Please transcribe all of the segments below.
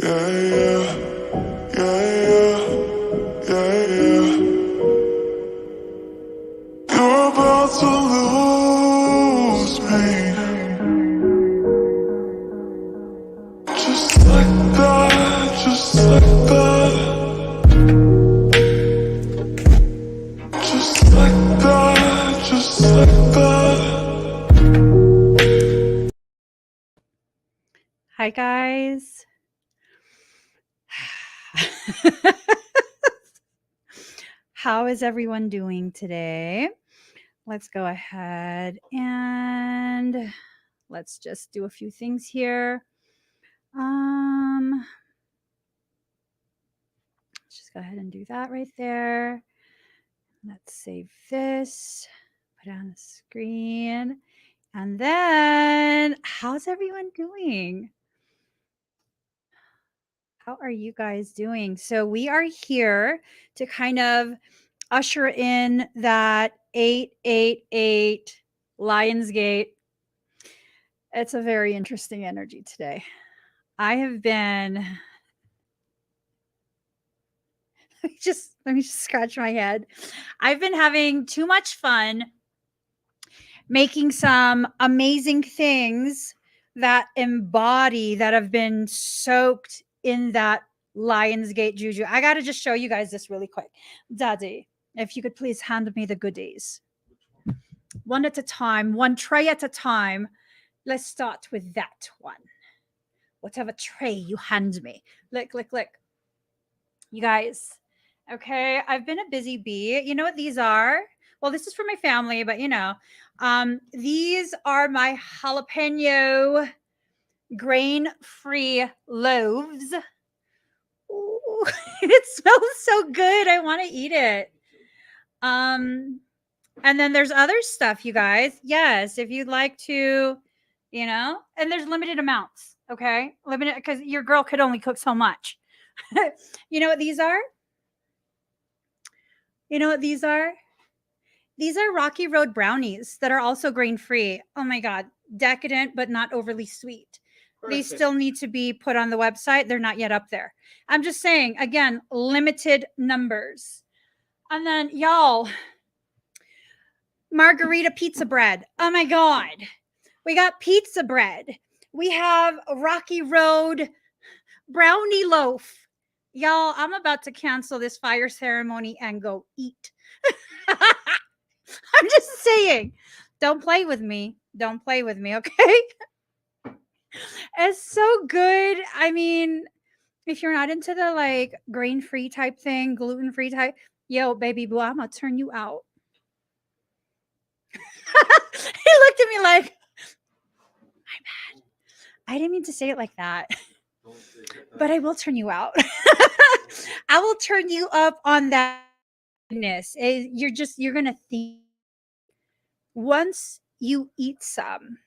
You're about to lose me. Just like that, just like that. Just like that, just like that. Hi, guys. How is everyone doing today? Let's go ahead and let's just do a few things here. Let's just go ahead and do that right there. Let's save this, put it on the screen. And then, how's everyone doing? How are you guys doing? So we are here to kind of usher in that 888 Lionsgate. It's a very interesting energy today. I have been let me just scratch my head. I've been having too much fun making some amazing things that embody, that have been soaked in that Lionsgate juju. I got to just show you guys this really quick. Daddy, if you could please hand me the goodies. One at a time, one tray at a time. Let's start with that one. Whatever tray you hand me. Look. You guys, okay, I've been a busy bee. You know what these are? Well, this is for my family, but these are my jalapeno grain-free loaves. Ooh, it smells so good. I want to eat it. And then there's other stuff, you guys. Yes, if you'd like to, and there's limited amounts, okay? Limited, because your girl could only cook so much. You know what these are? You know what these are? These are Rocky Road brownies that are also grain-free. Oh my God, decadent, but not overly sweet. Perfect. These still need to be put on the website. They're not yet up there. I'm just saying, again, limited numbers. And then, y'all, margarita pizza bread. Oh my God. We got pizza bread. We have Rocky Road brownie loaf. Y'all, I'm about to cancel this fire ceremony and go eat. I'm just saying, don't play with me. Don't play with me, okay? It's so good. I mean, if you're not into the grain-free type thing, gluten-free type, yo, baby boo, I'm gonna turn you out. He looked at me like, my bad. I didn't mean to say it like that. But I will turn you out. I will turn you up on that goodness. You're going to think once you eat some,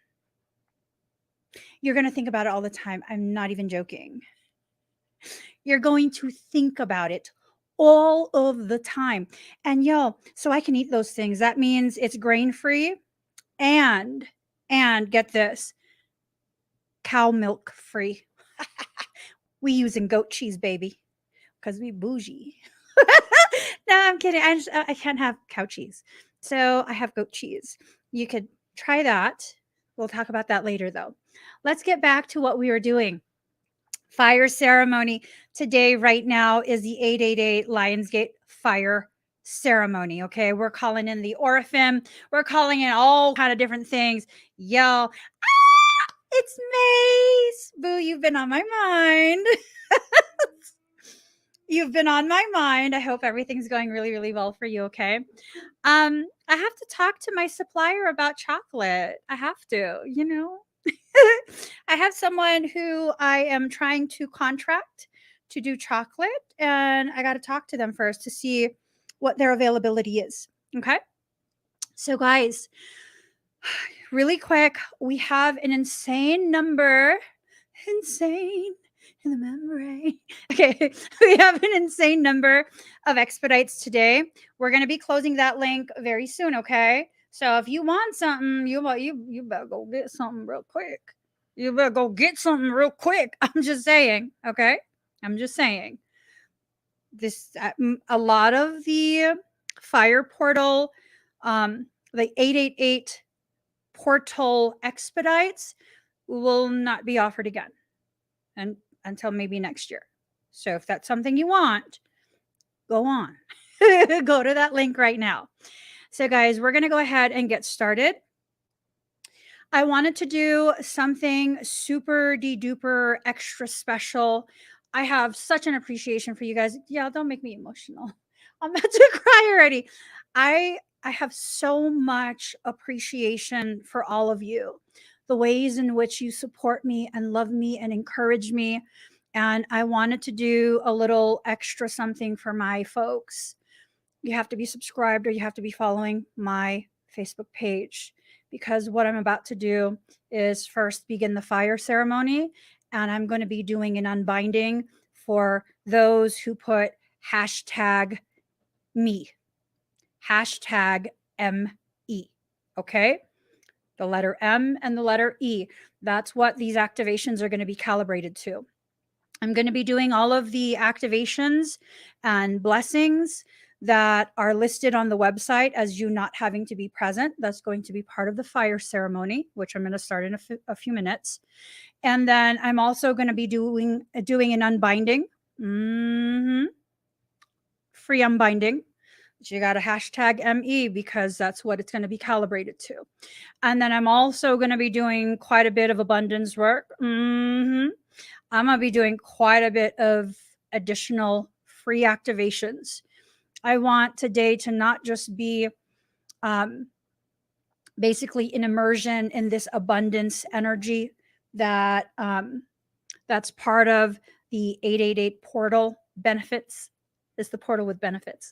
you're going to think about it all the time. I'm not even joking. You're going to think about it all of the time. And so I can eat those things. That means it's grain-free and get this, cow milk free. We using goat cheese, baby, because we bougie. No, I'm kidding. I can't have cow cheese, so I have goat cheese. You could try that. We'll talk about that later, though. Let's get back to what we were doing. Fire ceremony today, right now, is the 888 Lionsgate fire ceremony. Okay, we're calling in the Oraphim. We're calling in all kind of different things. Yo, it's Mace. Boo, you've been on my mind. You've been on my mind. I hope everything's going really, really well for you, okay? I have to talk to my supplier about chocolate. I have to, I have someone who I am trying to contract to do chocolate, and I got to talk to them first to see what their availability is, okay? So, guys, really quick, we have an insane number. Insane in the membrane. Okay, we have an insane number of expedites today. We're going to be closing that link very soon, okay? So if you want something, you better go get something real quick. You better go get something real quick. I'm just saying, okay? I'm just saying. This a lot of the fire portal, the 888 portal expedites will not be offered again and until maybe next year. So if that's something you want, go on. Go to that link right now. So guys, we're going to go ahead and get started. I wanted to do something super de-duper extra special. I have such an appreciation for you guys. Yeah, don't make me emotional. I'm about to cry already. I have so much appreciation for all of you. The ways in which you support me and love me and encourage me. And I wanted to do a little extra something for my folks. You have to be subscribed or you have to be following my Facebook page, because what I'm about to do is first begin the fire ceremony, and I'm going to be doing an unbinding for those who put hashtag me, hashtag ME. Okay. The letter M and the letter E. That's what these activations are going to be calibrated to. I'm going to be doing all of the activations and blessings that are listed on the website as you not having to be present. That's going to be part of the fire ceremony, which I'm going to start in a few minutes. And then I'm also going to be doing an unbinding, free unbinding. You got a hashtag ME because that's what it's going to be calibrated to. And then I'm also going to be doing quite a bit of abundance work. I'm going to be doing quite a bit of additional free activations. I want today to not just be basically an immersion in this abundance energy that that's part of the 888 portal benefits. Is the portal with benefits.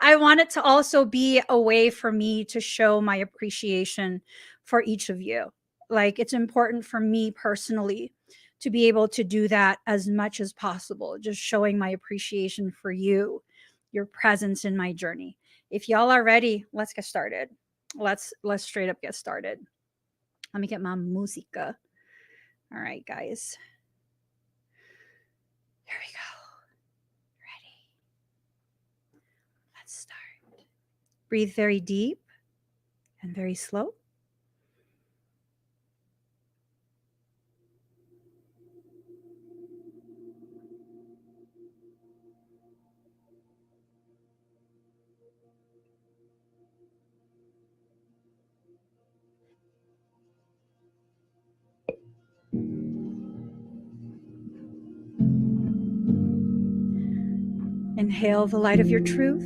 I want it to also be a way for me to show my appreciation for each of you. Like, it's important for me personally to be able to do that as much as possible, just showing my appreciation for you, your presence in my journey. If y'all are ready, let's get started. Let's straight up get started. Let me get my musica. All right, guys. There we go. Ready? Let's start. Breathe very deep and very slow. Inhale the light of your truth.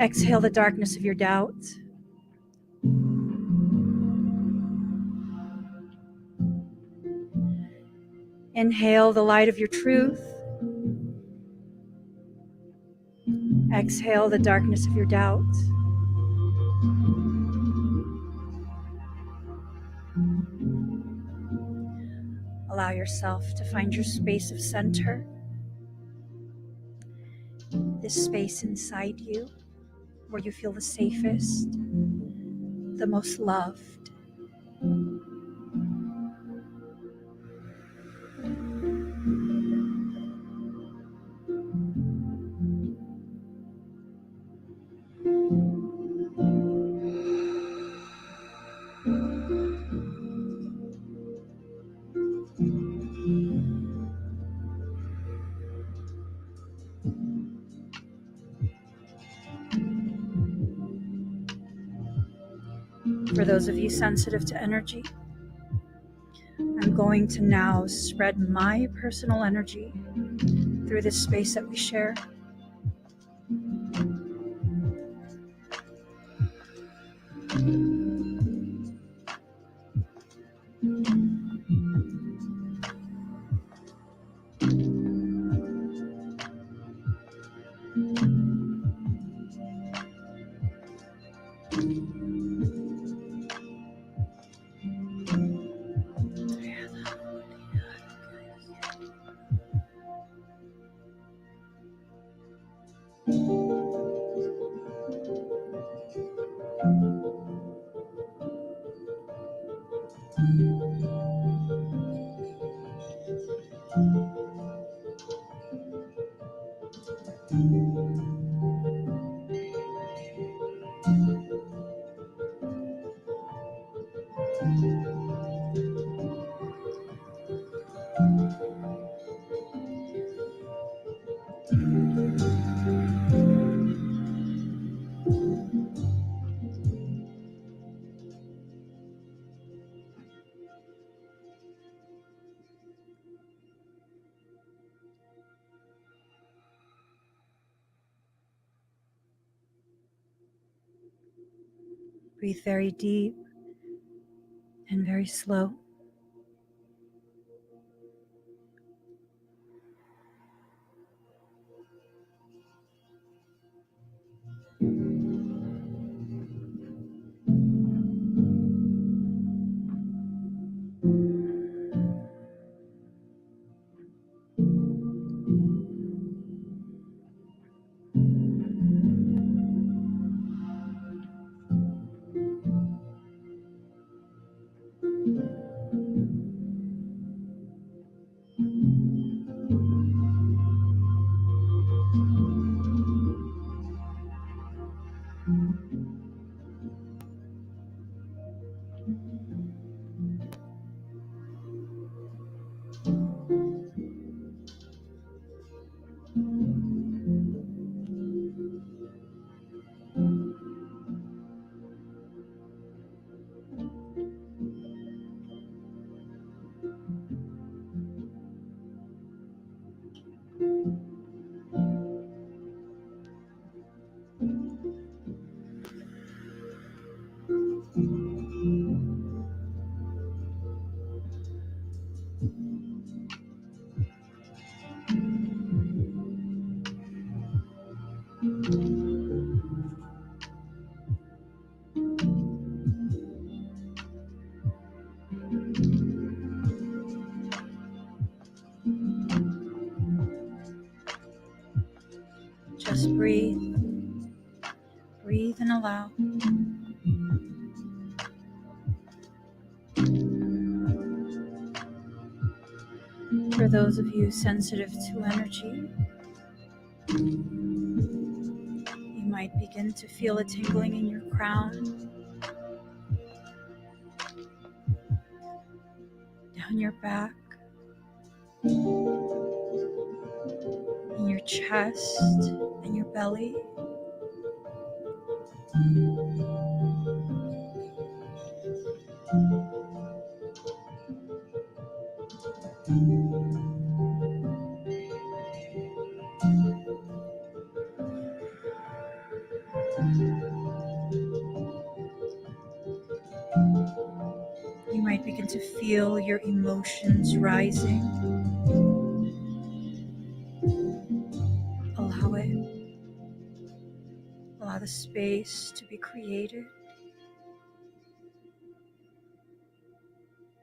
Exhale the darkness of your doubt. Inhale the light of your truth. Exhale the darkness of your doubt. Allow yourself to find your space of center. This space inside you where you feel the safest, the most loved. For those of you sensitive to energy, I'm going to now spread my personal energy through this space that we share. Breathe very deep and very slow. Just breathe. Breathe and allow. For those of you sensitive to energy, you might begin to feel a tingling in your crown, down your back, in your chest and your belly. You might begin to feel your emotions rising. Allow it. Allow the space to be created.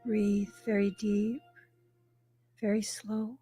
Breathe very deep, very slow.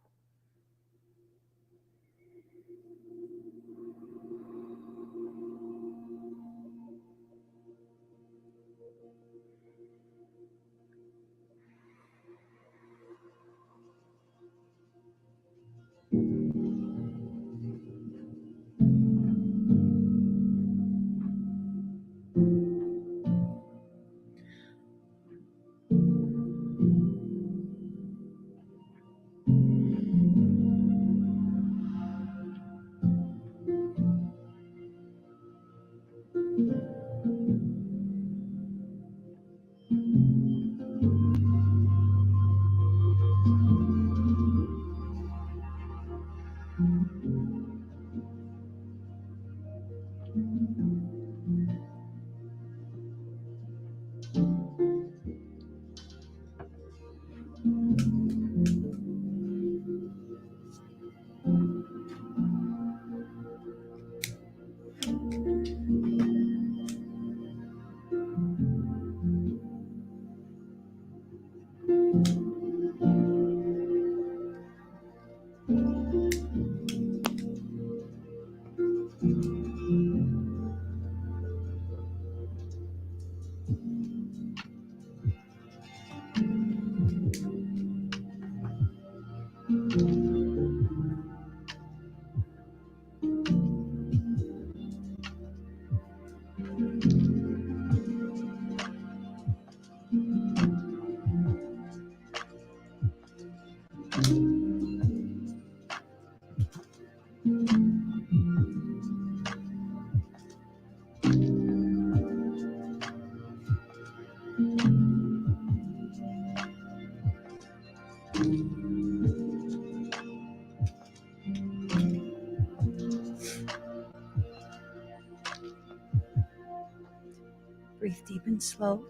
Breathe and slow.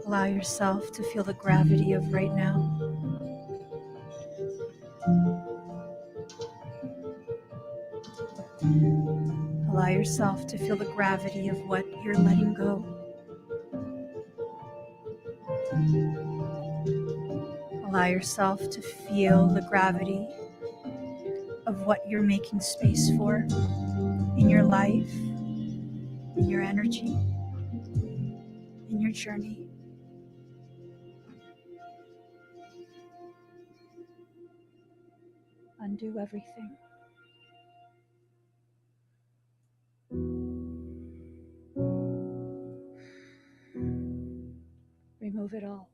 Allow yourself to feel the gravity of right now. Allow yourself to feel the gravity of what you're letting go. Allow yourself to feel the gravity of what you're making space for in your life, in your energy, in your journey. Undo everything. Remove it all.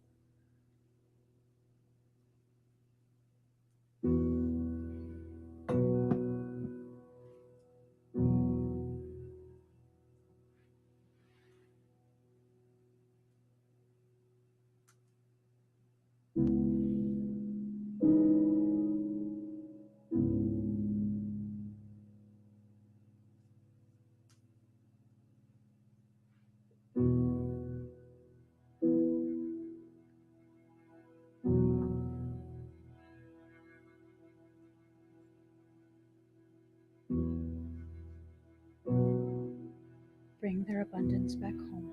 Bring their abundance back home.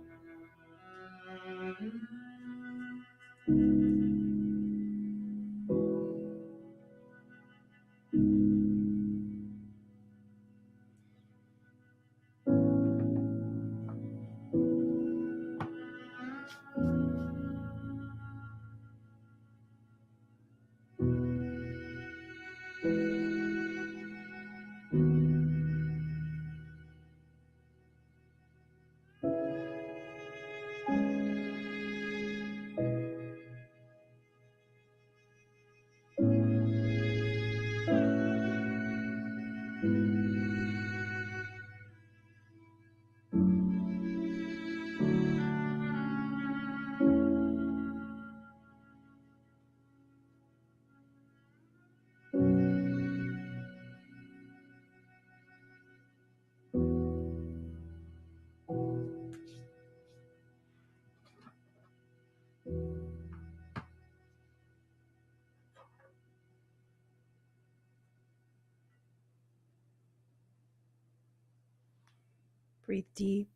Breathe deep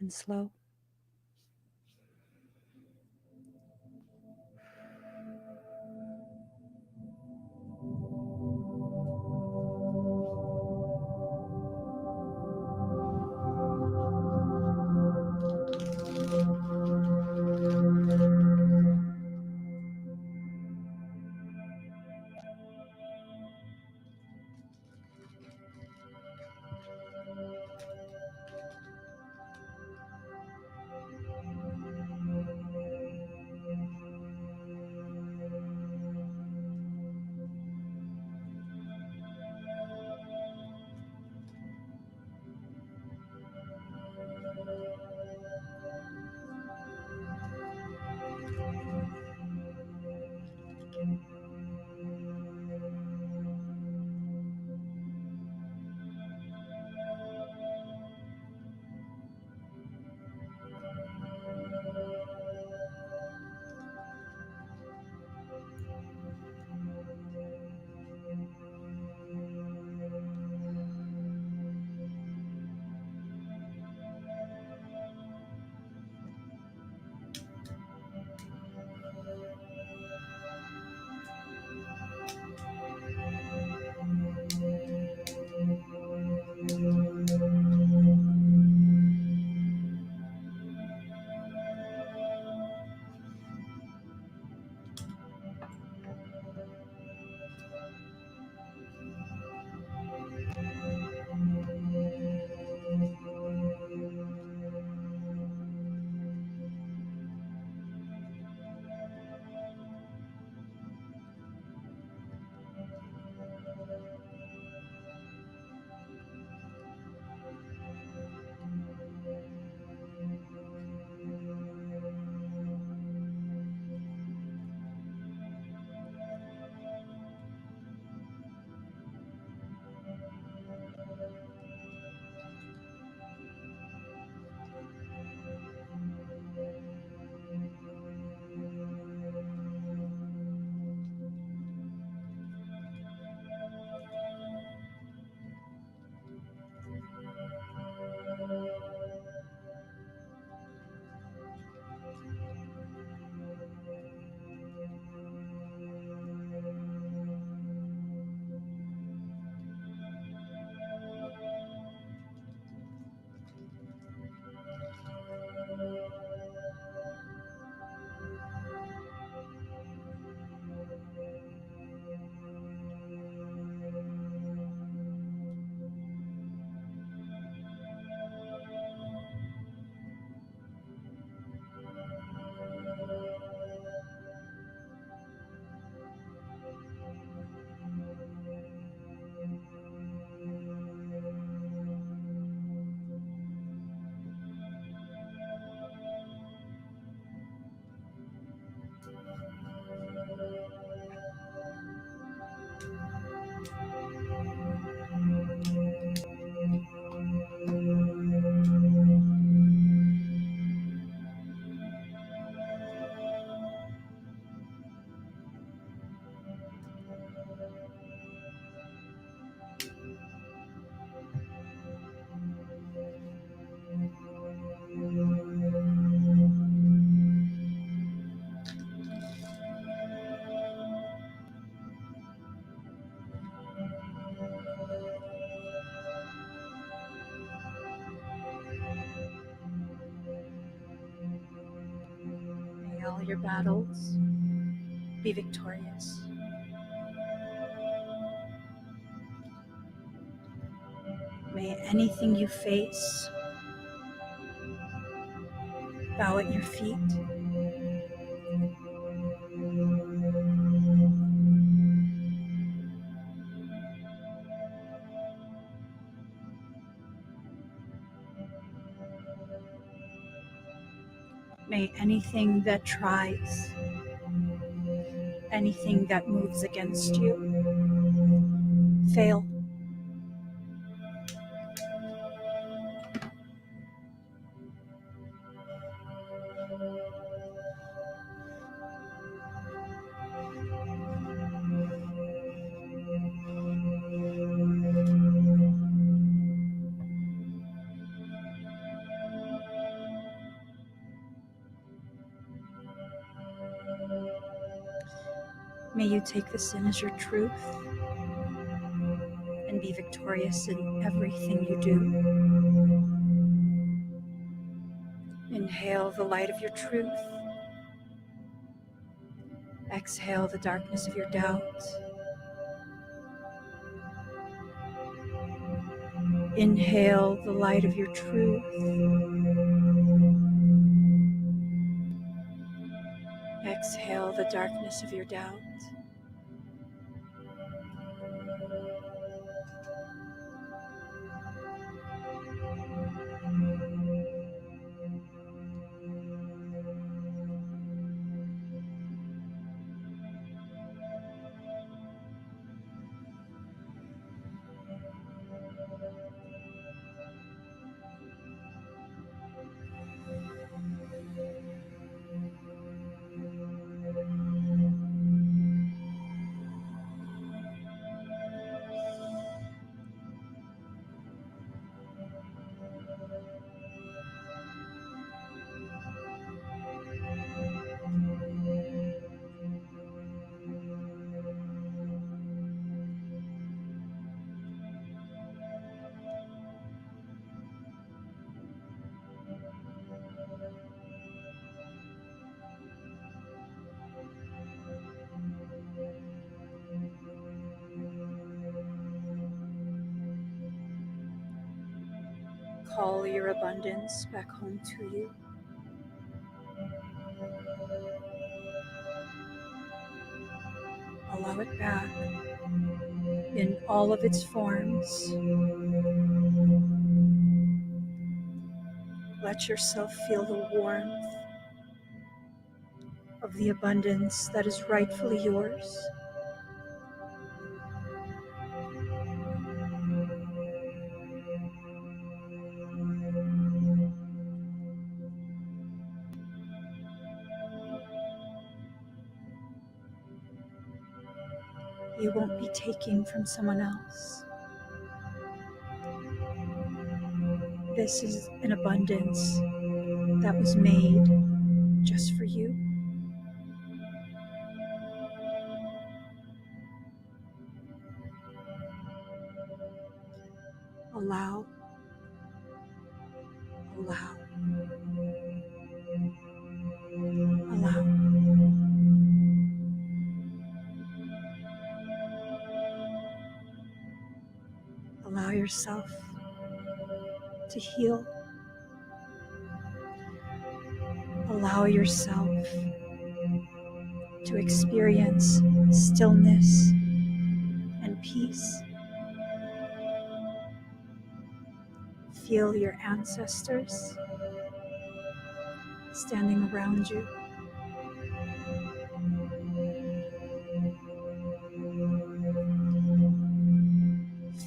and slow. all your battles. Be victorious. May anything you face bow at your feet. May anything that tries, anything that moves against you, fail. May you take this in as your truth and be victorious in everything you do. Inhale the light of your truth. Exhale the darkness of your doubt. Inhale the light of your truth. Exhale the darkness of your doubt. Call your abundance back home to you. Allow it back in all of its forms. Let yourself feel the warmth of the abundance that is rightfully yours. You won't be taking from someone else. This is an abundance that was made just for you. Allow, allow, allow. Allow yourself to heal. Allow yourself to experience stillness and peace. Feel your ancestors standing around you.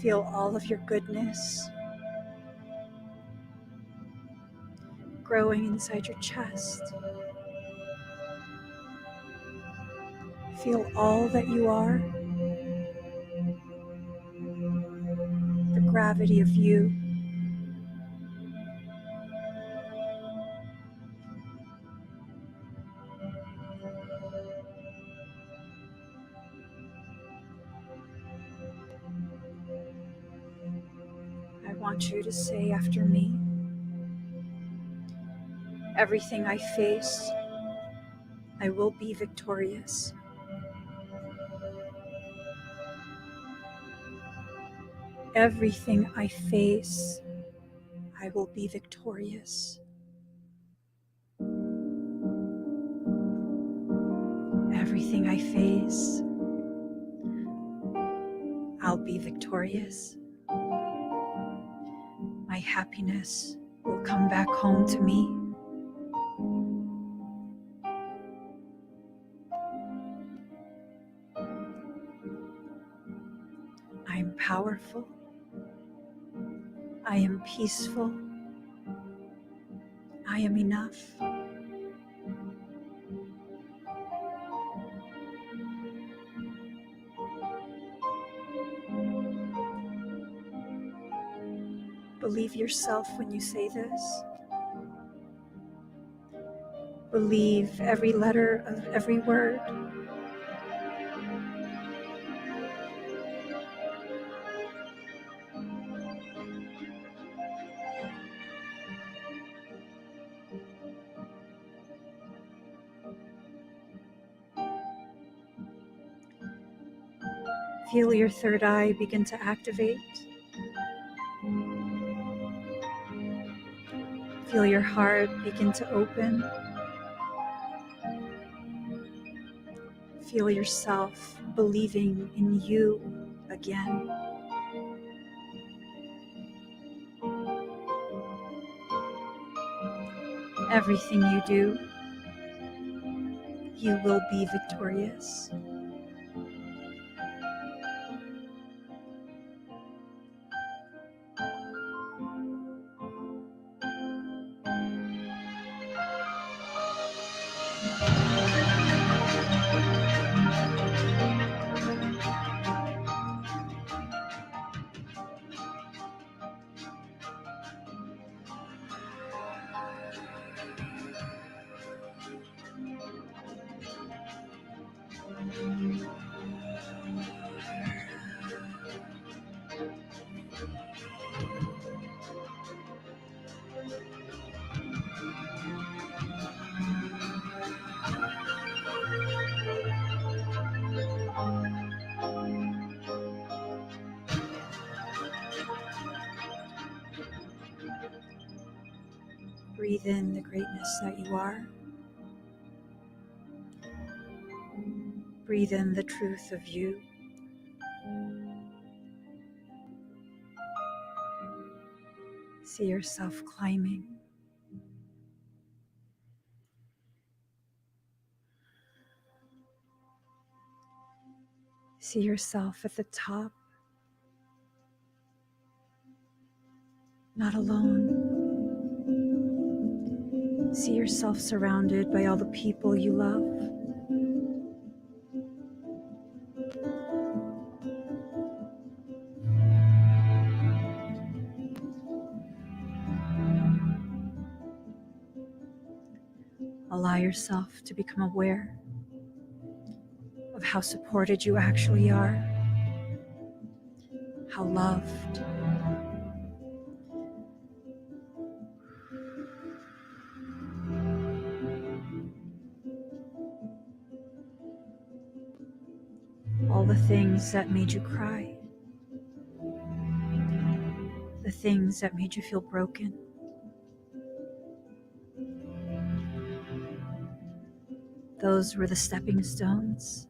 Feel all of your goodness growing inside your chest. Feel all that you are, the gravity of you. I want you to say after me, everything I face I will be victorious. Everything I face, I will be victorious. Everything I face, I'll be victorious. My happiness will come back home to me. I am powerful. I am peaceful. I am enough. Believe yourself when you say this. Believe every letter of every word. Feel your third eye begin to activate. Feel your heart begin to open. Feel yourself believing in you again. Everything you do, you will be victorious. Breathe in the greatness that you are. Breathe in the truth of you. See yourself climbing. See yourself at the top, not alone. See yourself surrounded by all the people you love. Allow yourself to become aware of how supported you actually are, how loved. All the things that made you cry, the things that made you feel broken, those were the stepping stones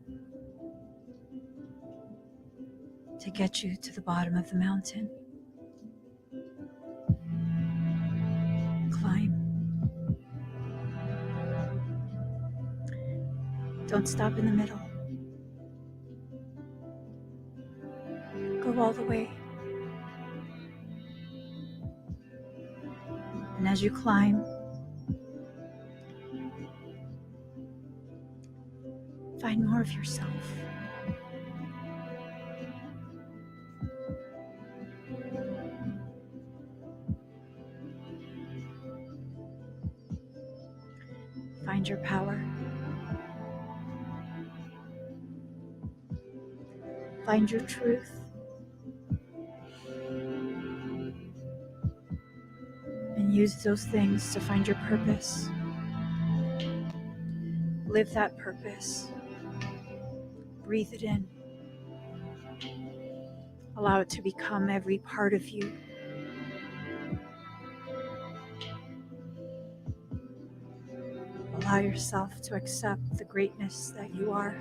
to get you to the bottom of the mountain. Climb. Don't stop in the middle. Go all the way. And as you climb, find more of yourself. Find your power. Find your truth. And use those things to find your purpose. Live that purpose. Breathe it in. Allow it to become every part of you. Allow yourself to accept the greatness that you are.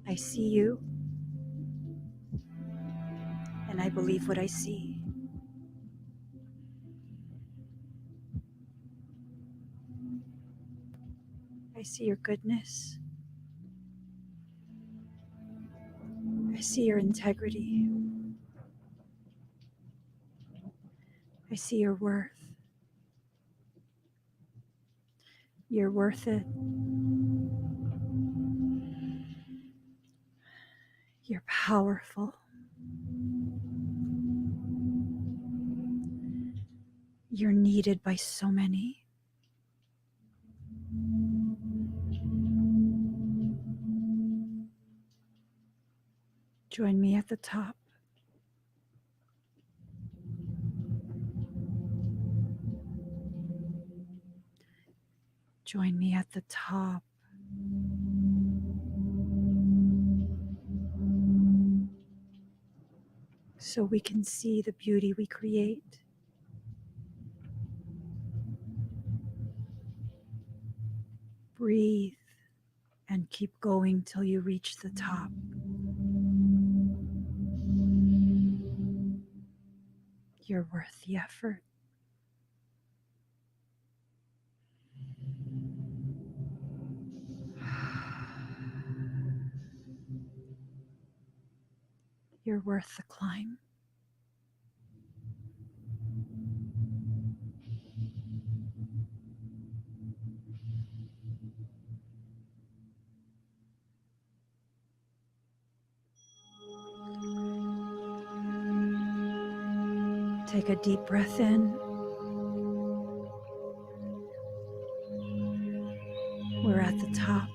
I see you, and I believe what I see. I see your goodness. I see your integrity. I see your worth. You're worth it. You're powerful. You're needed by so many. Join me at the top. Join me at the top. So we can see the beauty we create. Breathe and keep going till you reach the top. You're worth the effort. You're worth the climb. Take a deep breath in. We're at the top.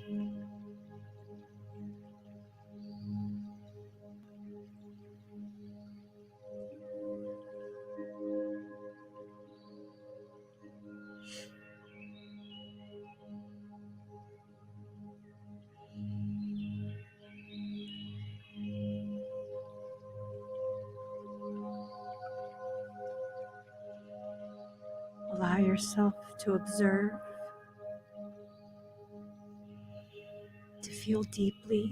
Allow yourself to observe, to feel deeply.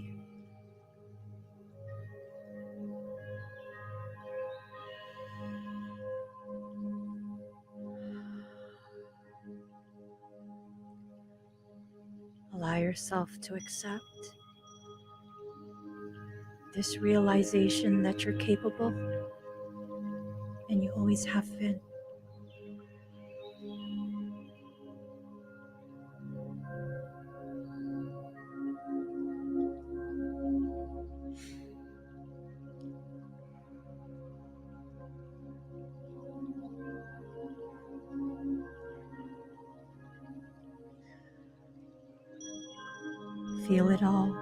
Allow yourself to accept this realization that you're capable and you always have been. Feel it all.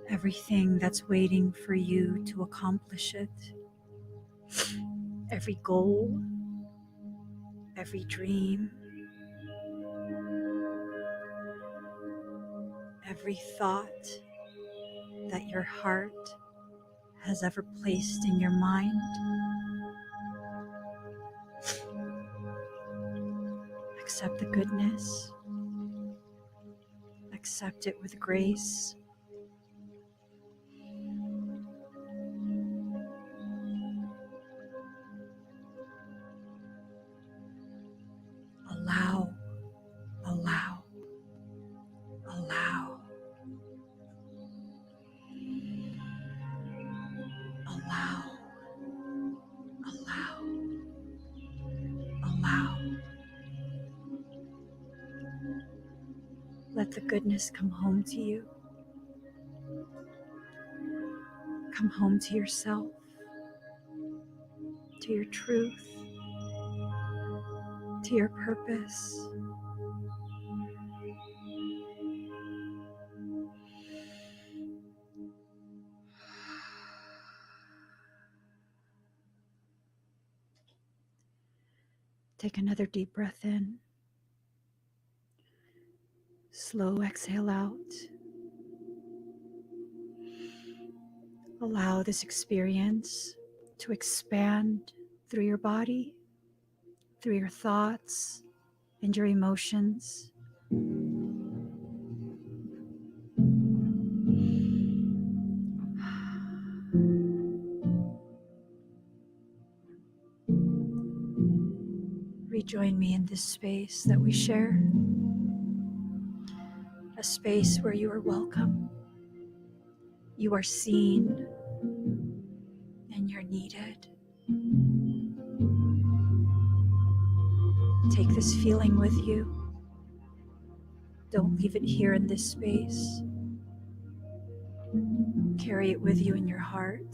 Everything that's waiting for you to accomplish it. Every goal, every dream, every thought that your heart has ever placed in your mind. Accept the goodness. Accept it with grace. Allow, allow, allow. Allow, allow, allow. Let the goodness come home to you. Come home to yourself, to your truth, to your purpose. Take another deep breath in. Slow exhale out. Allow this experience to expand through your body, through your thoughts and your emotions. Rejoin me in this space that we share, a space where you are welcome, you are seen, and you're needed. Take this feeling with you. Don't leave it here in this space. Carry it with you in your heart.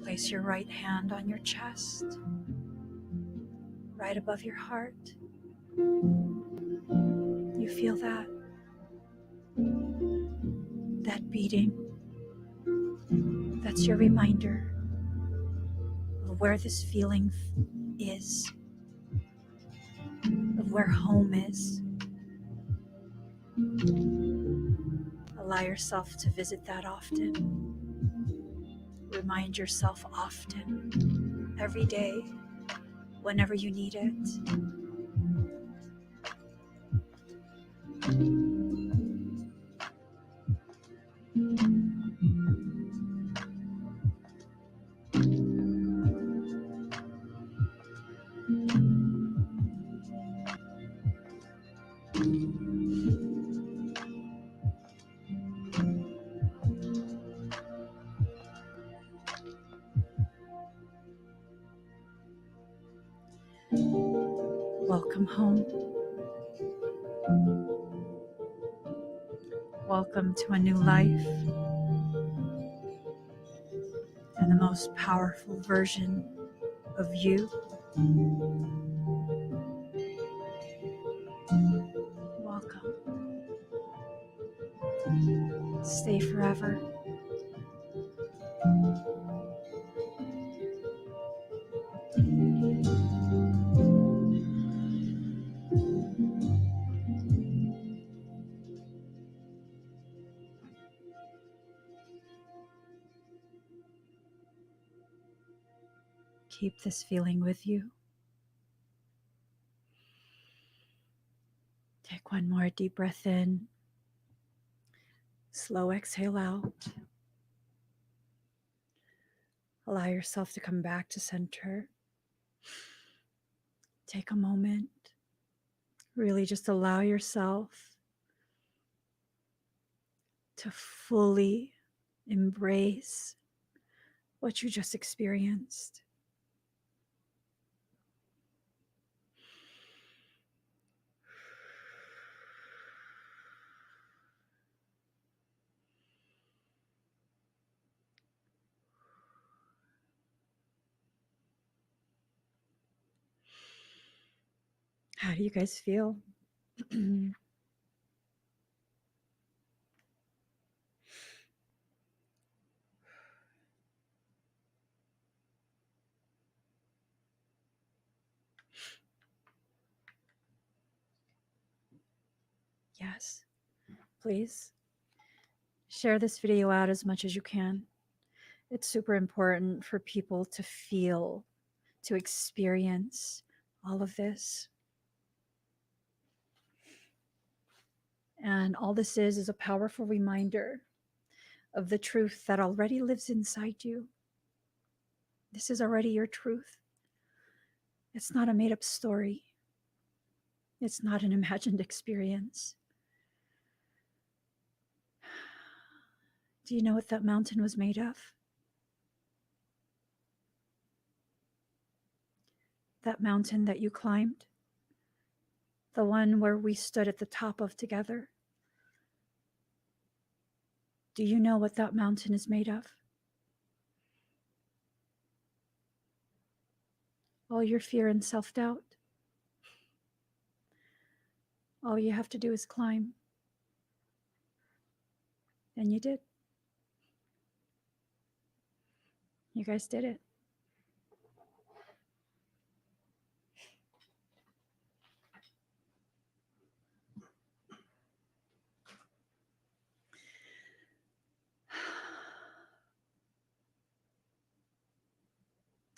Place your right hand on your chest, right above your heart. You feel that beating. That's your reminder of where this feeling is, of where home is. Allow yourself to visit that often. Remind yourself often, every day, whenever you need it. Welcome home. Welcome to a new life and the most powerful version of you. Welcome. Stay forever. Keep this feeling with you. Take one more deep breath in. Slow exhale out. Allow yourself to come back to center. Take a moment. Really just allow yourself to fully embrace what you just experienced. How do you guys feel? Yes, please share this video out as much as you can. It's super important for people to feel, to experience all of this. And all this is a powerful reminder of the truth that already lives inside you. This is already your truth. It's not a made-up story. It's not an imagined experience. Do you know what that mountain was made of? That mountain that you climbed? The one where we stood at the top of together? Do you know what that mountain is made of? All your fear and self-doubt? All you have to do is climb. And you did. You guys did it.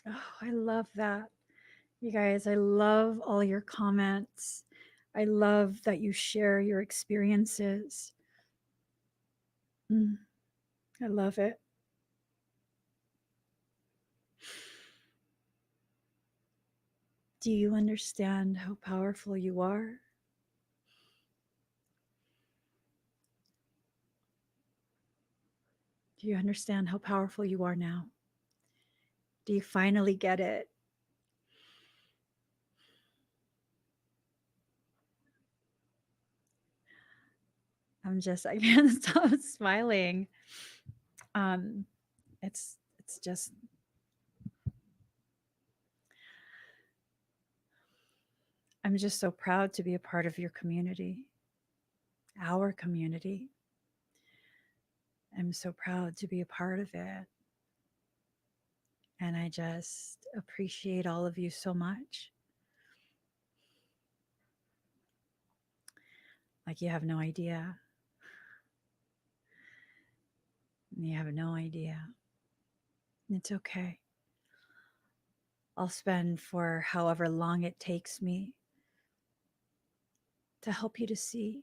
Oh, I love that. You guys, I love all your comments. I love that you share your experiences. I love it. Do you understand how powerful you are? Do you understand how powerful you are now? Do you finally get it? I can't stop smiling. It's just, I'm just so proud to be a part of your community, our community. I'm so proud to be a part of it. And I just appreciate all of you so much. Like, you have no idea. You have no idea. It's okay. I'll spend for however long it takes me to help you to see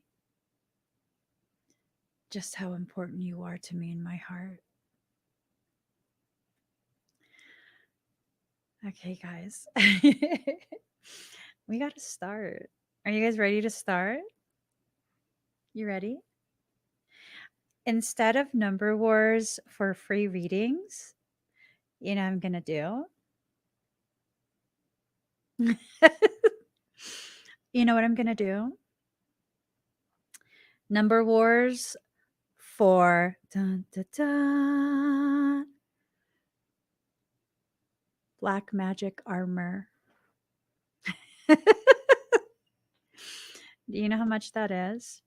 just how important you are to me in my heart. Okay, guys. We got to start. Are you guys ready to start? You ready? Instead of number wars for free readings, you know what I'm going to do? You know what I'm going to do? Number wars for dun, dun, dun, black magic armor. Do you know how much that is?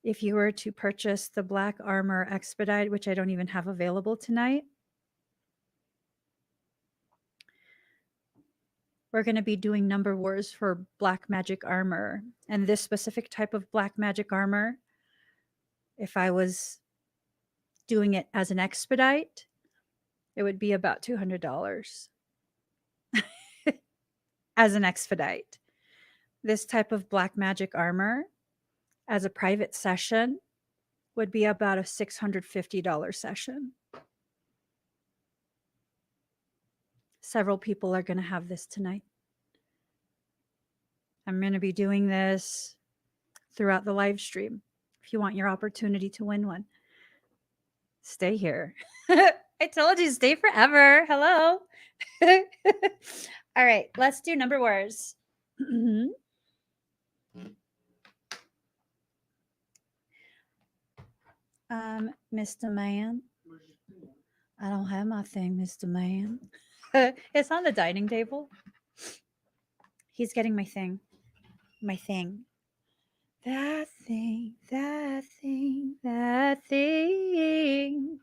If you were to purchase the black armor expedite, which I don't even have available tonight, we're going to be doing number wars for black magic armor. And this specific type of black magic armor, if I was doing it as an expedite, it would be about $200 as an expedite. This type of black magic armor as a private session would be about a $650 session. Several people are going to have this tonight. I'm going to be doing this throughout the live stream. If you want your opportunity to win one, stay here. I told you, stay forever. Hello. All right, let's do number wars. Mr. Man. I don't have my thing, Mr. Man. It's on the dining table. He's getting my thing. My thing. That thing, that thing, that thing.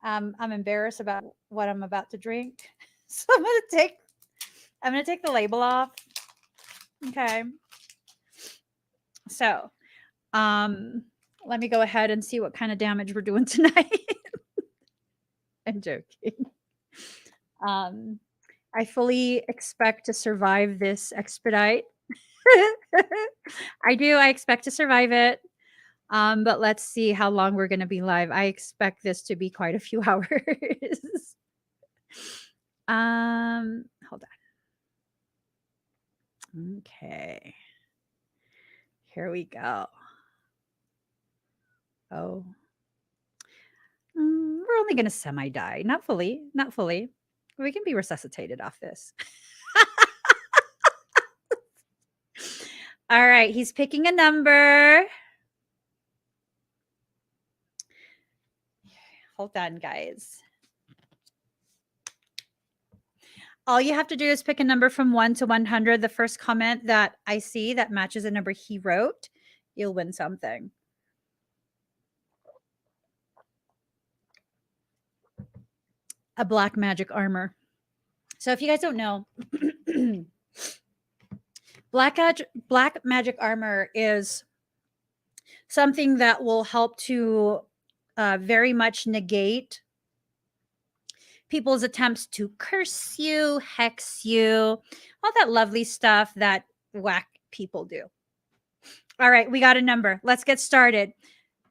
I'm embarrassed about what I'm about to drink. So I'm gonna take the label off. Okay. So let me go ahead and see what kind of damage we're doing tonight. I'm joking. I fully expect to survive this expedite. I do. I expect to survive it. But let's see how long we're going to be live. I expect this to be quite a few hours. Hold on. Okay. Here we go. Oh. We're only going to semi-die. Not fully. Not fully. We can be resuscitated off this. All right. He's picking a number. Hold on, guys. All you have to do is pick a number from 1 to 100. The first comment that I see that matches a number he wrote, you'll win something. A black magic armor. So if you guys don't know, black magic armor is something that will help to very much negate people's attempts to curse you, hex you, all that lovely stuff that whack people do. All right, we got a number. Let's get started.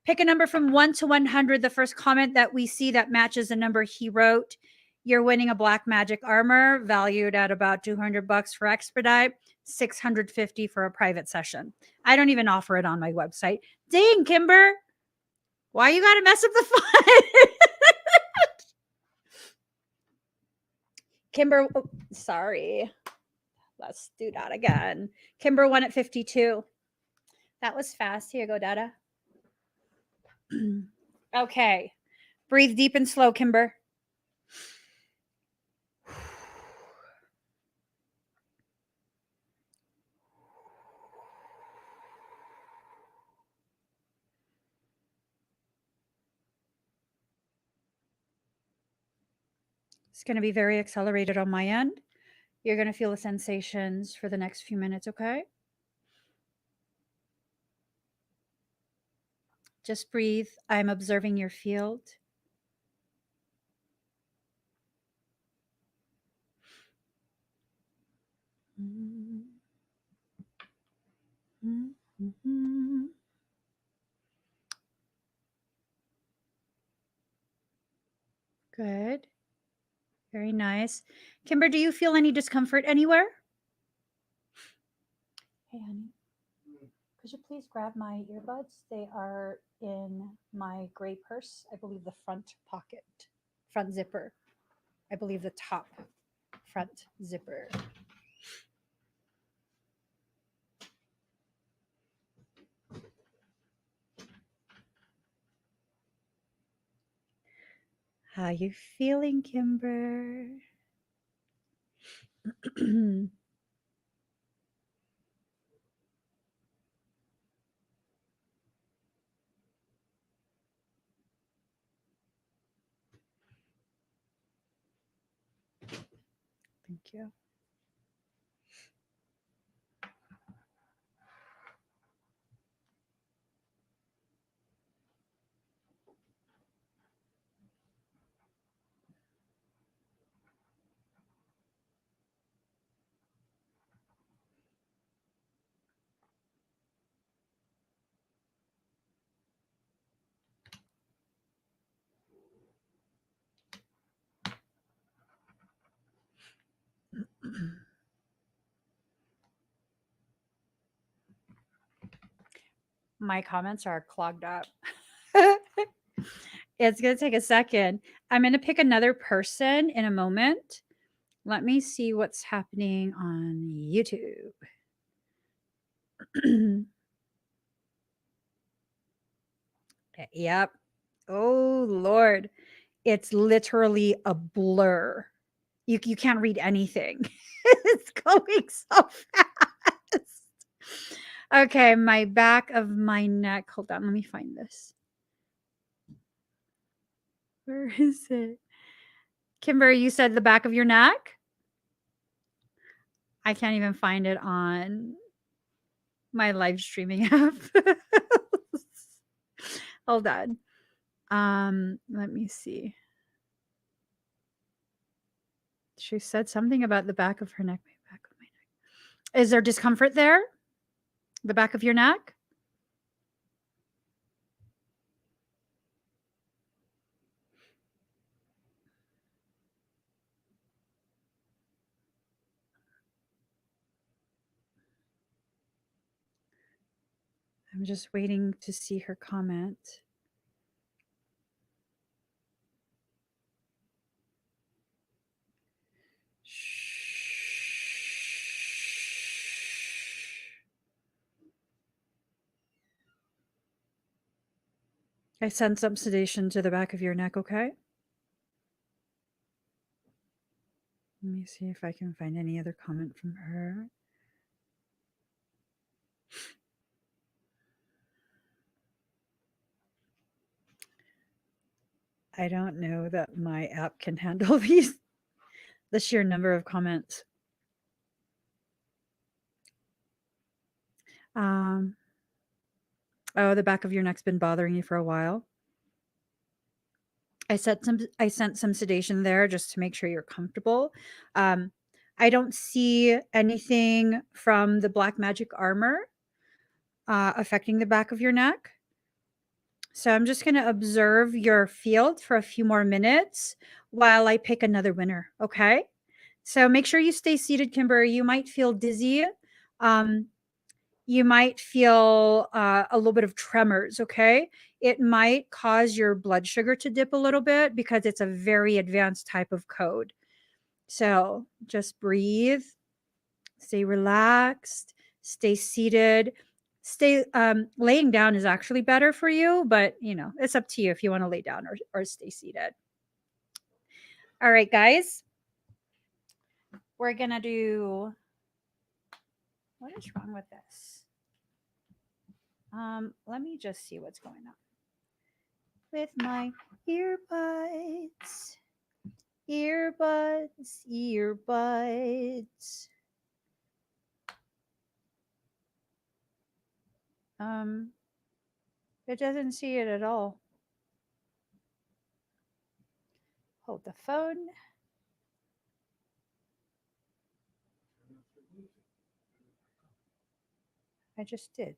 Pick a number from 1 to 100. The first comment that we see that matches the number he wrote, you're winning a black magic armor valued at about $200 for expedite, $650 for a private session. I don't even offer it on my website. Dang, Kimber, why you got to mess up the fun? Kimber, oh, sorry. Let's do that again. Kimber won at 52. That was fast. Here you go, Dada. Okay. Breathe deep and slow, Kimber. It's going to be very accelerated on my end. You're going to feel the sensations for the next few minutes, okay? Just breathe. I'm observing your field. Good. Very nice. Kimber, do you feel any discomfort anywhere? Hey, honey. Could you please grab my earbuds? They are in my gray purse. I believe the front pocket, front zipper. I believe the top front zipper. How you feeling, Kimber? Thank you. My comments are clogged up. It's going to take a second. I'm going to pick another person in a moment. Let me see what's happening on YouTube. Yep. Oh, Lord. It's literally a blur. You can't read anything. It's going so fast. Okay, my back of my neck. Hold on, let me find this. Where is it? Kimber, you said the back of your neck? I can't even find it on my live streaming app. Hold on. Let me see. She said something about the back of her neck. Back of my neck. Is there discomfort there? The back of your neck? I'm just waiting to see her comment. I sent some sedation to the back of your neck, okay? Let me see if I can find any other comment from her. I don't know that my app can handle the sheer number of comments. Oh, the back of your neck's been bothering you for a while. I sent some sedation there just to make sure you're comfortable. I don't see anything from the black magic armor affecting the back of your neck. So I'm just going to observe your field for a few more minutes while I pick another winner. Okay. So make sure you stay seated, Kimber. You might feel dizzy. You might feel a little bit of tremors. Okay. It might cause your blood sugar to dip a little bit because it's a very advanced type of code. So just breathe, stay relaxed, stay seated. Stay laying down is actually better for you, but you know, it's up to you if you want to lay down or stay seated. All right, guys. We're gonna do, what is wrong with this? Let me just see what's going on with my earbuds. Earbuds. It doesn't see it at all. Hold the phone. I just did.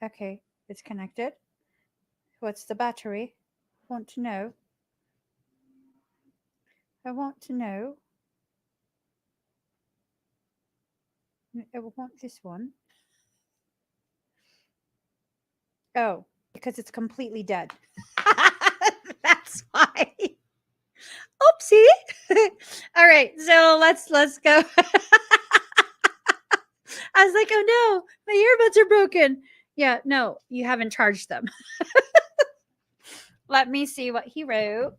Okay, it's connected. What's the battery? Want to know? I want to know. I want this one. Oh, because it's completely dead. That's why. Oopsie. All right, so let's go. I was like, oh no, my earbuds are broken. Yeah, no, you haven't charged them. Let me see what he wrote.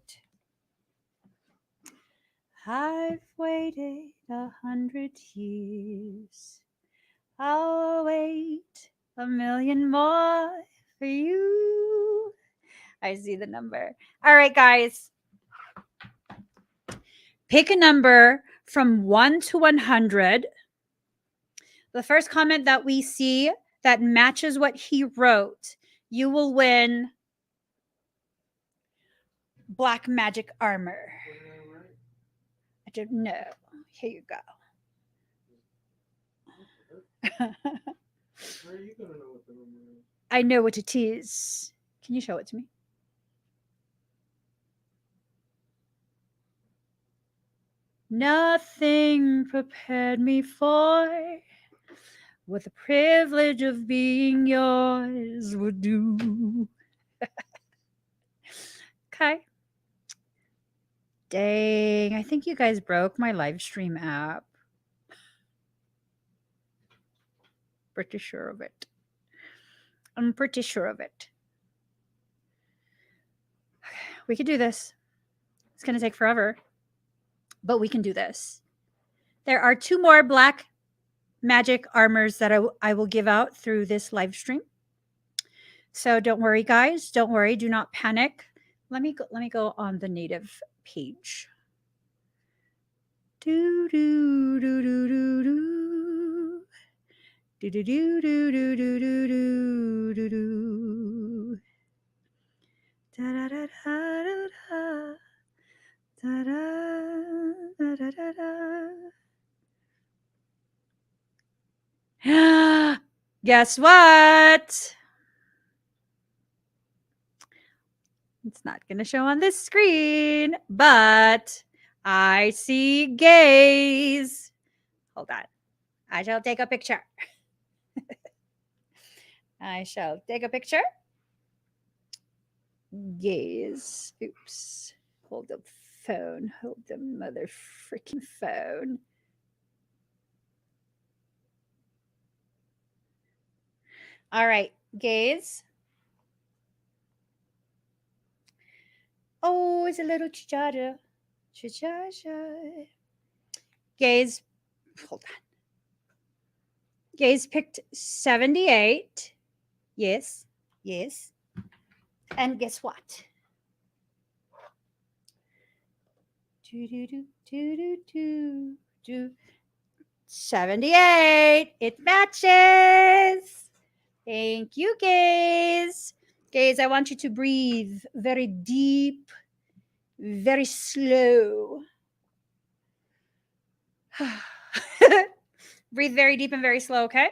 I've waited 100 years. I'll wait a million more for you. I see the number. All right, guys. Pick a number from 1 to 100. The first comment that we see that matches what he wrote, you will win black magic armor. I don't know. Here you go. How are you gonna know what the number is? I know what it is. Can you show it to me? Nothing prepared me for what the privilege of being yours would do. Okay. Dang, I think you guys broke my live stream app. Pretty sure of it. I'm pretty sure of it. We could do this. It's going to take forever, but we can do this. There are 2 more black magic armors that I will give out through this live stream. So don't worry, guys. Don't worry. Do not panic. Let me go on the native page. Do do do do do do. Do do do do do do do do do. Da da da da da. Da da da da da. Guess what? It's not going to show on this screen, but I see gaze. Hold on. I shall take a picture. I shall take a picture. Gaze. Oops. Hold the phone. Hold the mother freaking phone. All right. Gaze. Oh, it's a little chichada. Chichada. Gaze, hold on. Gaze picked 78. Yes, yes. And guess what? Do, do, do, do, do, do, do. 78. It matches. Thank you, Gaze. Gaze, I want you to breathe very deep, very slow. Breathe very deep and very slow, okay?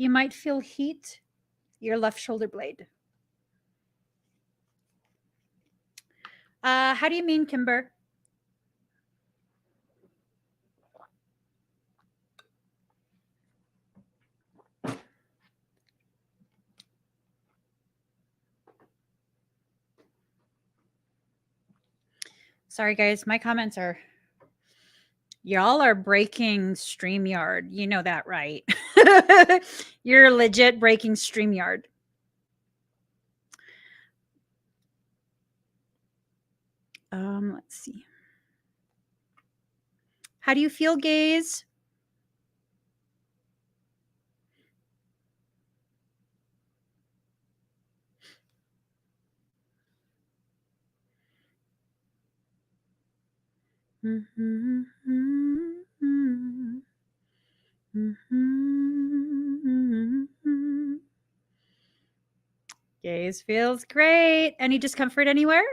You might feel heat, your left shoulder blade. How do you mean, Kimber? Sorry, guys, my comments are. Y'all are breaking StreamYard. You know that, right? You're legit breaking StreamYard. Let's see. How do you feel, Gaze? Mm-hmm. Mm-hmm. Mm-hmm. Gaze feels great. Any discomfort anywhere?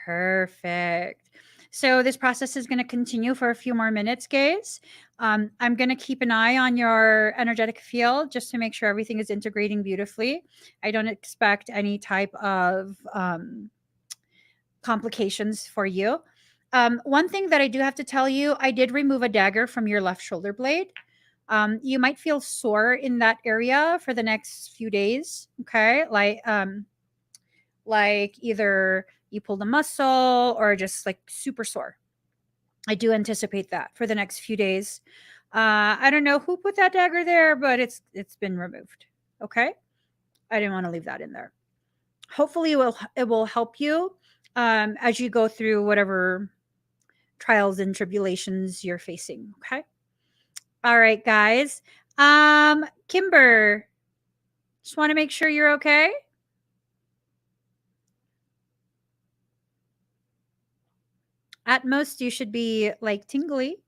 Perfect. So this process is going to continue for a few more minutes, guys. I'm going to keep an eye on your energetic field just to make sure everything is integrating beautifully. I don't expect any type of complications for you. One thing that I do have to tell you, I did remove a dagger from your left shoulder blade. You might feel sore in that area for the next few days. Okay, like either you pulled a muscle or just like super sore. I do anticipate that for the next few days. I don't know who put that dagger there, but it's been removed. Okay, I didn't want to leave that in there. Hopefully, it will help you as you go through whatever trials and tribulations you're facing. Okay. All right, guys. Kimber, just want to make sure you're okay. At most, you should be like tingly.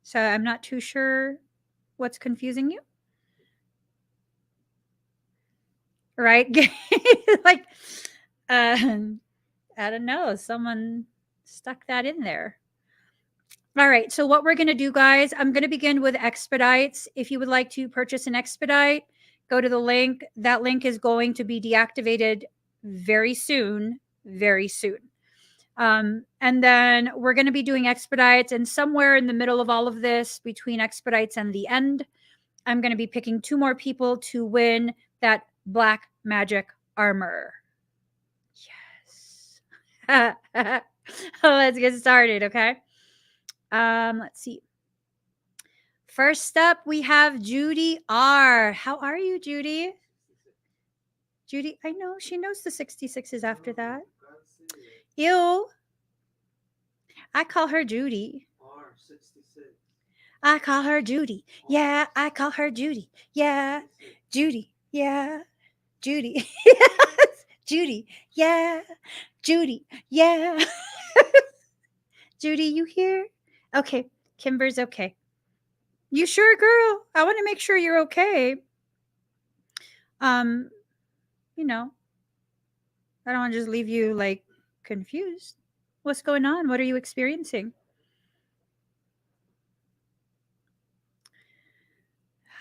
So I'm not too sure what's confusing you. Right? Like, I don't know. Someone stuck that in there. All right. So what we're going to do, guys, I'm going to begin with expedites. If you would like to purchase an expedite, go to the link. That link is going to be deactivated very soon, very soon. And then we're going to be doing expedites, and somewhere in the middle of all of this, between expedites and the end, I'm going to be picking 2 more people to win that black magic armor. Yes. Let's get started, okay? Let's see. First up, we have Judy R. How are you, Judy? Judy, I know she knows the 66 is after that. Ew. I call her Judy. I call her Judy. Yeah, I call her Judy. Yeah, Judy. Yeah, Judy. Yes, Judy. Yeah, Judy. Yeah. Judy, you here? Okay, Kimber's okay. You sure, girl? I want to make sure you're okay. You know, I don't want to just leave you like confused. What's going on? What are you experiencing?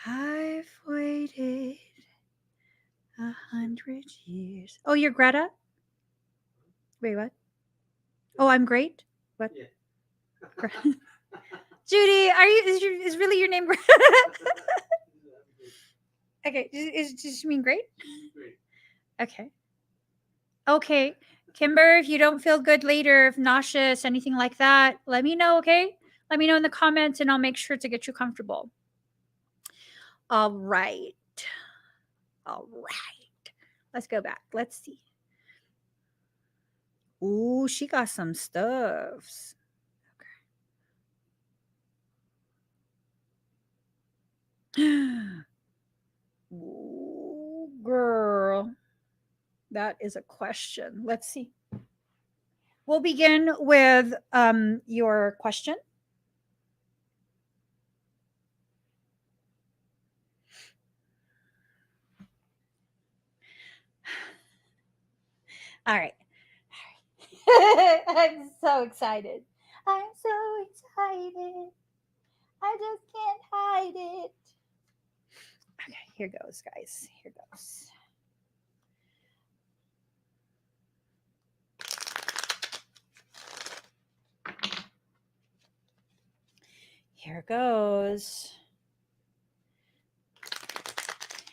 I've waited 100 years. Oh, you're Greta? Wait, what? Oh, I'm great. What? Yeah. Judy, is really your name Greta? Okay, does she mean great? Great. Okay. Okay. Kimber, if you don't feel good later, if nauseous, anything like that, let me know, okay? Let me know in the comments and I'll make sure to get you comfortable. All right. All right. Let's go back. Let's see. Ooh, she got some stuffs. Okay. Ooh, girl. That is a question. Let's see. We'll begin with your question. All right. I'm so excited. I'm so excited. I just can't hide it. Okay, here goes, guys. Here goes. Here goes.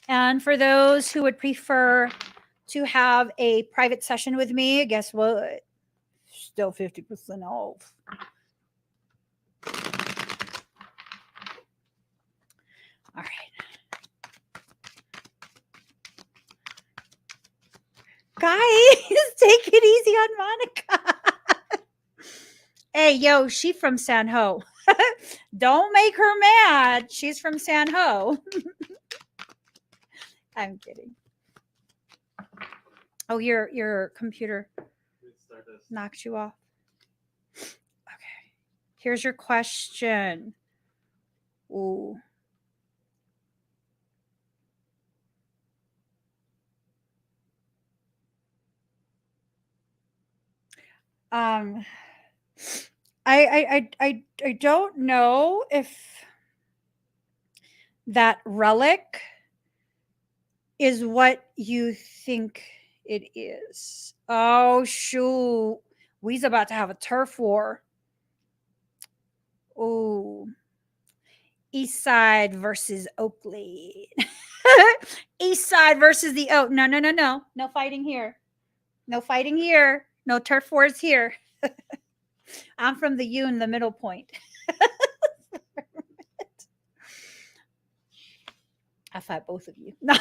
And for those who would prefer to have a private session with me, guess what? Still 50% off. All right. Guys, take it easy on Monica. Hey, yo, she from San Ho. Don't make her mad. She's from San Ho. I'm kidding. Oh, your computer knocked you off. Okay. Here's your question. Ooh. I don't know if that relic is what you think it is. Oh shoot. We's about to have a turf war. Oh. East Side versus Oakley. East Side versus the Oak. No. No fighting here. No fighting here. No turf wars here. I'm from the U in the middle point. I fight both of you. No,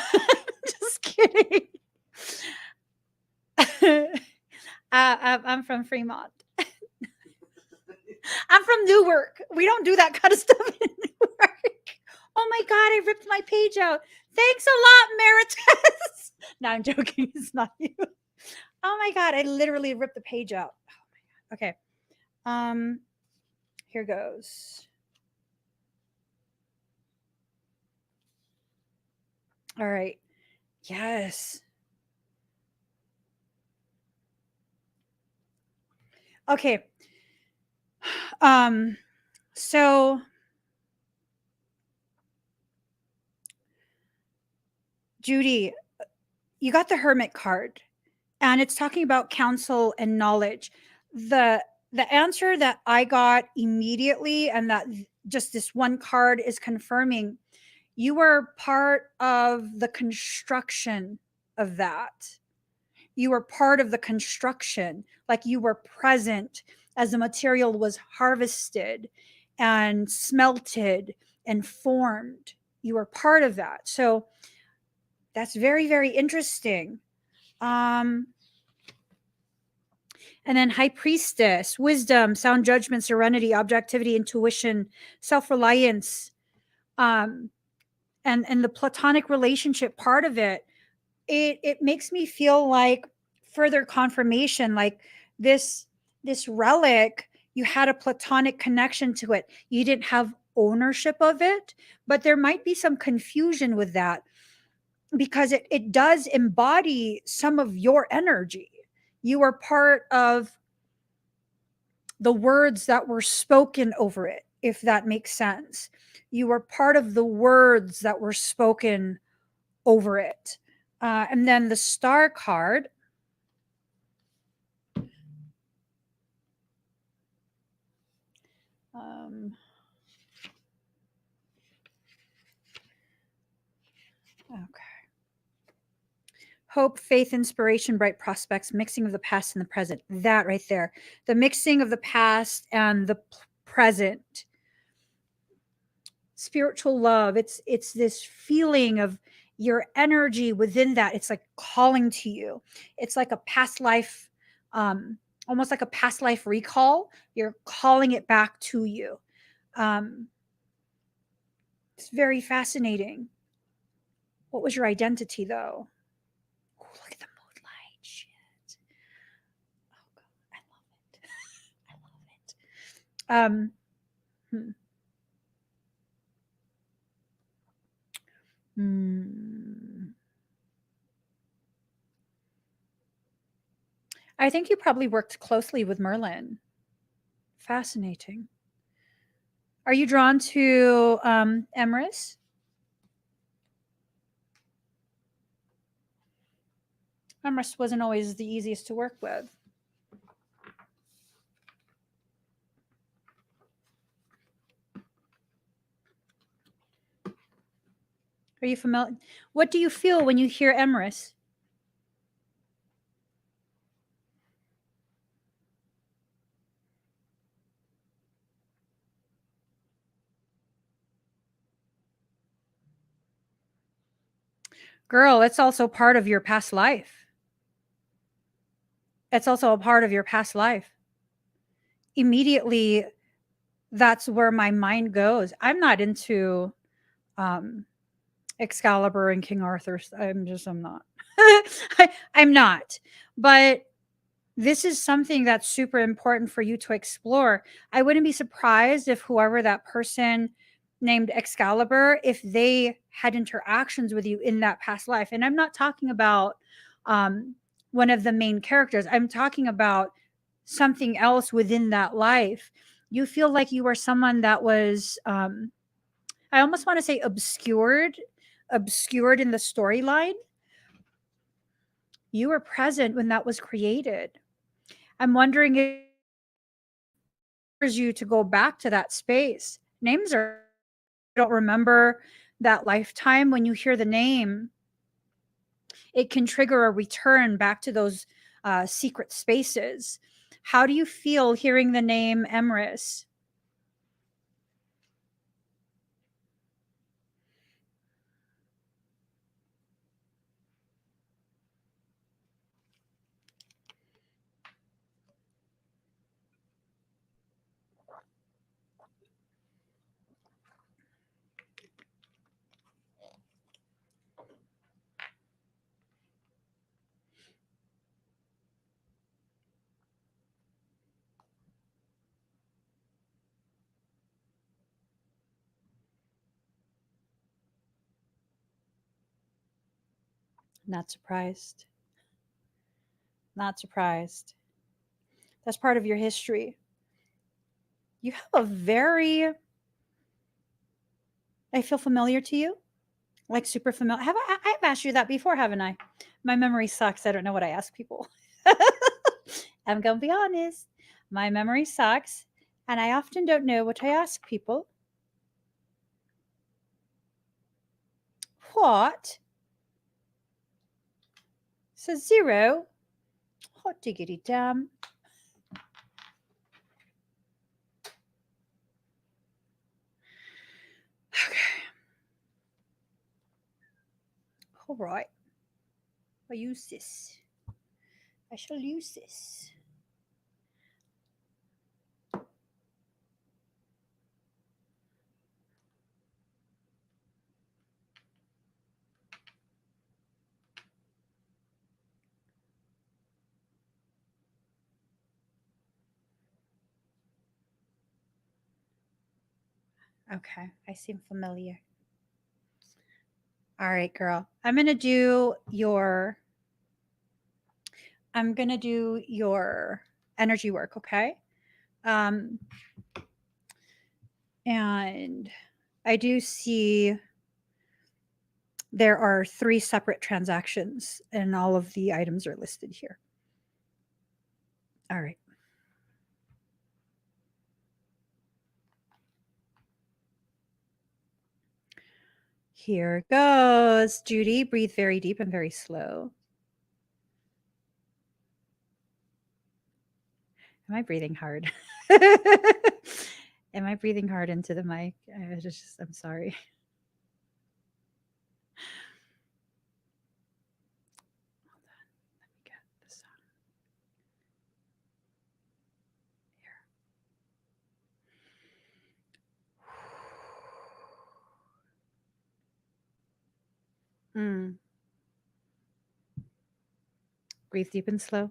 just kidding. I'm from Fremont. I'm from Newark. We don't do that kind of stuff in Newark. Oh my God, I ripped my page out. Thanks a lot, Meritus. No, I'm joking. It's not you. Oh my God, I literally ripped the page out. Oh my God. Okay. Here goes. All right. Yes. Okay. So Judy, you got the Hermit card and it's talking about counsel and knowledge. The answer that I got immediately, and that just this one card is confirming, you were part of the construction of that. You were part of the construction, like you were present as the material was harvested and smelted and formed. You were part of that. So that's very, very interesting. And then High Priestess, wisdom, sound judgment, serenity, objectivity, intuition, self-reliance, and the platonic relationship part of it. It makes me feel like further confirmation, like this relic, you had a platonic connection to it. You didn't have ownership of it, but there might be some confusion with that. because it does embody some of your energy. You are part of the words that were spoken over it, if that makes sense. You are part of the words that were spoken over it. And then the star card. Okay. Hope, faith, inspiration, bright prospects, mixing of the past and the present. That right there. The mixing of the past and the present. Spiritual love. It's this feeling of your energy within that. It's like calling to you. It's like a past life, almost like a past life recall. You're calling it back to you. It's very fascinating. What was your identity, though? Oh, look at the moonlight. Shit. Oh, God. I love it. I love it. Hmm. I think you probably worked closely with Merlin. Fascinating. Are you drawn to Emrys? Emrys wasn't always the easiest to work with. Are you familiar? What do you feel when you hear Emrys? Girl, it's also part of your past life. It's also a part of your past life. Immediately, that's where my mind goes. I'm not into Excalibur and King Arthur. I'm not. I'm not. But this is something that's super important for you to explore. I wouldn't be surprised if whoever that person named Excalibur, if they had interactions with you in that past life. And I'm not talking about one of the main characters. I'm talking about something else within that life. You feel like you were someone that was, I almost want to say obscured in the storyline. You were present when that was created. I'm wondering if you to go back to that space. Names are don't remember that lifetime. When you hear the name, it can trigger a return back to those secret spaces. How do you feel hearing the name Emrys? Not surprised. Not surprised. That's part of your history. You have a very, I feel familiar to you, like super familiar. I've asked you that before, haven't I? My memory sucks. I don't know what I ask people. I'm going to be honest. My memory sucks, and I often don't know what I ask people. What? So 0. Hot diggity damn. Okay. All right. I'll use this. I shall use this. Okay, I seem familiar. All right, girl. I'm going to do your energy work, okay? And I do see there are 3 separate transactions and all of the items are listed here. All right. Here goes. Judy, breathe very deep and very slow. Am I breathing hard? Am I breathing hard into the mic? I'm sorry. Hold on. Let me get this on. Here. Breathe deep and slow.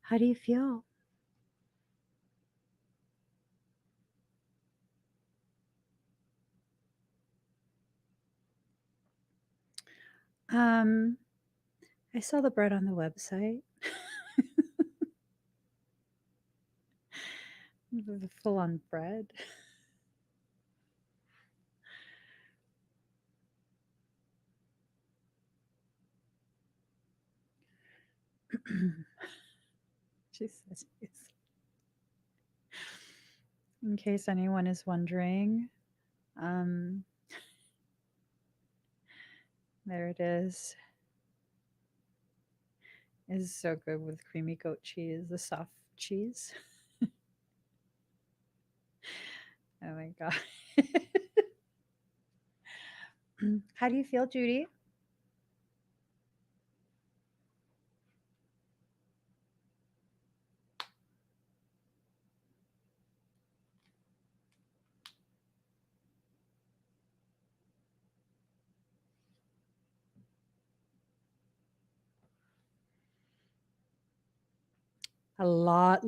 How do you feel? I saw the bread on the website. The full on bread. She says, in case anyone is wondering, um, there it is. It's so good with creamy goat cheese, the soft cheese. Oh my God. How do you feel, Judy? A lot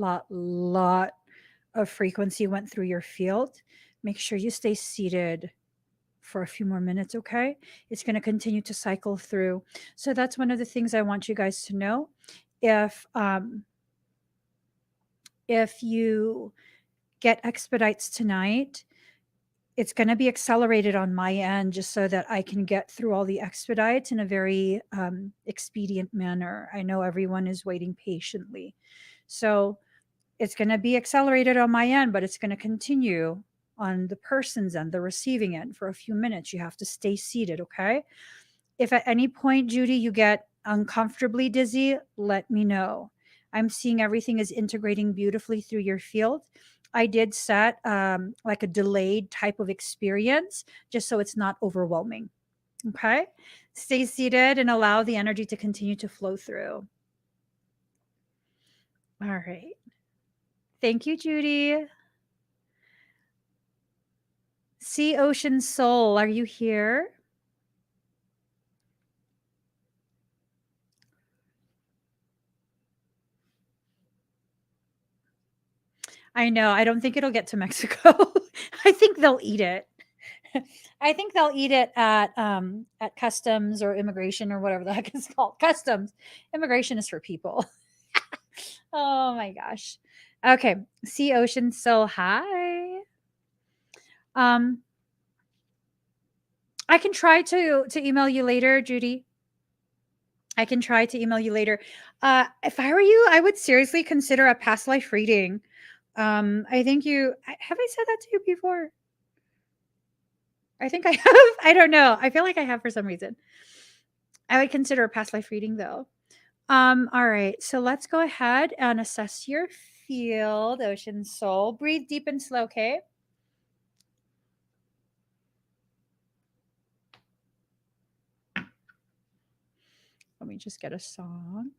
of frequency went through your field. Make sure you stay seated for a few more minutes, okay? It's going to continue to cycle through. So that's one of the things I want you guys to know. If you get expedites tonight, it's going to be accelerated on my end just so that I can get through all the expedites in a very expedient manner. I know everyone is waiting patiently. So it's going to be accelerated on my end, but it's going to continue on the person's end, the receiving end, for a few minutes. You have to stay seated, okay? If at any point, Judy, you get uncomfortably dizzy, let me know. I'm seeing everything is integrating beautifully through your field. I did set like a delayed type of experience just so it's not overwhelming. Okay. Stay seated and allow the energy to continue to flow through. All right. Thank you, Judy. Sea Ocean Soul, are you here? I know. I don't think it'll get to Mexico. I think they'll eat it. I think they'll eat it at customs or immigration or whatever the heck it's called. Customs. Immigration is for people. Oh my gosh. Okay. Sea Ocean Soul, hi. Um, I can try to email you later, Judy. I can try to email you later. If I were you, I would seriously consider a past life reading. I think have I said that to you before? I think I have. I don't know. I feel like I have for some reason. I would consider a past life reading though. All right. So let's go ahead and assess your field, Ocean Soul. Breathe deep and slow, okay? Let me just get a song.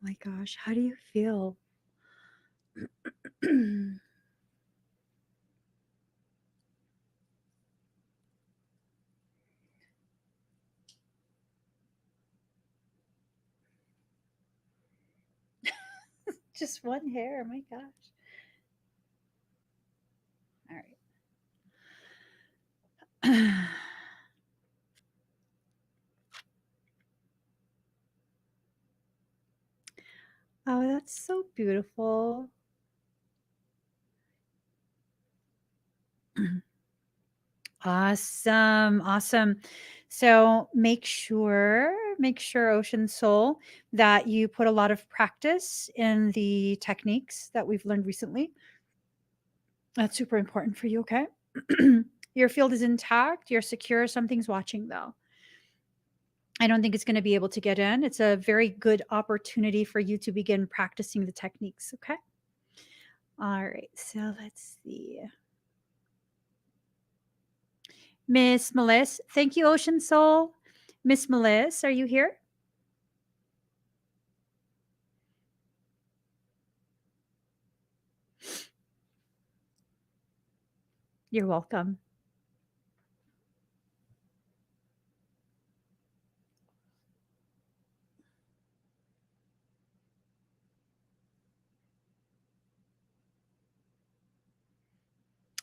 my gosh, how do you feel? Just one hair, my gosh. All right. Oh, that's so beautiful. Awesome. Awesome. So make sure, Ocean Soul, that you put a lot of practice in the techniques that we've learned recently. That's super important for you, okay? Your field is intact. You're secure. Something's watching, though. I don't think it's going to be able to get in. It's a very good opportunity for you to begin practicing the techniques, okay? All right. So let's see. Miss Melissa. Thank you, Ocean Soul. Miss Melissa, are you here? You're welcome.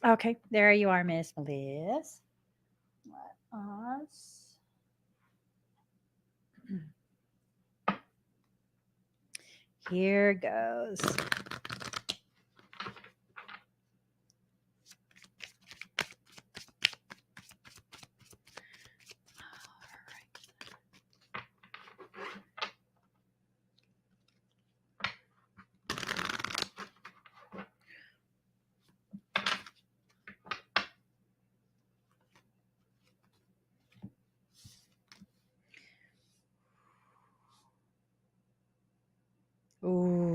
Okay, there you are, Miss Melissa. Let us. Here goes. Ooh.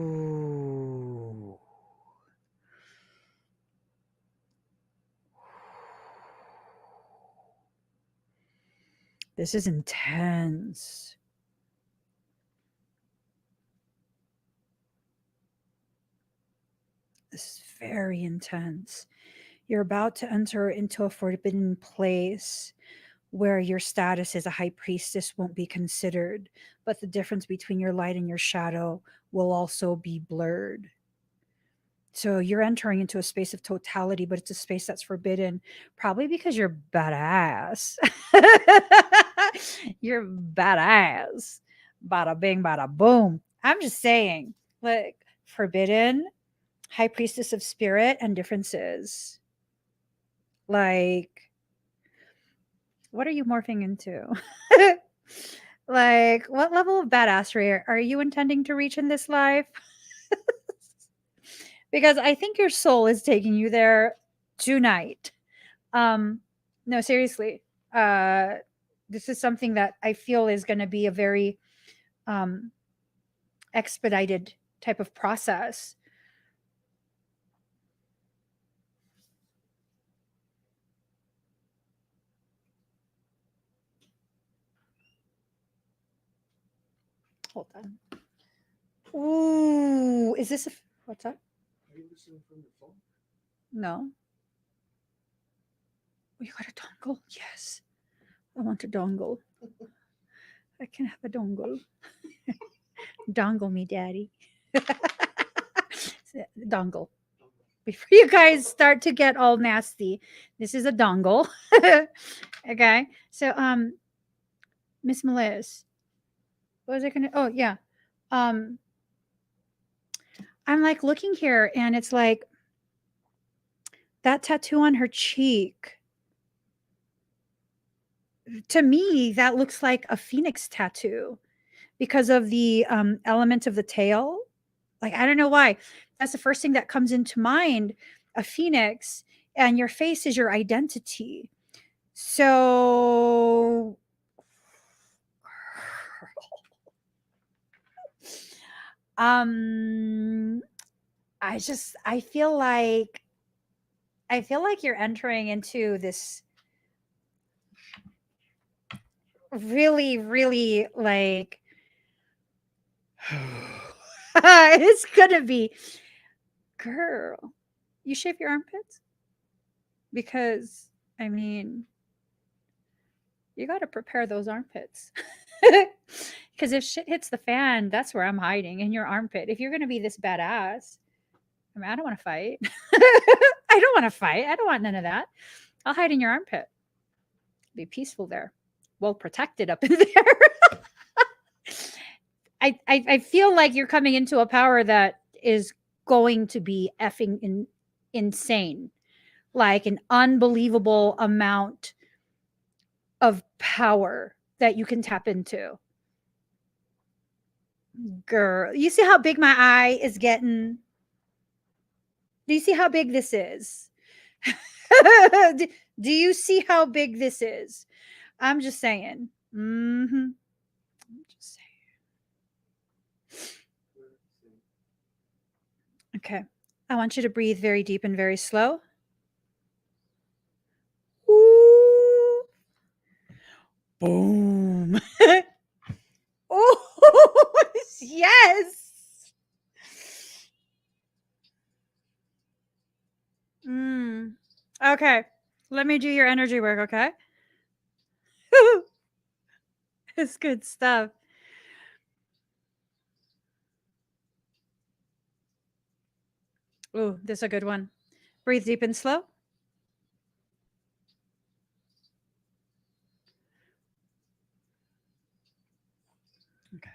This is intense. This is very intense. You're about to enter into a forbidden place where your status as a high priestess won't be considered, but the difference between your light and your shadow will also be blurred. So you're entering into a space of totality, but it's a space that's forbidden, probably because you're badass. You're badass. Bada bing, bada boom. I'm just saying, like, forbidden, high priestess of spirit, and differences. Like, what are you morphing into? Like, what level of badassery are you intending to reach in this life? Because I think your soul is taking you there tonight. No, seriously. Uh, this is something that I feel is going to be a very um, expedited type of process. Hold on. Ooh, is this what's that? Are you listening from your phone? No. Oh, you got a dongle? Yes. I want a dongle. I can have a dongle. Dongle me, daddy. Dongle. Before you guys start to get all nasty, this is a dongle. Okay. So, Miss Melissa, what was I gonna? Oh, yeah. Um, I'm like looking here, and it's like that tattoo on her cheek. To me, that looks like a phoenix tattoo because of the element of the tail. Like, I don't know why. That's the first thing that comes into mind, a phoenix, and your face is your identity. So um I feel like you're entering into this really, really like It's gonna be, girl, you shave your armpits? Because, I mean, you got to prepare those armpits. Because if shit hits the fan, that's where I'm hiding, in your armpit. If you're going to be this badass, I mean, I don't want to fight. I don't want to fight. I don't want none of that. I'll hide in your armpit. Be peaceful there. Well protected up in there. I feel like you're coming into a power that is going to be effing insane. Like an unbelievable amount of power that you can tap into. Girl, you see how big my eye is getting? Do you see how big this is? do you see how big this is? I'm just saying. I'm just saying. Okay. I want you to breathe very deep and very slow. Ooh. Boom. Oh, yes. Okay. Let me do your energy work, okay? It's good stuff. Ooh, this is a good one. Breathe deep and slow. Okay.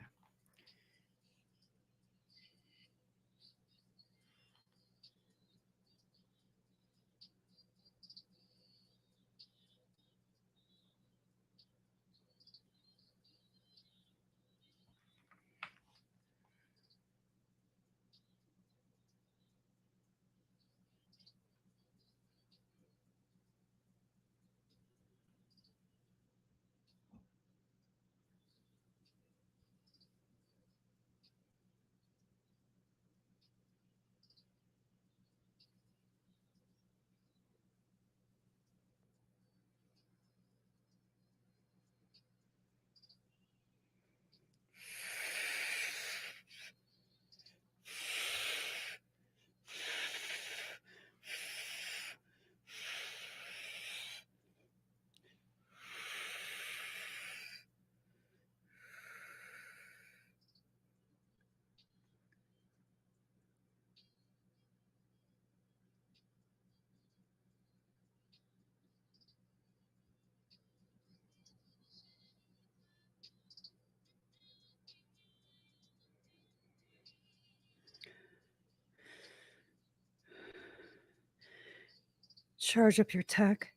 Charge up your tech.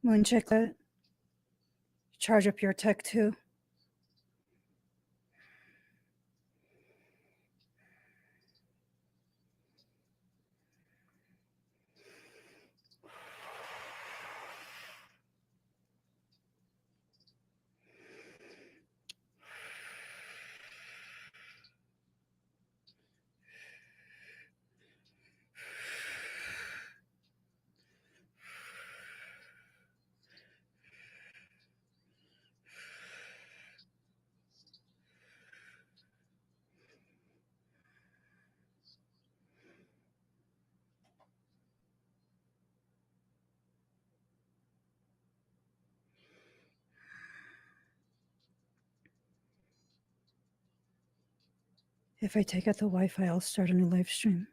Moon Chicklet. Charge up your tech too. If I take out the Wi-Fi, I'll start a new live stream.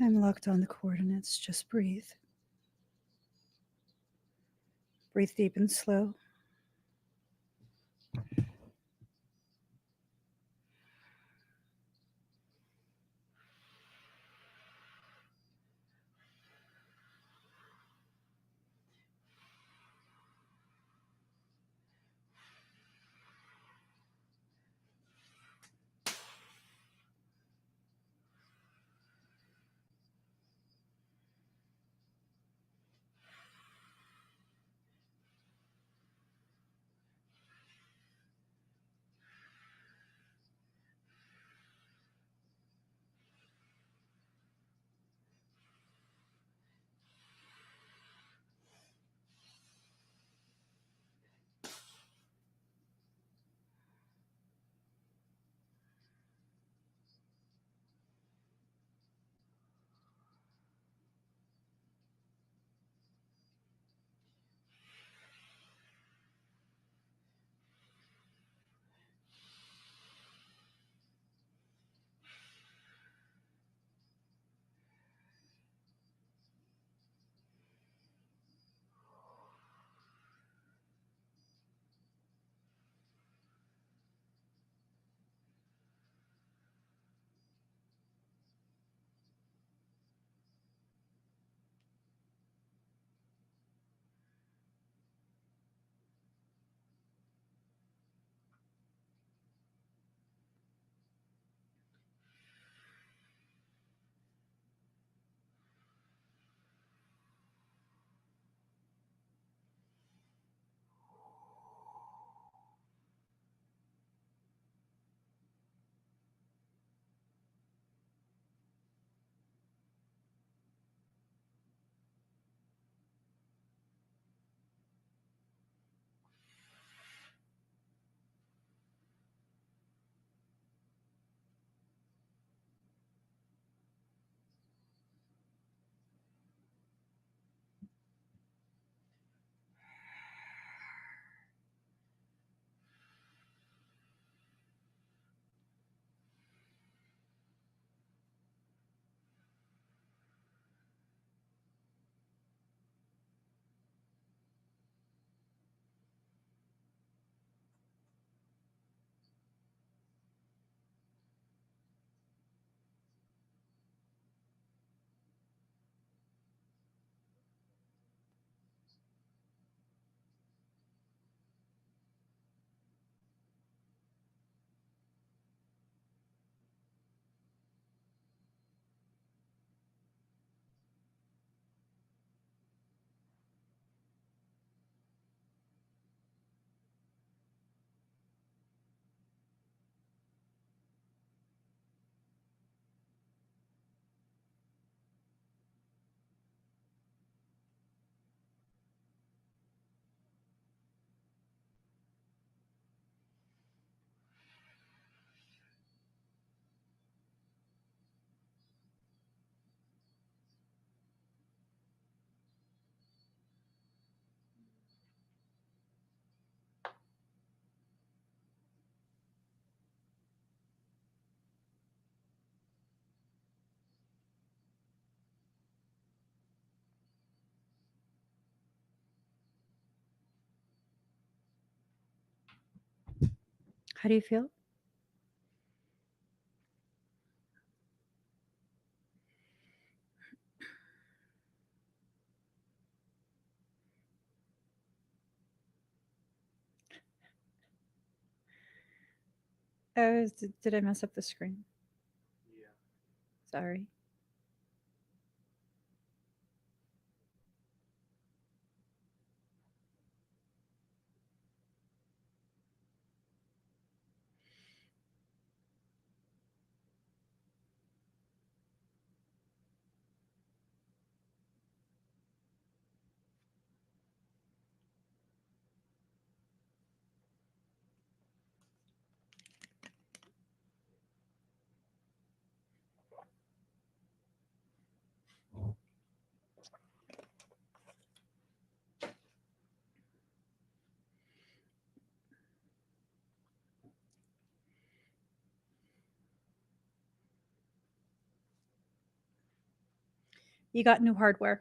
I'm locked on the coordinates. Just breathe. Breathe deep and slow. How do you feel? Oh, did I mess up the screen? Yeah. Sorry. You got new hardware.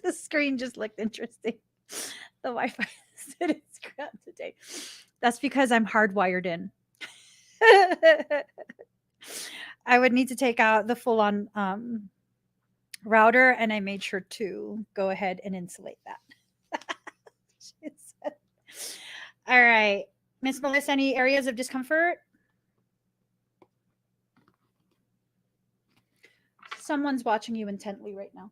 The screen just looked interesting. The Wi-Fi said it's crap today. That's because I'm hardwired in. I would need to take out the full-on router, and I made sure to go ahead and insulate that. All right, Miss Melissa, any areas of discomfort? Someone's watching you intently right now.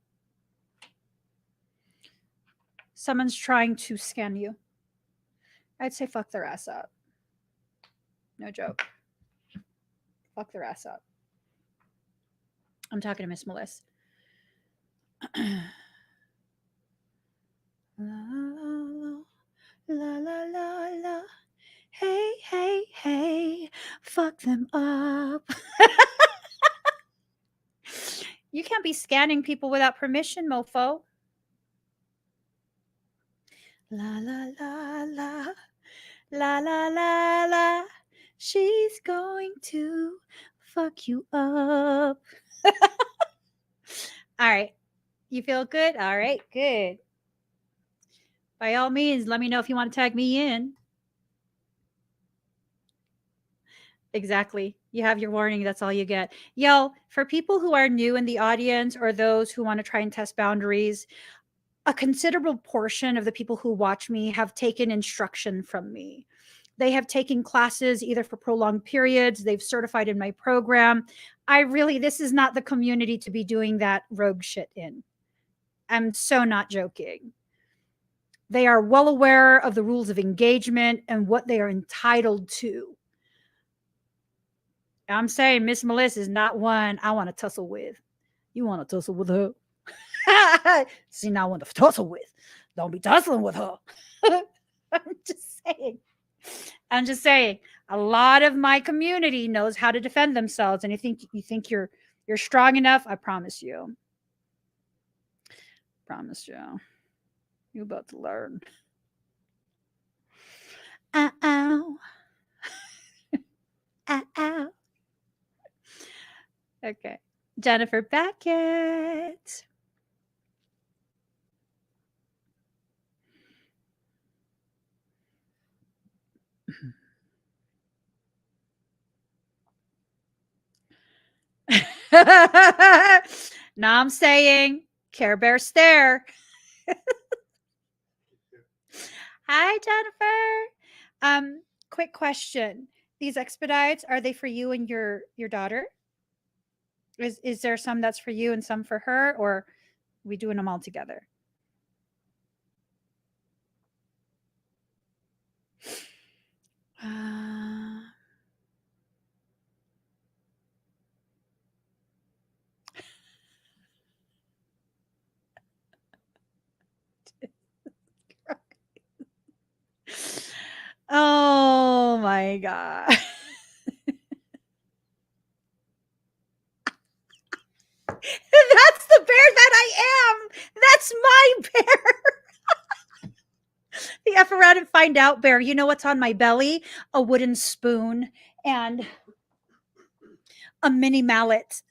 Someone's trying to scan you. I'd say fuck their ass up. No joke. Fuck their ass up. I'm talking to Miss Melissa. La la la la la. Hey, hey, hey. Fuck them up. You can't be scanning people without permission, mofo. La la la la. La la la la. She's going to fuck you up. All right. You feel good? All right, good. By all means, let me know if you want to tag me in. Exactly. You have your warning. That's all you get. Yo, for people who are new in the audience or those who want to try and test boundaries, a considerable portion of the people who watch me have taken instruction from me. They have taken classes either for prolonged periods, they've certified in my program. This is not the community to be doing that rogue shit in. I'm so not joking. They are well aware of the rules of engagement and what they are entitled to. I'm saying Miss Melissa is not one I want to tussle with. You want to tussle with her? See, not one to tussle with. Don't be tussling with her. I'm just saying. A lot of my community knows how to defend themselves, and you think you're strong enough. I promise you. Promise you. You're about to learn. Ow. Ow. Okay. Jennifer Beckett. Now I'm saying Care Bear stare. Hi, Jennifer. Quick question. These expedites, are they for you and your daughter? Is there some that's for you and some for her, or are we doing them all together? Oh my God. That's the bear that I am. That's my bear. The F around and find out bear. You know what's on my belly? A wooden spoon and a mini mallet.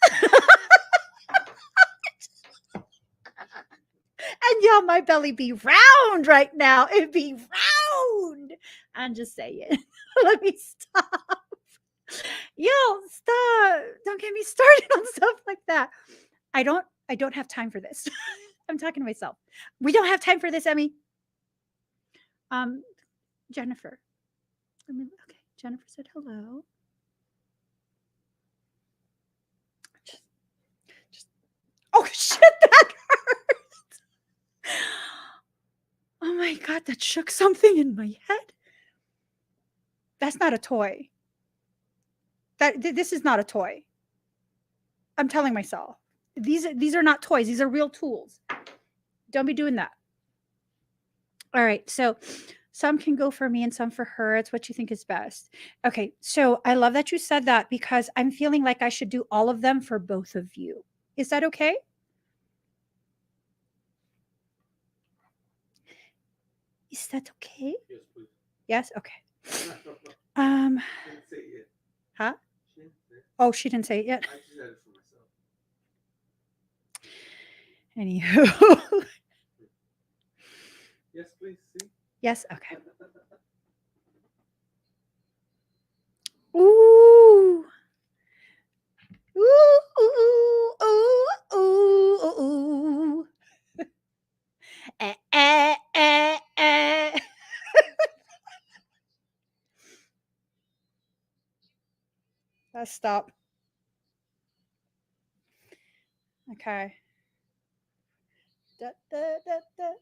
And y'all, my belly be round right now. It be round. I'm just saying. Let me stop. Yo, stop. Don't get me started on stuff like that. I don't have time for this. I'm talking to myself. We don't have time for this, Emmie. Jennifer. Okay, Jennifer said hello. Just oh shit, that hurt. Oh my god, that shook something in my head. That's not a toy. This is not a toy. I'm telling myself. These are not toys. These are real tools. Don't be doing that. All right. So some can go for me and some for her. It's what you think is best. Okay. So I love that you said that because I'm feeling like I should do all of them for both of you. Is that okay? Is that okay? Yes, please. Yes? Okay. Didn't say it yet. Huh? She didn't say it. Oh, she didn't say it yet. I just said it for myself. Anywho. Yes, please. See? Yes? Okay. Ooh. Ooh, ooh, ooh, ooh, ooh. Eh, eh, eh. Let's stop. Okay. Da, da, da, da.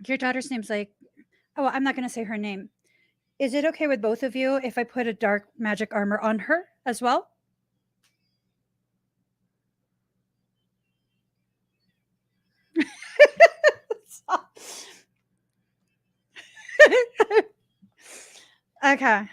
Your daughter's name's like, oh, I'm not going to say her name. Is it okay with both of you if I put a dark magic armor on her as well? Okay.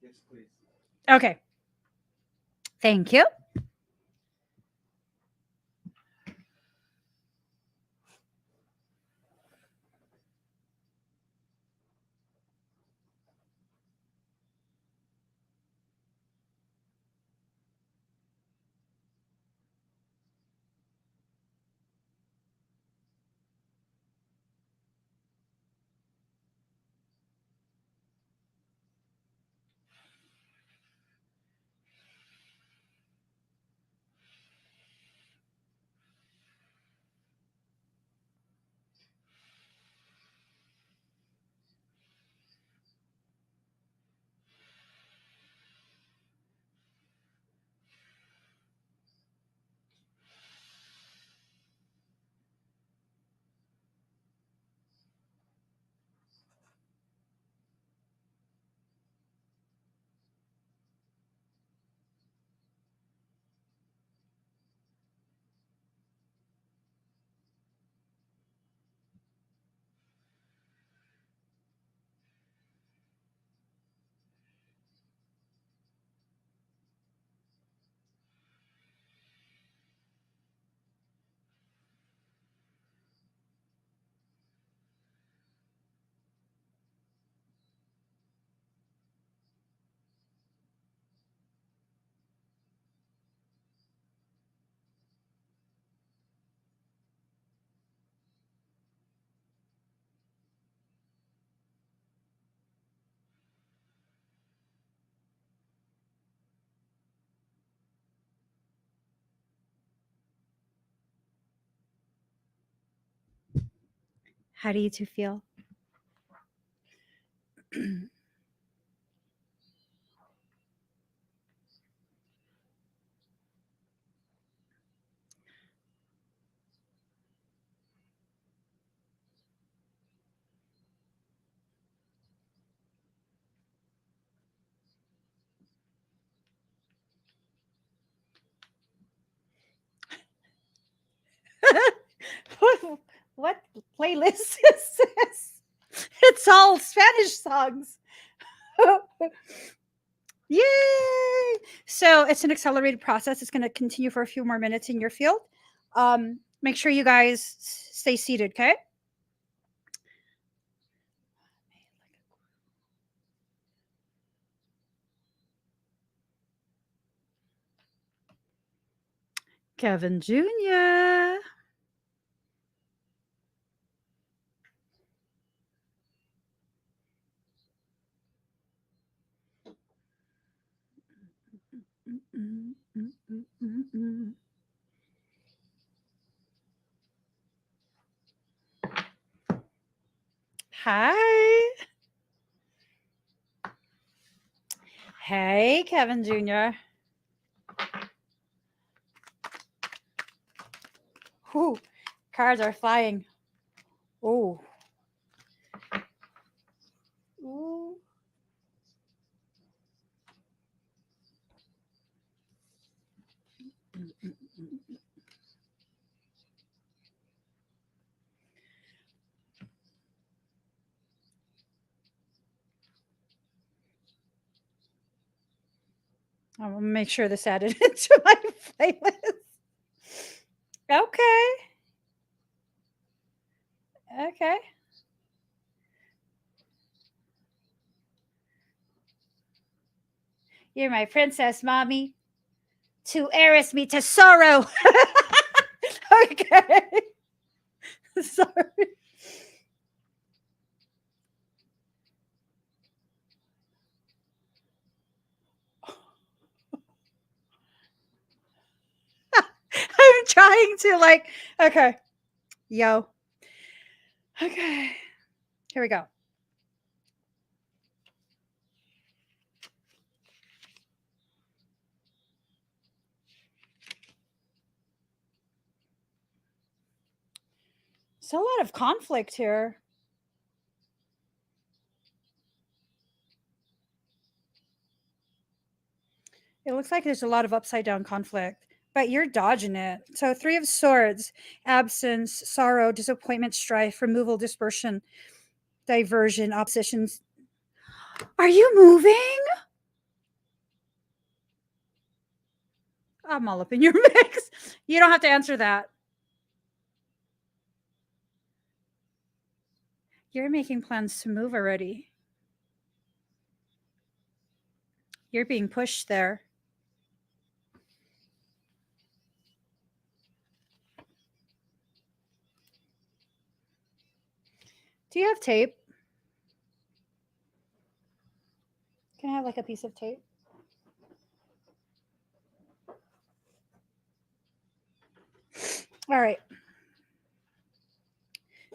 Yes, please. Okay. Thank you. How do you two feel? What playlist is this? It's all Spanish songs. Yay! So it's an accelerated process. It's going to continue for a few more minutes in your field. Make sure you guys stay seated, okay? Kevin Jr. Hi. Hey, Kevin Jr. Whew, cards are flying. Oh. Ooh. I will make sure this added into my playlist. Okay. Okay. You're my princess, mommy. To heiress me to sorrow. Okay. Sorry. I'm trying to like, okay. Yo. Okay. Here we go. So a lot of conflict here. It looks like there's a lot of upside down conflict, but you're dodging it. So 3 of Swords, absence, sorrow, disappointment, strife, removal, dispersion, diversion, oppositions. Are you moving? I'm all up in your mix. You don't have to answer that. You're making plans to move already. You're being pushed there. Do you have tape? Can I have like a piece of tape? All right.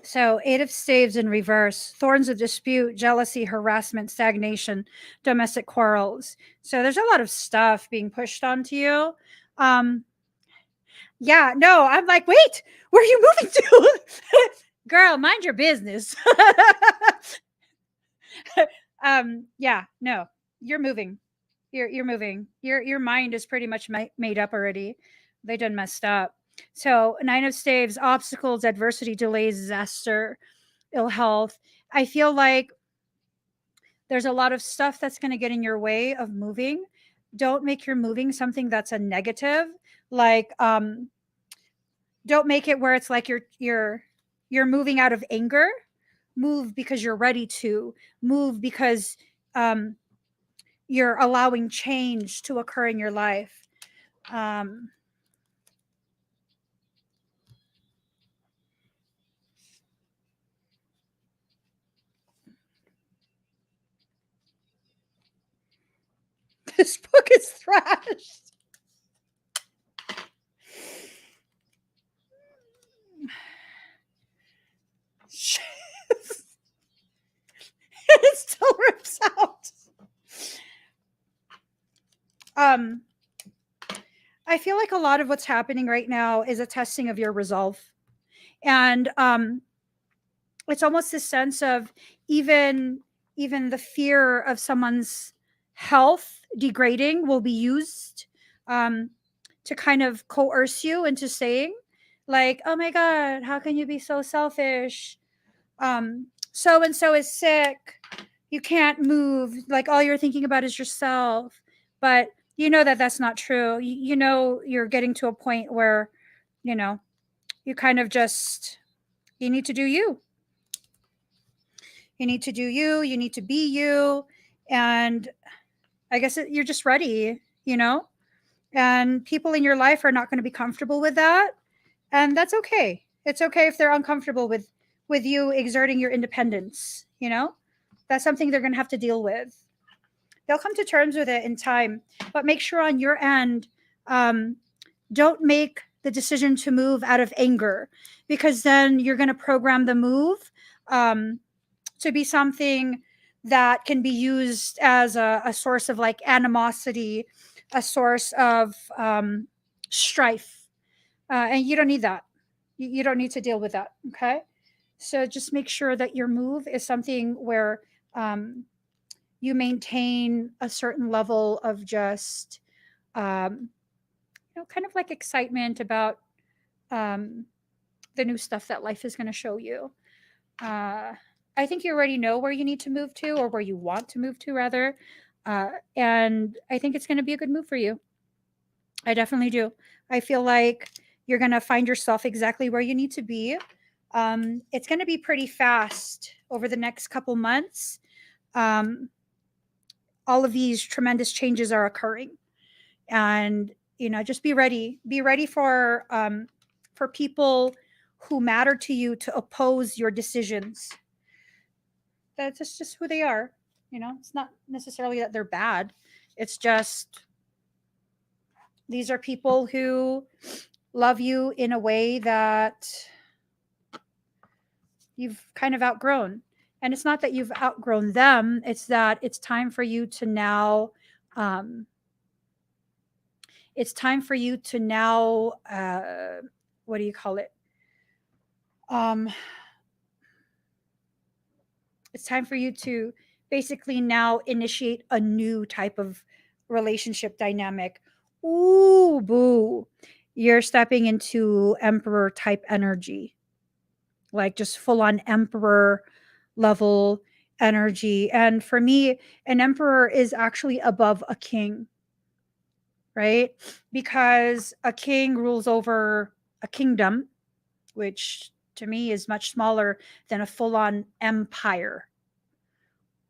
So 8 of Staves in reverse, thorns of dispute, jealousy, harassment, stagnation, domestic quarrels. So there's a lot of stuff being pushed onto you. Yeah, no, I'm like, wait, where are you moving to? Girl, mind your business. Yeah, no, you're moving. You're moving. Your mind is pretty much made up already. They done messed up. So 9 of Staves, obstacles, adversity, delays, disaster, ill health. I feel like there's a lot of stuff that's going to get in your way of moving. Don't make your moving something that's a negative. Like don't make it where it's like you're moving out of anger. Move because you're ready to. Move because you're allowing change to occur in your life. This book is thrashed. It still rips out. I feel like a lot of what's happening right now is a testing of your resolve. And it's almost this sense of even the fear of someone's health degrading will be used to kind of coerce you into saying Like, oh my God, how can you be so selfish? So and so is sick. You can't move. Like, all you're thinking about is yourself. But you know that that's not true. You know, you're getting to a point where, you know, you kind of just, you need to do you. You need to do you. You need to be you. And I guess you're just ready, you know? And people in your life are not going to be comfortable with that. And that's okay. It's okay if they're uncomfortable with you exerting your independence, you know? That's something they're going to have to deal with. They'll come to terms with it in time, but make sure on your end, um, don't make the decision to move out of anger, because then you're going to program the move um, to be something that can be used as a source of like animosity, a source of strife. And you don't need that. You don't need to deal with that. Okay. So just make sure that your move is something where um, you maintain a certain level of just, kind of like excitement about um, the new stuff that life is going to show you. I think you already know where you need to move to, or where you want to move to, rather. And I think it's going to be a good move for you. I definitely do. I feel like you're going to find yourself exactly where you need to be. It's going to be pretty fast over the next couple months. Um, all of these tremendous changes are occurring, and just be ready. Be ready for people who matter to you to oppose your decisions. That's just who they are. It's not necessarily that they're bad. It's just these are people who love you in a way that you've kind of outgrown. And it's not that you've outgrown them, it's that it's time for you to now um, what do you call it? Um, it's time for you to basically now initiate a new type of relationship dynamic. Ooh, boo. You're stepping into emperor type energy, like just full on emperor level energy. And for me, an emperor is actually above a king, right? Because a king rules over a kingdom, which to me is much smaller than a full on empire.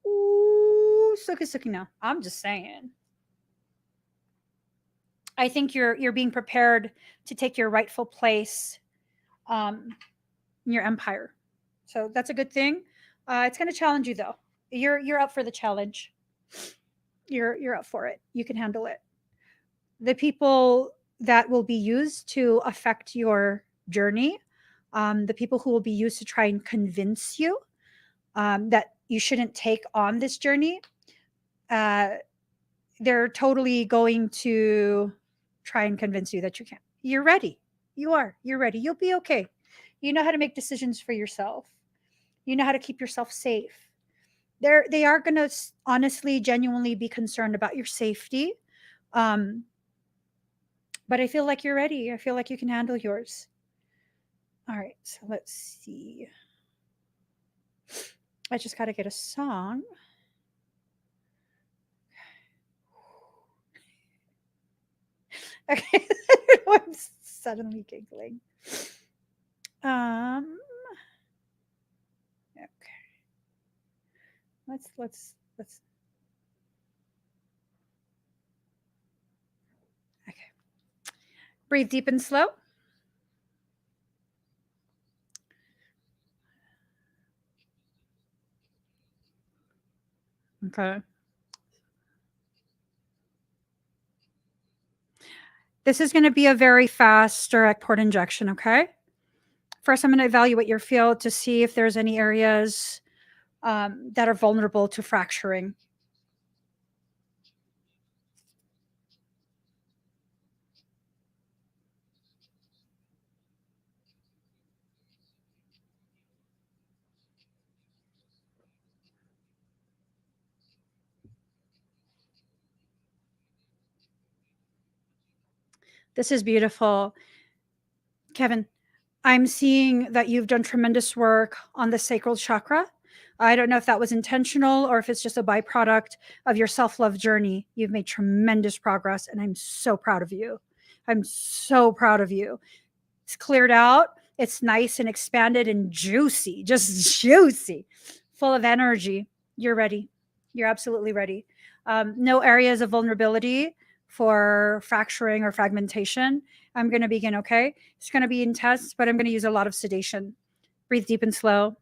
Ooh, suki suki now. I'm just saying. I think you're being prepared to take your rightful place in your empire. So that's a good thing. It's going to challenge you though. You're up for the challenge. You're up for it. You can handle it. The people that will be used to affect your journey, the people who will be used to try and convince you that you shouldn't take on this journey, uh, they're totally going to try and convince you that you can. You're ready. You are. You're ready. You'll be okay. You know how to make decisions for yourself. You know how to keep yourself safe. They are going to honestly, genuinely be concerned about your safety. Um, but I feel like you're ready. I feel like you can handle yours. All right. So let's see. I just got to get a song. Okay. I'm suddenly giggling. Okay. Let's okay. Breathe deep and slow. Okay. This is going to be a very fast direct port injection, okay? First, I'm going to evaluate your field to see if there's any areas that are vulnerable to fracturing. This is beautiful. Kevin, I'm seeing that you've done tremendous work on the sacral chakra. I don't know if that was intentional or if it's just a byproduct of your self love journey. You've made tremendous progress, and I'm so proud of you. I'm so proud of you. It's cleared out. It's nice and expanded and juicy, just juicy, full of energy. You're ready. You're absolutely ready. No areas of vulnerability for fracturing or fragmentation. I'm going to begin, okay? It's going to be intense, but I'm going to use a lot of sedation. Breathe deep and slow.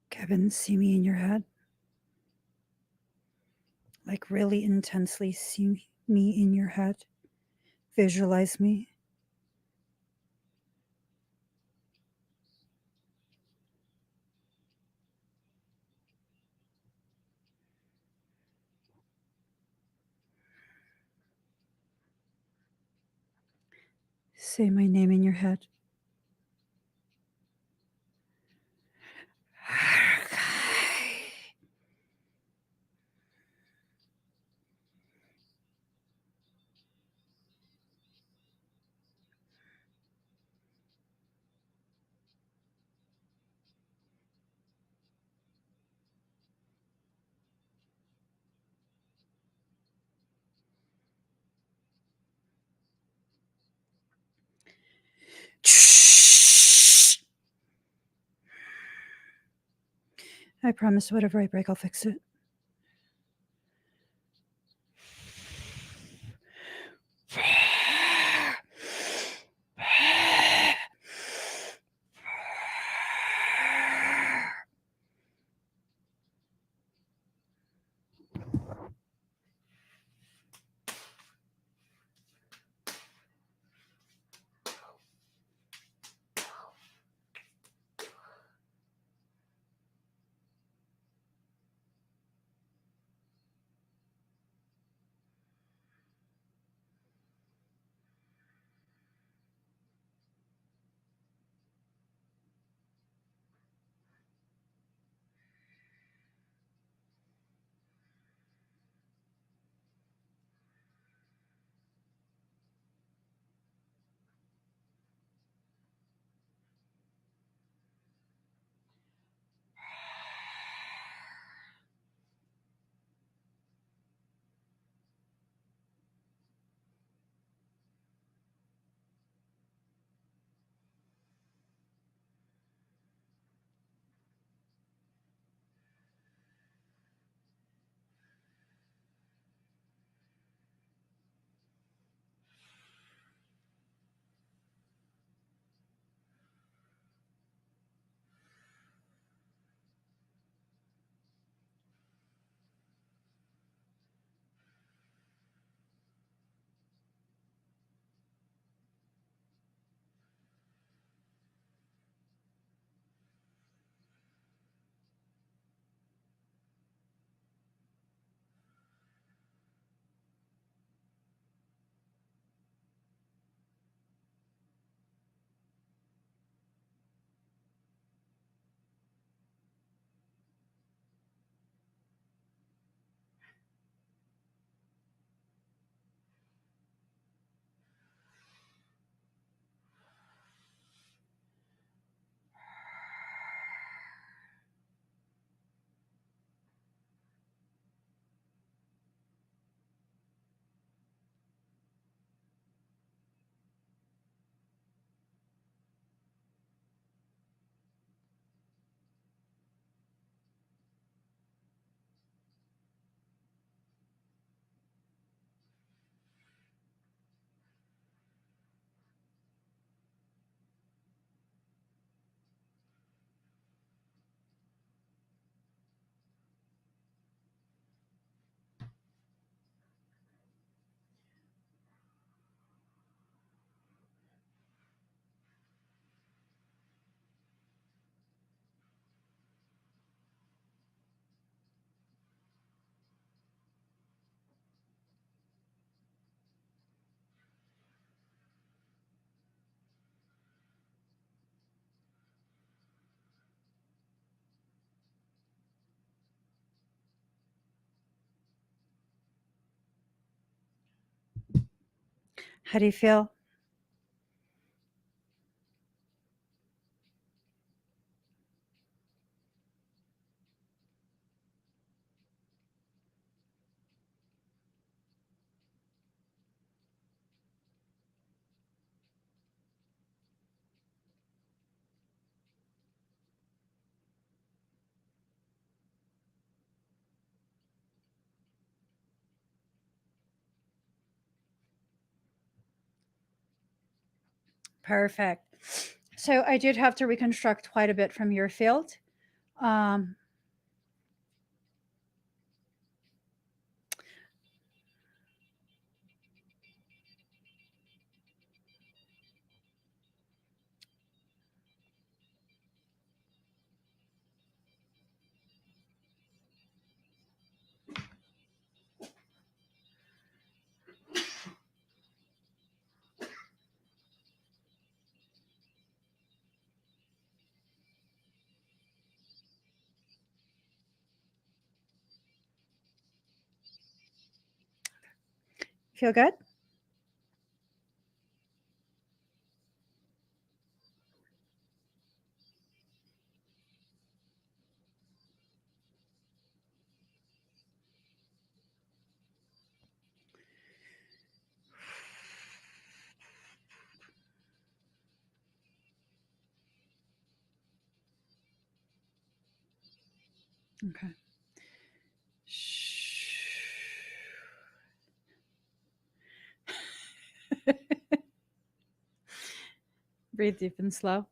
Kevin, see me in your head. like really intensely see me in your head. Visualize me. Say my name in your head. I promise whatever I break, I'll fix it. How do you feel? Perfect. So I did have to reconstruct quite a bit from your field. Um, Feel good? Okay. Breathe deep and slow.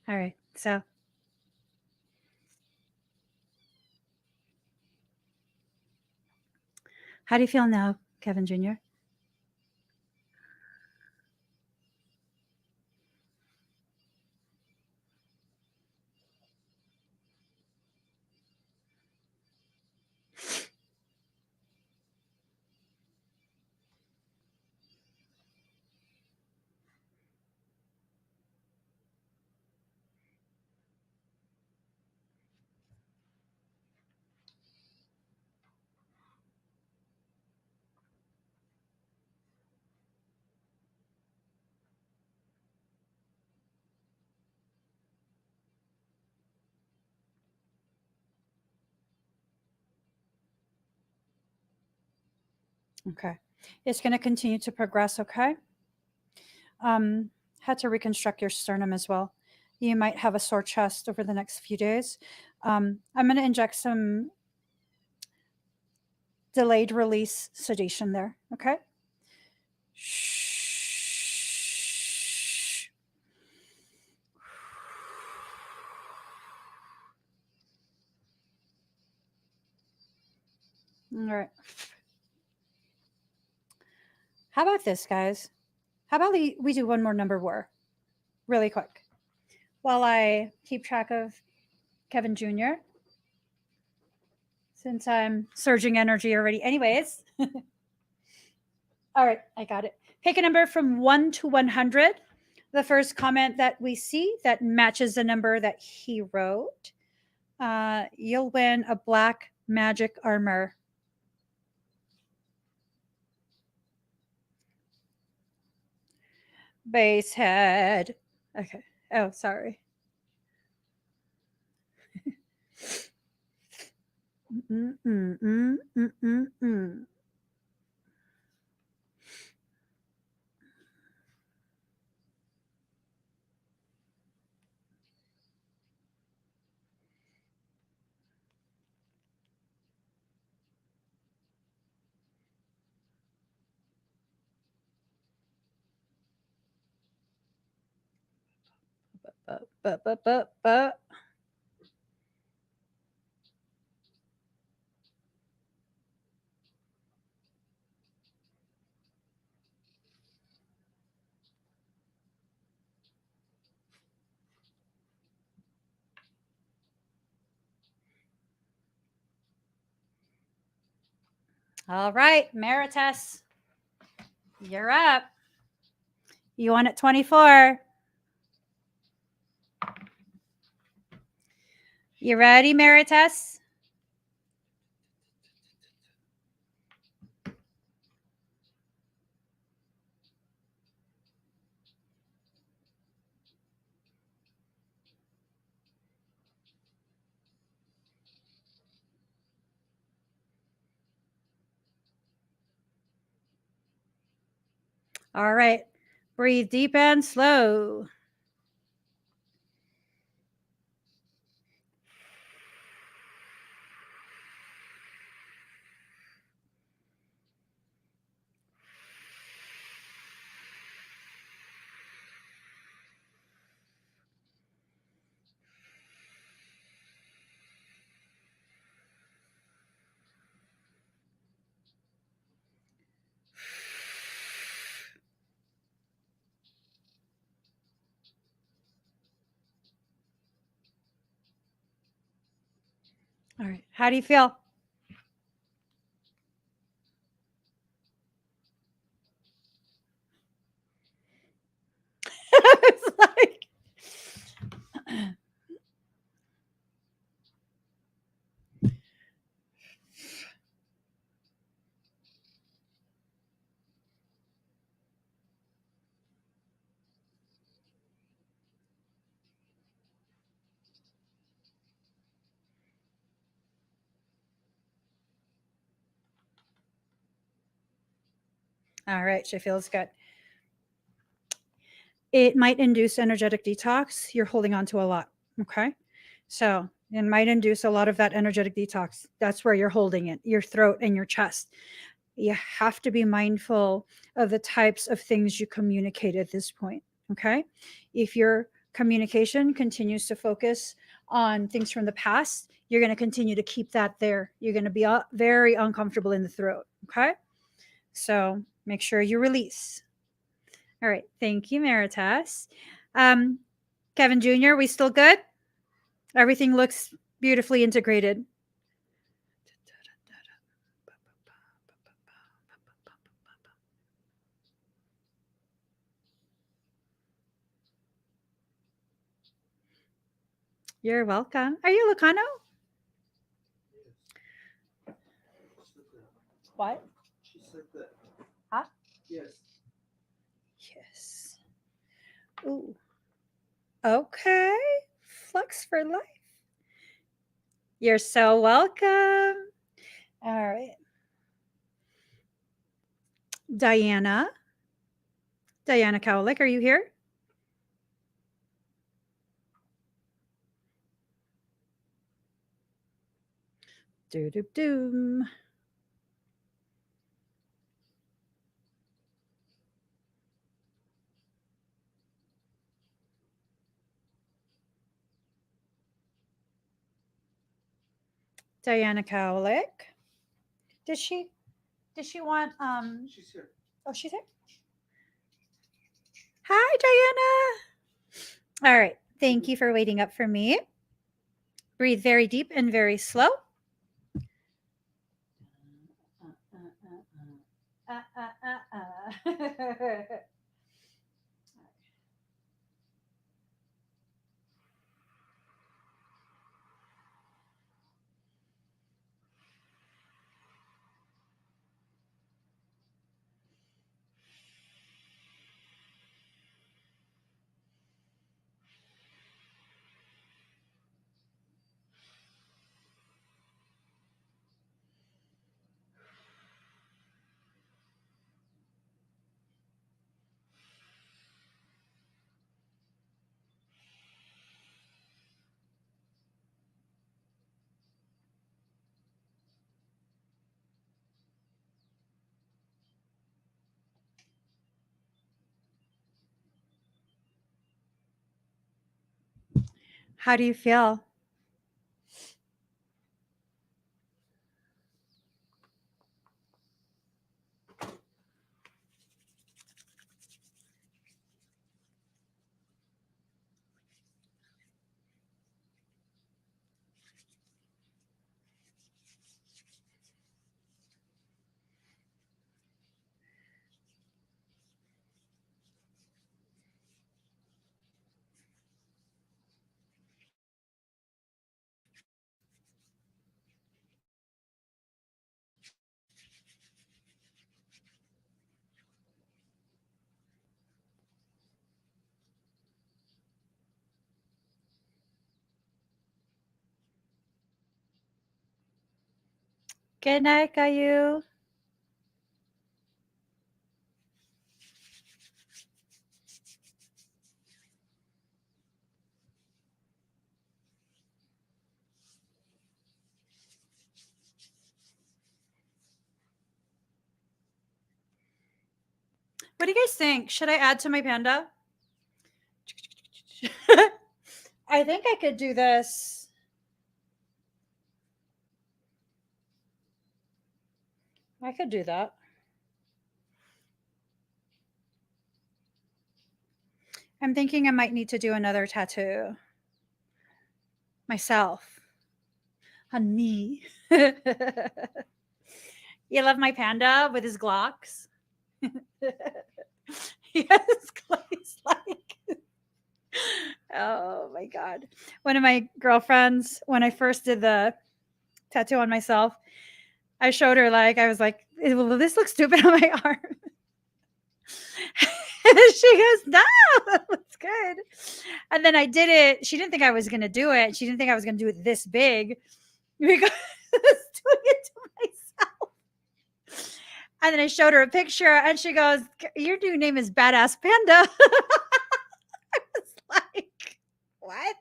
All right. So, how do you feel now, Kevin Jr.? Okay. It's going to continue to progress, okay? Had to reconstruct your sternum as well. You might have a sore chest over the next few days. I'm going to inject some delayed release sedation there, okay? Shh. All right. How about this, guys? How about we do one more number war really quick while I keep track of Kevin Jr., since I'm surging energy already. Anyways. All right, I got it. Pick a number from 1 to 100. The first comment that we see that matches the number that he wrote, you'll win a black magic armor. Base head. Okay. Oh, sorry. Mm-mm-mm-mm-mm-mm. But. All right, Meritus, you're up. You won at 24. You ready, Meritus? All right. Breathe deep and slow. All right. How do you feel? It's like, all right. She feels good. It might induce energetic detox. You're holding on to a lot. Okay. So it might induce a lot of that energetic detox. That's where you're holding it, your throat and your chest. You have to be mindful of the types of things you communicate at this point. Okay. If your communication continues to focus on things from the past, you're going to continue to keep that there. You're going to be very uncomfortable in the throat. Okay. So make sure you release. All right. Thank you, Maritas. Um, Kevin Jr., we still good? Everything looks beautifully integrated. You're welcome. Are you Lucano? Yes. She said that. What? She said that. Huh? Yes. Yes. Ooh. Okay. Flux for life. You're so welcome. All right. Diana. Diana Cowlick, are you here? Doom. Diana Cowlick. Did she want She's here. oh, she's here? Hi, Diana. All right. Thank you for waiting up for me. Breathe very deep and very slow. How do you feel? Good night, Caillou. What do you guys think? Should I add to my panda? I think I could do this. I could do that. I'm thinking I might need to do another tattoo myself. On me. You love my panda with his Glocks? Yes, Clay's like. Oh my God. One of my girlfriends, when I first did the tattoo on myself, I showed her, like, I was like, well, this looks stupid on my arm. She goes, no, that looks good. And then I did it. She didn't think I was going to do it. She didn't think I was going to do it this big because I was doing it to myself. And then I showed her a picture and she goes, your new name is Badass Panda. I was like, what?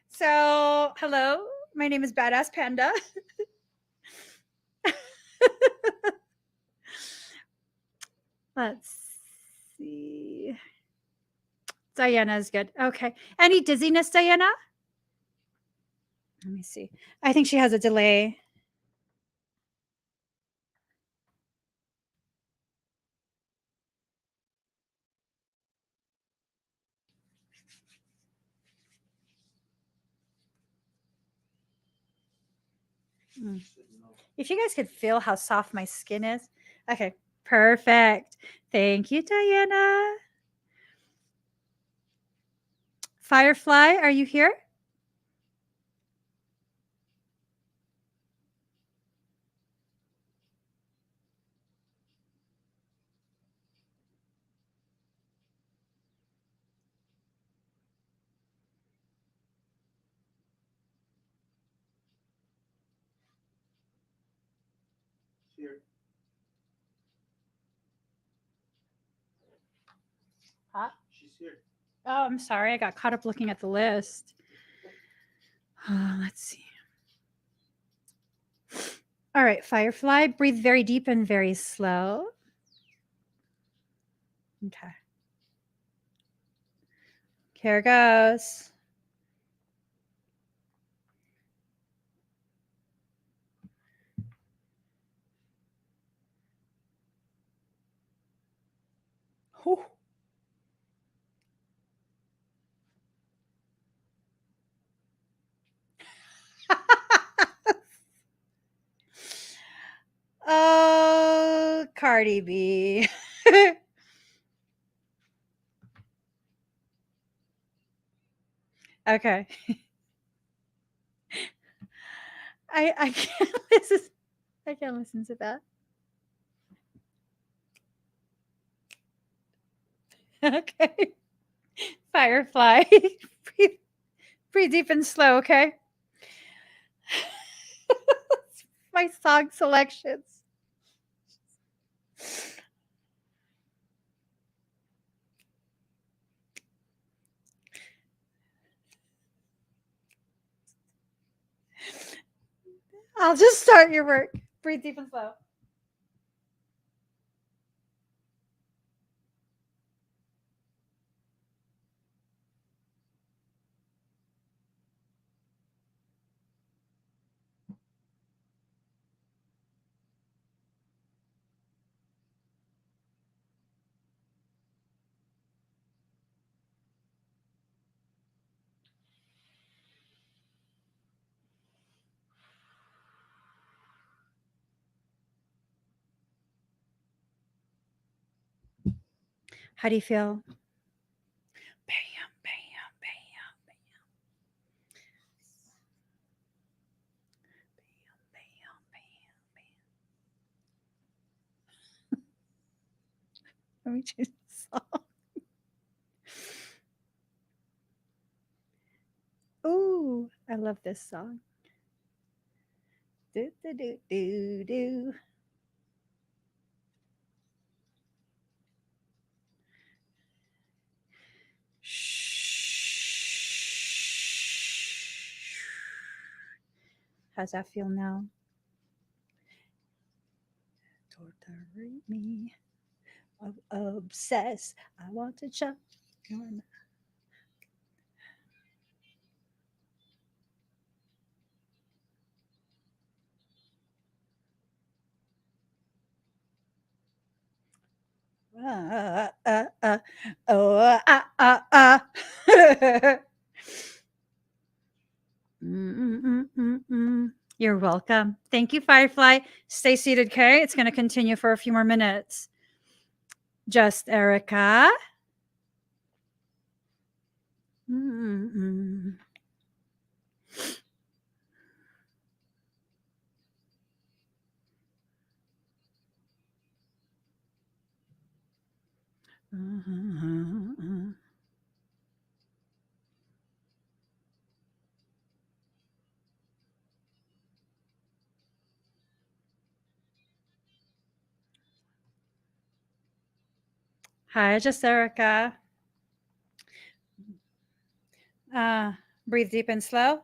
So, hello, my name is Badass Panda. Let's see. Diana is good. Okay. Any dizziness, Diana? Let me see. I think she has a delay. If you guys could feel how soft my skin is. Okay, perfect. Thank you, Diana. Firefly, are you here? Here. Huh? She's here. Oh, I'm sorry. I got caught up looking at the list. Let's see. All right, Firefly, breathe very deep and very slow. Okay. Here goes. Whew. Oh, Cardi B. Okay. I can't listen. I can't listen to that. Okay. Firefly. breathe, breathe deep and slow, okay? My song selections. I'll just start your work. Breathe deep and slow. How do you feel? Bam, bam, bam, bam. Bam, bam, bam, bam. Let me change the song. Ooh, I love this song. Do, do, do, do, do. How's that feel now? Torture me. Obsess. I want to jump. Oh, You're welcome. Thank you, Firefly. Stay seated, Kay. It's going to continue for a few more minutes. Just Erica. Hi, just Erica. Breathe deep and slow.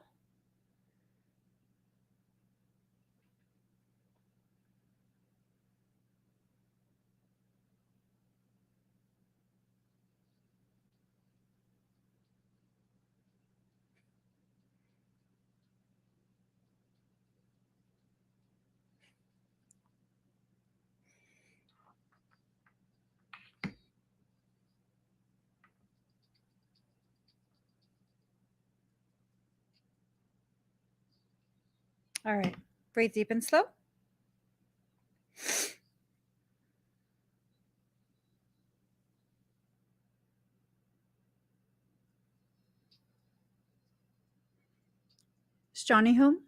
All right. Breathe deep and slow. Is Johnny home?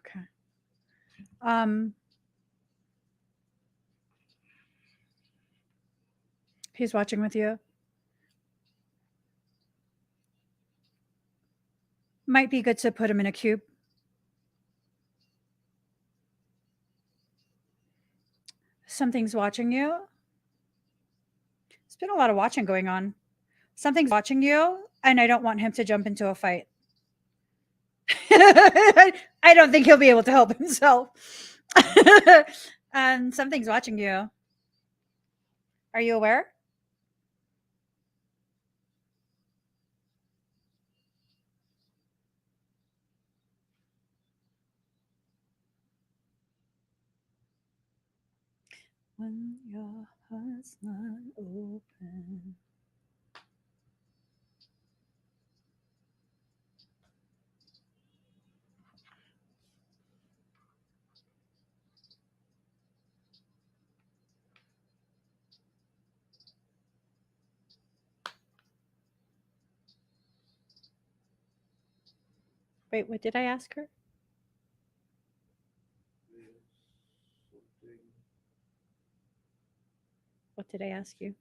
Okay. He's watching with you. Might be good to put him in a cube. Something's watching you. There's been a lot of watching going on. Something's watching you, and I don't want him to jump into a fight. I don't think he'll be able to help himself. Something's watching you. Are you aware? When your heart's not open. Wait, what did I ask her? What did I ask you?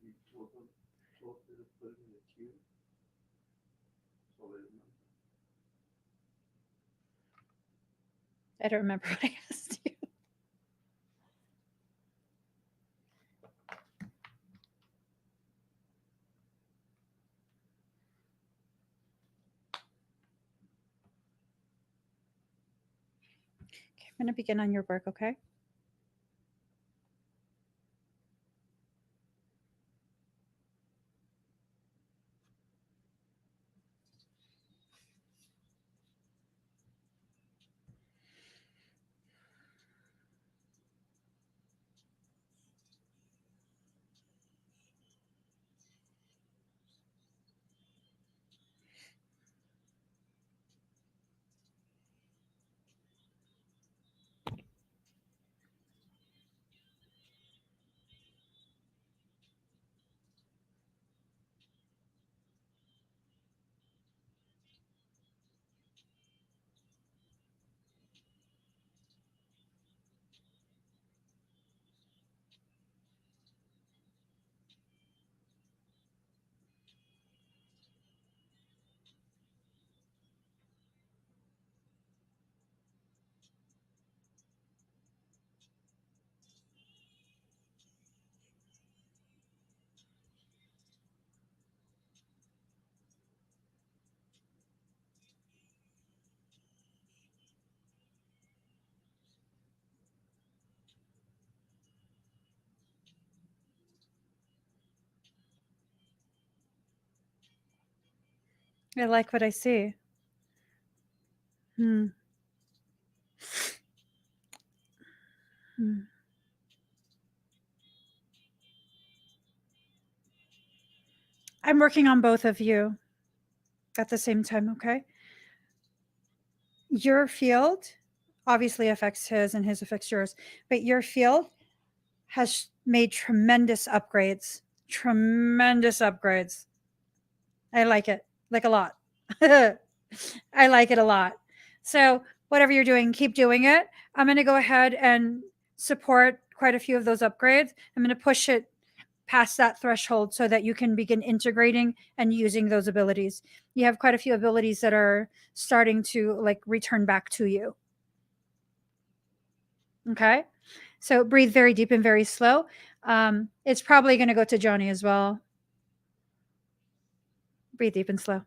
I don't remember what I asked you. Okay, I'm going to begin on your work, okay? I like what I see. Hmm. Hmm. I'm working on both of you at the same time, okay? Your field obviously affects his and his affects yours, but your field has made tremendous upgrades. Tremendous upgrades. I like it, like a lot. I like it a lot. So, whatever you're doing, keep doing it. I'm going to go ahead and support quite a few of those upgrades. I'm going to push it past that threshold so that you can begin integrating and using those abilities. You have quite a few abilities that are starting to like return back to you. Okay. So breathe very deep and very slow. It's probably going to go to Johnny as well. Breathe deep and slow.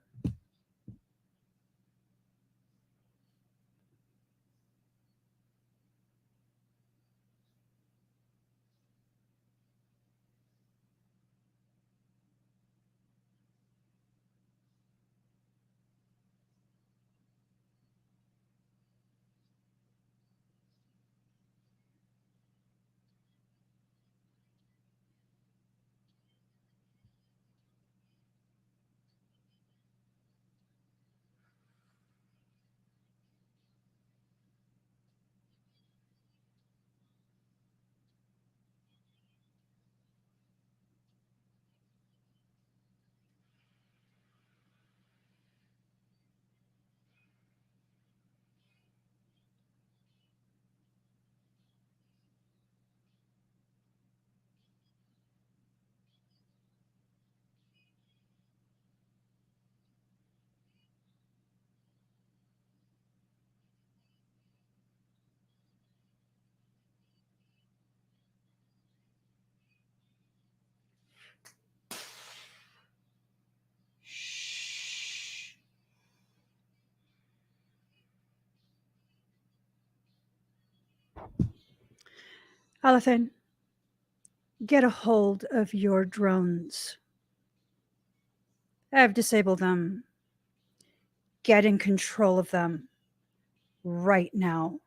Alathan, get a hold of your drones. I've disabled them. Get in control of them right now.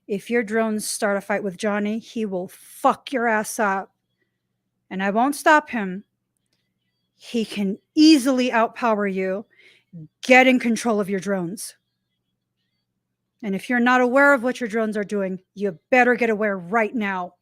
If your drones start a fight with Johnny, he will fuck your ass up. And I won't stop him. He can easily outpower you. Get in control of your drones. And if you're not aware of what your drones are doing, you better get aware right now.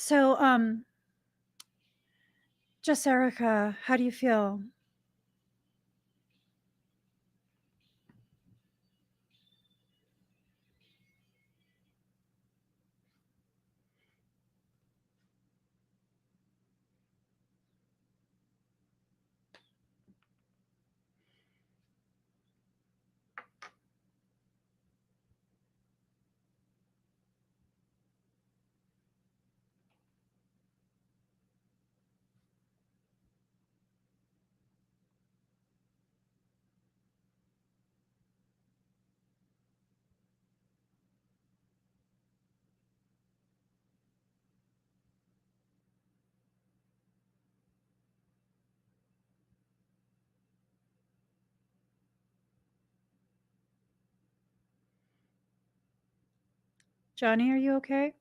So, just Erica, how do you feel? Johnny, are you okay?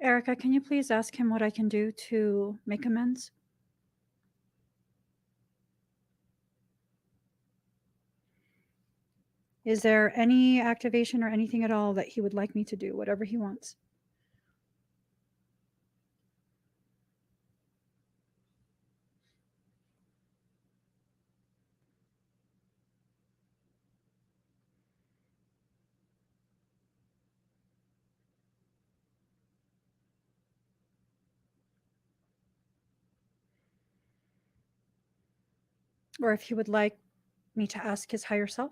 Erica, can you please ask him what I can do to make amends? Is there any activation or anything at all that he would like me to do, whatever he wants? Or if he would like me to ask his higher self?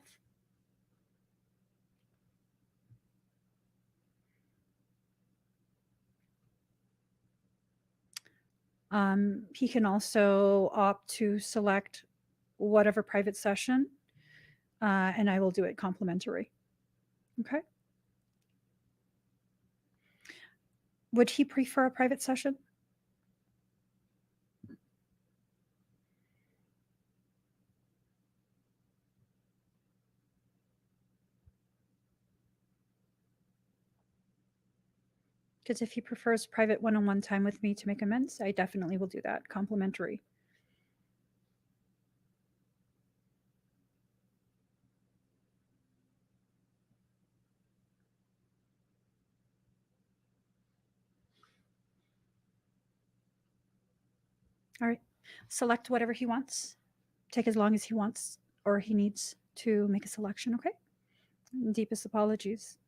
He can also opt to select whatever private session, and I will do it complimentary. Okay. Would he prefer a private session? Because if he prefers private one-on-one time with me to make amends, I definitely will do that complimentary. All right. Select whatever he wants. Take as long as he wants or he needs to make a selection, okay? Deepest apologies.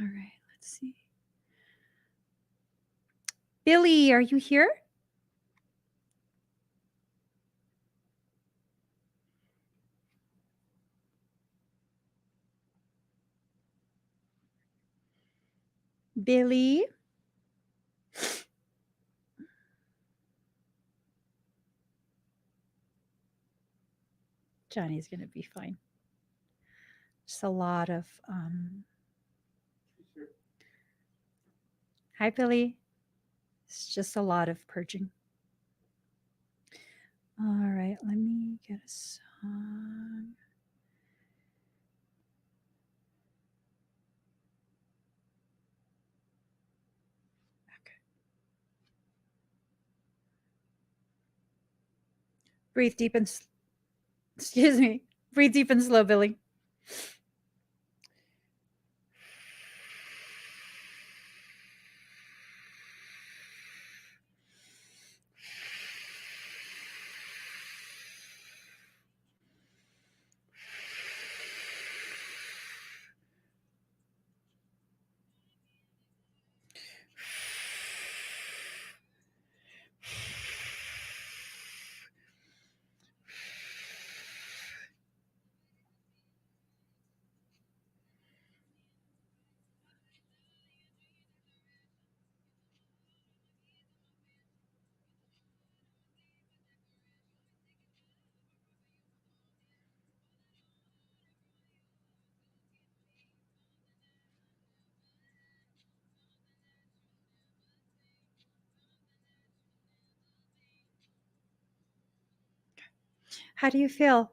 All right, let's see. Billy, are you here? Billy? Johnny's going to be fine. Just a lot of Hi, Billy. It's just a lot of purging. All right, let me get a song. Okay. Breathe deep and excuse me. Breathe deep and slow, Billy. How do you feel?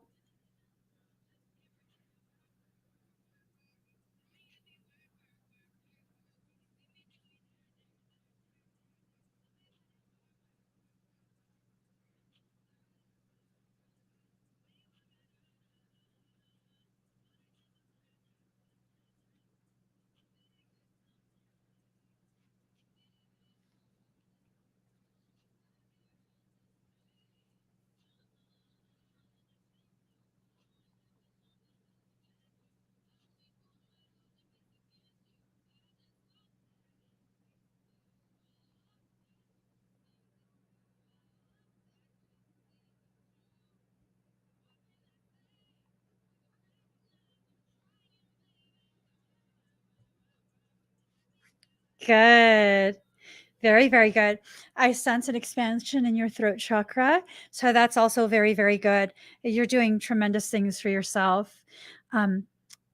Good. Very, very good. I sense an expansion in your throat chakra. So that's also very, very good. You're doing tremendous things for yourself. Um,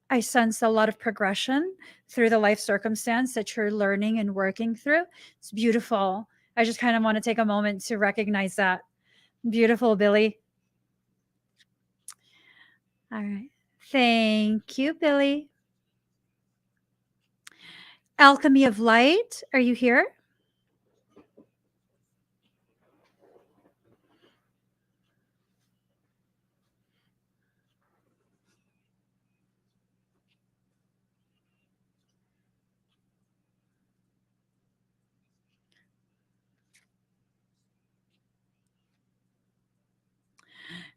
I sense a lot of progression through the life circumstance that you're learning and working through. It's beautiful. I just kind of want to take a moment to recognize that. Beautiful, Billy. All right. Thank you, Billy. Alchemy of Light, are you here?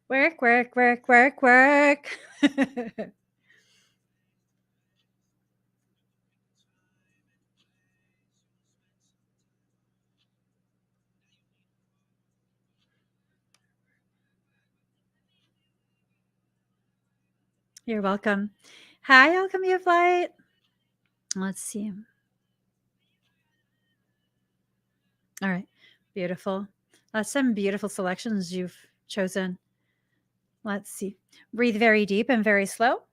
Work, work, work, work, work. You're welcome. Hi, Alchemy of Light. Let's see. All right. Beautiful. That's some beautiful selections you've chosen. Let's see. Breathe very deep and very slow.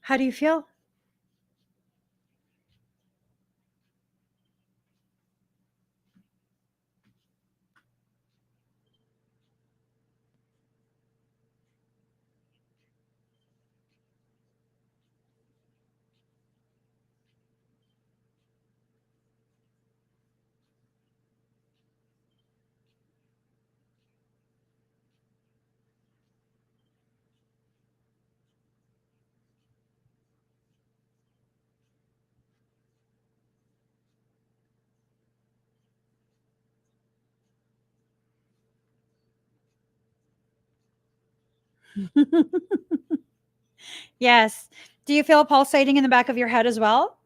How do you feel? Yes. Do you feel pulsating in the back of your head as well?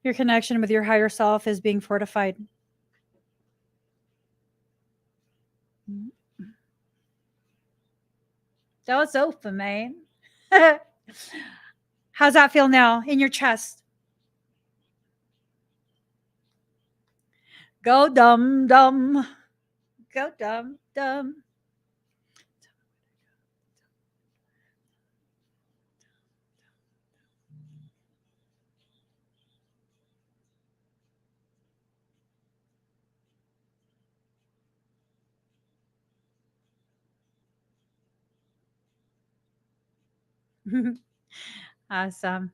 Your connection with your higher self is being fortified. That was open, man. How's that feel now in your chest? Go dum dum. Go dum dum. Awesome.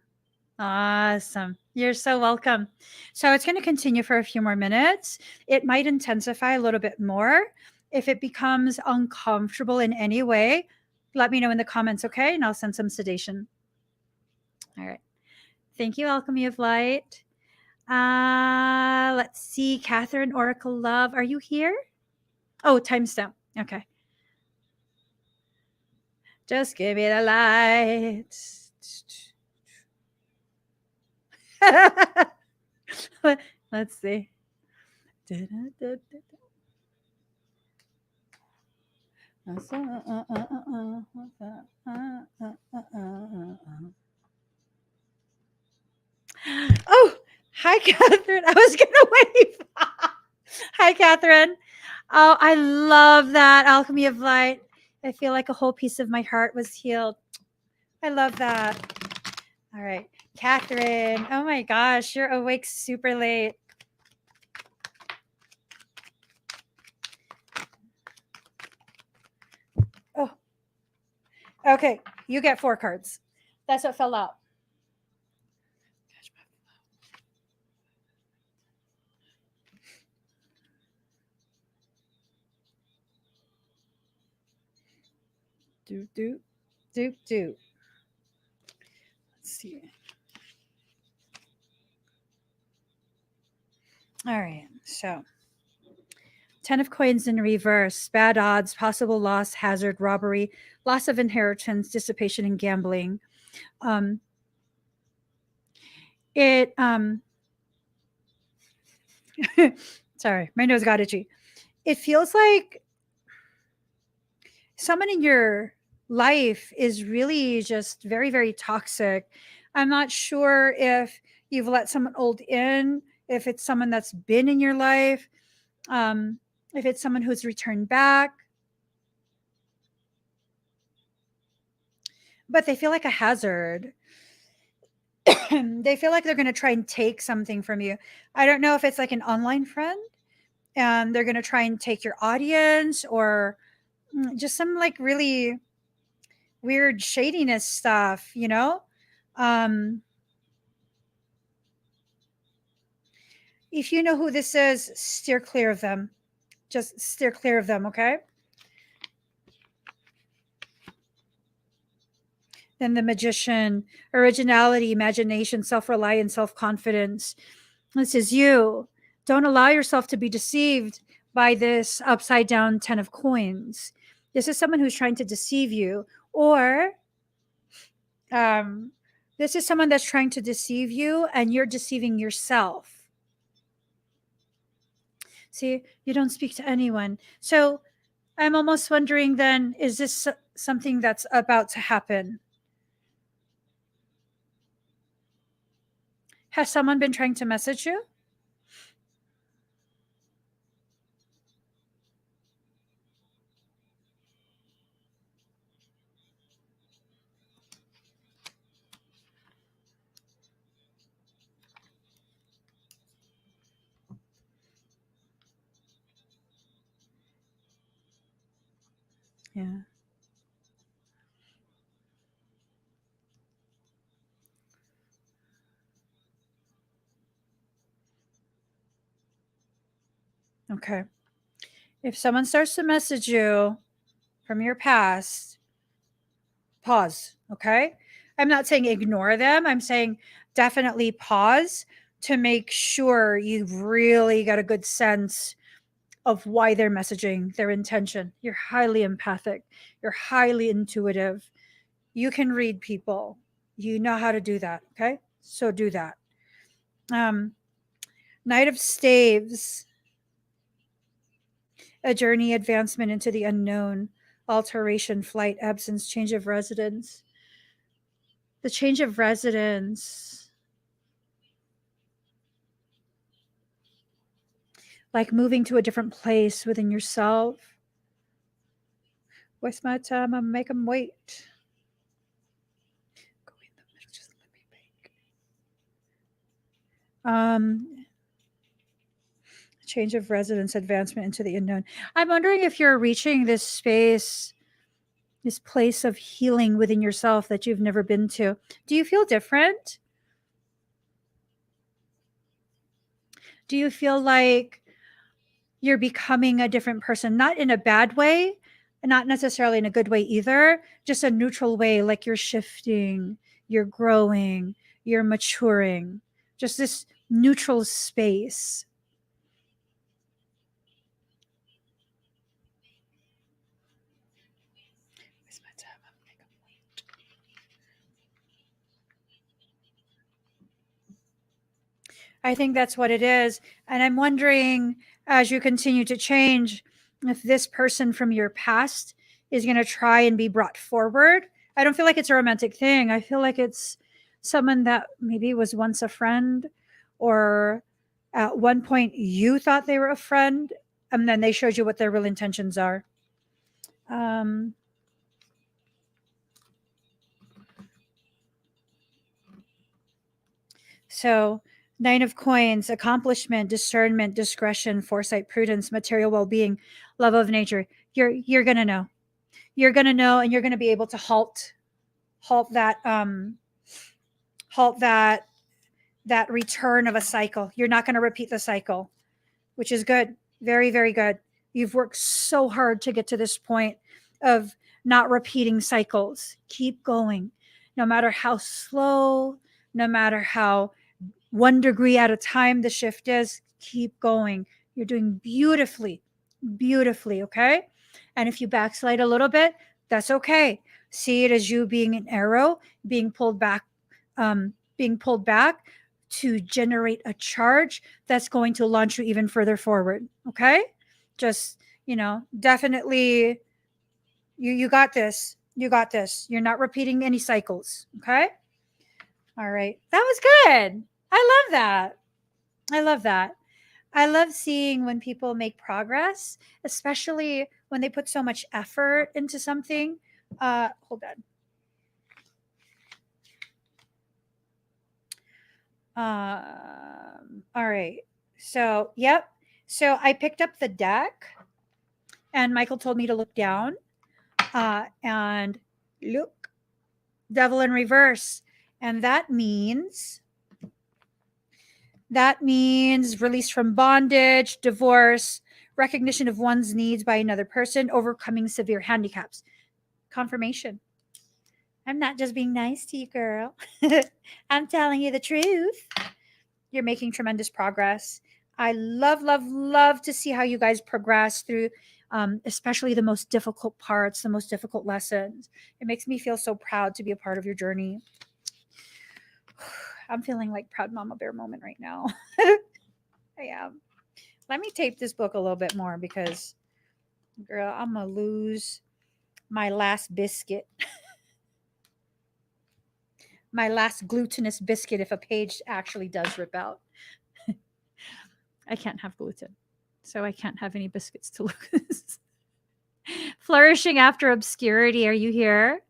Awesome. You're so welcome. So it's going to continue for a few more minutes. It might intensify a little bit more. If it becomes uncomfortable in any way, let me know in the comments, okay? And I'll send some sedation. All right. Thank you, Alchemy of Light. Let's see. Catherine Oracle Love, are you here? Oh, timestamp. Okay. Just give me the light. Let's see. Oh, hi, Catherine. I was going to wave. Hi, Catherine. Oh, I love that. Alchemy of Light. I feel like a whole piece of my heart was healed. I love that. All right. Catherine. Oh my gosh. You're awake super late. Oh. Okay. You get 4 cards. That's what fell out. Do. Let's see. All right. So 10 of coins in reverse, bad odds, possible loss, hazard, robbery, loss of inheritance, dissipation, and gambling. It sorry, my nose got itchy. It feels like someone in your life is really just very, very toxic. I'm not sure if you've let someone old in, if it's someone that's been in your life, if it's someone who's returned back. But they feel like a hazard. They feel like they're going to try and take something from you. I don't know if it's like an online friend and they're going to try and take your audience or just some like really weird shadiness stuff, you know? If you know who this is, steer clear of them. Just steer clear of them, okay? Then the magician, originality, imagination, self reliance, self confidence. This is you. Don't allow yourself to be deceived by this upside down 10 of coins. This is someone who's trying to deceive you, or this is someone that's trying to deceive you and you're deceiving yourself. See, you don't speak to anyone. So I'm almost wondering then, is this something that's about to happen? Has someone been trying to message you? Yeah. Okay. If someone starts to message you from your past, pause. Okay. I'm not saying ignore them. I'm saying definitely pause to make sure you've really got a good sense of why they're messaging, their intention. You're highly empathic, you're highly intuitive. You can read people. You know how to do that. Okay. So do that. Knight of Staves, a journey, advancement into the unknown, alteration, flight, absence, change of residence. The change of residence. like moving to a different place within yourself. Waste my time, I'm make them wait. Go in the middle, just let me bake. Change of residence, advancement into the unknown. I'm wondering if you're reaching this space, this place of healing within yourself that you've never been to. Do you feel different? Do you feel like you're becoming a different person? Not in a bad way, not necessarily in a good way either, just a neutral way, like you're shifting, you're growing, you're maturing, just this neutral space. Where's my tab? I'm gonna wait. I think that's what it is. And I'm wondering, as you continue to change, if this person from your past is going to try and be brought forward. I don't feel like it's a romantic thing. I feel like it's someone that maybe was once a friend, or at one point you thought they were a friend, and then they showed you what their real intentions are. Um, so, Nine of Coins, accomplishment, discernment, discretion, foresight, prudence, material well-being, love of nature. You're gonna know. You're gonna know, and you're gonna be able to halt that that return of a cycle. You're not gonna repeat the cycle, which is good. Very, very good. You've worked so hard to get to this point of not repeating cycles. Keep going. No matter how slow, no matter how 1 degree at a time the shift is, keep going. You're doing beautifully, beautifully, okay? And if you backslide a little bit, that's okay. See it as you being an arrow, being pulled back, being pulled back to generate a charge that's going to launch you even further forward. Okay? Just, definitely you got this. You got this. You're not repeating any cycles. Okay? All right. That was good. I love that. I love that. I love seeing when people make progress, especially when they put so much effort into something. Hold on. All right. So, yep. So I picked up the deck, and Michael told me to look down. And look, Devil in reverse. And that means release from bondage, divorce, recognition of one's needs by another person, overcoming severe handicaps. Confirmation. I'm not just being nice to you, girl. I'm telling you the truth. You're making tremendous progress. I love, love, love to see how you guys progress through, especially the most difficult parts, the most difficult lessons. It makes me feel so proud to be a part of your journey. I'm feeling like proud mama bear moment right now. I am. Let me tape this book a little bit more because, girl, I'm going to lose my last biscuit. My last glutinous biscuit if a page actually does rip out. I can't have gluten, so I can't have any biscuits to lose. Flourishing after obscurity. Are you here?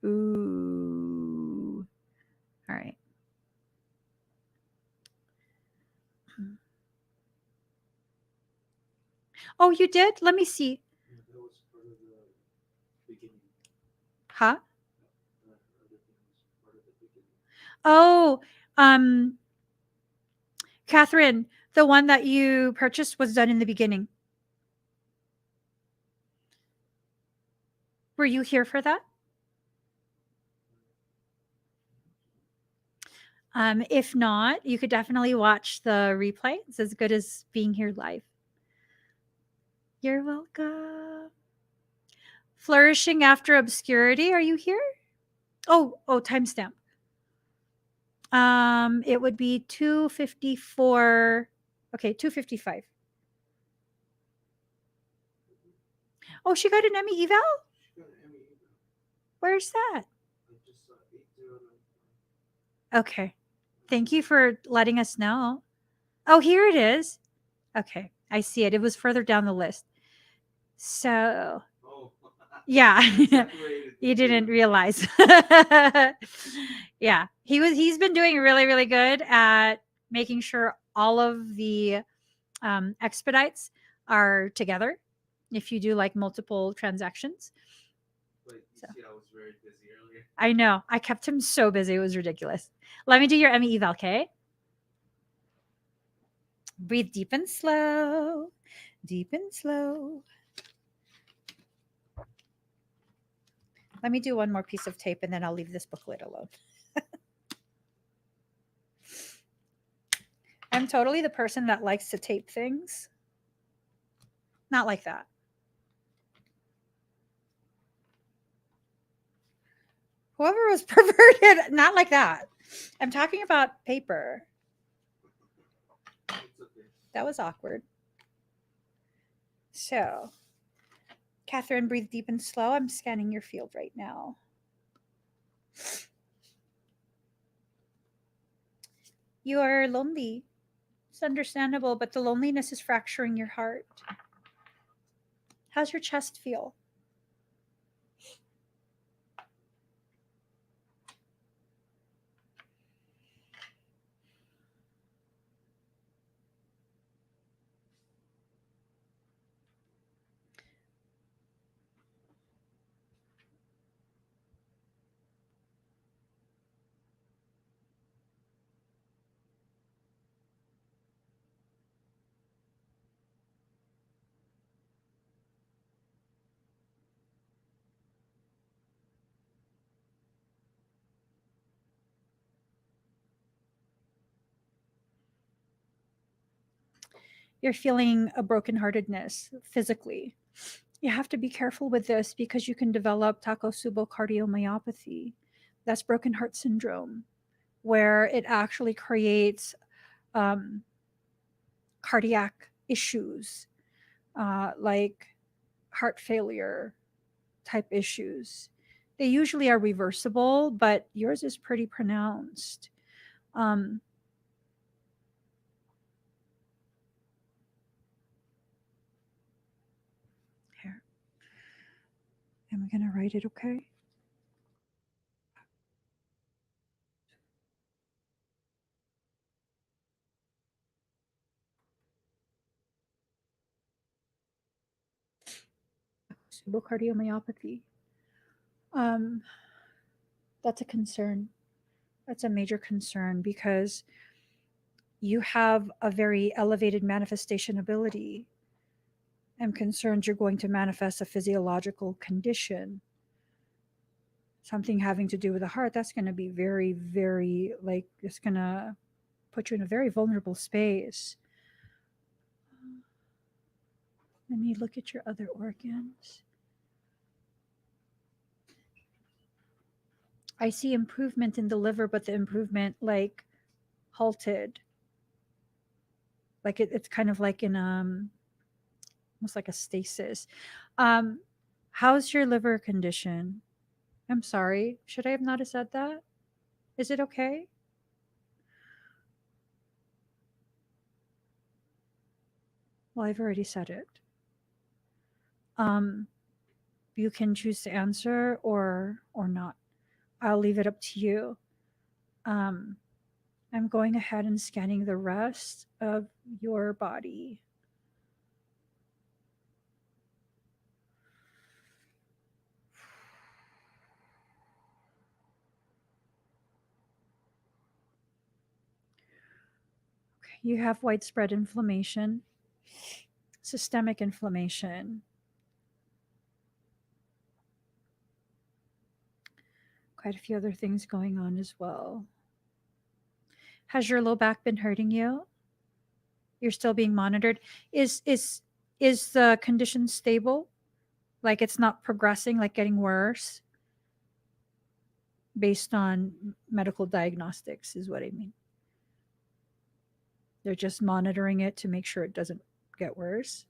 Ooh. All right. Oh, you did? Let me see. That was part of the beginning. Huh? That other thing was part of the beginning. Oh, Catherine, the one that you purchased was done in the beginning. Were you here for that? If not, you could definitely watch the replay. It's as good as being here live. You're welcome. Flourishing after obscurity. Are you here? Oh, timestamp. It would be 2:54. Okay, 2:55. Oh, she got an Emmy eval? She got an Emmy eval. Where's that? I just saw 8094. Okay. Thank you for letting us know. Oh, here it is. Okay, I see it. It was further down the list. So, Oh, yeah. separated the You didn't two. realize. Yeah. He's been doing really, really good at making sure all of the expedites are together if you do like multiple transactions. But you So. see, I was very busy earlier. I know. I kept him so busy. It was ridiculous. Let me do your Emmie eval, okay? Breathe deep and slow. Deep and slow. Let me do one more piece of tape and then I'll leave this booklet alone. I'm totally the person that likes to tape things. Not like that. Whoever was perverted, not like that. I'm talking about paper. It's okay. That was awkward. So, Catherine, breathe deep and slow. I'm scanning your field right now. You are lonely. It's understandable, but the loneliness is fracturing your heart. How's your chest feel? You're feeling a brokenheartedness physically. You have to be careful with this because you can develop Takotsubo cardiomyopathy. That's broken heart syndrome, where it actually creates um, cardiac issues like heart failure type issues. They usually are reversible, but yours is pretty pronounced. Um, Here, am I going to write it okay? Cardiomyopathy. Um, that's a concern. That's a major concern because you have a very elevated manifestation ability. I'm concerned you're going to manifest a physiological condition, something having to do with the heart. That's going to be very, very, like, it's going to put you in a very vulnerable space. Let me look at your other organs. I see improvement in the liver, but the improvement like halted. Like it's kind of like in almost like a stasis. Um, how's your liver condition? I'm sorry. Should I have not have said that? Is it okay? Well, I've already said it. Um, you can choose to answer or not. I'll leave it up to you. Um, I'm going ahead and scanning the rest of your body. Okay, you have widespread inflammation, systemic inflammation. Quite a few other things going on as well. Has your low back been hurting you? You're still being monitored. Is the condition stable? Like it's not progressing, like getting worse based on medical diagnostics is what I mean. They're just monitoring it to make sure it doesn't get worse.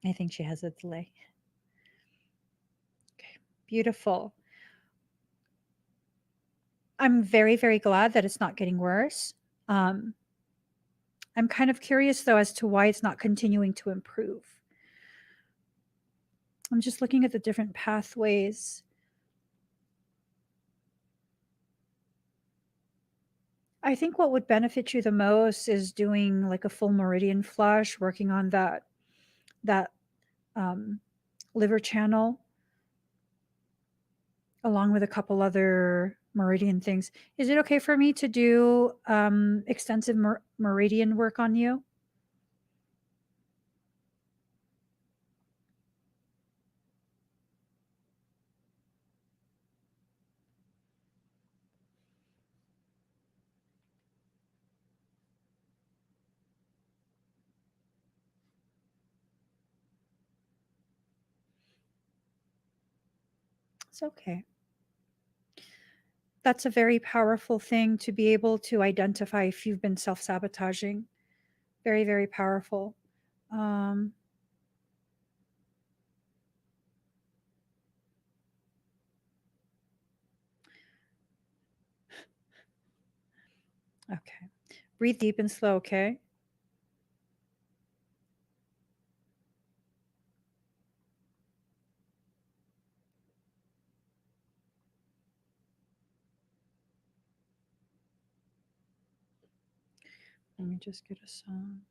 I think she has a delay. Okay, beautiful. I'm very, very glad that it's not getting worse. I'm kind of curious, though, as to why it's not continuing to improve. I'm just looking at the different pathways. I think what would benefit you the most is doing like a full meridian flush, working on that liver channel, along with a couple other meridian things. Is it okay for me to do extensive meridian work on you? It's okay. That's a very powerful thing to be able to identify if you've been self-sabotaging. Very, very powerful. Um, okay. Breathe deep and slow, okay? Let me just get a song.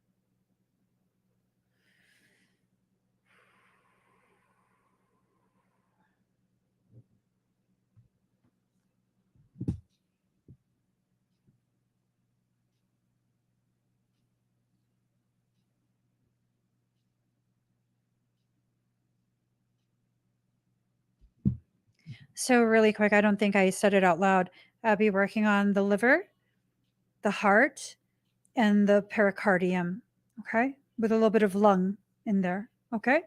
So really quick, I don't think I said it out loud. I'll be working on the liver, the heart, and the pericardium, okay? With a little bit of lung in there, okay?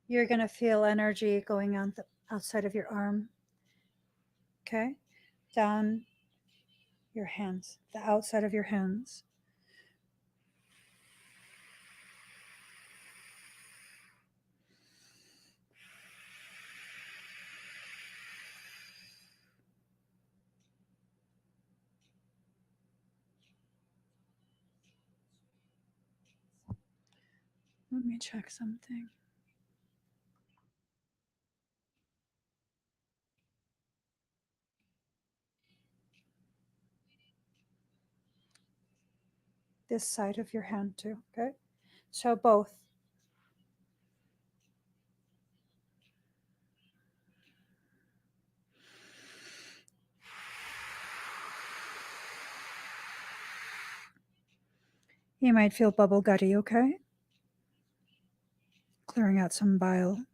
You're going to feel energy going on the outside of your arm, okay? Down your hands, the outside of your hands. Let me check something. This side of your hand too, okay? So both. You might feel bubble gutty, okay? Clearing out some bile.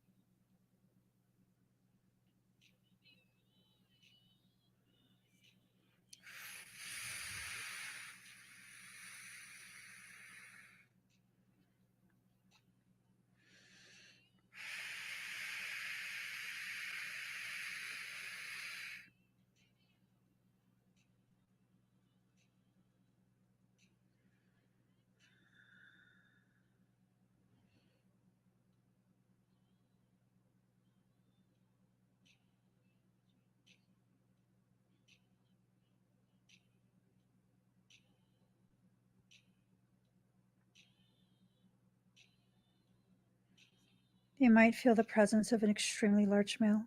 You might feel the presence of an extremely large male.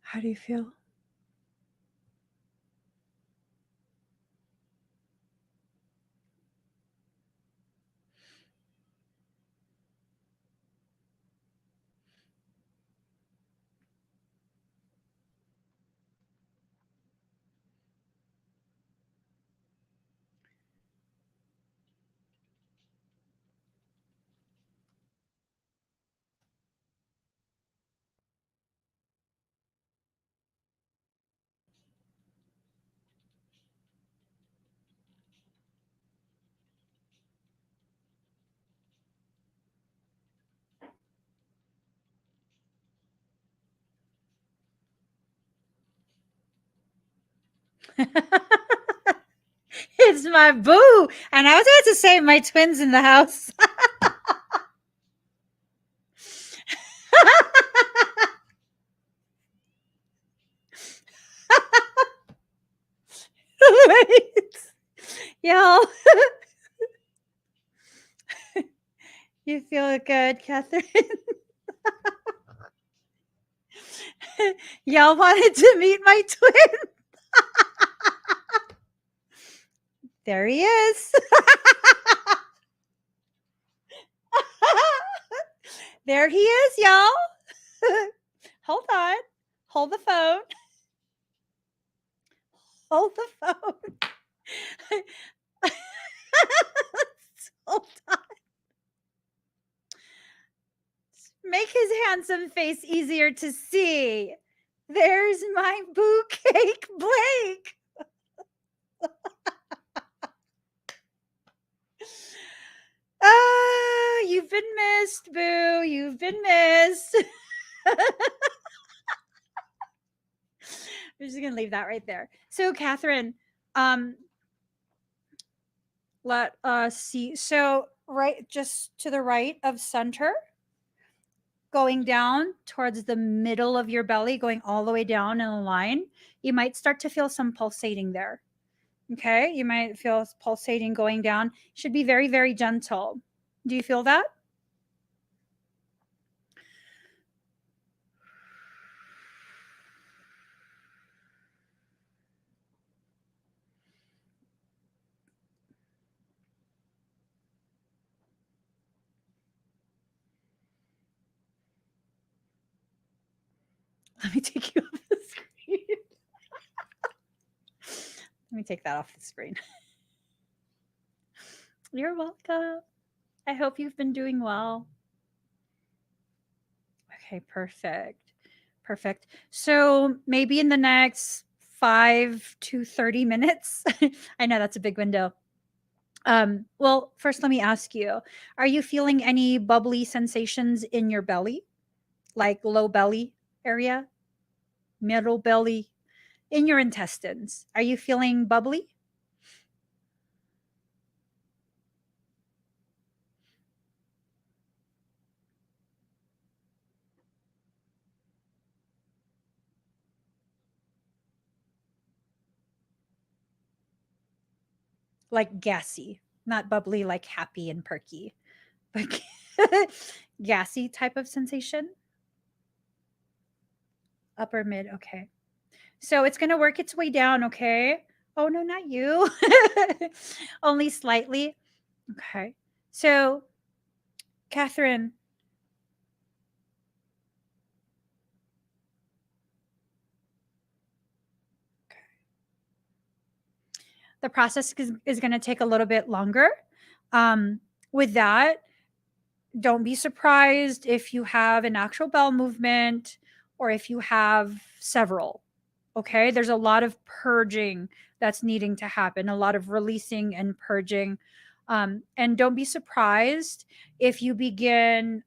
How do you feel? It's my boo. And I was about to say my twins in the house. Wait. Y'all. You feel good, Catherine? Y'all wanted to meet my twin? There he is. There he is, y'all. Hold on. Hold the phone. Hold the phone. Hold on. Make his handsome face easier to see. There's my boo cake, Blake. You've been missed, boo. You've been missed. I'm just gonna leave that right there. So, Catherine, let us see. So, right, just to the right of center, going down towards the middle of your belly, going all the way down in a line, you might start to feel some pulsating there. Okay, you might feel pulsating going down. Should be very, very gentle. Do you feel that? Let me take you off the screen. Let me take that off the screen. You're welcome. I hope you've been doing well. Okay, perfect. Perfect. So maybe in the next 5 to 30 minutes, I know that's a big window. Well, first, let me ask you, are you feeling any bubbly sensations in your belly, like low belly area, middle belly, in your intestines? Are you feeling bubbly? Like gassy, not bubbly, like happy and perky, but gassy type of sensation? Upper mid, okay. So it's going to work its way down, okay? Oh, no, not you. Only slightly. Okay. So, Catherine, the process is going to take a little bit longer. With that, don't be surprised if you have an actual bowel movement or if you have several. Okay. There's a lot of purging that's needing to happen, a lot of releasing and purging. And don't be surprised if you begin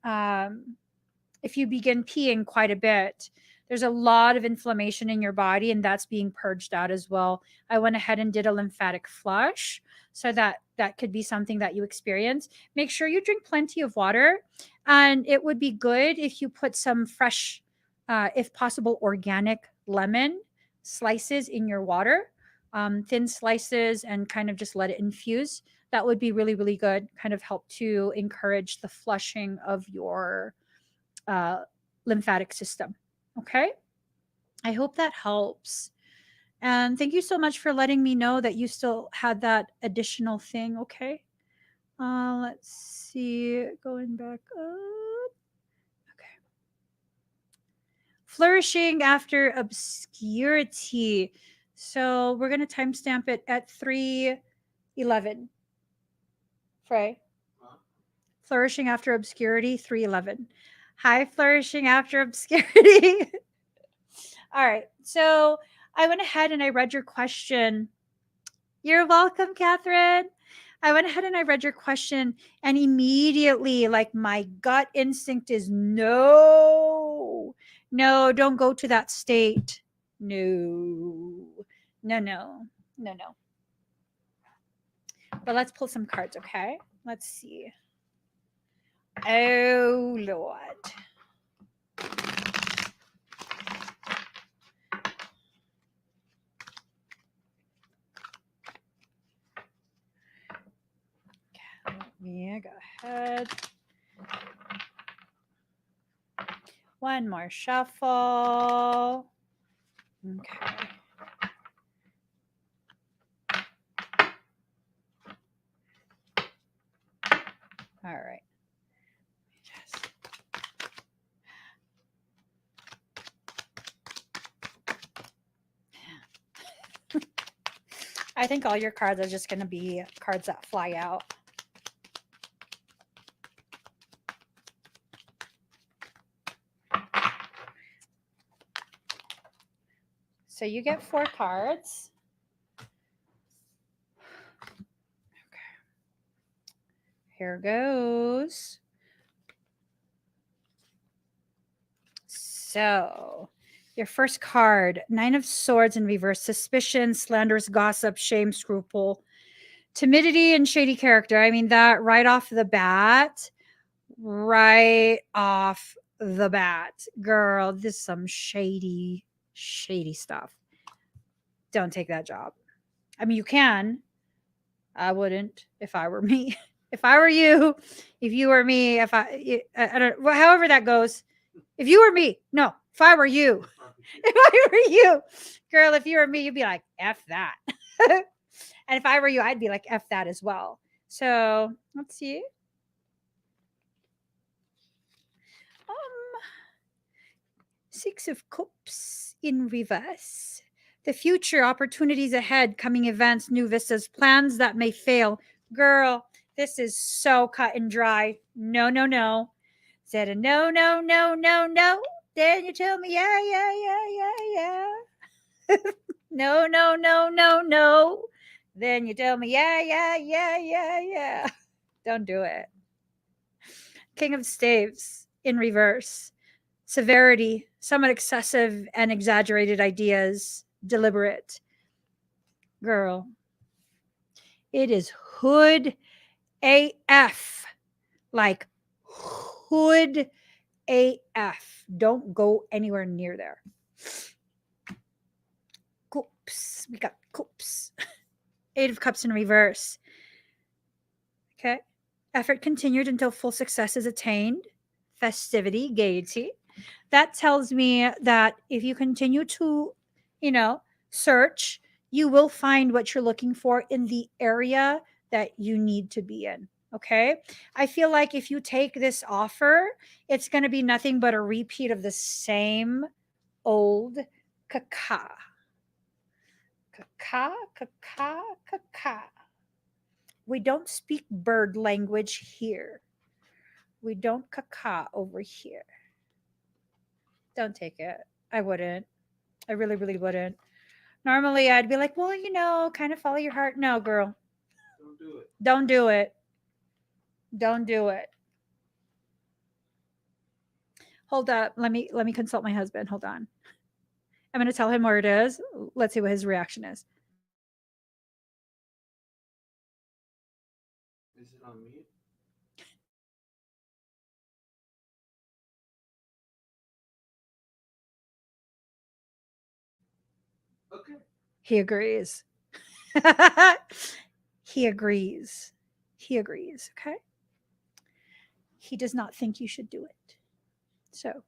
peeing quite a bit. There's a lot of inflammation in your body, and that's being purged out as well. I went ahead and did a lymphatic flush, so that could be something that you experience. Make sure you drink plenty of water, and it would be good if you put some fresh, if possible, organic lemon slices in your water, thin slices, and kind of just let it infuse. That would be really, really good. Kind of help to encourage the flushing of your lymphatic system. Okay. I hope that helps. And thank you so much for letting me know that you still had that additional thing. Okay. Let's see. Going back up. Okay. Flourishing after obscurity. So we're going to timestamp it at 3:11. Frey. Flourishing after obscurity, 3:11. Hi, flourishing after obscurity. All right. So I went ahead and I read your question. You're welcome, Catherine. I went ahead and I read your question, and immediately, like, my gut instinct is no, don't go to that state. No, No, no, no, no. But let's pull some cards, okay? Let's see. Oh, Lord. Okay, let me go ahead. One more shuffle. Okay. All right. Just I think all your cards are just going to be cards that fly out. So you get 4 cards. Okay. Here goes. So, your first card, 9 of Swords in reverse, suspicion, slanderous gossip, shame, scruple, timidity, and shady character. I mean, that right off the bat, girl, this is some shady, shady stuff. Don't take that job. I mean, you can. I wouldn't if I were me. If I were you, if you were me, if I don't, well, however that goes. If you were me, no, if I were you, if I were you, girl, if you were me, you'd be like, F that. And if I were you, I'd be like, F that as well. So let's see. 6 of Cups in reverse. The future, opportunities ahead, coming events, new vistas, plans that may fail. Girl, this is so cut and dry. No, no, no. Said a no, no, no, no, no. Then you tell me, yeah, yeah, yeah, yeah, yeah. No, no, no, no, no. Then you tell me, yeah, yeah, yeah, yeah, yeah. Don't do it. King of Staves in reverse. Severity, somewhat excessive and exaggerated ideas, deliberate. Girl, it is hood AF. Like hood AF. Don't go anywhere near there. Cups. We got cups. 8 of Cups in reverse. Okay. Effort continued until full success is attained. Festivity, gaiety. That tells me that if you continue to, search, you will find what you're looking for in the area that you need to be in. Okay. I feel like if you take this offer, it's going to be nothing but a repeat of the same old caca. Caca, caca, caca. We don't speak bird language here. We don't caca over here. Don't take it. I wouldn't. I really, really wouldn't. Normally, I'd be like, well, kind of follow your heart. No, girl. Don't do it. Don't do it. Don't do it. Hold up. Let me consult my husband. Hold on. I'm going to tell him where it is. Let's see what his reaction is. Is it on mute? Okay. He agrees. He agrees. He agrees. Okay. He does not think you should do it. So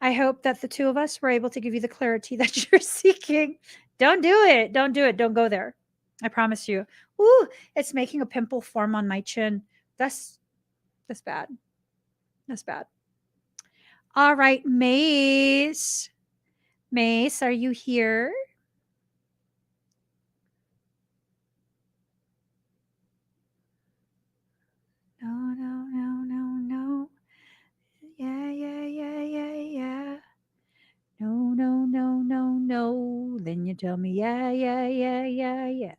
I hope that the two of us were able to give you the clarity that you're seeking. Don't do it. Don't do it. Don't go there. I promise you. Ooh, it's making a pimple form on my chin. That's bad. That's bad. All right, Mace. Mace, are you here? No, no, no, no, no. Yeah, yeah, yeah, yeah, yeah. No, no, no, no, no. Then you tell me, yeah, yeah, yeah, yeah, yeah.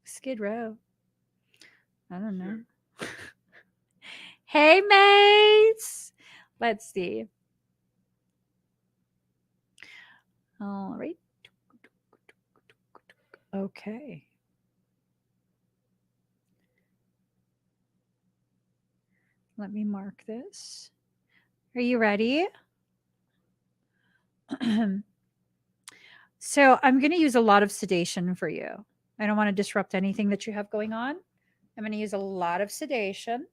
Skid Row. I don't know. Hey, mates. Let's see. All right. Okay. Let me mark this. Are you ready? So I'm going to use a lot of sedation for you. I don't want to disrupt anything that you have going on. I'm going to use a lot of sedation.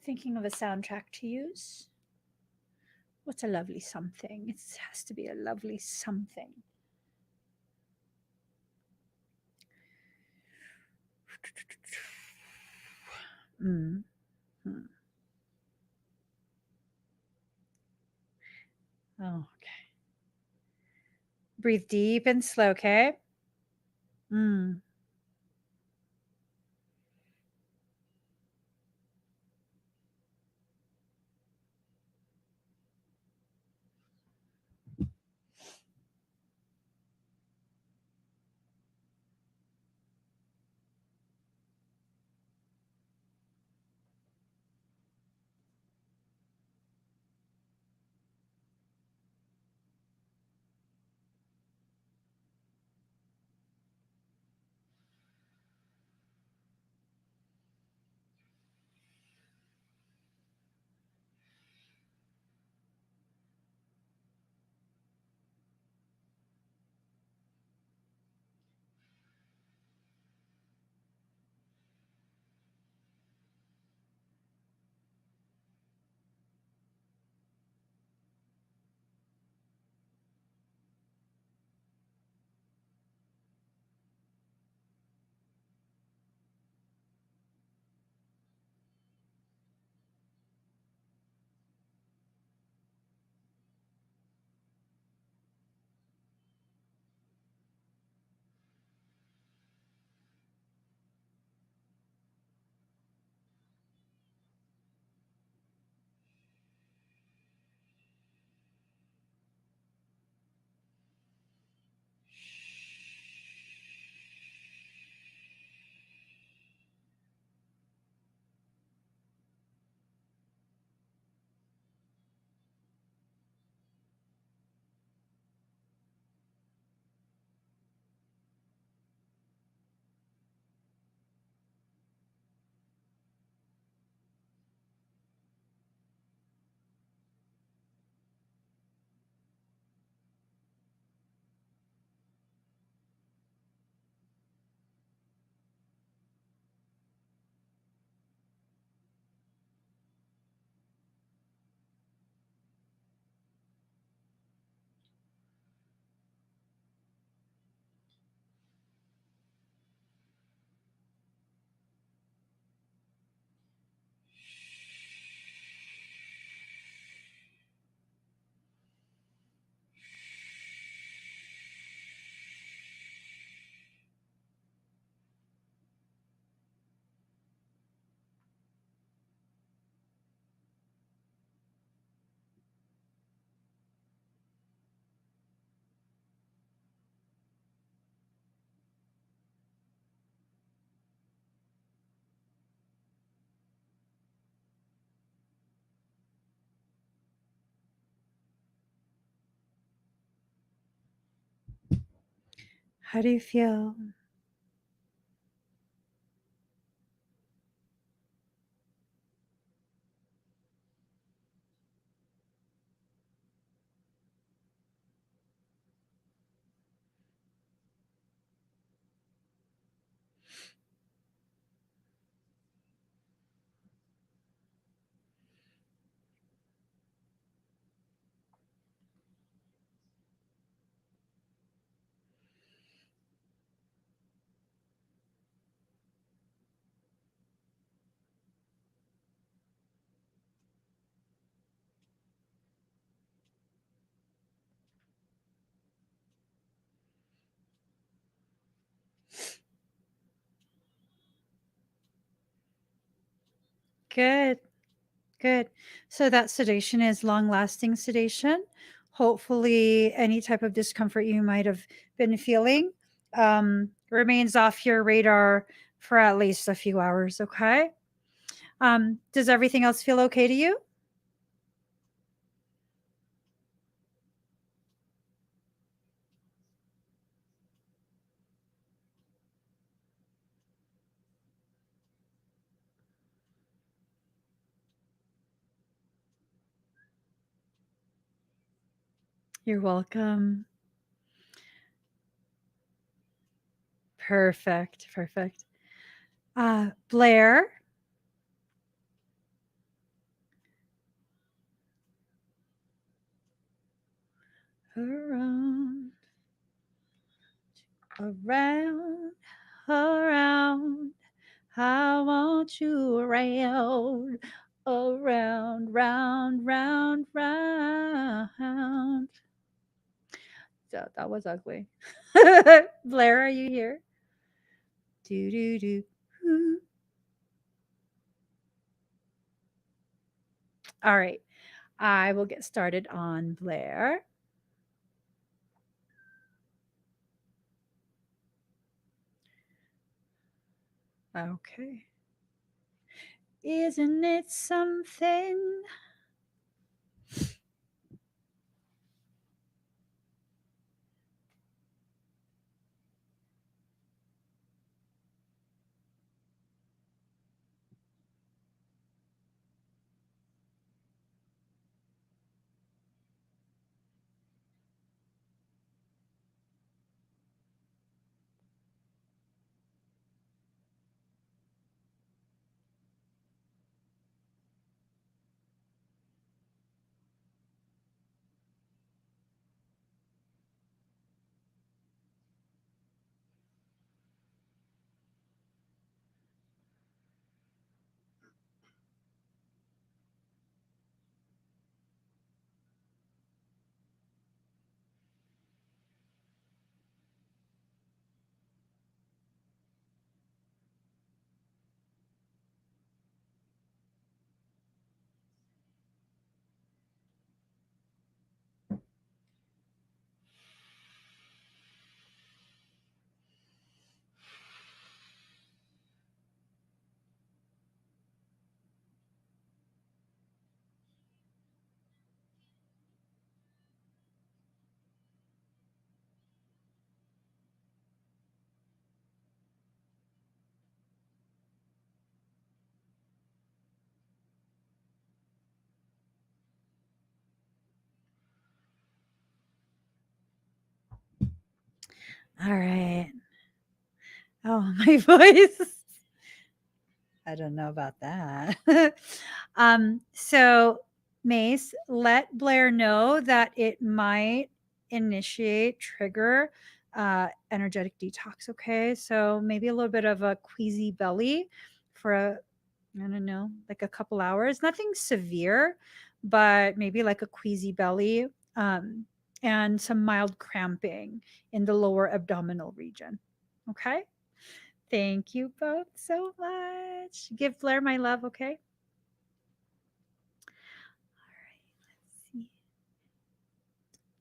Thinking of a soundtrack to use. What's a lovely something? It has to be a lovely something. Mm. Hmm. Oh, okay. Breathe deep and slow, okay? Mm. How do you feel? Good. Good. So that sedation is long-lasting sedation. Hopefully, any type of discomfort you might have been feeling remains off your radar for at least a few hours, okay? Does everything else feel okay to you? You're welcome. Perfect, perfect. Blair, around, around, around. I want you around, around, round, round, round. That was ugly. Blair, are you here? Do do do. All right. I will get started on Blair. Okay. Isn't it something? All right. Oh, my voice. I don't know about that. So Mace, let Blair know that it might initiate, trigger energetic detox. Okay. So maybe a little bit of a queasy belly for I don't know, like a couple hours. Nothing severe, but maybe like a queasy belly and some mild cramping in the lower abdominal region. Okay. Thank you both so much. Give Blair my love, okay? All right, let's see.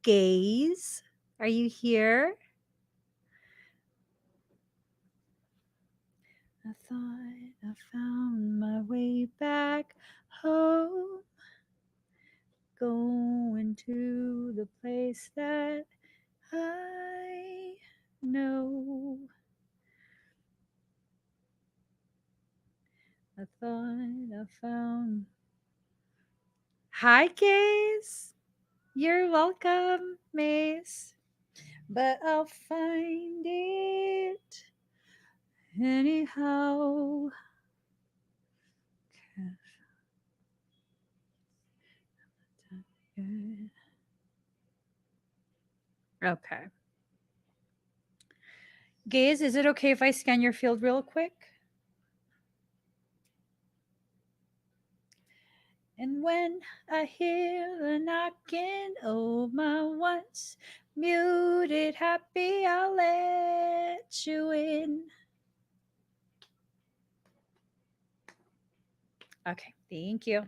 Gaze, are you here? I thought I found my way back home, going to the place that I know. I thought I found. Hi, Gaze. You're welcome, Mace. But I'll find it anyhow. Okay. Gaze, is it okay if I scan your field real quick? And when I hear the knocking, oh my once muted happy, I'll let you in. Okay, thank you.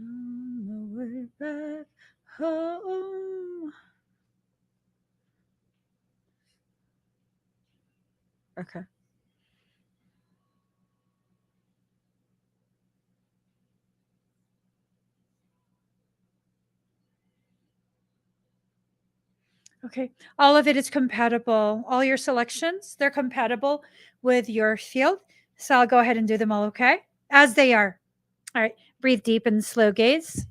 On my way back home. Okay. Okay. All of it is compatible. All your selections, they're compatible with your field. So I'll go ahead and do them all, okay? As they are. All right. Breathe deep and slow gaze.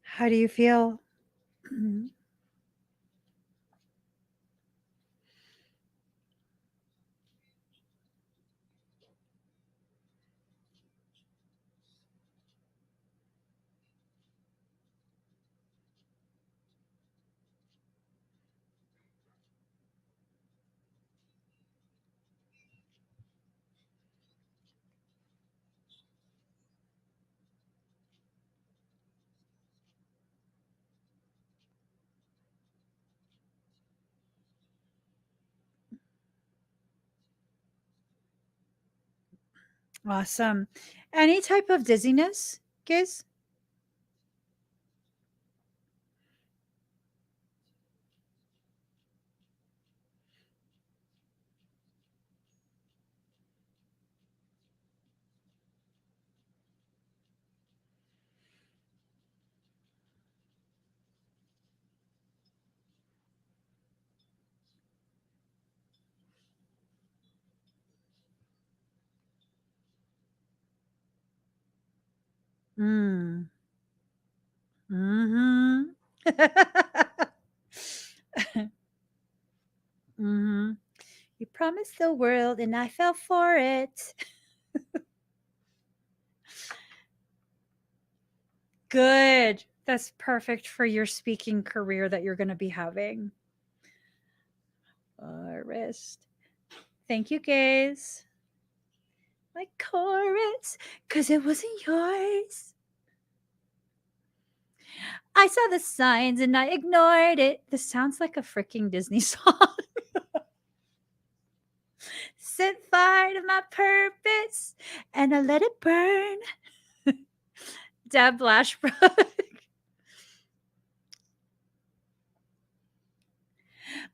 How do you feel? Awesome. Any type of dizziness, guys? Mm. Mm-hmm. Mm-hmm. You promised the world and I fell for it. Good. That's perfect for your speaking career that you're going to be having. Forest. Thank you, guys. My chorus, because it wasn't yours. I saw the signs and I ignored it. This sounds like a freaking Disney song. Set fire to my purpose and I let it burn. Deb Lashbrook.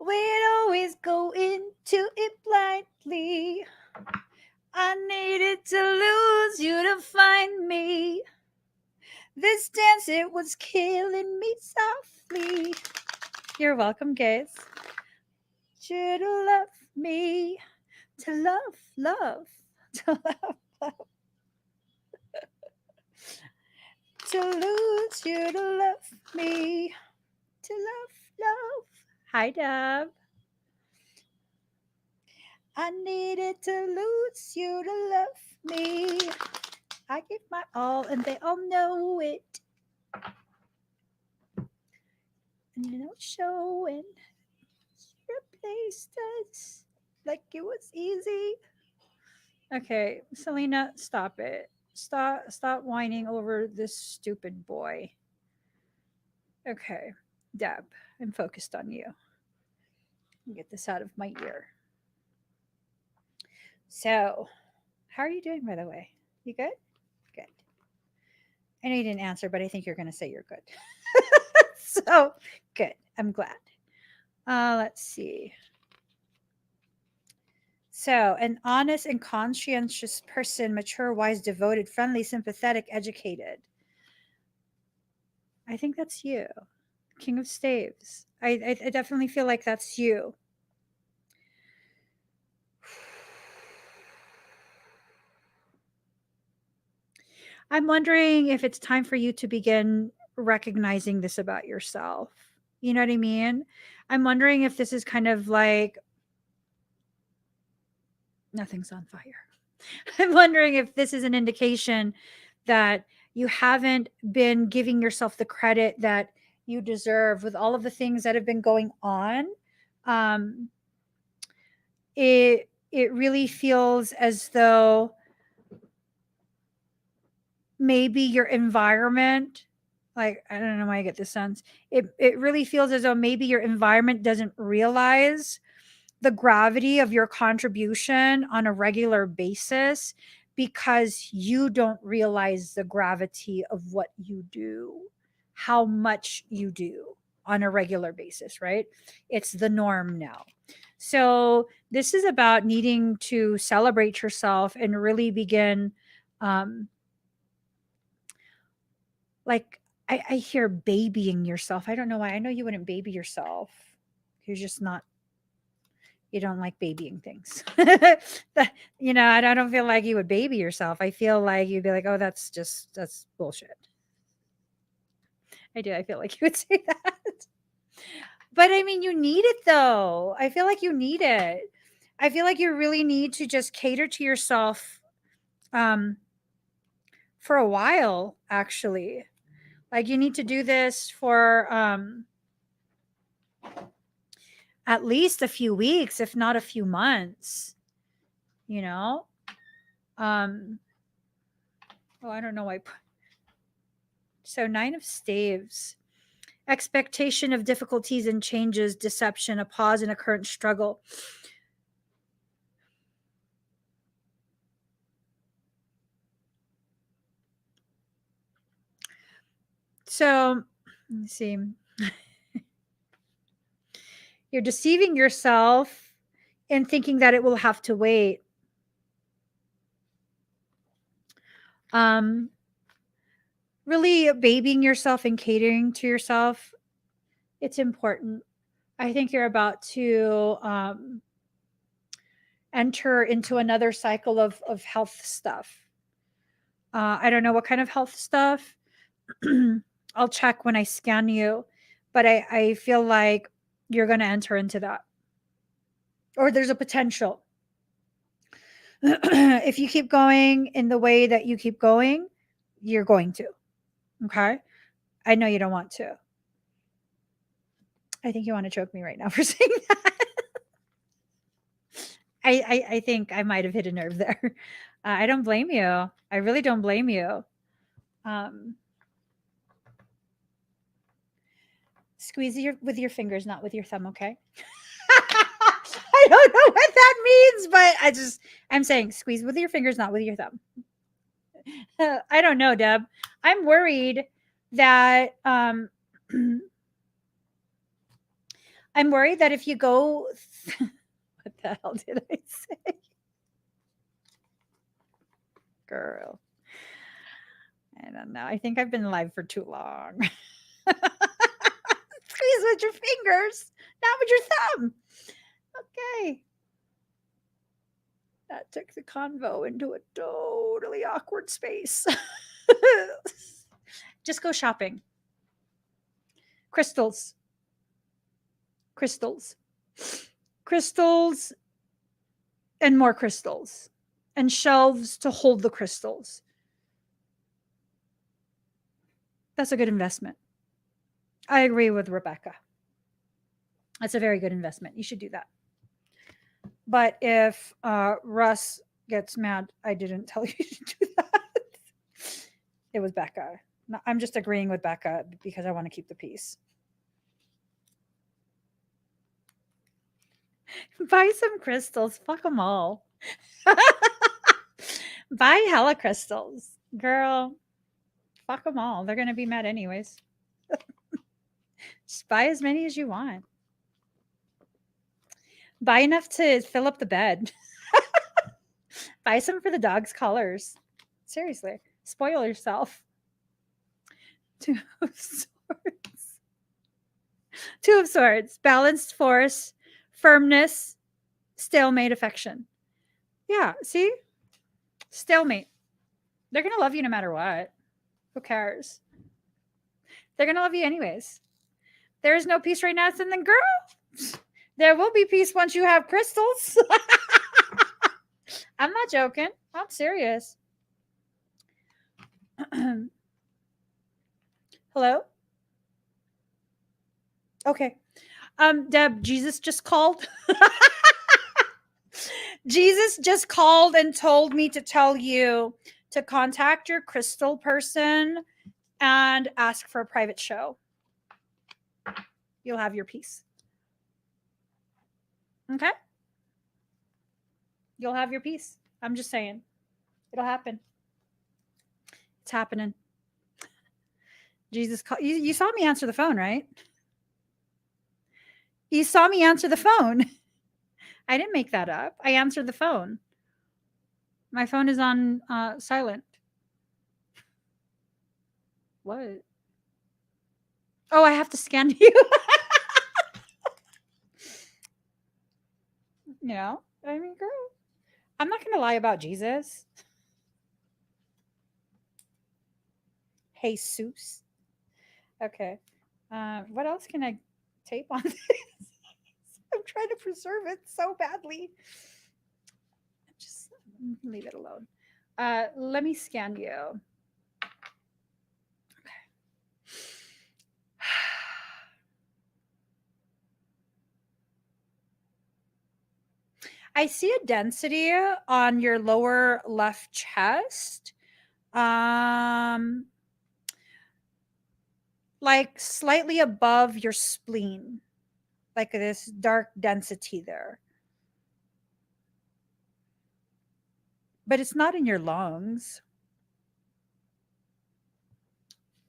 We'd always go into it blindly. I needed to lose you to find me. This dance, it was killing me softly. You're welcome, guys. You to love me, to love, to love, to lose you to love me, to love. Hi, Deb. I needed to lose you to love me. I gave my all, and they all know it. And you know, showing. tastes like it was easy. Okay, Selena, stop it. Stop whining over this stupid boy. Okay, Deb, I'm focused on you. Get this out of my ear. So, how are you doing, by the way? You good? Good. I know you didn't answer, but I think you're going to say you're good. So, good. I'm glad. Let's see. So, an honest and conscientious person, mature, wise, devoted, friendly, sympathetic, educated. I think that's you. King of Staves. I definitely feel like that's you. I'm wondering if it's time for you to begin recognizing this about yourself. You know what I mean? I'm wondering if this is kind of like nothing's on fire. I'm wondering if this is an indication that you haven't been giving yourself the credit that you deserve with all of the things that have been going on. It really feels as though maybe your environment, like, I don't know why I get this sense, it really feels as though maybe your environment doesn't realize the gravity of your contribution on a regular basis because you don't realize the gravity of what you do, how much you do on a regular basis, right? It's the norm now. So this is about needing to celebrate yourself and really begin, like, I hear babying yourself. I don't know why. I know you wouldn't baby yourself. You're just not, you don't like babying things. I don't feel like you would baby yourself. I feel like you'd be like, oh, that's bullshit. I do. I feel like you would say that. But I mean, you need it though. I feel like you need it. I feel like you really need to just cater to yourself for a while, actually. Like, you need to do this for at least a few weeks, if not a few months, you know? Oh, I don't know why. So, 9 of Staves. Expectation of difficulties and changes, deception, a pause in a current struggle. So, let me see. You're deceiving yourself in thinking that it will have to wait. Really babying yourself and catering to yourself, it's important. I think you're about to enter into another cycle of health stuff. I don't know what kind of health stuff. I'll check when I scan you, but I feel like you're going to enter into that. Or there's a potential. If you keep going in the way that you keep going, you're going to. Okay? I know you don't want to. I think you want to choke me right now for saying that. I think I might have hit a nerve there. I don't blame you. I really don't blame you. Squeeze with your fingers, not with your thumb, okay? I don't know what that means, but I'm saying squeeze with your fingers, not with your thumb. I don't know, Deb. I'm worried that I'm worried that if you go what the hell did I say? Girl. I don't know. I think I've been alive for too long. Squeeze with your fingers, not with your thumb. Okay. That took the convo into a totally awkward space. Just go shopping. Crystals. Crystals. Crystals and more crystals. And shelves to hold the crystals. That's a good investment. I agree with Rebecca. That's a very good investment. You should do that. But if Russ gets mad, I didn't tell you to do that. It was Becca. No, I'm just agreeing with Becca because I want to keep the peace. Buy some crystals. Fuck them all. Buy hella crystals. Girl, fuck them all. They're going to be mad anyways. Just buy as many as you want. Buy enough to fill up the bed. Buy some for the dog's collars. Seriously. Spoil yourself. Two of Swords. Two of Swords. Balanced force, firmness, stalemate, affection. Yeah, see? Stalemate. They're going to love you no matter what. Who cares? They're going to love you anyways. There is no peace right now, then girl, there will be peace once you have crystals. I'm not joking. I'm serious. Hello? Okay. Deb, Jesus just called. Jesus just called and told me to tell you to contact your crystal person and ask for a private show. You'll have your peace. Okay? You'll have your peace. I'm just saying. It'll happen. It's happening. Jesus called. You saw me answer the phone, right? You saw me answer the phone. I didn't make that up. I answered the phone. My phone is on silent. What? Oh, I have to scan you. You know, I mean, girl, I'm not going to lie about Jesus. Jesus. Okay. What else can I tape on this? I'm trying to preserve it so badly. Just leave it alone. Let me scan you. I see a density on your lower left chest. Like slightly above your spleen. Like this dark density there. But it's not in your lungs.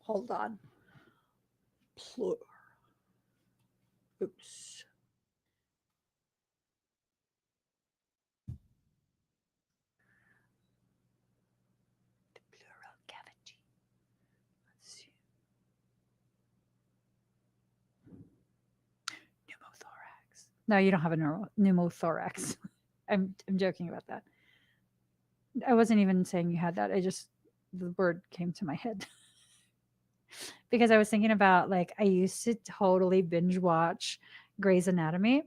Hold on. Oops. The pleural cavity. Let's see. Pneumothorax. No, you don't have a pneumothorax. I'm joking about that. I wasn't even saying you had that. The word came to my head. Because I was thinking about, like, I used to totally binge watch Grey's Anatomy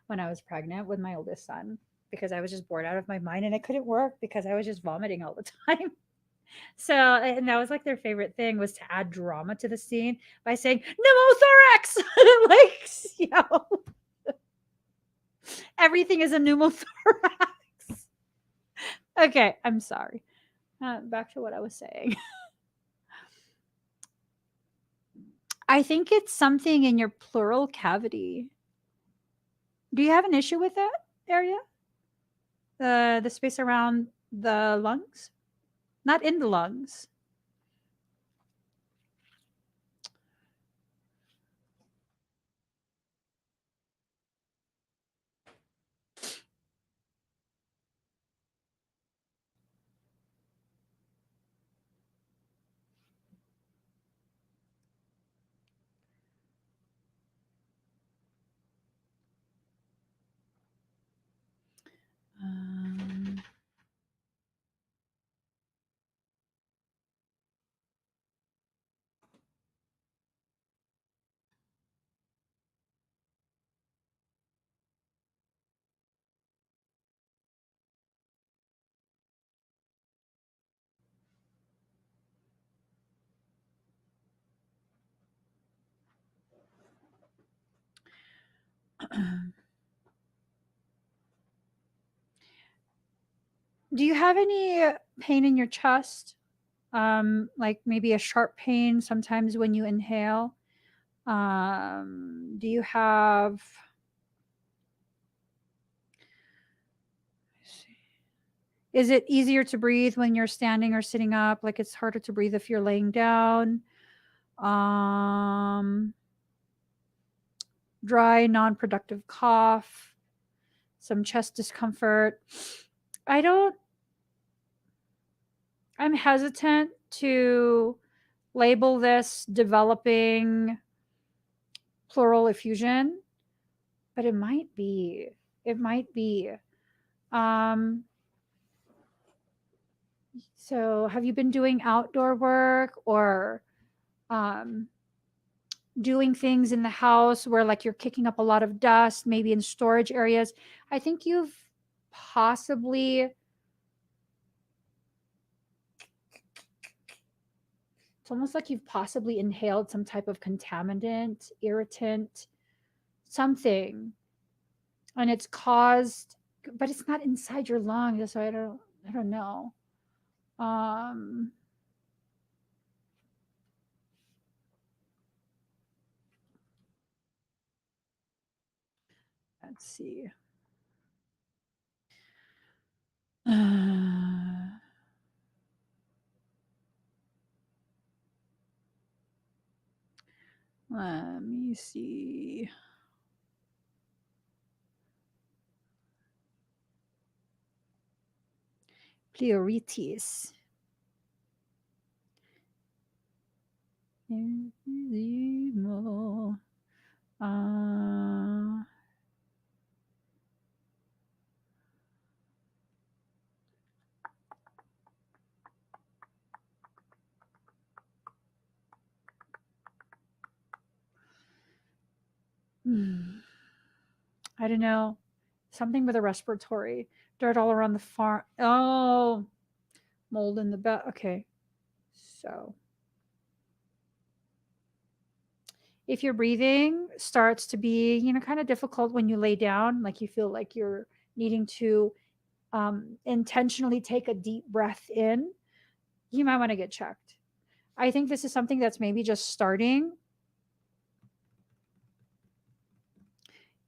when I was pregnant with my oldest son because I was just bored out of my mind and it couldn't work because I was just vomiting all the time. So, and that was like their favorite thing was to add drama to the scene by saying pneumothorax. Like, you know, everything is a pneumothorax. Okay, I'm sorry. Back to what I was saying. I think it's something in your pleural cavity. Do you have an issue with that area? The space around the lungs? Not in the lungs. Um, Do you have any pain in your chest? Like maybe a sharp pain sometimes when you inhale? Do you have, is it easier to breathe when you're standing or sitting up? Like it's harder to breathe if you're laying down? Um, Dry, non-productive cough, some chest discomfort. I don't, I'm hesitant to label this developing pleural effusion, but it might be. It might be. Um, so, have you been doing outdoor work or um, doing things in the house where like you're kicking up a lot of dust, maybe in storage areas? I think you've possibly, it's almost like you've possibly inhaled some type of contaminant, irritant, something, and it's caused, but it's not inside your lungs, so I don't know. Um, let's see. Let me see. Pleuritis. Emphysema. Uh, I don't know. Something with a respiratory. Dirt all around the farm. Oh, mold in the bed. Okay. So if your breathing starts to be, kind of difficult when you lay down, like you feel like you're needing to intentionally take a deep breath in, you might want to get checked. I think this is something that's maybe just starting.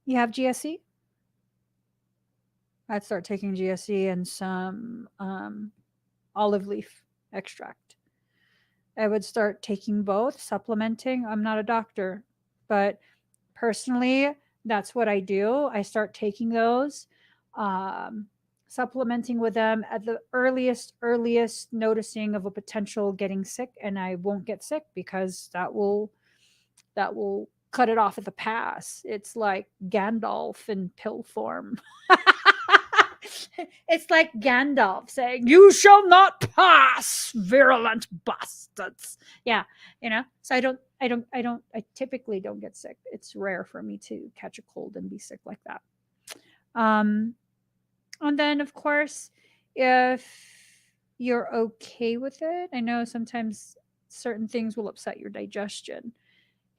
You have GSE? I'd start taking GSE and some olive leaf extract. I would start taking both, supplementing. I'm not a doctor, but personally, that's what I do. I start taking those, um, supplementing with them at the earliest noticing of a potential getting sick, and I won't get sick because that will cut it off at the pass. It's like Gandalf in pill form. It's like Gandalf saying, "You shall not pass, virulent bastards." Yeah, So I typically don't get sick. It's rare for me to catch a cold and be sick like that. Um, and then of course, if you're okay with it, I know sometimes certain things will upset your digestion.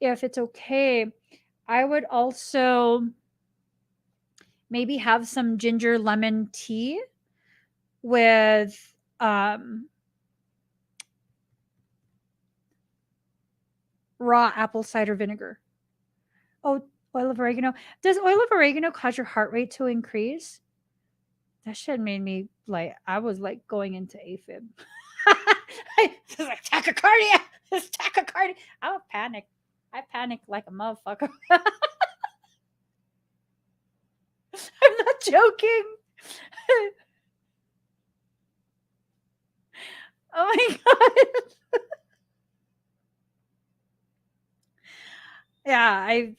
If it's okay, I would also maybe have some ginger lemon tea with raw apple cider vinegar. Oh, oil of oregano. Does oil of oregano cause your heart rate to increase? That shit made me like, I was like going into AFib. It's like tachycardia. It's tachycardia. I would panic. I panic like a motherfucker. I'm not joking. Oh my god. Yeah, I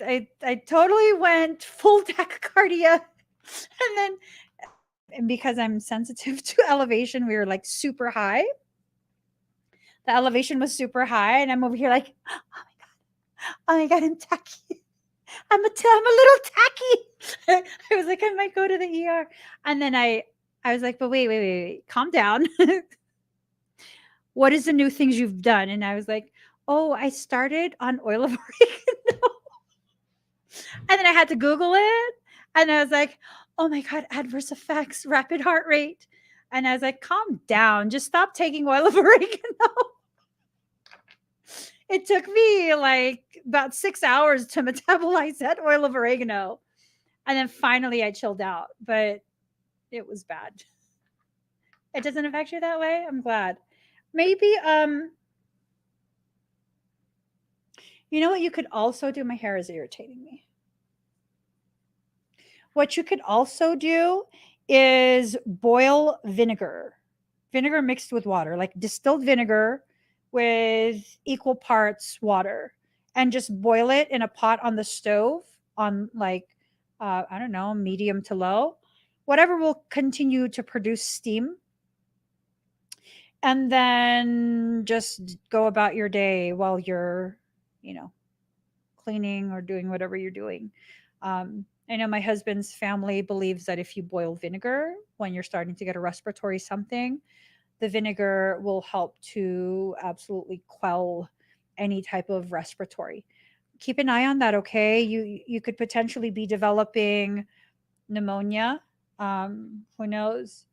totally went full tachycardia, and then, and because I'm sensitive to elevation, we were like super high. The elevation was super high, and I'm over here like, oh my god, I'm tacky. I'm a little tacky. I was like, I might go to the ER, and then I was like, but wait, calm down. What is the new things you've done? And I was like, oh, I started on oil of oregano. And then I had to Google it. And I was like, oh my God, adverse effects, rapid heart rate. And I was like, calm down, just stop taking oil of oregano. It took me like about 6 hours to metabolize that oil of oregano. And then finally I chilled out, but it was bad. It doesn't affect you that way. I'm glad. Maybe you know what you could also do? My hair is irritating me. What you could also do is boil vinegar. Vinegar mixed with water, like distilled vinegar with equal parts water, and just boil it in a pot on the stove on like I don't know, medium to low. Whatever will continue to produce steam, and then just go about your day while you're, you know, cleaning or doing whatever you're doing. I know my husband's family believes that if you boil vinegar when you're starting to get a respiratory something, the vinegar will help to absolutely quell any type of respiratory. Keep an eye on that, okay? You could potentially be developing pneumonia. Who knows?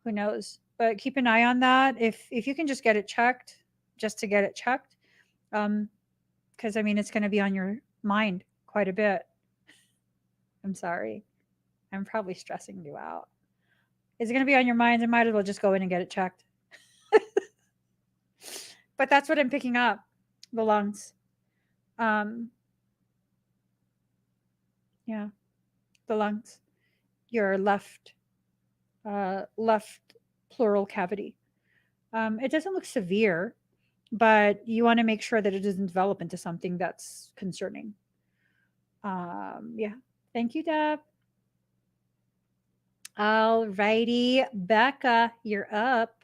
Who knows? But keep an eye on that. If you can just get it checked, just to get it checked, because I mean it's going to be on your mind quite a bit. I'm sorry. I'm probably stressing you out. Is it going to be on your mind? I might as well just go in and get it checked. But that's what I'm picking up, the lungs. Yeah, the lungs. Your left pleural cavity. It doesn't look severe, but you want to make sure that it doesn't develop into something that's concerning. Yeah. Thank you, Deb. All righty, Becca, you're up.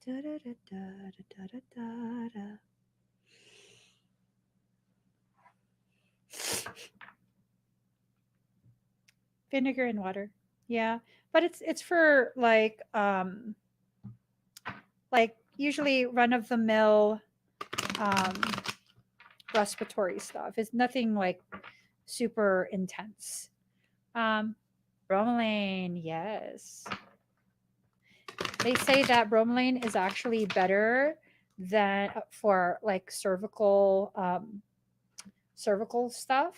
Da, da, da, da, da, da, da, da. Vinegar and water. Yeah, but it's for like usually run of the mill um respiratory stuff. It's nothing like super intense. Um Bromelain, yes. They say that bromelain is actually better than for like cervical stuff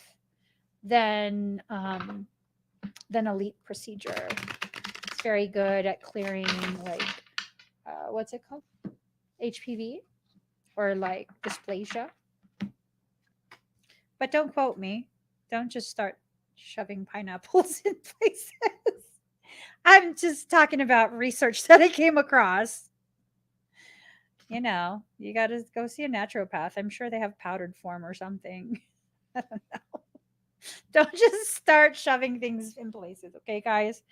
than elite procedure. It's very good at clearing like what's it called? HPV or like dysplasia. But don't quote me. Don't just start shoving pineapples in places. I'm just talking about research that I came across. You know, you got to go see a naturopath. I'm sure they have powdered form or something. I don't know. Don't just start shoving things in places, okay, guys?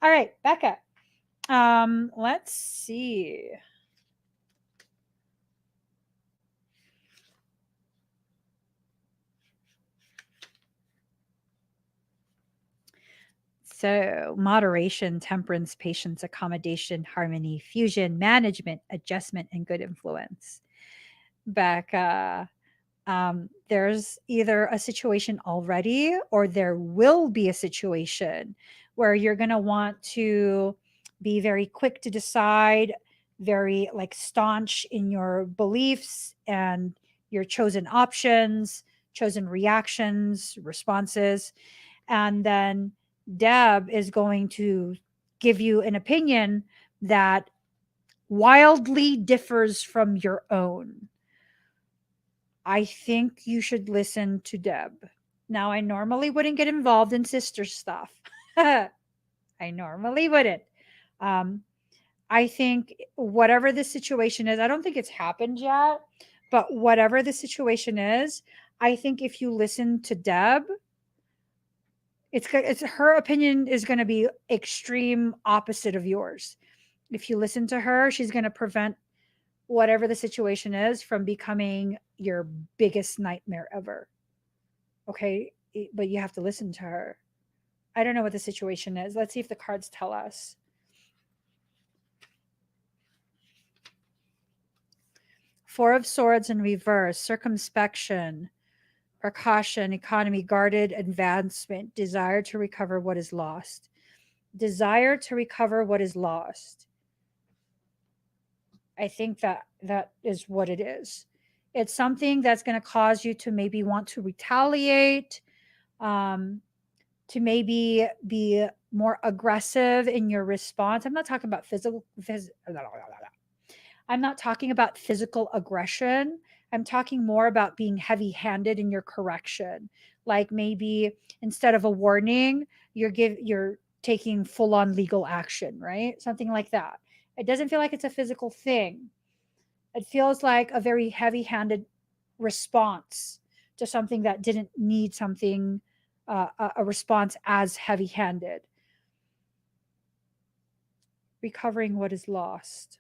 All right, Becca. Let's see. So, moderation, temperance, patience, accommodation, harmony, fusion, management, adjustment, and good influence. Becca, there's either a situation already or there will be a situation where you're going to want to be very quick to decide, very like staunch in your beliefs and your chosen options, chosen reactions, responses. And then Deb is going to give you an opinion that wildly differs from your own. I think you should listen to Deb. Now, I normally wouldn't get involved in sister stuff. I normally wouldn't. Um, I think whatever the situation is, I don't think it's happened yet, but whatever the situation is, I think if you listen to Deb, it's her opinion is going to be extreme opposite of yours. If you listen to her, she's going to prevent whatever the situation is from becoming your biggest nightmare ever. Okay, but you have to listen to her. I don't know what the situation is. Let's see if the cards tell us. Four of Swords in reverse, circumspection, Precaution, economy, guarded advancement, desire to recover what is lost. Desire to recover what is lost. I think that is what it is. It's something that's going to cause you to maybe want to retaliate, um, to maybe be more aggressive in your response. I'm not talking about I'm not talking about physical aggression. I'm talking more about being heavy-handed in your correction. Like maybe instead of a warning, you're taking full-on legal action, right? Something like that. It doesn't feel like it's a physical thing. It feels like a very heavy-handed response to something that didn't need something a response as heavy-handed. Recovering what is lost.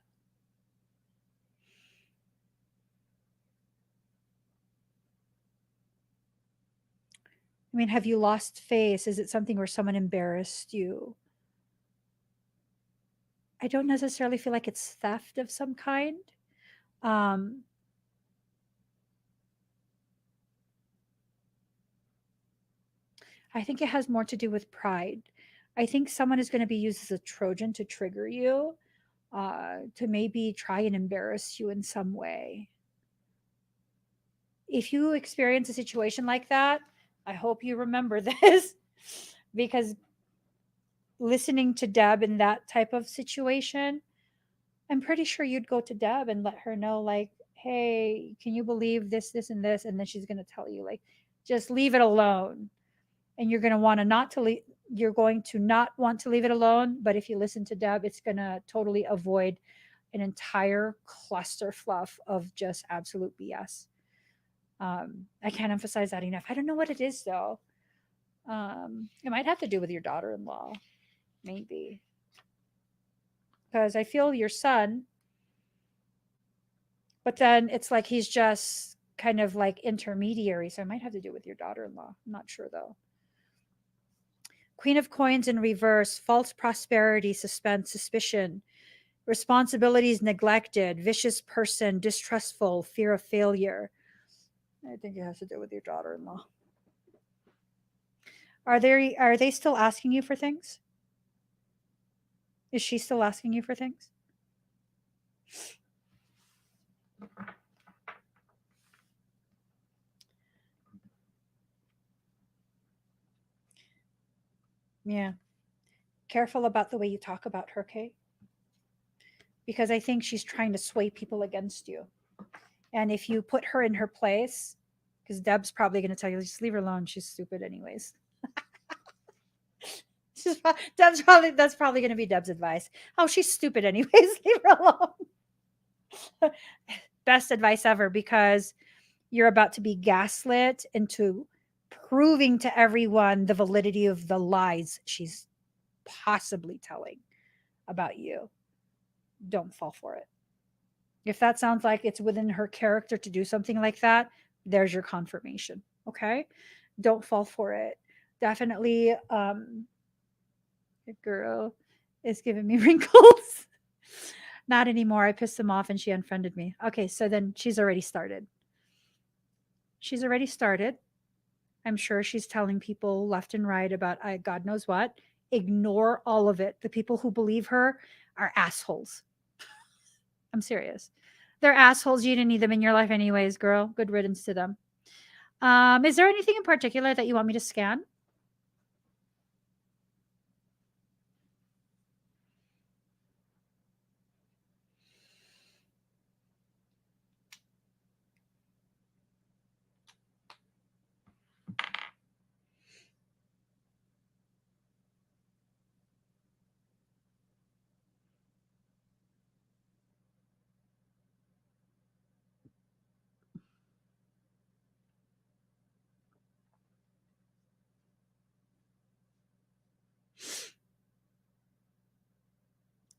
I mean, have you lost face? Is it something where someone embarrassed you? I don't necessarily feel like it's theft of some kind. Um, I think it has more to do with pride. I think someone is going to be used as a Trojan to trigger you, to maybe try and embarrass you in some way. If you experience a situation like that, I hope you remember this because listening to Deb in that type of situation, I'm pretty sure you'd go to Deb and let her know, like, hey, can you believe this, this, and this? And then she's going to tell you, like, just leave it alone. And you're going to want to not to leave. You're going to not want to leave it alone. But if you listen to Deb, it's going to totally avoid an entire cluster fluff of just absolute BS. I can't emphasize that enough. I don't know what it is though. It might have to do with your daughter-in-law, maybe, because I feel your son, but then it's like he's just kind of like intermediary. So it might have to do with your daughter-in-law. I'm not sure though. Queen of Coins in reverse, false prosperity, suspense, suspicion, responsibilities neglected, vicious person, distrustful, fear of failure. I think it has to do with your daughter-in-law. Are they still asking you for things? Is she still asking you for things? Yeah. Careful about the way you talk about her, Kay. Because I think she's trying to sway people against you. And if you put her in her place, because Deb's probably going to tell you, just leave her alone. She's stupid, anyways. That's probably going to be Deb's advice. Oh, she's stupid, anyways. Leave her alone. Best advice ever, because you're about to be gaslit into proving to everyone the validity of the lies she's possibly telling about you. Don't fall for it. If that sounds like it's within her character to do something like that, there's your confirmation. Okay? Don't fall for it. Definitely, girl is giving me wrinkles. Not anymore. I pissed him off and she unfriended me. Okay, so then she's already started. She's already started. I'm sure she's telling people left and right about God knows what. Ignore all of it. The people who believe her are assholes. I'm serious. They're assholes. You didn't need them in your life anyways, girl. Good riddance to them. Is there anything in particular that you want me to scan?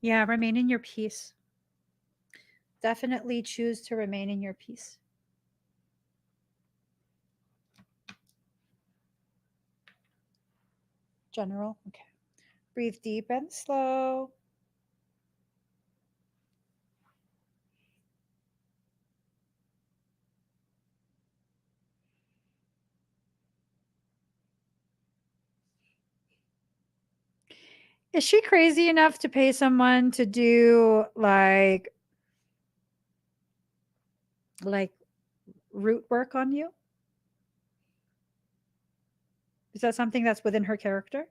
Yeah, remain in your peace. Definitely choose to remain in your peace. General. Okay. Breathe deep and slow. Is she crazy enough to pay someone to do like root work on you? Is that something that's within her character?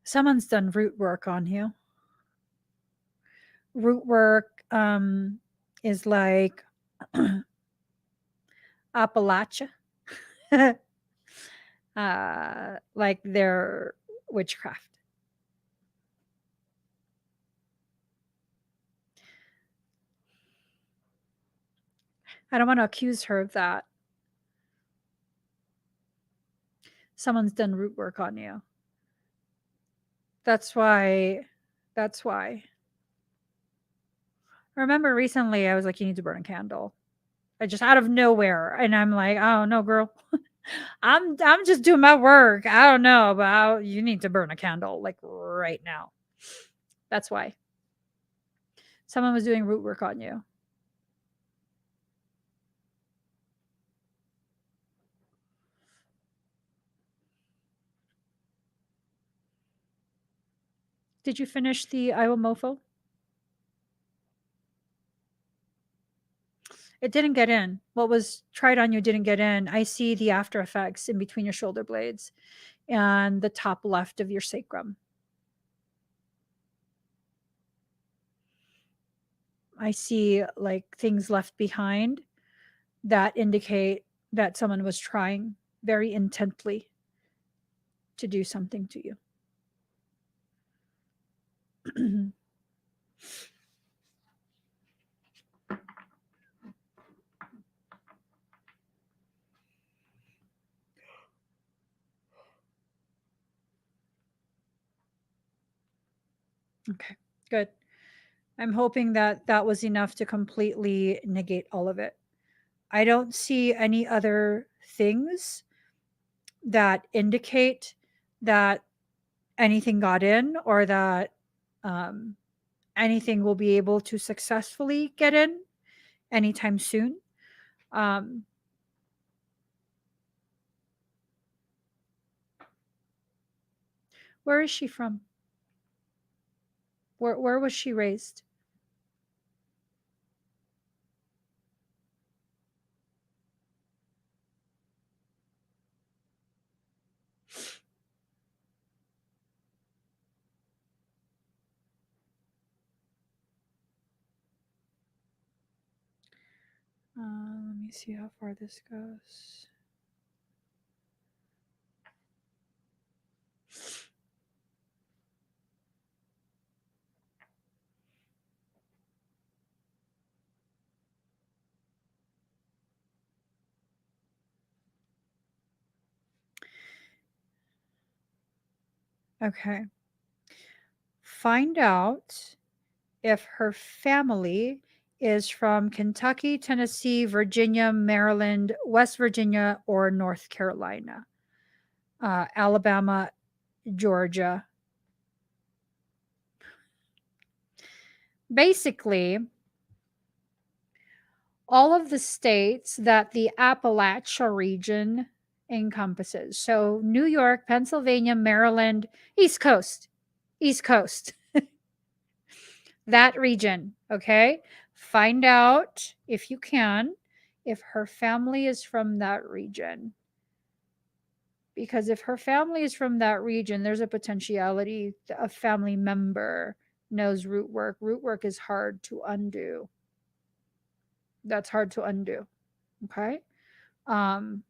Someone's done root work on you. Root work is like Appalachia. Like their witchcraft. I don't want to accuse her of that. Someone's done root work on you. That's why. I remember recently I was like, you need to burn a candle. I just out of nowhere. And I'm like, oh no, girl. I'm just doing my work. I don't know, but you need to burn a candle like right now. That's why. Someone was doing root work on you. Did you finish the Iowa Mofo? It didn't get in. What was tried on you didn't get in. I see the after effects in between your shoulder blades and the top left of your sacrum. I see like things left behind that indicate that someone was trying very intently to do something to you. Okay, good. I'm hoping that that was enough to completely negate all of it. I don't see any other things that indicate that anything got in or that um, anything will be able to successfully get in anytime soon. Um, where is she from? Where was she raised? Let me see how far this goes. Okay. Find out if her family is from Kentucky, Tennessee, Virginia, Maryland, West Virginia, or North Carolina, Alabama, Georgia. Basically, all of the states that the Appalachia region encompasses. So, New York, Pennsylvania, Maryland, East Coast, that region. Okay. Find out if you can, if her family is from that region. Because if her family is from that region, there's a potentiality a family member knows root work. Root work is hard to undo. That's hard to undo. Okay. Um,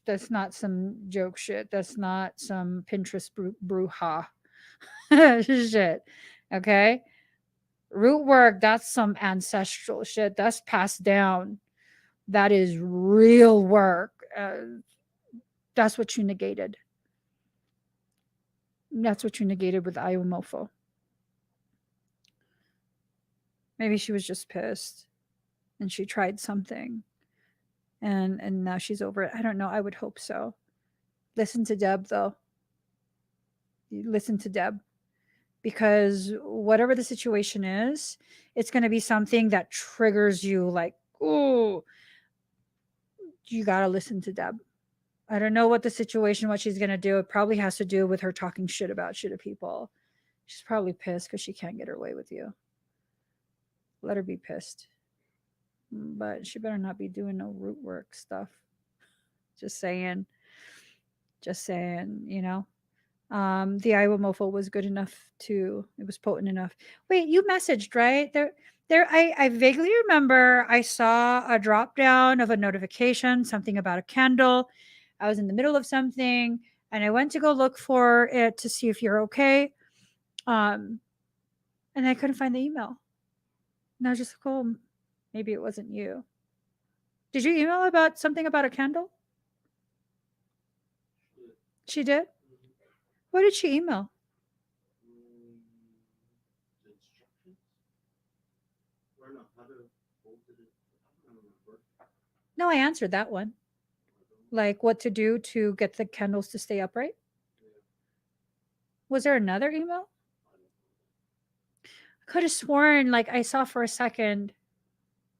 that's not some joke shit. That's not some Pinterest brouhaha shit. Okay. Root work, that's some ancestral shit. That's passed down. That is real work. That's what you negated. That's what you negated with Iomofo. Maybe she was just pissed and she tried something and now she's over it. I don't know. I would hope so. Listen to Deb though. Listen to Deb, because whatever the situation is, it's going to be something that triggers you like, oh, you got to listen to Deb. I don't know what the situation, what she's going to do. It probably has to do with her talking shit about shitty people. She's probably pissed because she can't get her way with you. Let her be pissed. But she better not be doing no root work stuff. Just saying. Just saying, you know. The Iowa mofo was good enough to, it was potent enough. Wait, you messaged, right? I vaguely remember I saw a drop down of a notification, something about a candle. I was in the middle of something and I went to go look for it to see if you're okay. And I couldn't find the email. And I was just like, oh, maybe it wasn't you. Did you email about something about a candle? She did? What did she email? Instructions? Or no, how to hold it. I don't remember. No, I answered that one. Like what to do to get the candles to stay upright. Was there another email? I could have sworn like I saw for a second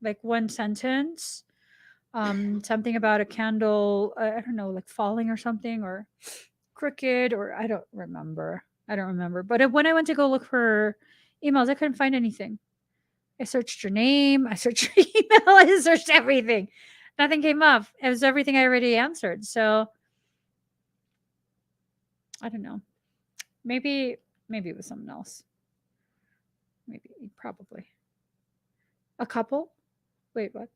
like one sentence, something about a candle, I don't know, like falling or something, or crooked, or I don't remember. But when I went to go look for emails, I couldn't find anything. I searched your name, I searched your email, I searched everything. Nothing came up. It was everything I already answered. So I don't know. Maybe it was something else. Maybe, probably. A couple? Wait, what?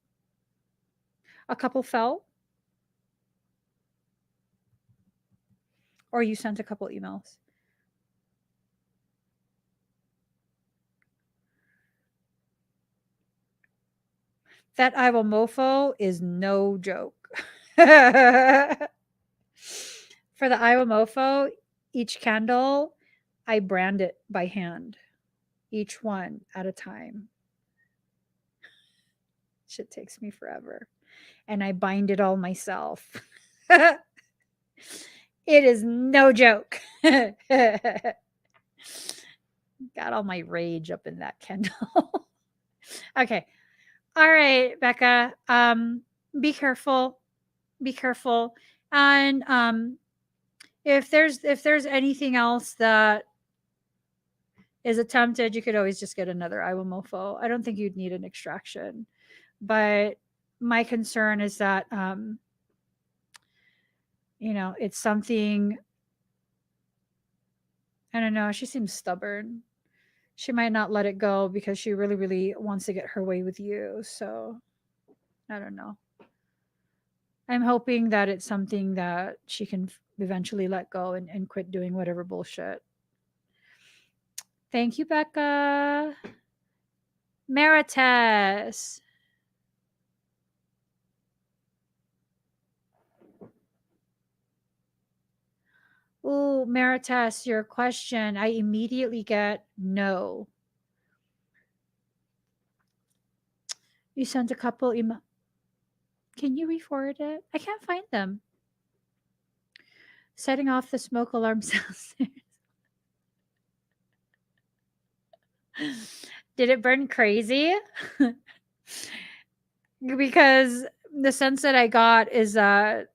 A couple fell? Or you sent a couple emails? That I will mofo is no joke. For the Iowa mofo, each candle, I brand it by hand, each one at a time. Shit takes me forever. And I bind it all myself. It is no joke. Got all my rage up in that candle. Okay. All right, Becca. Be careful. Be careful. And if there's anything else that is attempted, you could always just get another Iwamofo. I don't think you'd need an extraction. But my concern is that it's something, I don't know, she seems stubborn. She might not let it go because she really, really wants to get her way with you. So I don't know. I'm hoping that it's something that she can eventually let go and quit doing whatever bullshit. Thank you, Becca. Marites. Oh, Marites, your question, I immediately get no. You sent a couple email. Can you re-forward it? I can't find them. Setting off the smoke alarm sounds. Did it burn crazy? Because the sense that I got is that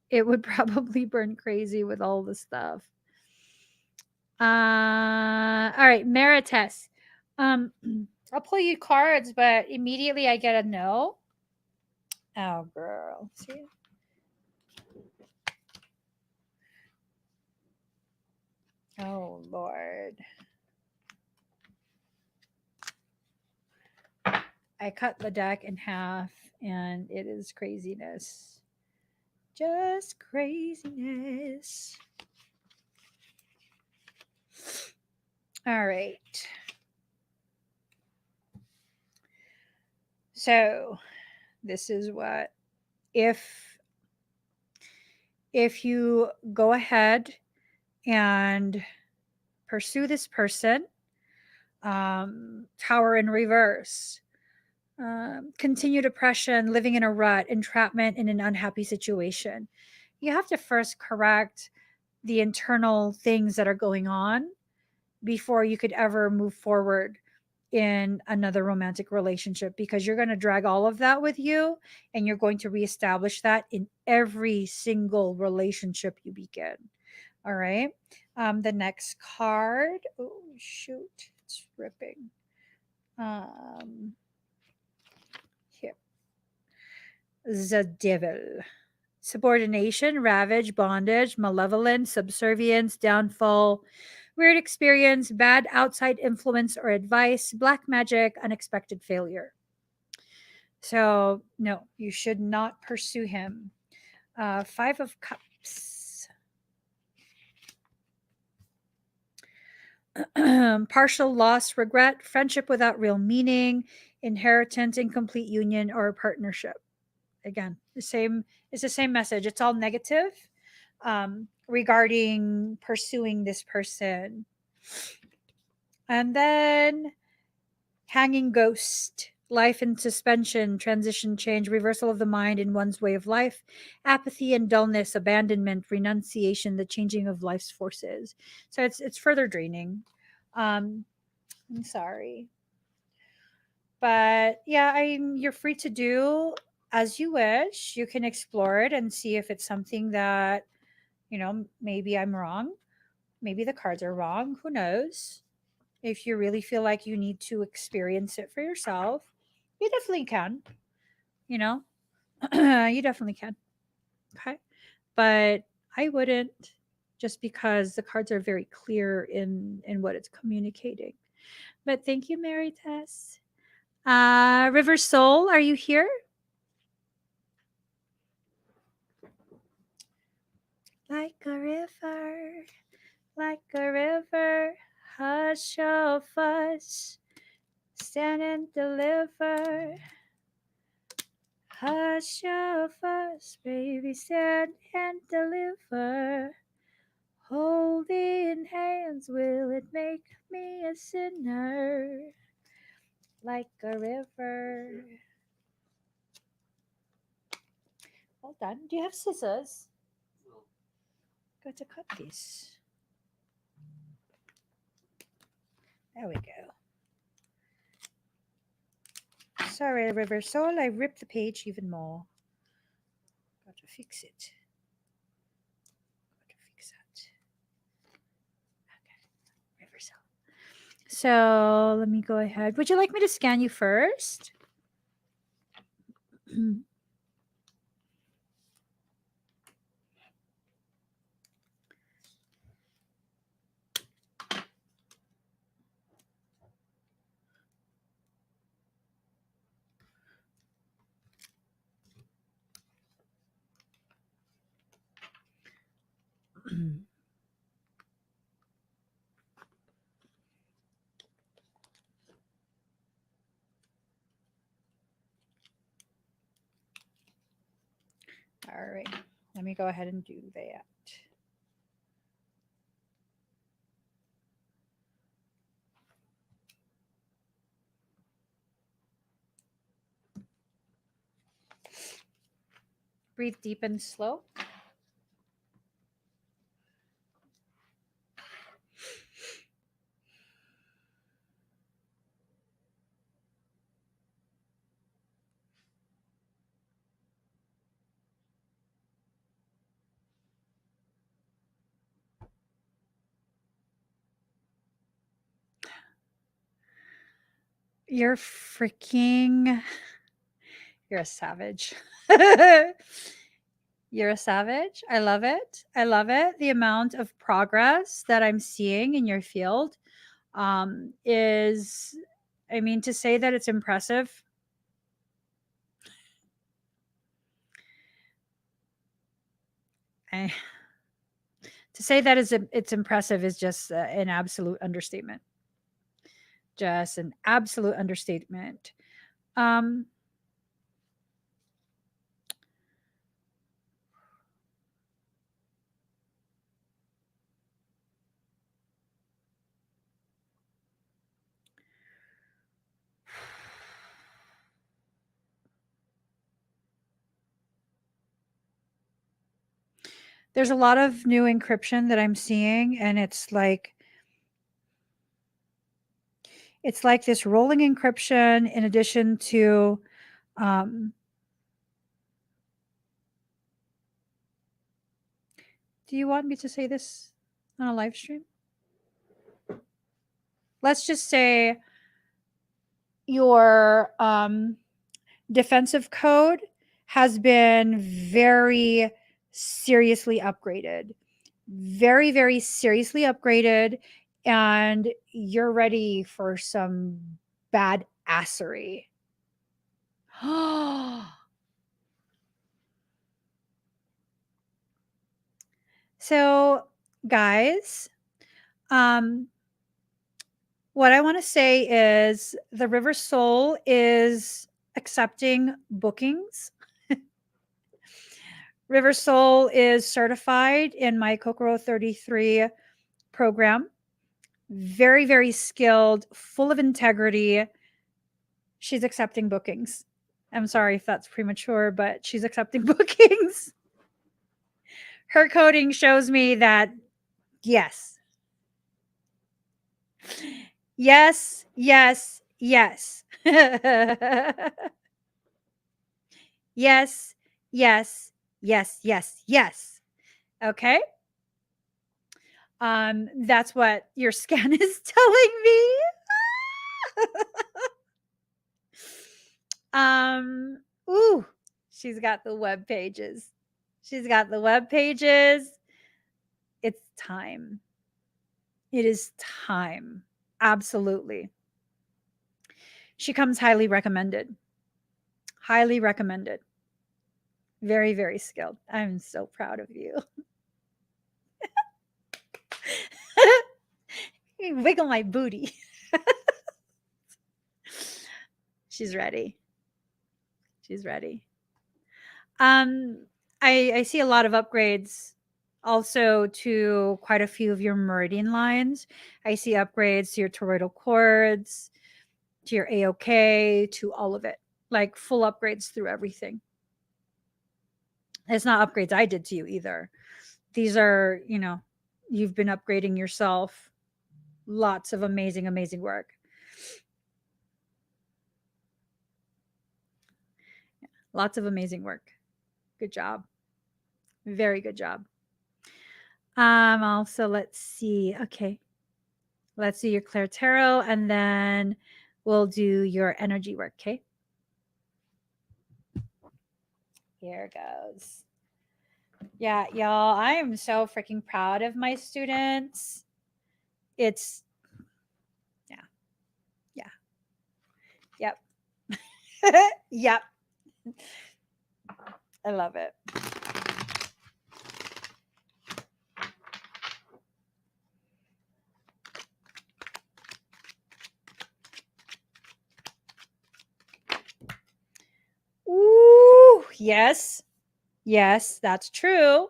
it would probably burn crazy with all the stuff. All right, Marites. I'll pull you cards, but immediately I get a no. Oh, girl. See? Oh, Lord. I cut the deck in half, and it is craziness. Just craziness. All right. So, this is what, if you go ahead and pursue this person. Tower in reverse. Continue depression, living in a rut, entrapment in an unhappy situation. You have to first correct the internal things that are going on before you could ever move forward in another romantic relationship, because you're going to drag all of that with you and you're going to reestablish that in every single relationship you begin. All right. The next card. Oh, shoot. It's ripping. Here. The devil. Subordination, ravage, bondage, malevolence, subservience, downfall, weird experience, bad outside influence or advice, black magic, unexpected failure. So, no, you should not pursue him. Five of Cups. Partial loss, regret, friendship without real meaning, inheritance, incomplete union, or a partnership. Again, it's the same message. It's all negative regarding pursuing this person. And then hanging ghost, life in suspension, transition, change, reversal of the mind in one's way of life, apathy and dullness, abandonment, renunciation, the changing of life's forces. So it's further draining. I'm sorry. But yeah, you're free to do as you wish. You can explore it and see if it's something that, maybe I'm wrong. Maybe the cards are wrong. Who knows? If you really feel like you need to experience it for yourself, you definitely can. You definitely can. Okay. But I wouldn't, just because the cards are very clear in what it's communicating. But thank you, Mary Tess. River Soul, are you here? Like a river, hush your fuss, stand and deliver. Hush your fuss, baby, stand and deliver. Holding hands, will it make me a sinner? Like a river. Well done. Do you have scissors? No. Go to cut this. There we go. Sorry, River Soul, I ripped the page even more. Got to fix it. Okay, River Soul. So let me go ahead. Would you like me to scan you first? All right, let me go ahead and do that. Breathe deep and slow. You're a savage. You're a savage. I love it. I love it. The amount of progress that I'm seeing in your field is, to say that it's impressive. To say that it's impressive is just an absolute understatement. Just an absolute understatement. Um, There's a lot of new encryption that I'm seeing, and it's like this rolling encryption in addition to do you want me to say this on a live stream? Let's just say your defensive code has been very seriously upgraded. Very, very seriously upgraded. And you're ready for some bad assery. So, guys, what I want to say is the River Soul is accepting bookings. River Soul is certified in my Kokoro 33 program. Very, very skilled, full of integrity. She's accepting bookings. I'm sorry if that's premature, but she's accepting bookings. Her coding shows me that yes. Yes, yes, yes. Yes, yes, yes, yes, yes. Okay? That's what your scan is telling me. Ooh, she's got the web pages. She's got the web pages. It's time. It is time. Absolutely. She comes highly recommended. Highly recommended. Very, very skilled. I'm so proud of you. Wiggle my booty. She's ready. She's ready. I see a lot of upgrades also to quite a few of your meridian lines. I see upgrades to your toroidal cords, to your AOK, to all of it. Like full upgrades through everything. It's not upgrades I did to you either. These are, you've been upgrading yourself. Lots of amazing, amazing work. Lots of amazing work. Good job. Very good job. Also, let's see. Okay. Let's do your Claire Tarot, and then we'll do your energy work, okay? Here goes. Yeah, y'all, I am so freaking proud of my students. It's, yeah. Yep. Yep. I love it. Ooh, yes. Yes, that's true.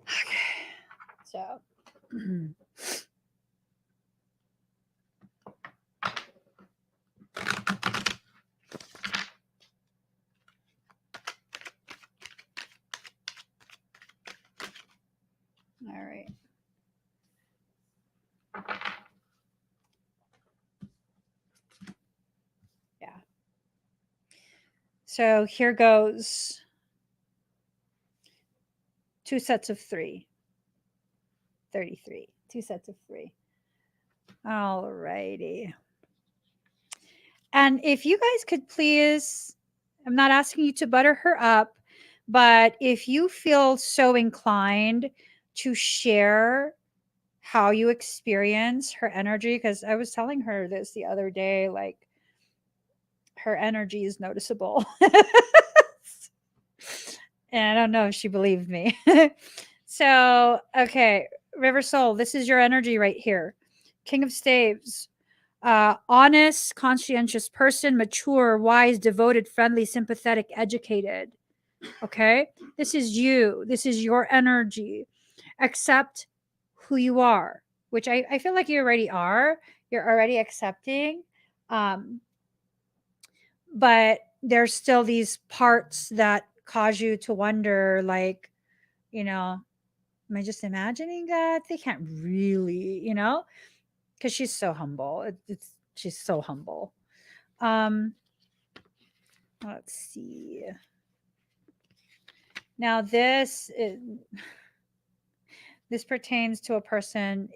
Okay. So all right. Yeah. So here goes 2 sets of 3. 33. 2 sets of 3. All righty. And if you guys could please, I'm not asking you to butter her up, but if you feel so inclined to share how you experience her energy, because I was telling her this the other day, like her energy is noticeable. And I don't know if she believed me. So, okay, River Soul, this is your energy right here. King of Staves. Honest, conscientious person, mature, wise, devoted, friendly, sympathetic, educated. Okay. This is you. This is your energy. Accept who you are, which I feel like you already are. You're already accepting. Um, but there's still these parts that cause you to wonder, like, you know, am I just imagining that? They can't really, because she's so humble. She's so humble. Um, let's see. Now this pertains to a person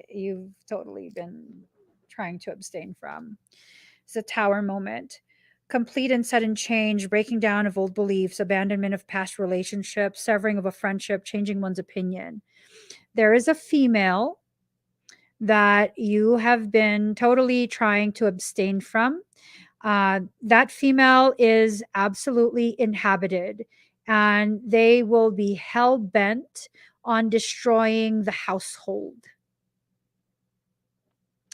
you've totally been trying to abstain from. It's a tower moment. Complete and sudden change, breaking down of old beliefs, abandonment of past relationships, severing of a friendship, changing one's opinion. There is a female that you have been totally trying to abstain from. That female is absolutely inhabited, and they will be hell bent on destroying the household.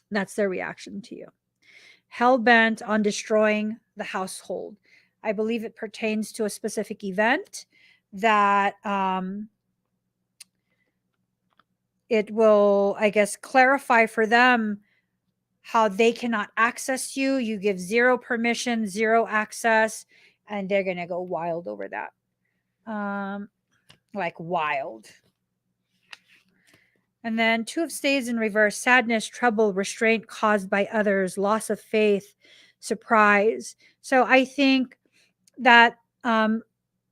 That's their reaction to you. Hell bent on destroying the household. I believe it pertains to a specific event that it will, I guess, clarify for them how they cannot access you. You give zero permission, zero access, and they're going to go wild over that. Like wild. And then two of spades in reverse: sadness, trouble, restraint caused by others, loss of faith, surprise. So I think that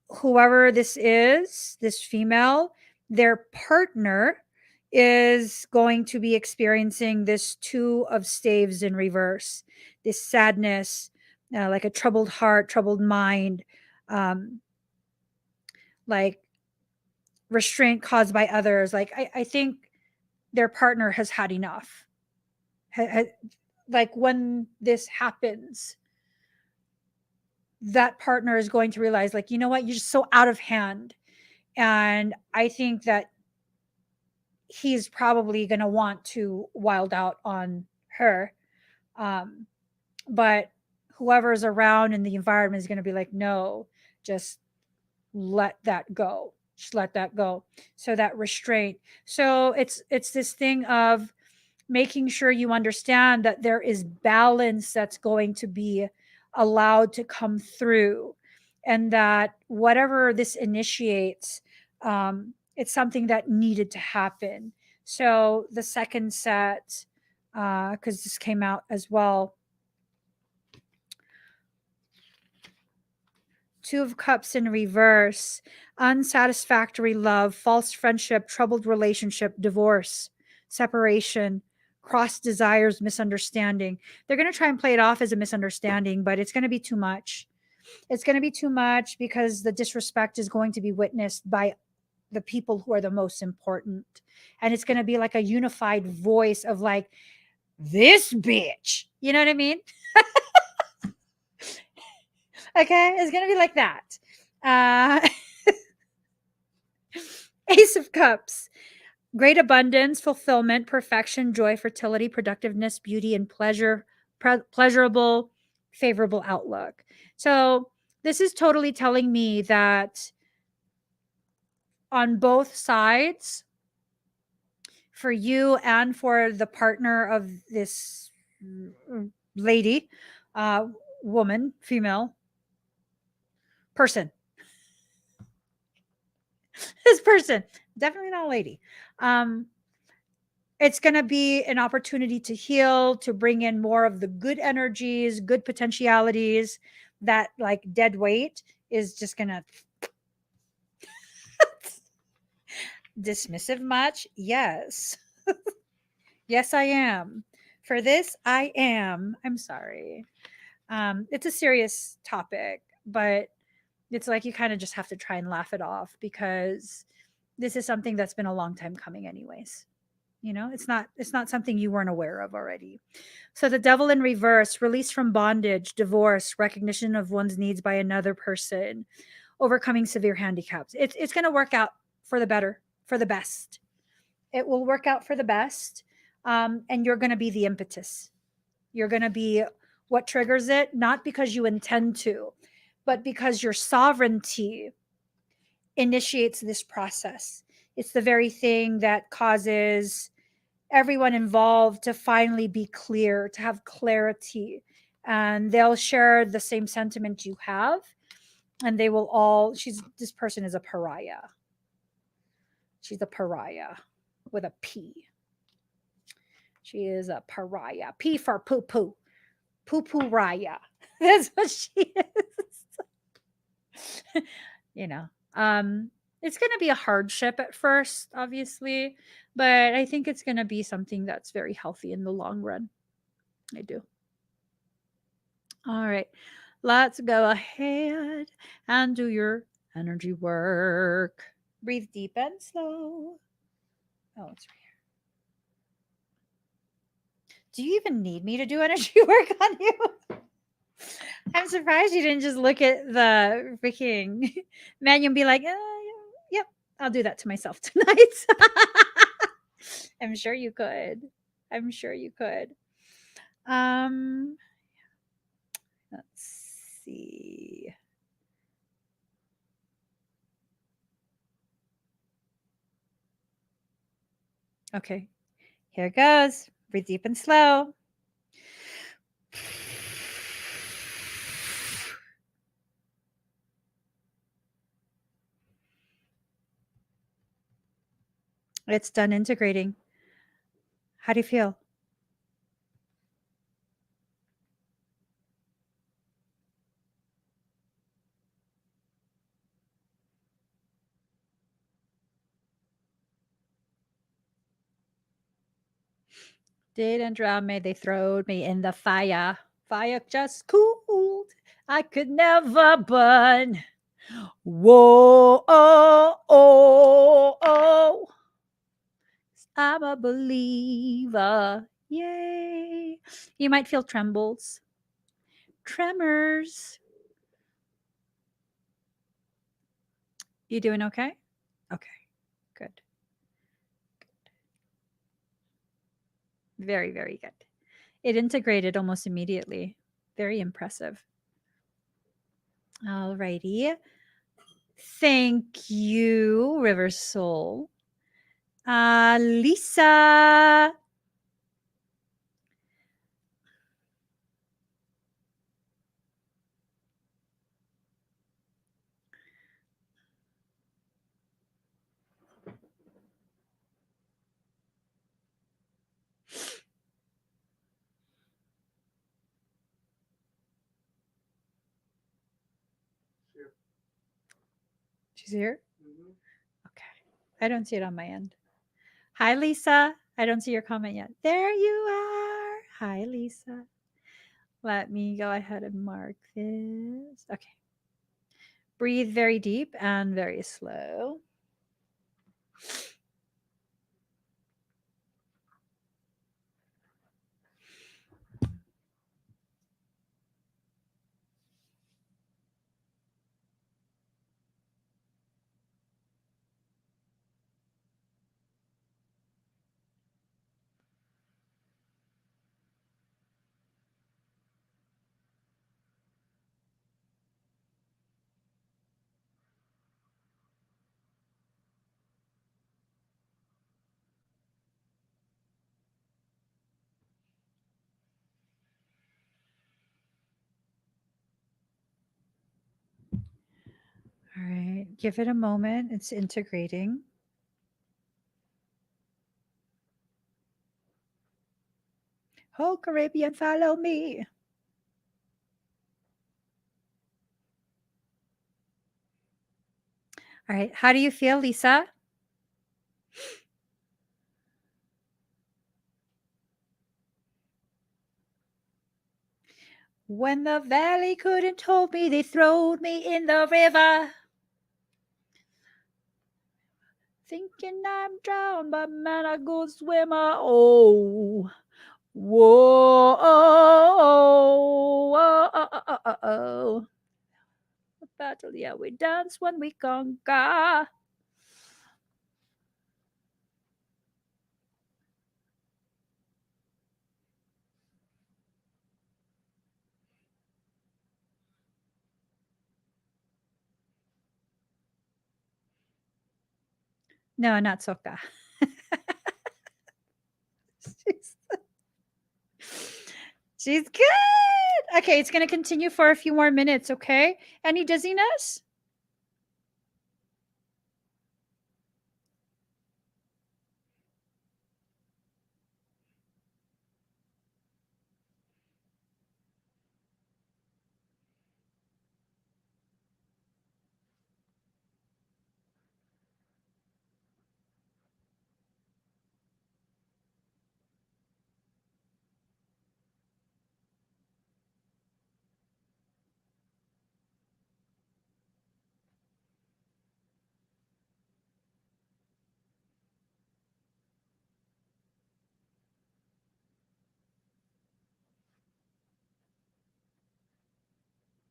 whoever this is, this female, their partner is going to be experiencing this two of staves in reverse, this sadness, like a troubled heart, troubled mind, like restraint caused by others. Like I think their partner has had enough. Like when this happens, that partner is going to realize, like, you know what, you're just so out of hand. And I think that he's probably going to want to wild out on her. But whoever's around in the environment is going to be like, no, just let that go. Just let that go. So that restraint. So it's this thing of making sure you understand that there is balance that's going to be allowed to come through, and that whatever this initiates, it's something that needed to happen. So the second set, because this came out as well, Two of Cups in reverse: unsatisfactory love, false friendship, troubled relationship, divorce, separation, cross desires, misunderstanding. They're going to try and play it off as a misunderstanding, but it's going to be too much. It's going to be too much because the disrespect is going to be witnessed by the people who are the most important. And it's going to be like a unified voice of, like, this bitch. You know what I mean? Okay, it's going to be like that. Ace of Cups: great abundance, fulfillment, perfection, joy, fertility, productiveness, beauty, and pleasurable, favorable outlook. So this is totally telling me that on both sides, for you and for the partner of this lady, uh, woman, female, person, this person, definitely not a lady. It's going to be an opportunity to heal, to bring in more of the good energies, good potentialities. That, like, dead weight is just going to dismissive much. Yes. Yes, I am. For this, I am. I'm sorry. It's a serious topic, but it's like you kind of just have to try and laugh it off, because this is something that's been a long time coming anyways. It's not something you weren't aware of already. So the Devil in reverse: release from bondage, divorce, recognition of one's needs by another person, overcoming severe handicaps. It's going to work out for the better, for the best. It will work out for the best. And you're going to be the impetus. You're going to be what triggers it, not because you intend to, but because your sovereignty initiates this process. It's the very thing that causes everyone involved to finally be clear, to have clarity. And they'll share the same sentiment you have. And they will all, this person is a pariah. She's a pariah with a P. She is a pariah. P for poo poo. Poo poo raya. That's what she is. You know, it's going to be a hardship at first, obviously, but I think it's going to be something that's very healthy in the long run. I do. All right, let's go ahead and do your energy work. Breathe deep and slow. Oh, it's right here. Do you even need me to do energy work on you? I'm surprised you didn't just look at the freaking menu and be like, yep, I'll do that to myself tonight. I'm sure you could. I'm sure you could. Let's see. Okay, here it goes. Breathe deep and slow. It's done integrating. How do you feel? Didn't drown me, they throwed me in the fire. Fire just cooled. I could never burn. Whoa, oh, oh, oh. I'm a believer. Yay. You might feel trembles, tremors. You doing okay? Okay, good. Very, very good. It integrated almost immediately. Very impressive. All righty. Thank you, River Soul. Lisa. Here. She's here? Mm-hmm. Okay. I don't see it on my end. Hi, Lisa. I don't see your comment yet. There you are. Hi, Lisa. Let me go ahead and mark this. Okay. Breathe very deep and very slow. All right. Give it a moment. It's integrating. Oh, Caribbean, follow me. All right. How do you feel, Lisa? When the valley couldn't hold me, they throwed me in the river. Thinking I'm drowned, but man, a good swimmer. Oh, whoa, oh, oh, oh, oh, oh, oh. The battle, yeah, we dance when we conquer. No, not Soka. she's, she's good. Okay, it's going to continue for a few more minutes, okay? Any dizziness?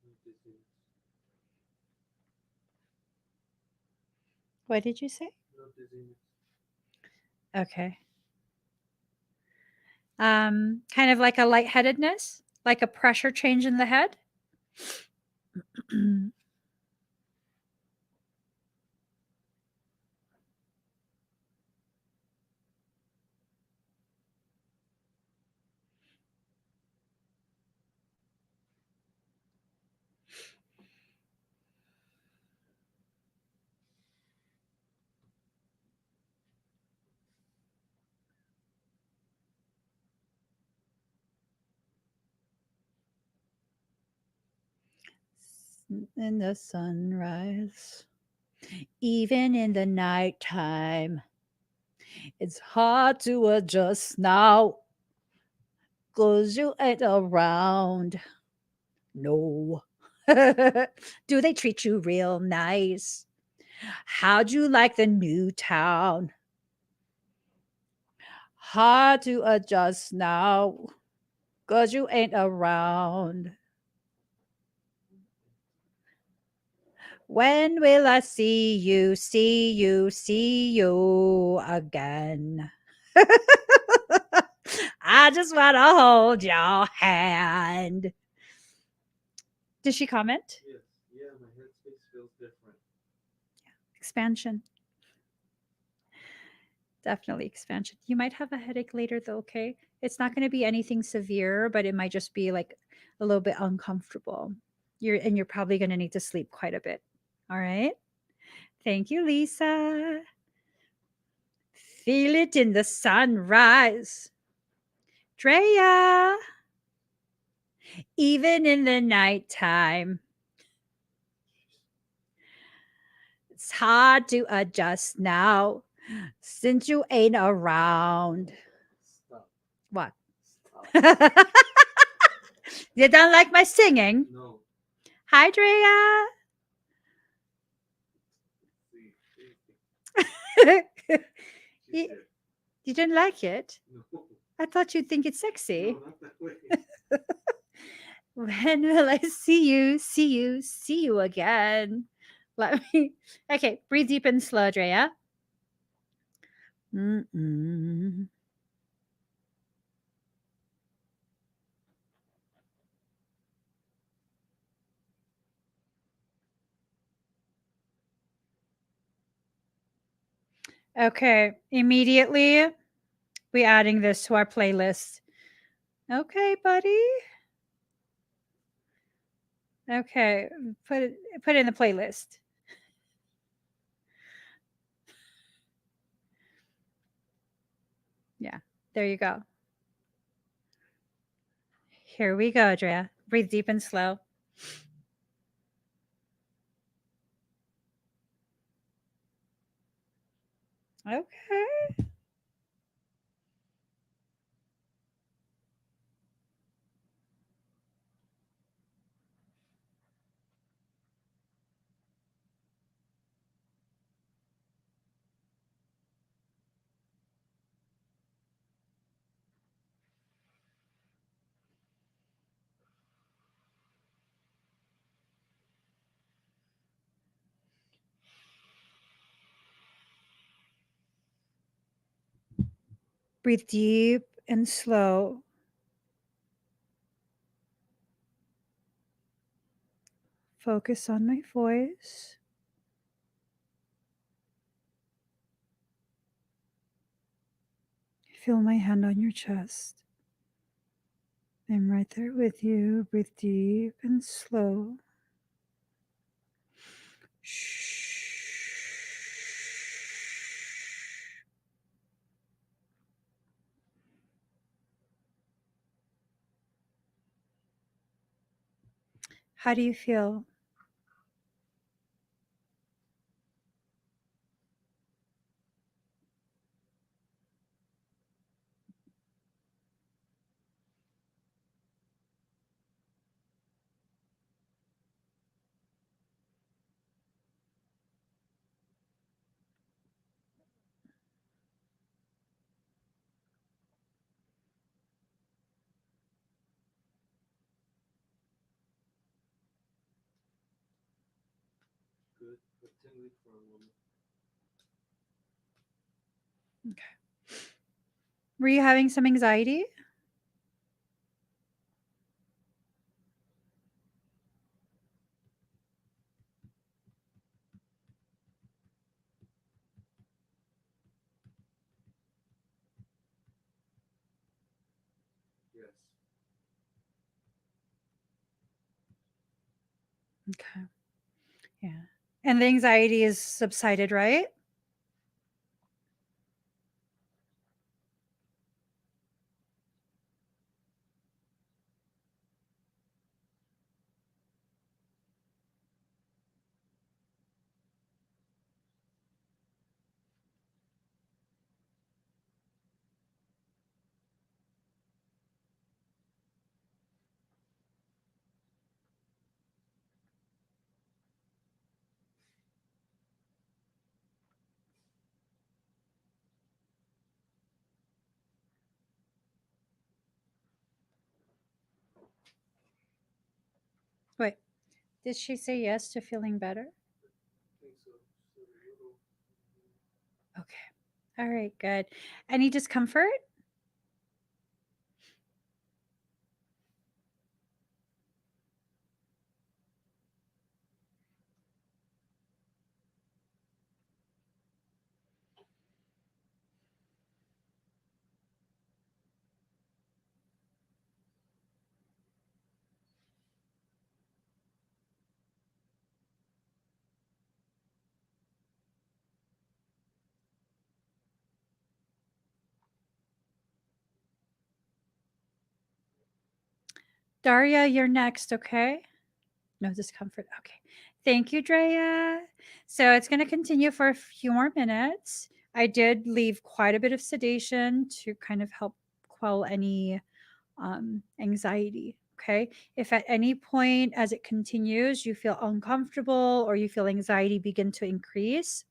No dizziness. What did you say? No dizziness. Okay. Kind of like a lightheadedness, like a pressure change in the head. In the sunrise, even in the nighttime, it's hard to adjust now, 'cause you ain't around. No. Do they treat you real nice? How'd you like the new town? Hard to adjust now, 'cause you ain't around. When will I see you, see you, see you again? I just want to hold your hand. Did she comment? Yes. Yeah, my headspace feels different. Expansion. Definitely expansion. You might have a headache later, though, okay? It's not going to be anything severe, but it might just be like a little bit uncomfortable. You're probably going to need to sleep quite a bit. All right? Thank you, Lisa. Feel it in the sunrise. Drea. Even in the nighttime. It's hard to adjust now since you ain't around. Stop. What? Stop. You don't like my singing? No. Hi, Drea. See. you, She's there. you didn't like it? No. I thought you'd think it's sexy. No, not that way. When will I see you, see you, see you again? Let me. Okay, breathe deep and slow, Drea. Mm-mm. Okay, immediately we adding this to our playlist. Okay, buddy. Okay, put it in the playlist. Yeah, there you go. Here we go, Drea. Breathe deep and slow. Okay. Breathe deep and slow. Focus on my voice. Feel my hand on your chest. I'm right there with you. Breathe deep and slow. How do you feel? Good, but tingly for a woman. Okay. Were you having some anxiety? Yes. Okay. Yeah. And the anxiety is subsided, right? Wait, did she say yes to feeling better? I think so. Just a little. Okay. All right, good. Any discomfort? Daria, you're next, okay? No discomfort. Okay. Thank you, Drea. So it's going to continue for a few more minutes. I did leave quite a bit of sedation to kind of help quell any anxiety. Okay. If at any point as it continues, you feel uncomfortable or you feel anxiety begin to increase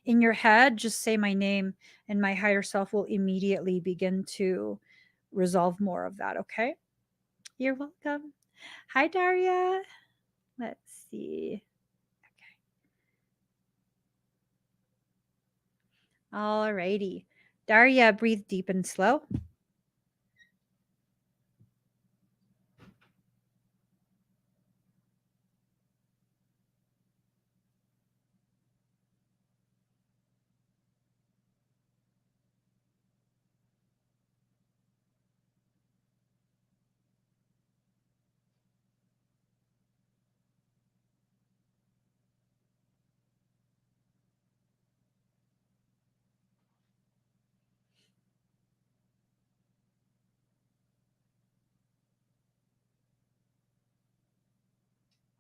in your head, just say my name and my higher self will immediately begin to resolve more of that. Okay. You're welcome. Hi, Daria. Let's see. All righty. Daria, breathe deep and slow.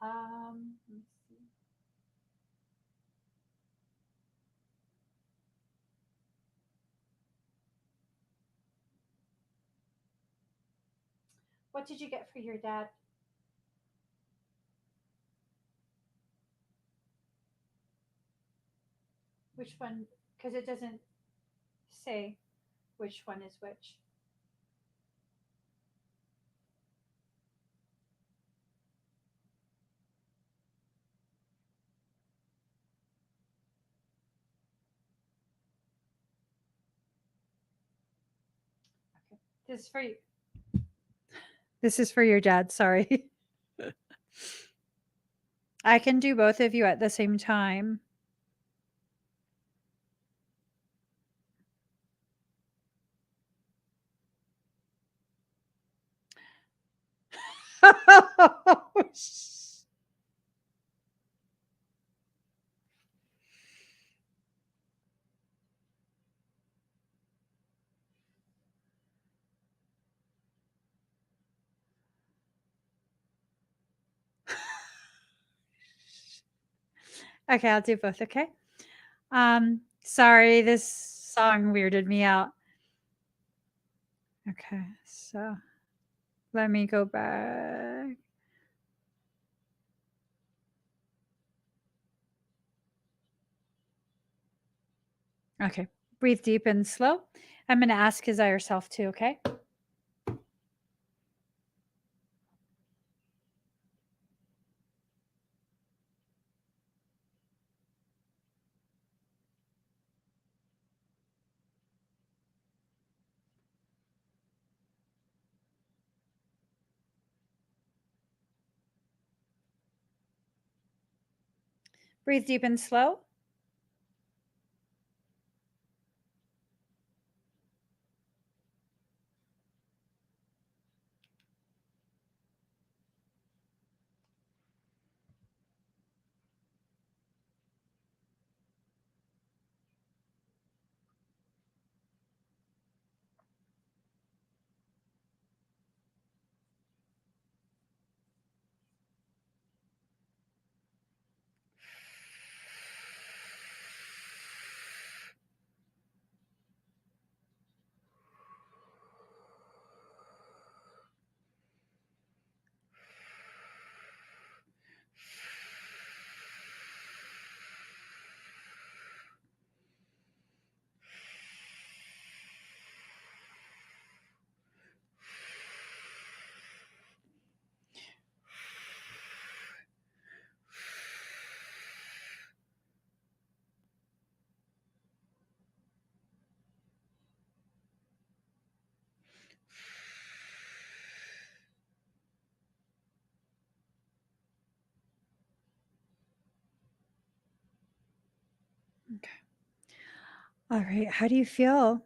Let me see. What did you get for your dad? Which one? Because it doesn't say which one is which. Okay. This is for you. This is for your dad. Sorry. I can do both of you at the same time. Okay, I'll do both, okay? Sorry, this song weirded me out. Okay, so let me go back. Okay, breathe deep and slow. I'm going to ask his higher self too, okay? Breathe deep and slow. Okay. All right, how do you feel?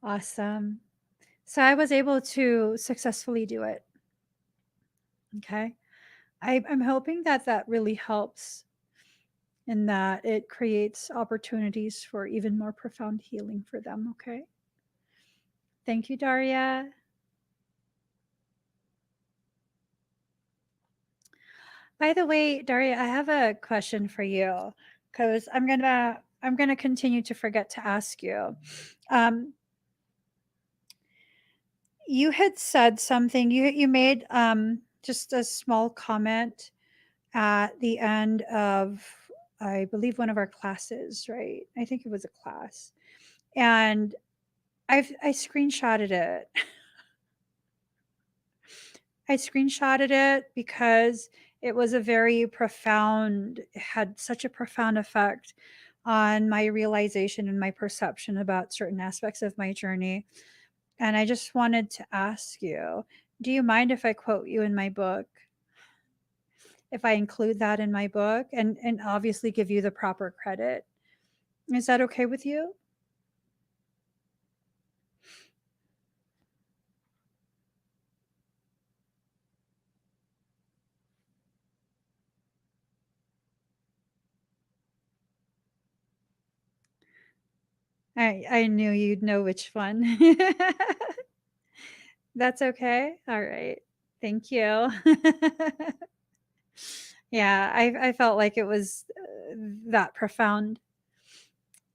Awesome. So I was able to successfully do it. Okay. I'm hoping that that really helps in that it creates opportunities for even more profound healing for them. Okay. Thank you, Daria. By the way, Daria, I have a question for you because I'm gonna continue to forget to ask you. Um, you had said something. You made just a small comment at the end of, I believe, one of our classes, right? I think it was a class, and I screenshotted it. I screenshotted it because it was a very profound, it had such a profound effect on my realization and my perception about certain aspects of my journey. And I just wanted to ask you, do you mind if I quote you in my book? If I include that in my book and obviously give you the proper credit? Is that okay with you? I knew you'd know which one. That's okay. All right. Thank you. Yeah, I felt like it was that profound.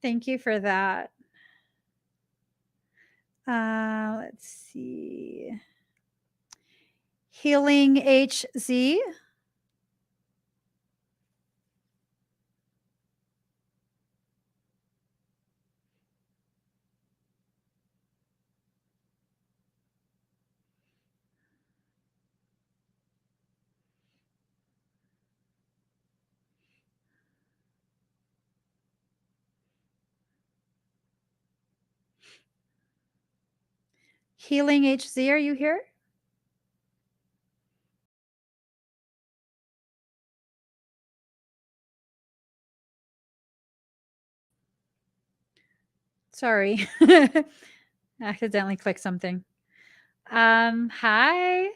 Thank you for that. Let's see. Healing HZ. Healing HZ, are you here? Sorry. Accidentally clicked something. Hi. All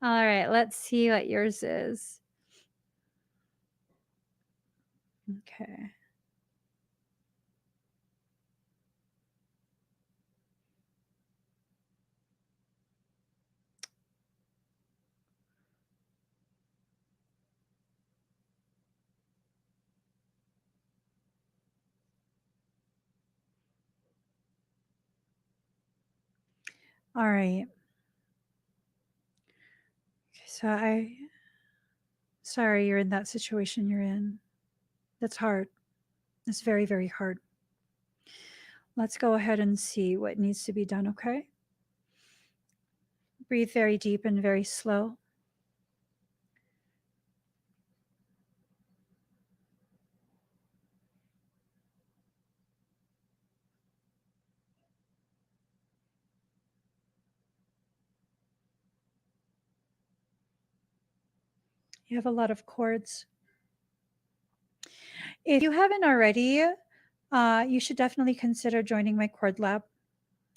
right, let's see what yours is. Okay. All right. So sorry you're in that situation you're in. That's hard. It's very, very hard. Let's go ahead and see what needs to be done, okay? Breathe very deep and very slow. You have a lot of cords. If you haven't already, you should definitely consider joining my cord lab.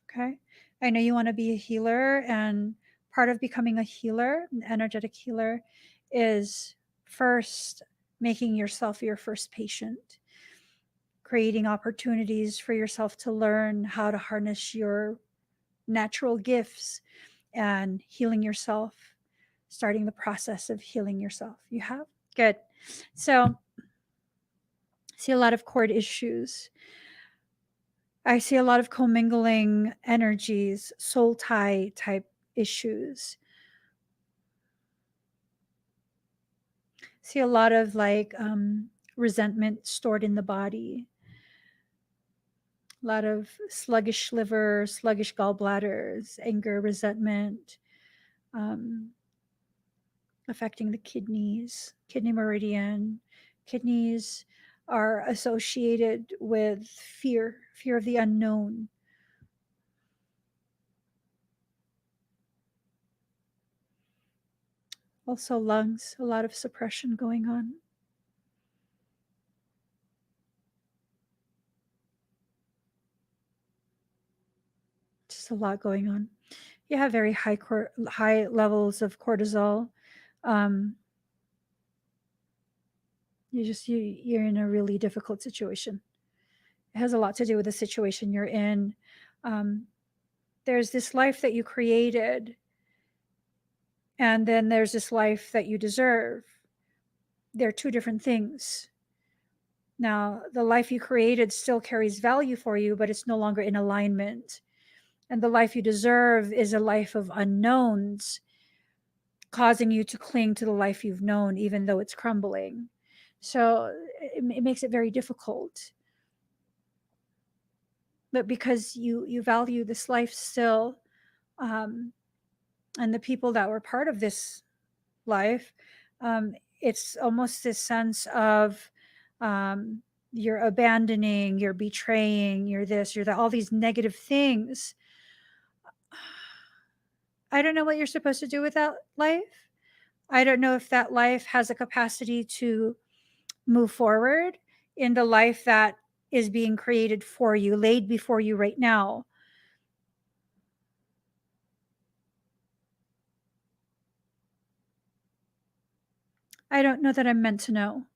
Okay. I know you want to be a healer, and part of becoming a healer, an energetic healer, is first making yourself your first patient, creating opportunities for yourself to learn how to harness your natural gifts and healing yourself, starting the process of healing yourself. You have? Good. So, see a lot of cord issues. I see a lot of commingling energies, soul tie type issues. See a lot of like resentment stored in the body, a lot of sluggish liver, sluggish gallbladders, anger, resentment, um, affecting the kidneys, kidney meridian. Kidneys are associated with fear, fear of the unknown. Also, lungs, a lot of suppression going on. Just a lot going on. You have very high levels of cortisol. Um, you're in a really difficult situation. It has a lot to do with the situation you're in. Um, there's this life that you created, and then there's this life that you deserve. They're two different things. Now, the life you created still carries value for you, but it's no longer in alignment. And the life you deserve is a life of unknowns, causing you to cling to the life you've known, even though it's crumbling. So it makes it very difficult. But because you value this life still, um, and the people that were part of this life, it's almost this sense of um, you're abandoning, you're betraying, you're this, you're that, all these negative things. I don't know what you're supposed to do with that life. I don't know if that life has a capacity to move forward in the life that is being created for you, laid before you right now. I don't know that I'm meant to know.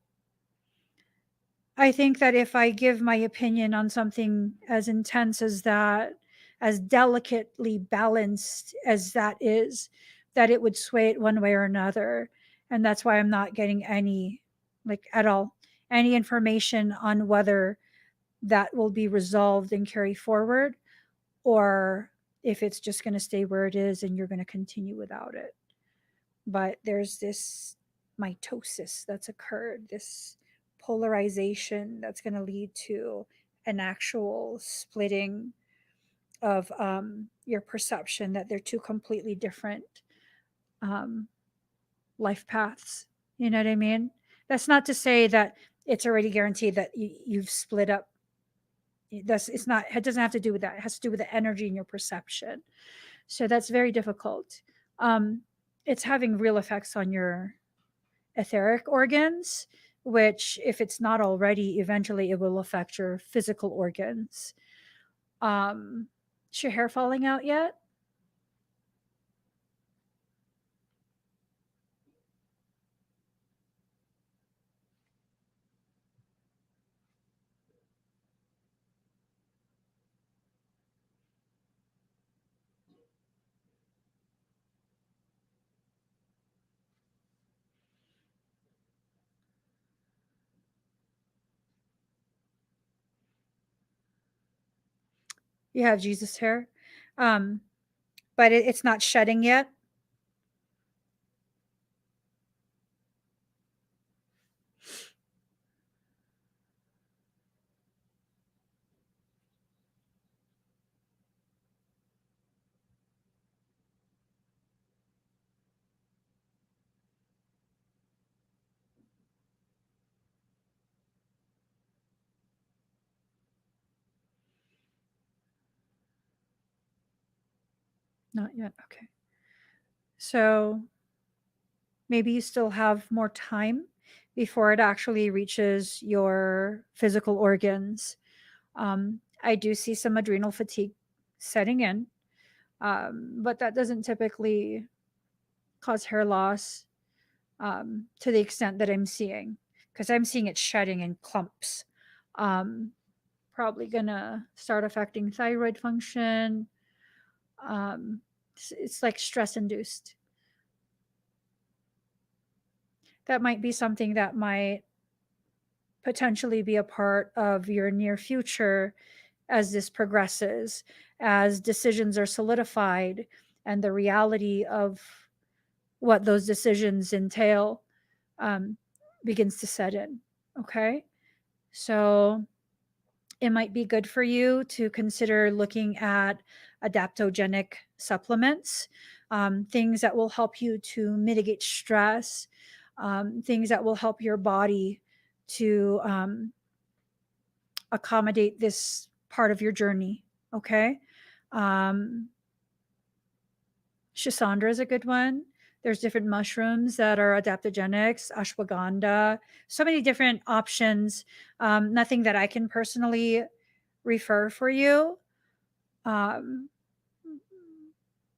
I think that if I give my opinion on something as intense as that, as delicately balanced as that is, that it would sway it one way or another. And that's why I'm not getting any, like at all, any information on whether that will be resolved and carry forward, or if it's just going to stay where it is and you're going to continue without it. But there's this mitosis that's occurred, this polarization that's going to lead to an actual splitting of your perception that they're two completely different um, life paths. You know what I mean? That's not to say that it's already guaranteed that you've split up. That's it's not. It doesn't have to do with that. It has to do with the energy in your perception. So that's very difficult. Um, it's having real effects on your etheric organs, which, if it's not already, eventually it will affect your physical organs. Is your hair falling out yet? You have Jesus hair, um, but it's not shedding yet. Not yet. Okay. So maybe you still have more time before it actually reaches your physical organs. I do see some adrenal fatigue setting in, but that doesn't typically cause hair loss to the extent that I'm seeing, because I'm seeing it shedding in clumps. Um, Probably gonna start affecting thyroid function. It's like stress induced. That might be something that might potentially be a part of your near future as this progresses, as decisions are solidified and the reality of what those decisions entail um, begins to set in. Okay. So it might be good for you to consider looking at adaptogenic supplements, things that will help you to mitigate stress, things that will help your body to accommodate this part of your journey. Okay. Um, Shisandra is a good one. There's different mushrooms that are adaptogenics, ashwagandha, so many different options. Nothing that I can personally refer for you. Um,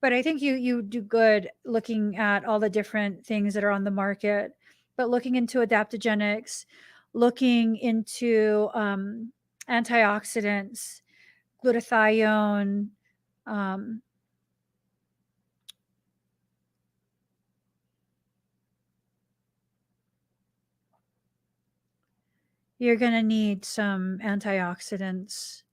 but I think you do good looking at all the different things that are on the market, but looking into adaptogenics, looking into antioxidants, glutathione, um, you're going to need some antioxidants.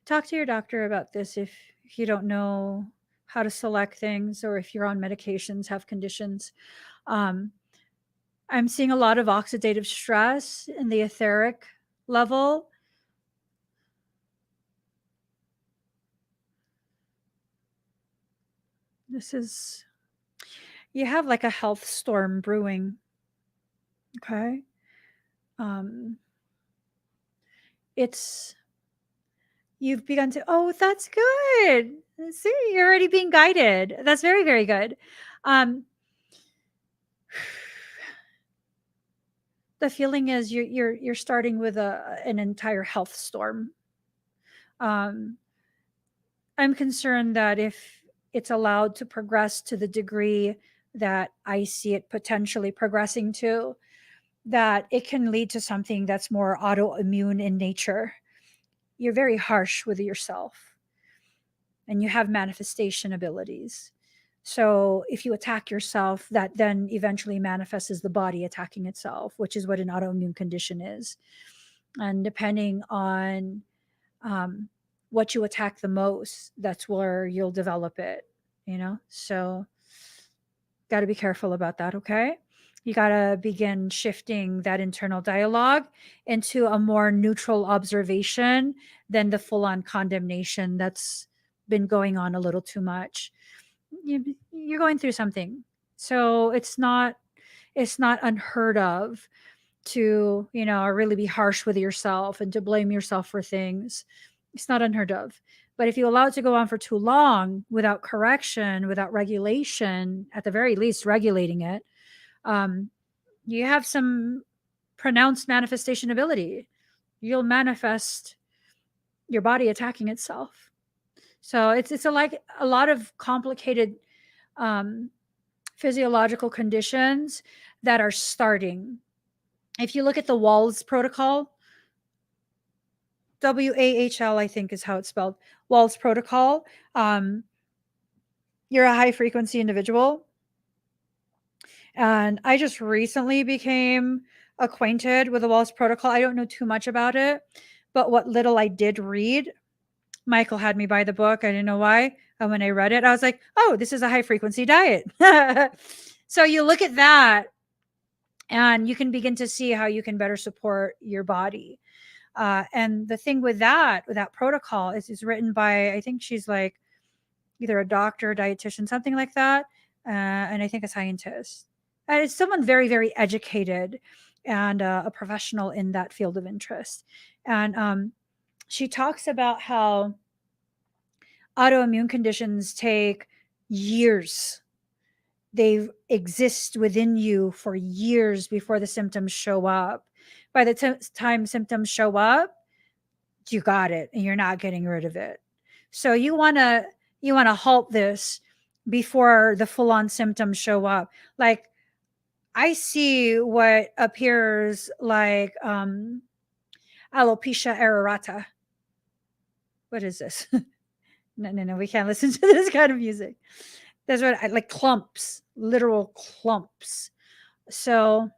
Talk to your doctor about this if you don't know how to select things, or if you're on medications, have conditions. Um, I'm seeing a lot of oxidative stress in the etheric level. This is, you have like a health storm brewing. Okay. Um, it's, you've begun to, oh, that's good. See, you're already being guided. That's very, very good. Um, the feeling is you're starting with an entire health storm. Um, I'm concerned that if it's allowed to progress to the degree that I see it potentially progressing to, that it can lead to something that's more autoimmune in nature. You're very harsh with yourself and you have manifestation abilities. So if you attack yourself, that then eventually manifests as the body attacking itself, which is what an autoimmune condition is. And depending on um, what you attack the most, that's where you'll develop it, you know? So, got to be careful about that, okay? You got to begin shifting that internal dialogue into a more neutral observation than the full on condemnation that's been going on a little too much. You're going through something. So, it's not unheard of to, really be harsh with yourself and to blame yourself for things. It's not unheard of. But if you allow it to go on for too long without correction, without regulation, at the very least regulating it, um, you have some pronounced manifestation ability. You'll manifest your body attacking itself. So it's like a lot of complicated um, physiological conditions that are starting. If you look at the Walls protocol, WAHL, I think is how it's spelled. Walls protocol. You're a high frequency individual. And I just recently became acquainted with the Walls protocol. I don't know too much about it, but what little I did read, Michael had me buy the book. I didn't know why. And when I read it, I was like, oh, this is a high frequency diet. So you look at that and you can begin to see how you can better support your body. And the thing with that protocol is written by, I think she's like either a doctor, dietitian, something like that. And I think a scientist. And it's someone very, very educated and a professional in that field of interest. And she talks about how autoimmune conditions take years. They exist within you for years before the symptoms show up. By the time symptoms show up, you got it and you're not getting rid of it. So you want to halt this before the full on symptoms show up. Like I see what appears like alopecia areata. What is this? No, we can't listen to this kind of music. That's what I like, clumps, literal clumps. So,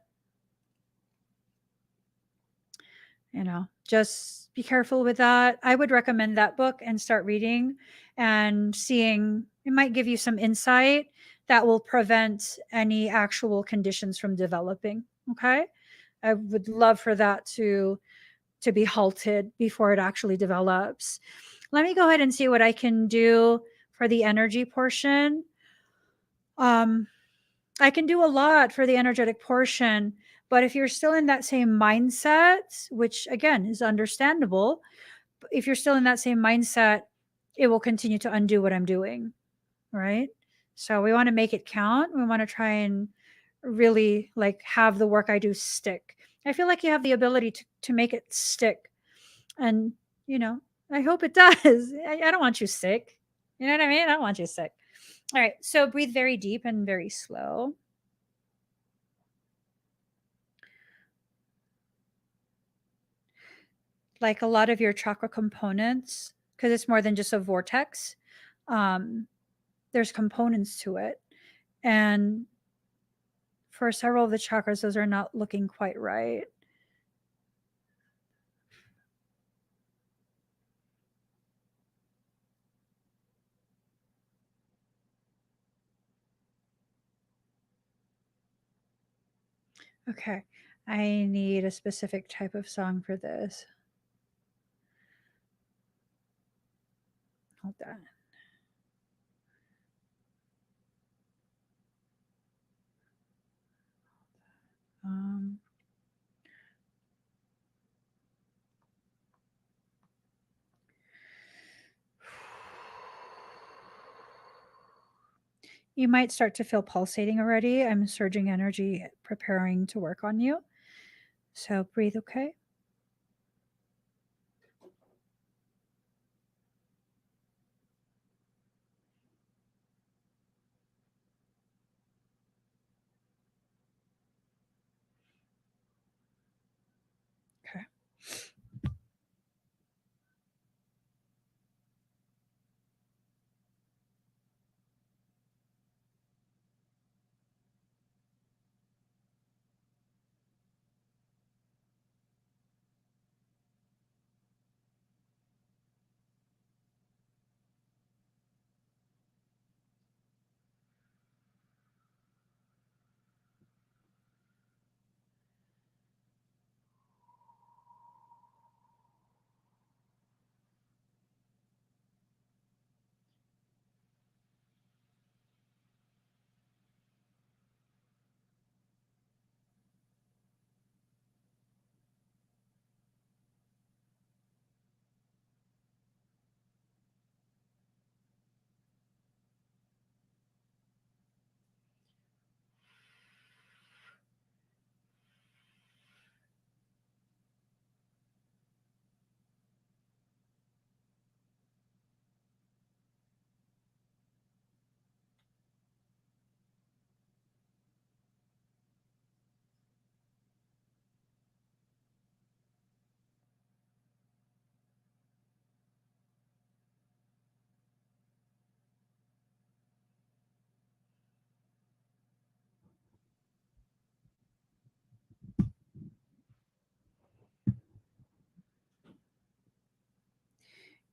just be careful with that. I would recommend that book and start reading and seeing. It might give you some insight that will prevent any actual conditions from developing. Okay. I would love for that to be halted before it actually develops. Let me go ahead and see what I can do for the energy portion. I can do a lot for the energetic portion, but if you're still in that same mindset, which again is understandable, if you're still in that same mindset, it will continue to undo what I'm doing, right? So we want to make it count. We want to try and really like have the work I do stick. I feel like you have the ability to make it stick. And, I hope it does. I don't want you sick. You know what I mean? I don't want you sick. All right. So breathe very deep and very slow. Like a lot of your chakra components, because it's more than just a vortex, there's components to it. And for several of the chakras, those are not looking quite right. Okay. I need a specific type of song for this. Hold on. Um, you might start to feel pulsating already. I'm surging energy preparing to work on you. So breathe, okay? Okay.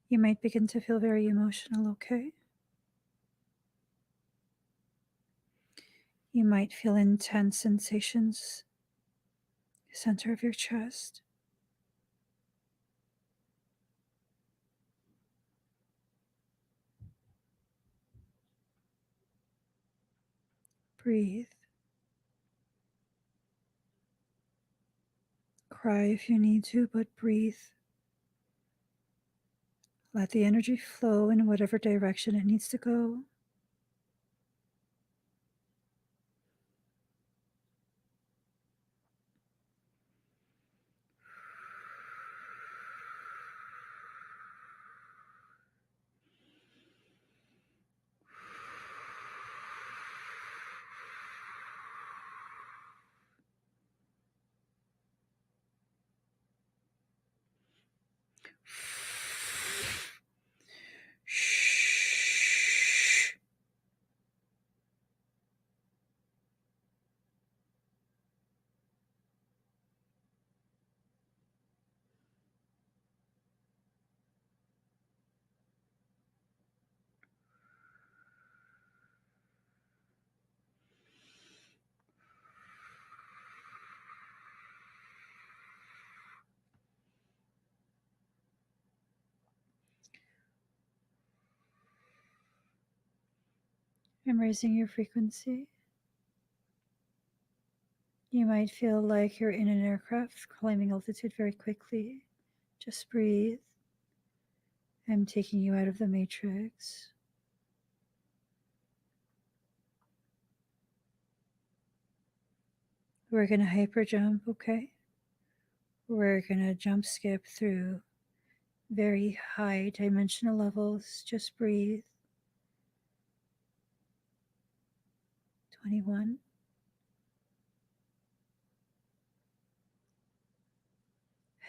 You might begin to feel very emotional, okay? You might feel intense sensations, center of your chest. Breathe. Cry if you need to, but breathe. Let the energy flow in whatever direction it needs to go. Shh. I'm raising your frequency. You might feel like you're in an aircraft climbing altitude very quickly. Just breathe. I'm taking you out of the matrix. We're going to hyper jump, okay? We're going to jump skip through very high dimensional levels. Just breathe. 21.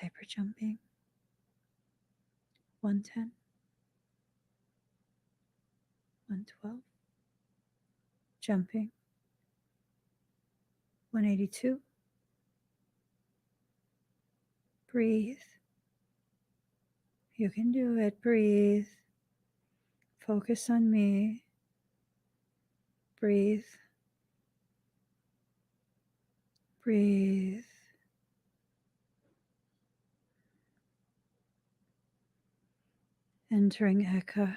Hyper jumping. 110. 112. Jumping. 182. Breathe. You can do it. Breathe. Focus on me. Breathe. Breathe. Entering Eka.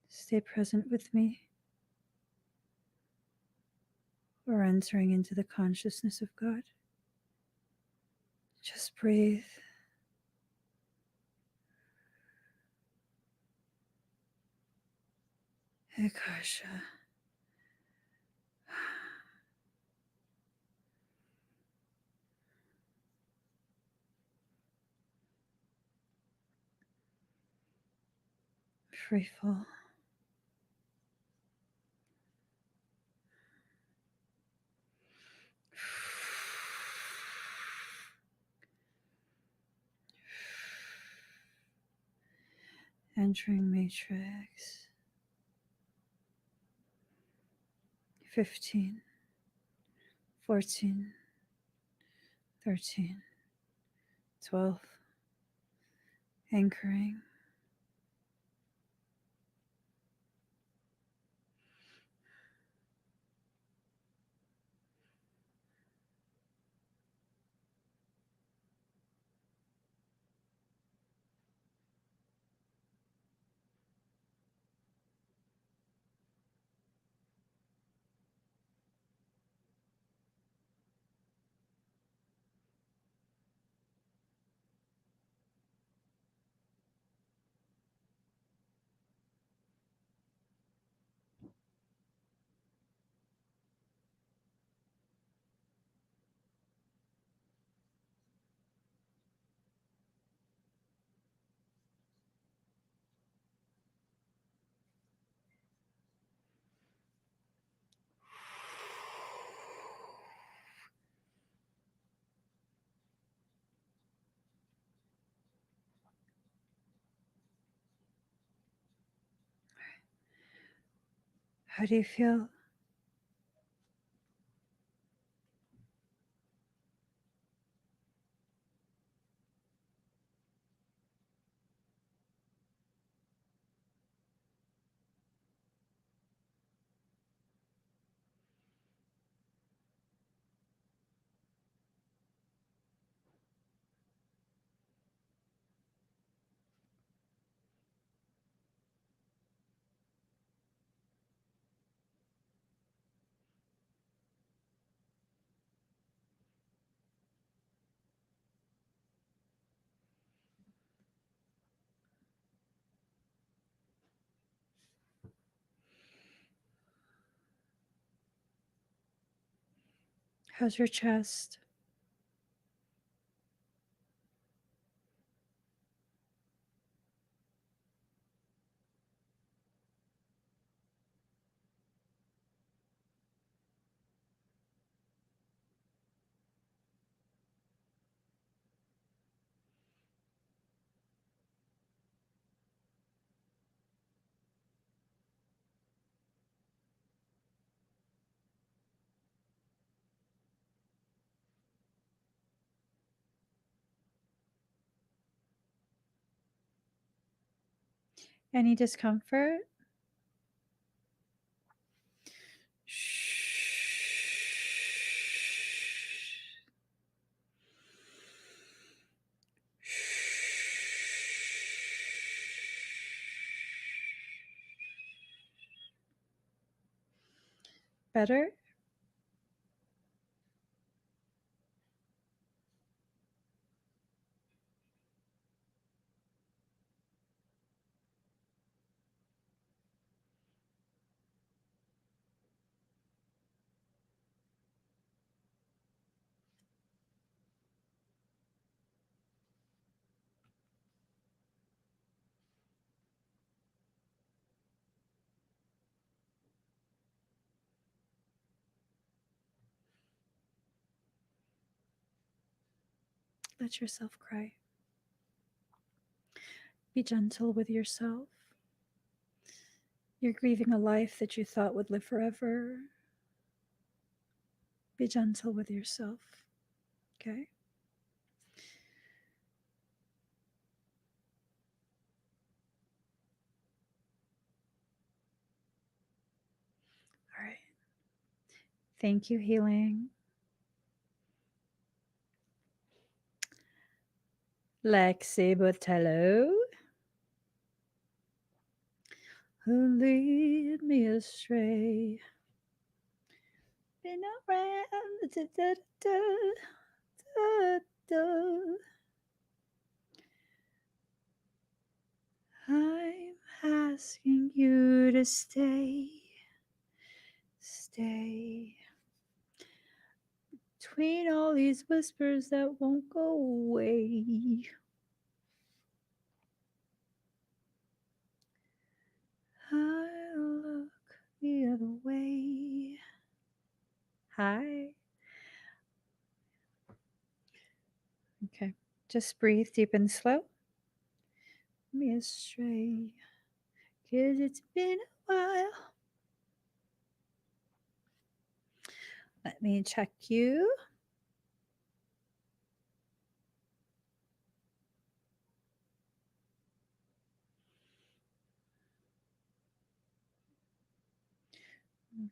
Stay present with me. We're entering into the consciousness of God. Just breathe. Ekasha. Free fall. Entering matrix. 15, 14, 13, 12. Anchoring. How do you feel? How's your chest? Any discomfort? Better? Let yourself cry. Be gentle with yourself. You're grieving a life that you thought would live forever. Be gentle with yourself. Okay? All right. Thank you, healing. Lexi Botello. Who lead me astray? Been around. I'm asking you to stay. Stay. Between all these whispers that won't go away. I look the other way. Hi. Okay. Just breathe deep and slow. Me astray. 'Cause it's been a while. Let me check you.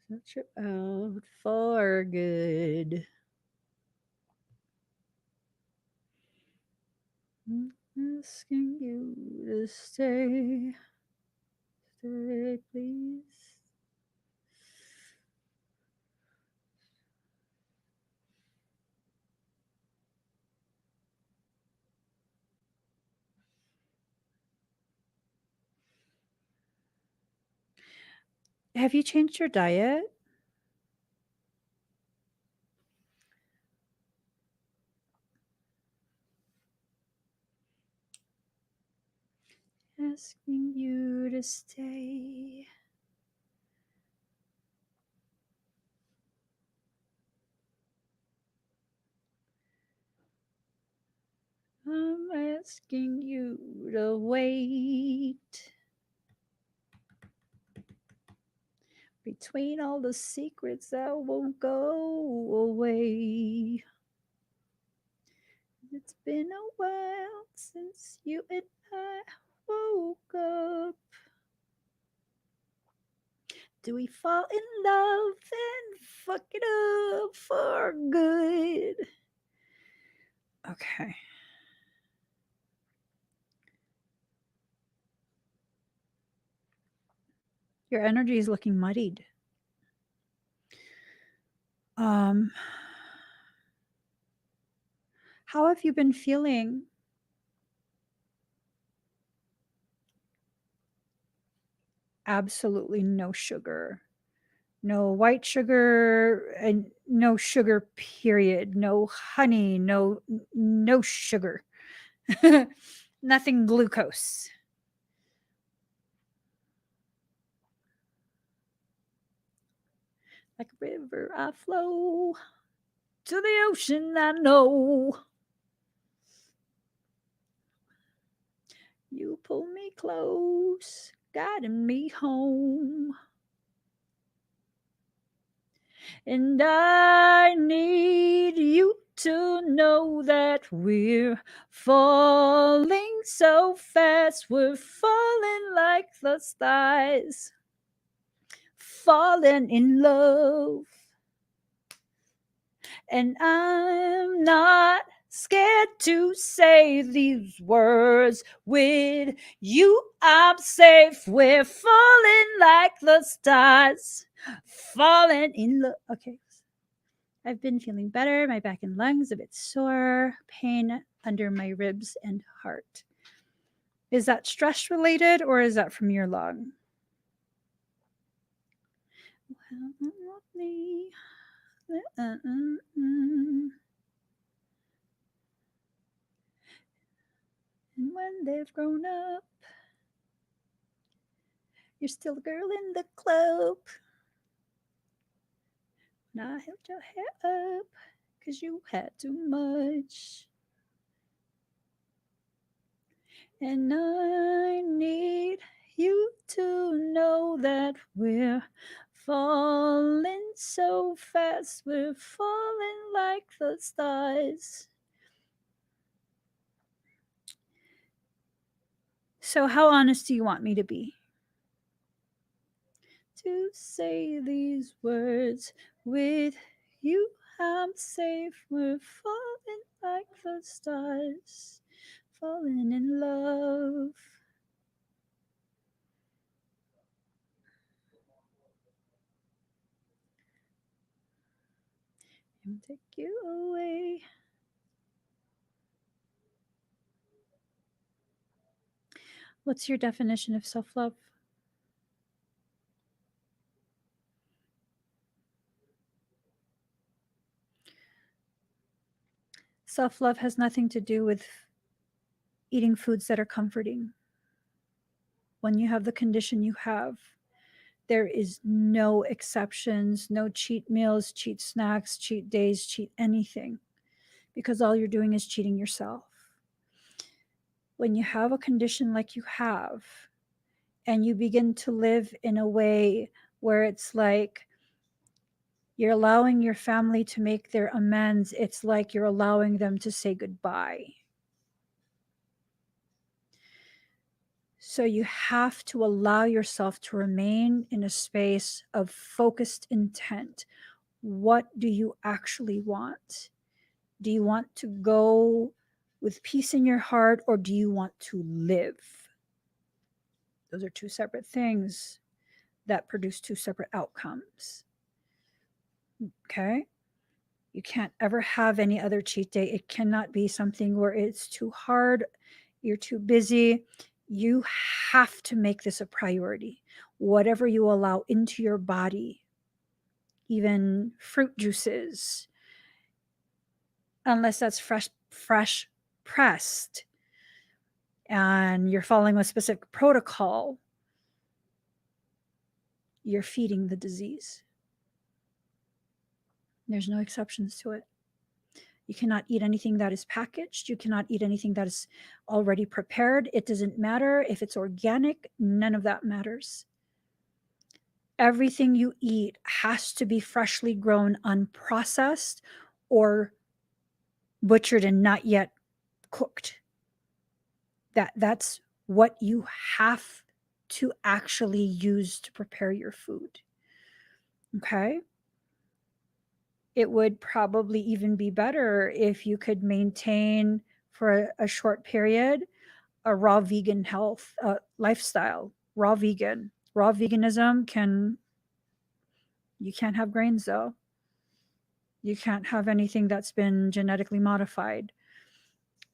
Set you out for good. I'm asking you to stay. Stay, please. Have you changed your diet? Asking you to stay. I'm asking you to wait. Between all the secrets that won't go away. It's been a while since you and I woke up. Do we fall in love and fuck it up for good? Okay. Your energy is looking muddied. How have you been feeling? Absolutely no sugar, No white sugar and no sugar, period. No honey, no sugar. Nothing glucose. Like a river I flow to the ocean I know. You pull me close, guiding me home. And I need you to know that we're falling so fast. We're falling like the stars, falling in love. And I'm not scared to say these words. With you, I'm safe. We're falling like the stars, falling in love. Okay. I've been feeling better. My back and lungs a bit sore, pain under my ribs and heart. Is that stress related or is that from your lung? And when they've grown up, you're still a girl in the club. And I held your hair up because you had too much. And I need you to know that we're falling so fast. We're falling like the stars. So, how honest do you want me to be? To say these words with you, I'm safe. We're falling like the stars, falling in love. And take you away. What's your definition of self-love? Self-love has nothing to do with eating foods that are comforting. When you have the condition you have, there is no exceptions, no cheat meals, cheat snacks, cheat days, cheat anything, because all you're doing is cheating yourself. When you have a condition like you have, and you begin to live in a way where it's like you're allowing your family to make their amends, it's like you're allowing them to say goodbye. So you have to allow yourself to remain in a space of focused intent. What do you actually want? Do you want to go with peace in your heart, or do you want to live? Those are two separate things that produce two separate outcomes. Okay? You can't ever have any other cheat day. It cannot be something where it's too hard, you're too busy. You have to make this a priority. Whatever you allow into your body, even fruit juices, unless that's fresh pressed and you're following a specific protocol, you're feeding the disease. There's no exceptions to it. You cannot eat anything that is packaged. You cannot eat anything that is already prepared. It doesn't matter if it's organic. None of that matters. Everything you eat has to be freshly grown, unprocessed, or butchered and not yet cooked. That's what you have to actually use to prepare your food. Okay? It would probably even be better if you could maintain for a short period a raw vegan health lifestyle. Raw veganism you can't have grains though. You can't have anything that's been genetically modified.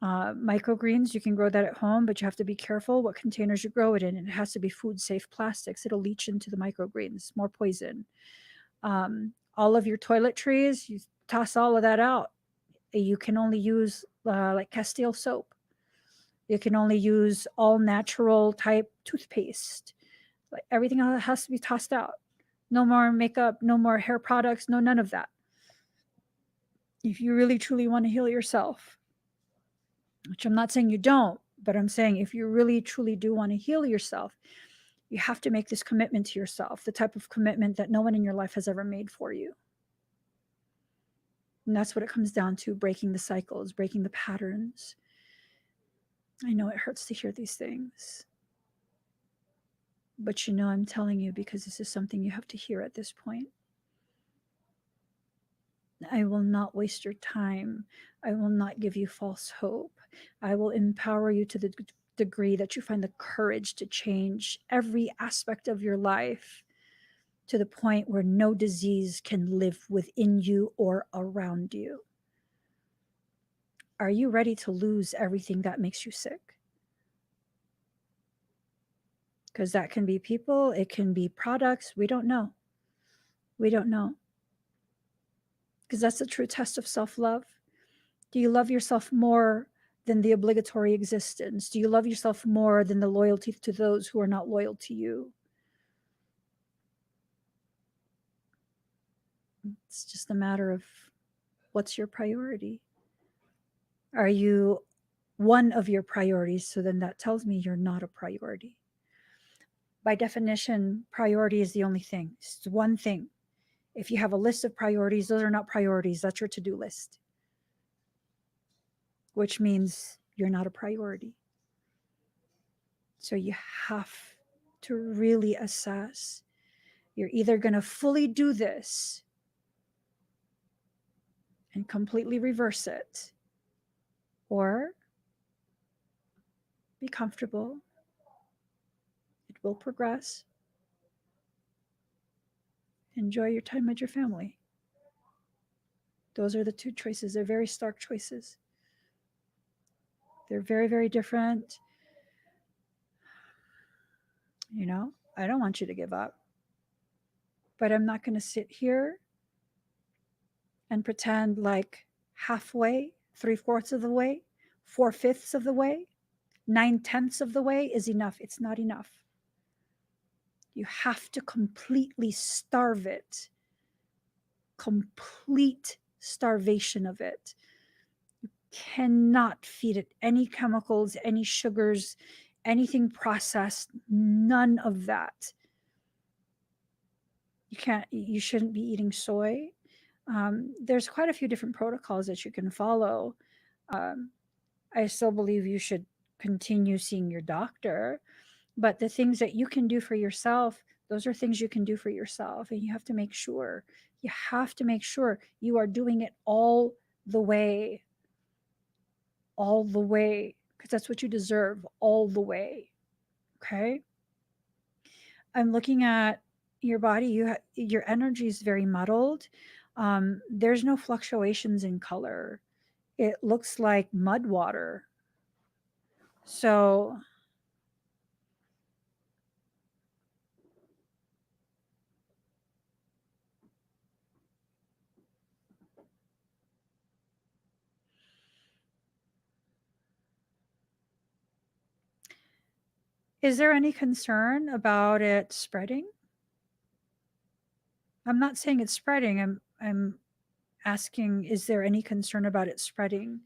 Microgreens, you can grow that at home, but you have to be careful what containers you grow it in. It has to be food safe plastics. It'll leach into the microgreens, more poison. All of your toiletries, you toss all of that out. You can only use like Castile soap. You can only use all natural type toothpaste. Like everything else has to be tossed out. No more makeup, no more hair products, no none of that. If you really truly want to heal yourself, which I'm not saying you don't, but I'm saying if you really truly do want to heal yourself, you have to make this commitment to yourself, the type of commitment that no one in your life has ever made for you. And that's what it comes down to, breaking the cycles, breaking the patterns. I know it hurts to hear these things, but you know I'm telling you because this is something you have to hear at this point. I will not waste your time. I will not give you false hope. I will empower you to the degree that you find the courage to change every aspect of your life to the point where no disease can live within you or around you. Are you ready to lose everything that makes you sick? Because that can be people, it can be products. We don't know. We don't know. Because that's the true test of self-love. Do you love yourself more than the obligatory existence? Do you love yourself more than the loyalty to those who are not loyal to you? It's just a matter of what's your priority. Are you one of your priorities? So then that tells me you're not a priority. By definition, priority is the only thing. It's one thing. If you have a list of priorities, those are not priorities. That's your to-do list, which means you're not a priority. So you have to really assess. You're either going to fully do this and completely reverse it, or be comfortable. It will progress. Enjoy your time with your family. Those are the two choices. They're very stark choices. They're very, very different. You know, I don't want you to give up, but I'm not going to sit here and pretend like halfway, 3/4 of the way, 4/5 of the way, 9/10 of the way is enough. It's not enough. You have to completely starve it. Complete starvation of it. You cannot feed it any chemicals, any sugars, anything processed, none of that. You shouldn't be eating soy. There's quite a few different protocols that you can follow. I still believe you should continue seeing your doctor, but the things that you can do for yourself, those are things you can do for yourself. And you have to make sure, you are doing it all the way, because that's what you deserve, all the way. Okay. I'm looking at your body. Your energy is very muddled. There's no fluctuations in color. It looks like mud water. So is there any concern about it spreading? I'm not saying it's spreading. I'm asking, is there any concern about it spreading?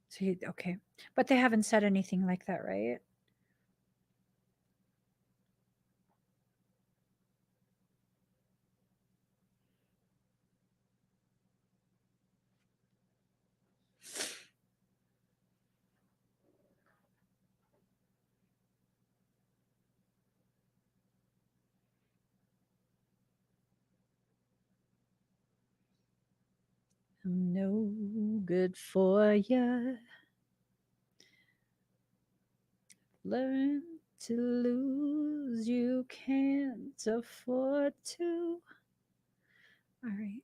So okay, but they haven't said anything like that, right? I'm no good for ya. Learn to lose, you can't afford to. All right.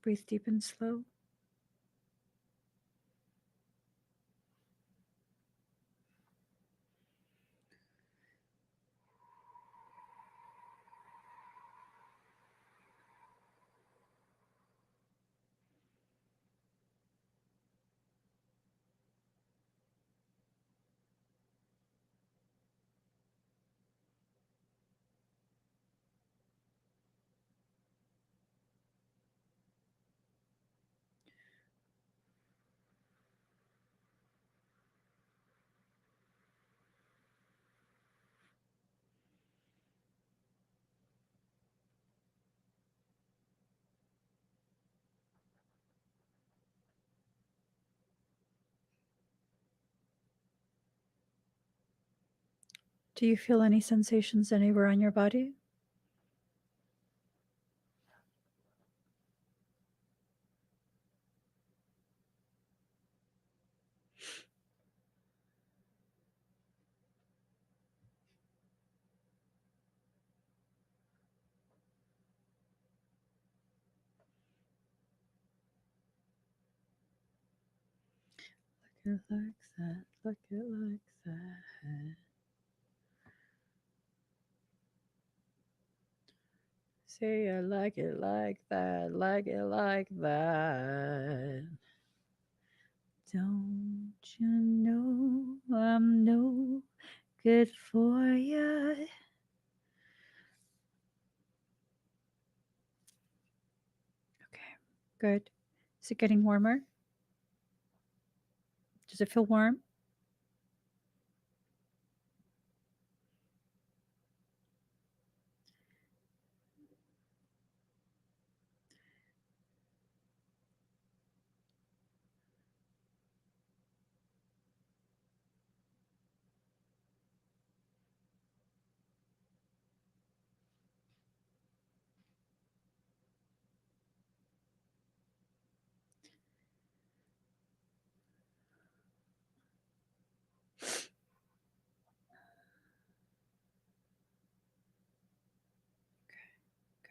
Breathe deep and slow. Do you feel any sensations anywhere on your body? Look it like that. Look it like that. Say I like it like that. Like it like that. Don't you know I'm no good for ya? Okay, good. Is it getting warmer? Does it feel warm?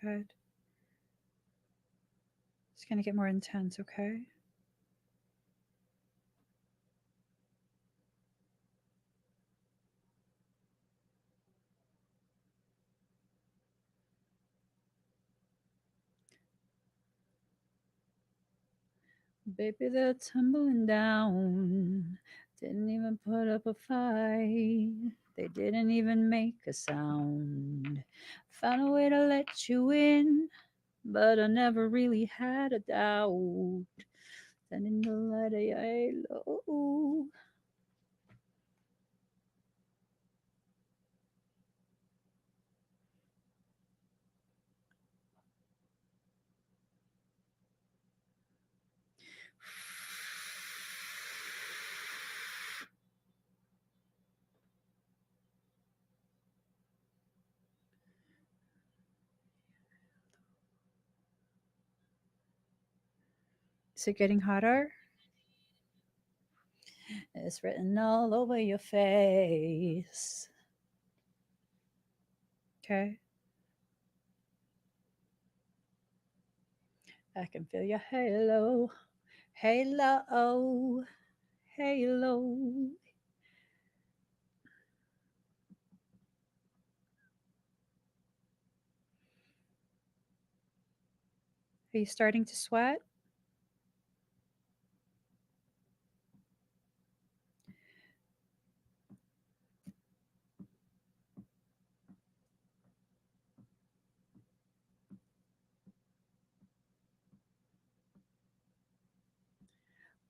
Good. It's going to get more intense, okay? Baby, they're tumbling down. Didn't even put up a fight. They didn't even make a sound. Found a way to let you in, but I never really had a doubt. Standing the light of your halo. Is it getting hotter? It's written all over your face. Okay. I can feel your halo. Halo. Halo. Are you starting to sweat?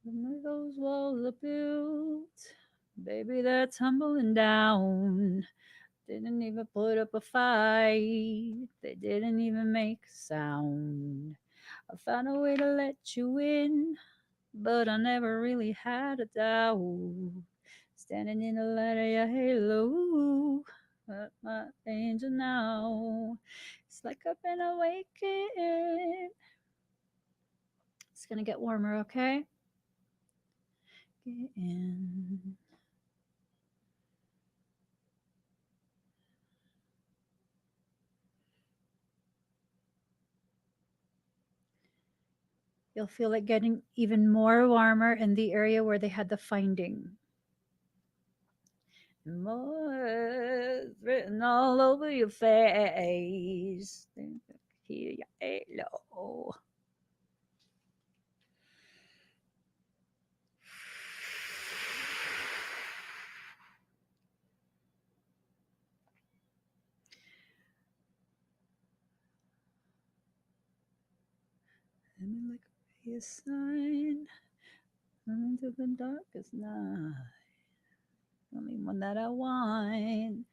When those walls are built, baby, they're tumbling down. Didn't even put up a fight. They didn't even make a sound. I found a way to let you in, but I never really had a doubt. Standing in the light of your halo. My angel now. It's like I've been awakened. It's gonna get warmer, okay? Get in. You'll feel it getting even more warmer in the area where they had the finding. More is written all over your face. Here, hello. Let me look for your sign into the darkest night. Only one that I want.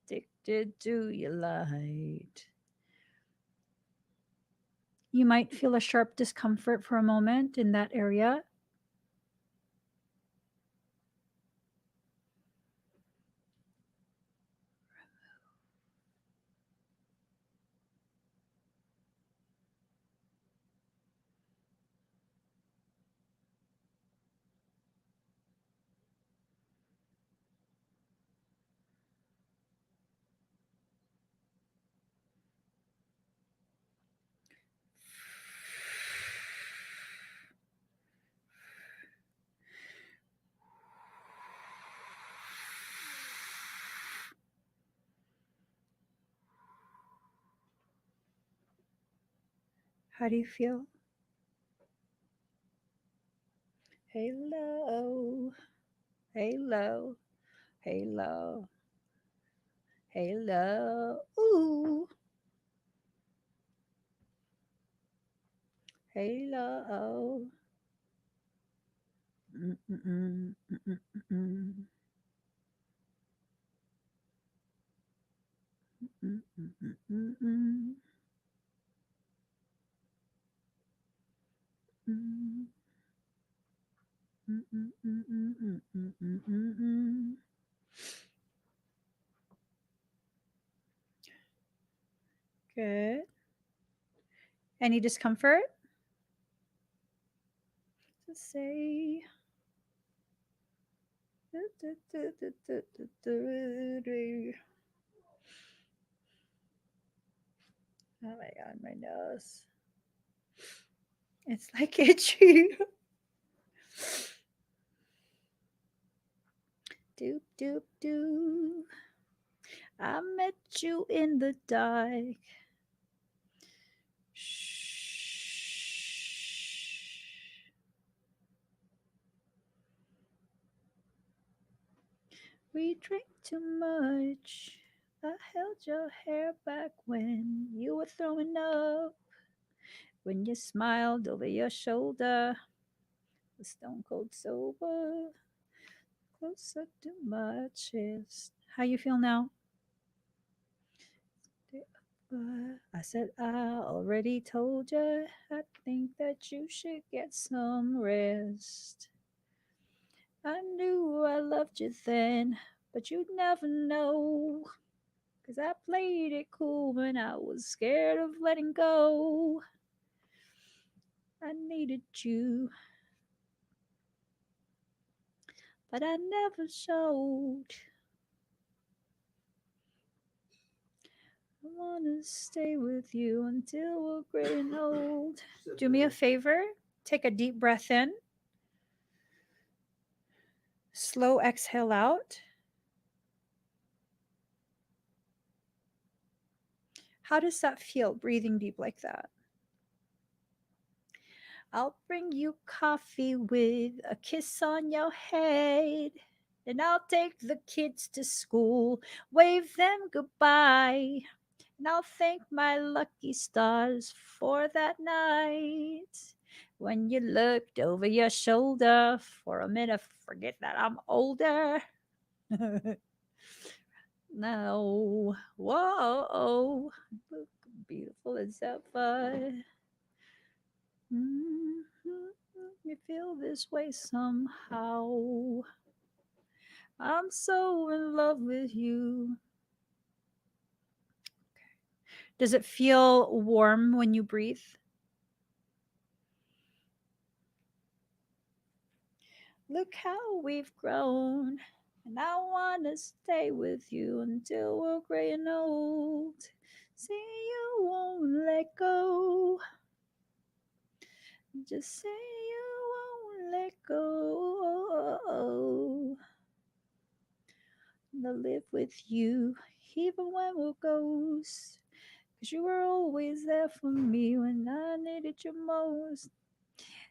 Addicted to your light. You might feel a sharp discomfort for a moment in that area. How do you feel? Halo, halo, halo, halo. Ooh, halo. Mm-mm-mm, mm-mm-mm, mm-mm-mm-mm, mm. Good. Any discomfort? Just say. Oh my god, my nose. It's like itchy. Doop doop doop. I met you in the dark. Shh. We drink too much. I held your hair back when you were throwing up. When you smiled over your shoulder, the stone cold sober, closer to my chest. How you feel now? I said I already told you. I think that you should get some rest. I knew I loved you then, but you'd never know. 'Cause I played it cool when I was scared of letting go. I needed you, but I never showed. I wanna stay with you until we're gray and old. Do me a favor, take a deep breath in, slow exhale out. How does that feel, breathing deep like that? I'll bring you coffee with a kiss on your head. And I'll take the kids to school, wave them goodbye. And I'll thank my lucky stars for that night. When you looked over your shoulder for a minute, forget that I'm older. Now, whoa, beautiful as ever. Mhm. You feel this way somehow. I'm so in love with you. Does it feel warm when you breathe? Look how we've grown, and I want to stay with you until we're gray and old. Say you won't let go. Just say you won't let go. To live with you, even when we're ghosts. 'Cause you were always there for me when I needed you most.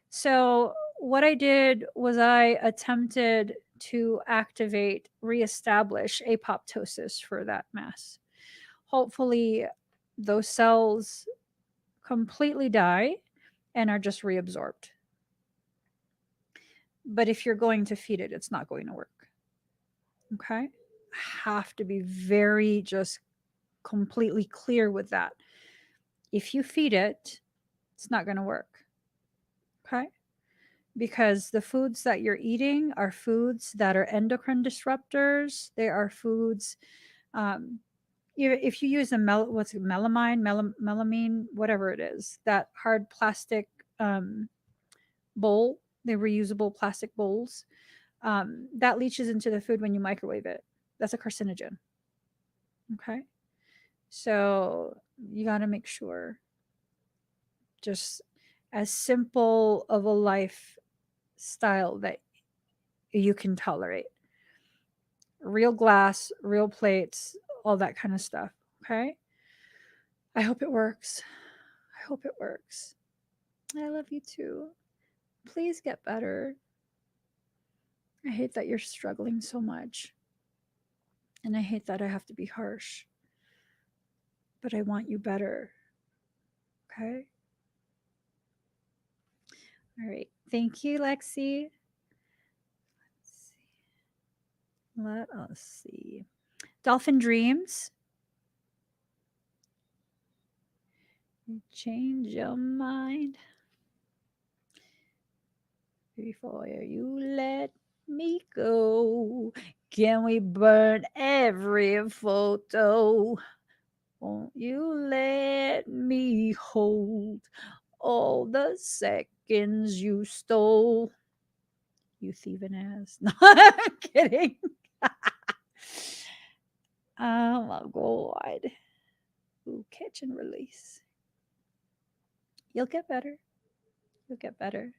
So, what I did was I attempted to activate, reestablish apoptosis for that mass. Hopefully, those cells completely die and are just reabsorbed. But if you're going to feed it, it's not going to work. Okay? Have to be very just completely clear with that. If you feed it, it's not going to work. Okay? Because the foods that you're eating are foods that are endocrine disruptors. They are foods. If you use what's it, melamine, whatever it is, that hard plastic bowl, the reusable plastic bowls, that leaches into the food when you microwave it. That's a carcinogen. Okay, so you got to make sure, just as simple of a lifestyle that you can tolerate. Real glass, real plates, all that kind of stuff. Okay. I hope it works. I hope it works. I love you too. Please get better. I hate that you're struggling so much. And I hate that I have to be harsh. But I want you better. Okay. All right. Thank you, Lexi. Let us see. Dolphin Dreams. Change your mind before you let me go. Can we burn every photo? Won't you let me hold all the seconds you stole? You thieving ass. No, I'm kidding. Oh my God. Ooh, catch and release. You'll get better. You'll get better.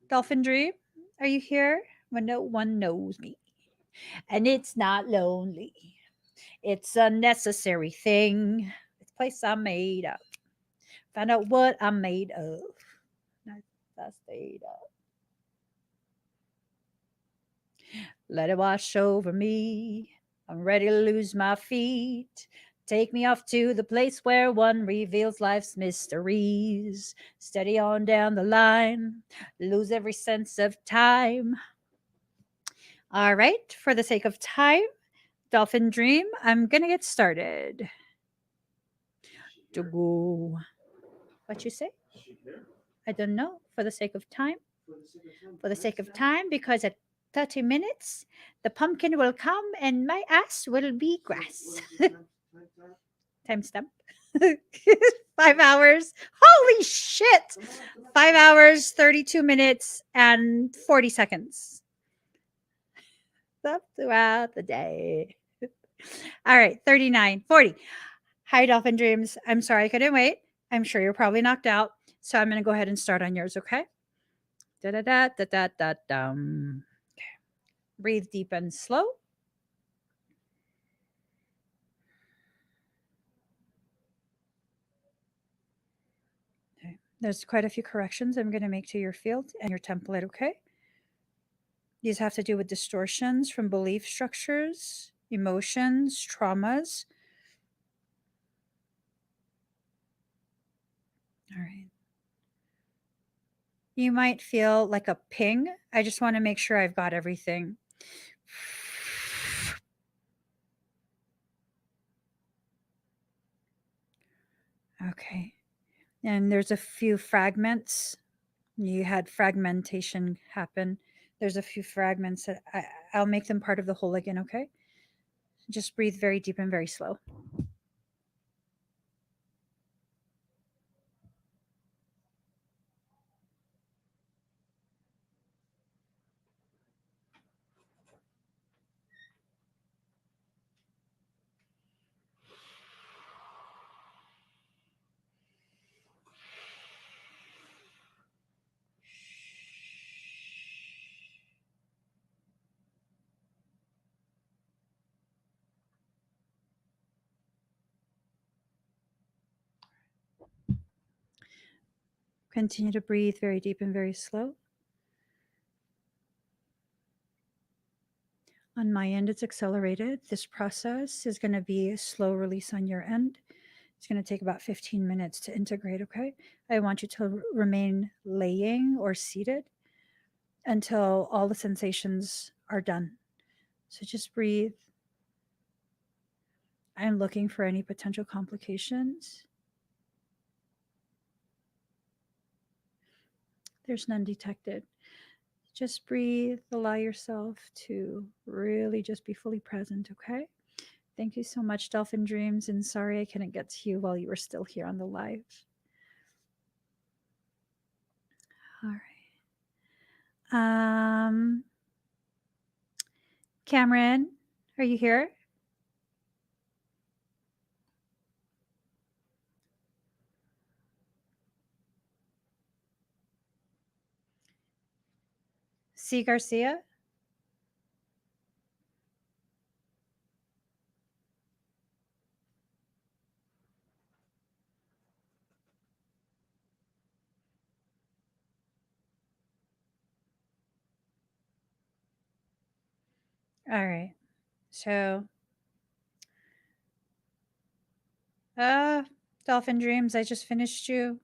Dolphin Dream, are you here? When no one knows me. And it's not lonely. It's a necessary thing. It's a place I made up. Find out what I'm made of. I stayed up. Let it wash over me. I'm ready to lose my feet. Take me off to the place where one reveals life's mysteries. Steady on down the line. Lose every sense of time. All right, for the sake of time, Dolphin Dream, I'm going to get started. To go. What you say? I don't know. For the sake of time? For the sake of time, because at 30 minutes, the pumpkin will come and my ass will be grass. Timestamp. 5 hours. Holy shit. 5 hours, 32 minutes, and 40 seconds. Up throughout the day. All right, 39, 40. Hi, Dolphin Dreams. I'm sorry I couldn't wait. I'm sure you're probably knocked out. So I'm going to go ahead and start on yours, okay? Da da da da da da dum. Breathe deep and slow. Okay. There's quite a few corrections I'm going to make to your field and your template, okay? These have to do with distortions from belief structures, emotions, traumas. All right. You might feel like a ping. I just want to make sure I've got everything. Okay. And there's a few fragments. You had fragmentation happen. There's a few fragments that I'll make them part of the whole again, okay? Just breathe very deep and very slow. Continue to breathe very deep and very slow. On my end, it's accelerated. This process is going to be a slow release on your end. It's going to take about 15 minutes to integrate, okay? I want you to remain laying or seated until all the sensations are done. So just breathe. I'm looking for any potential complications. There's none detected. Just breathe. Allow yourself to really just be fully present, okay? Thank you so much, Dolphin Dreams, and sorry I couldn't get to you while you were still here on the live. All right. Cameron, are you here? C. Garcia? All right. So, Dolphin Dreams, I just finished you.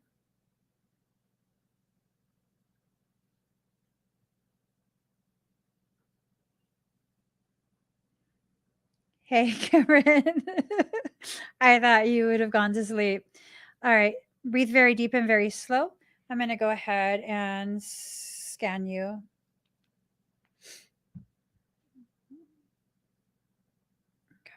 Hey, Cameron. I thought you would have gone to sleep. All right. Breathe very deep and very slow. I'm going to go ahead and scan you. Okay.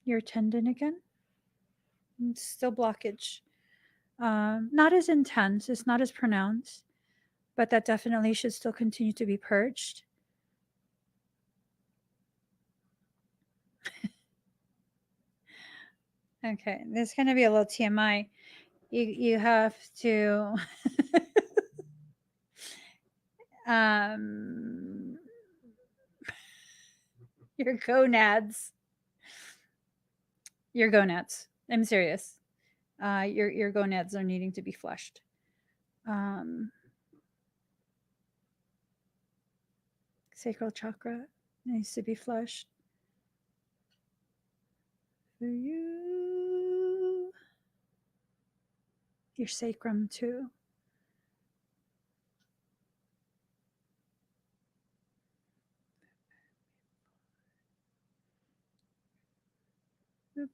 Your tendon again? It's still blockage. Not as intense, it's not as pronounced, but that definitely should still continue to be purged. Okay, this is going to be a little TMI. You have to your gonads. Your gonads. I'm serious. Your gonads are needing to be flushed. Sacral chakra needs to be flushed. For you. Your sacrum too.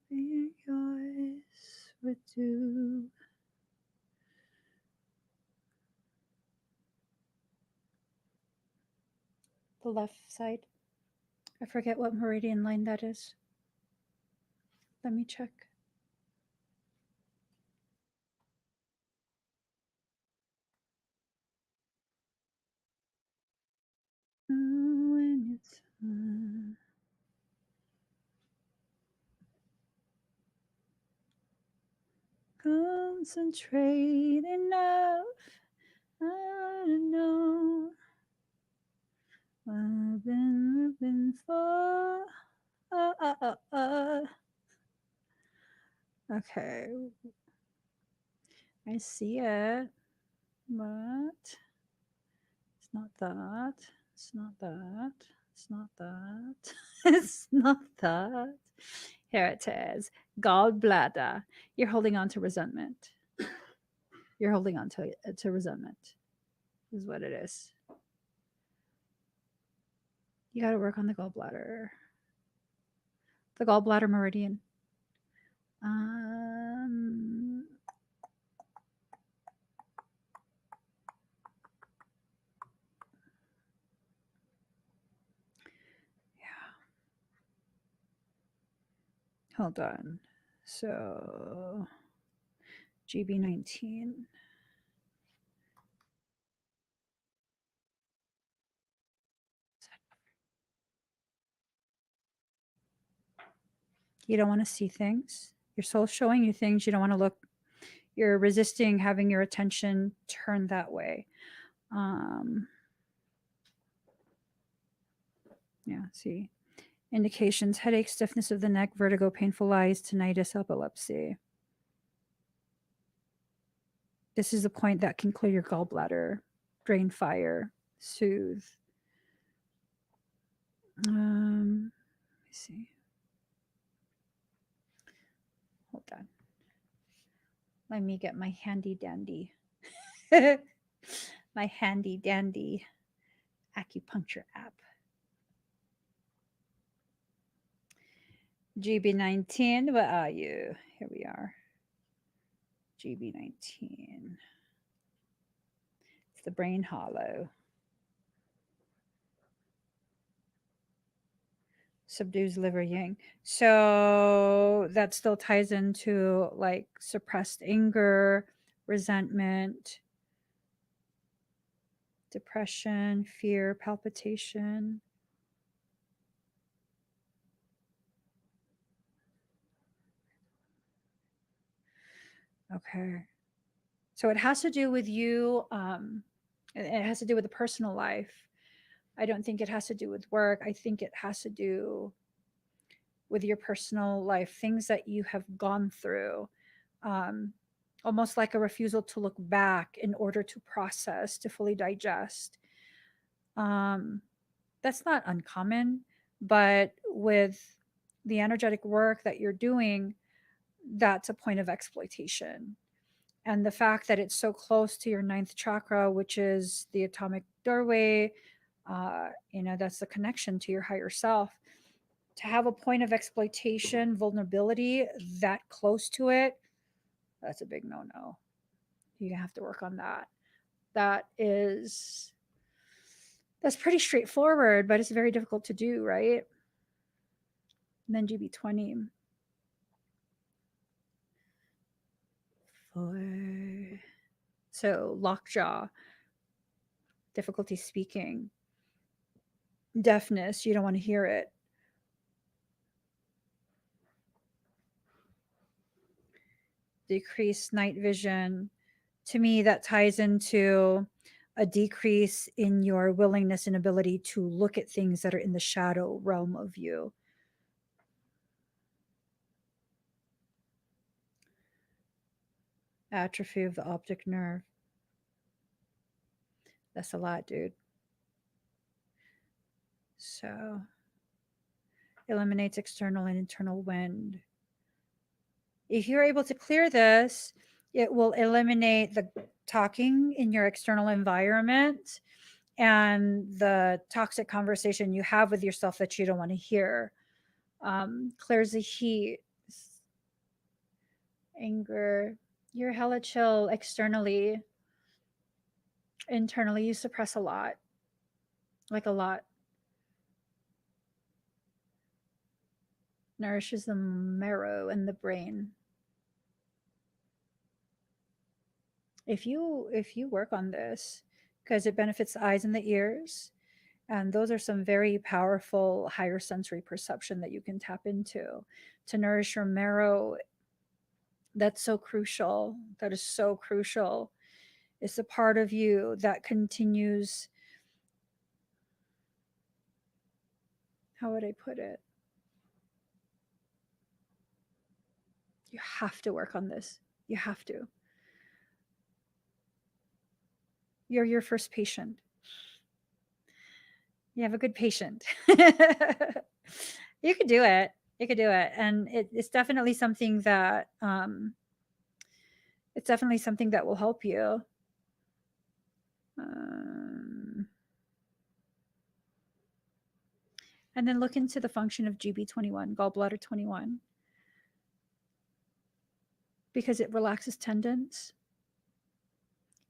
Being yours would do. The left side. I forget what meridian line that is. Let me check. When it's concentrate enough. I don't know. I've been looking for. Okay. I see it, but it's not that. It's not that. It's not that. It's not that. Here it is. Gallbladder. You're holding on to resentment. You're holding on to resentment, is what it is. You got to work on the gallbladder. The gallbladder meridian. Hold on. So GB19. You don't want to see things. Your soul's showing you things you don't want to look. You're resisting having your attention turned that way. Yeah, see. Indications: headache, stiffness of the neck, vertigo, painful eyes, tinnitus, epilepsy. This is a point that can clear your gallbladder, drain fire, soothe. Let me see. Hold on. Let me get my handy dandy. My handy dandy acupuncture app. GB19, what are you? Here we are. GB19. It's the brain hollow. Subdues liver yang. So that still ties into like suppressed anger, resentment, depression, fear, palpitation. Okay. So it has to do with you. It has to do with the personal life. I don't think it has to do with work. I think it has to do with your personal life, things that you have gone through, almost like a refusal to look back in order to process, to fully digest. That's not uncommon, but with the energetic work that you're doing, that's a point of exploitation. And the fact that it's so close to your ninth chakra, which is the atomic doorway, that's the connection to your higher self. To have a point of exploitation, vulnerability that close to it, that's a big no-no. You have to work on that. That's pretty straightforward, but it's very difficult to do, right? And then GB20. 4. So lockjaw, difficulty speaking, deafness, you don't want to hear it. Decreased night vision. To me, that ties into a decrease in your willingness and ability to look at things that are in the shadow realm of you. Atrophy of the optic nerve. That's a lot, dude. So, eliminates external and internal wind. If you're able to clear this, it will eliminate the talking in your external environment and the toxic conversation you have with yourself that you don't want to hear. Clears the heat, anger. You're hella chill externally. Internally, you suppress a lot, like a lot. Nourishes the marrow and the brain. If you work on this, because it benefits the eyes and the ears, and those are some very powerful higher sensory perception that you can tap into to nourish your marrow. That's so crucial. That is so crucial. It's a part of you that continues. How would I put it? You have to work on this. You have to. You're your first patient. You have a good patient. You could do it. You could do it. And it's definitely something that will help you. And then look into the function of GB21, gallbladder 21, because it relaxes tendons.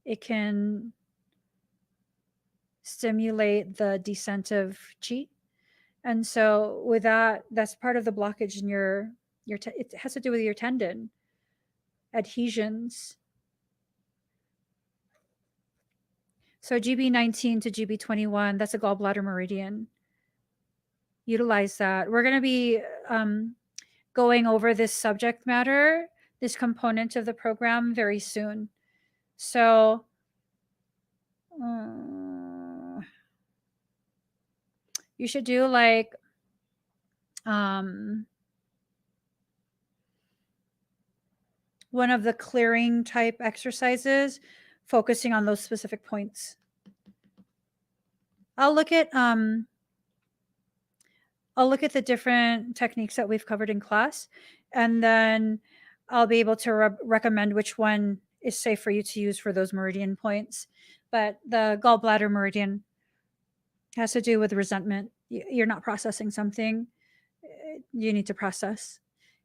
It can stimulate the descent of chi. And so with that, that's part of the blockage in your it has to do with your tendon adhesions. So GB19 to GB21, that's a gallbladder meridian. Utilize that. We're going to be going over this subject matter, this component of the program very soon. So you should do like one of the clearing type exercises, focusing on those specific points. I'll look at the different techniques that we've covered in class, and then I'll be able to recommend which one is safe for you to use for those meridian points. But the gallbladder meridian has to do with resentment. You're not processing something you need to process.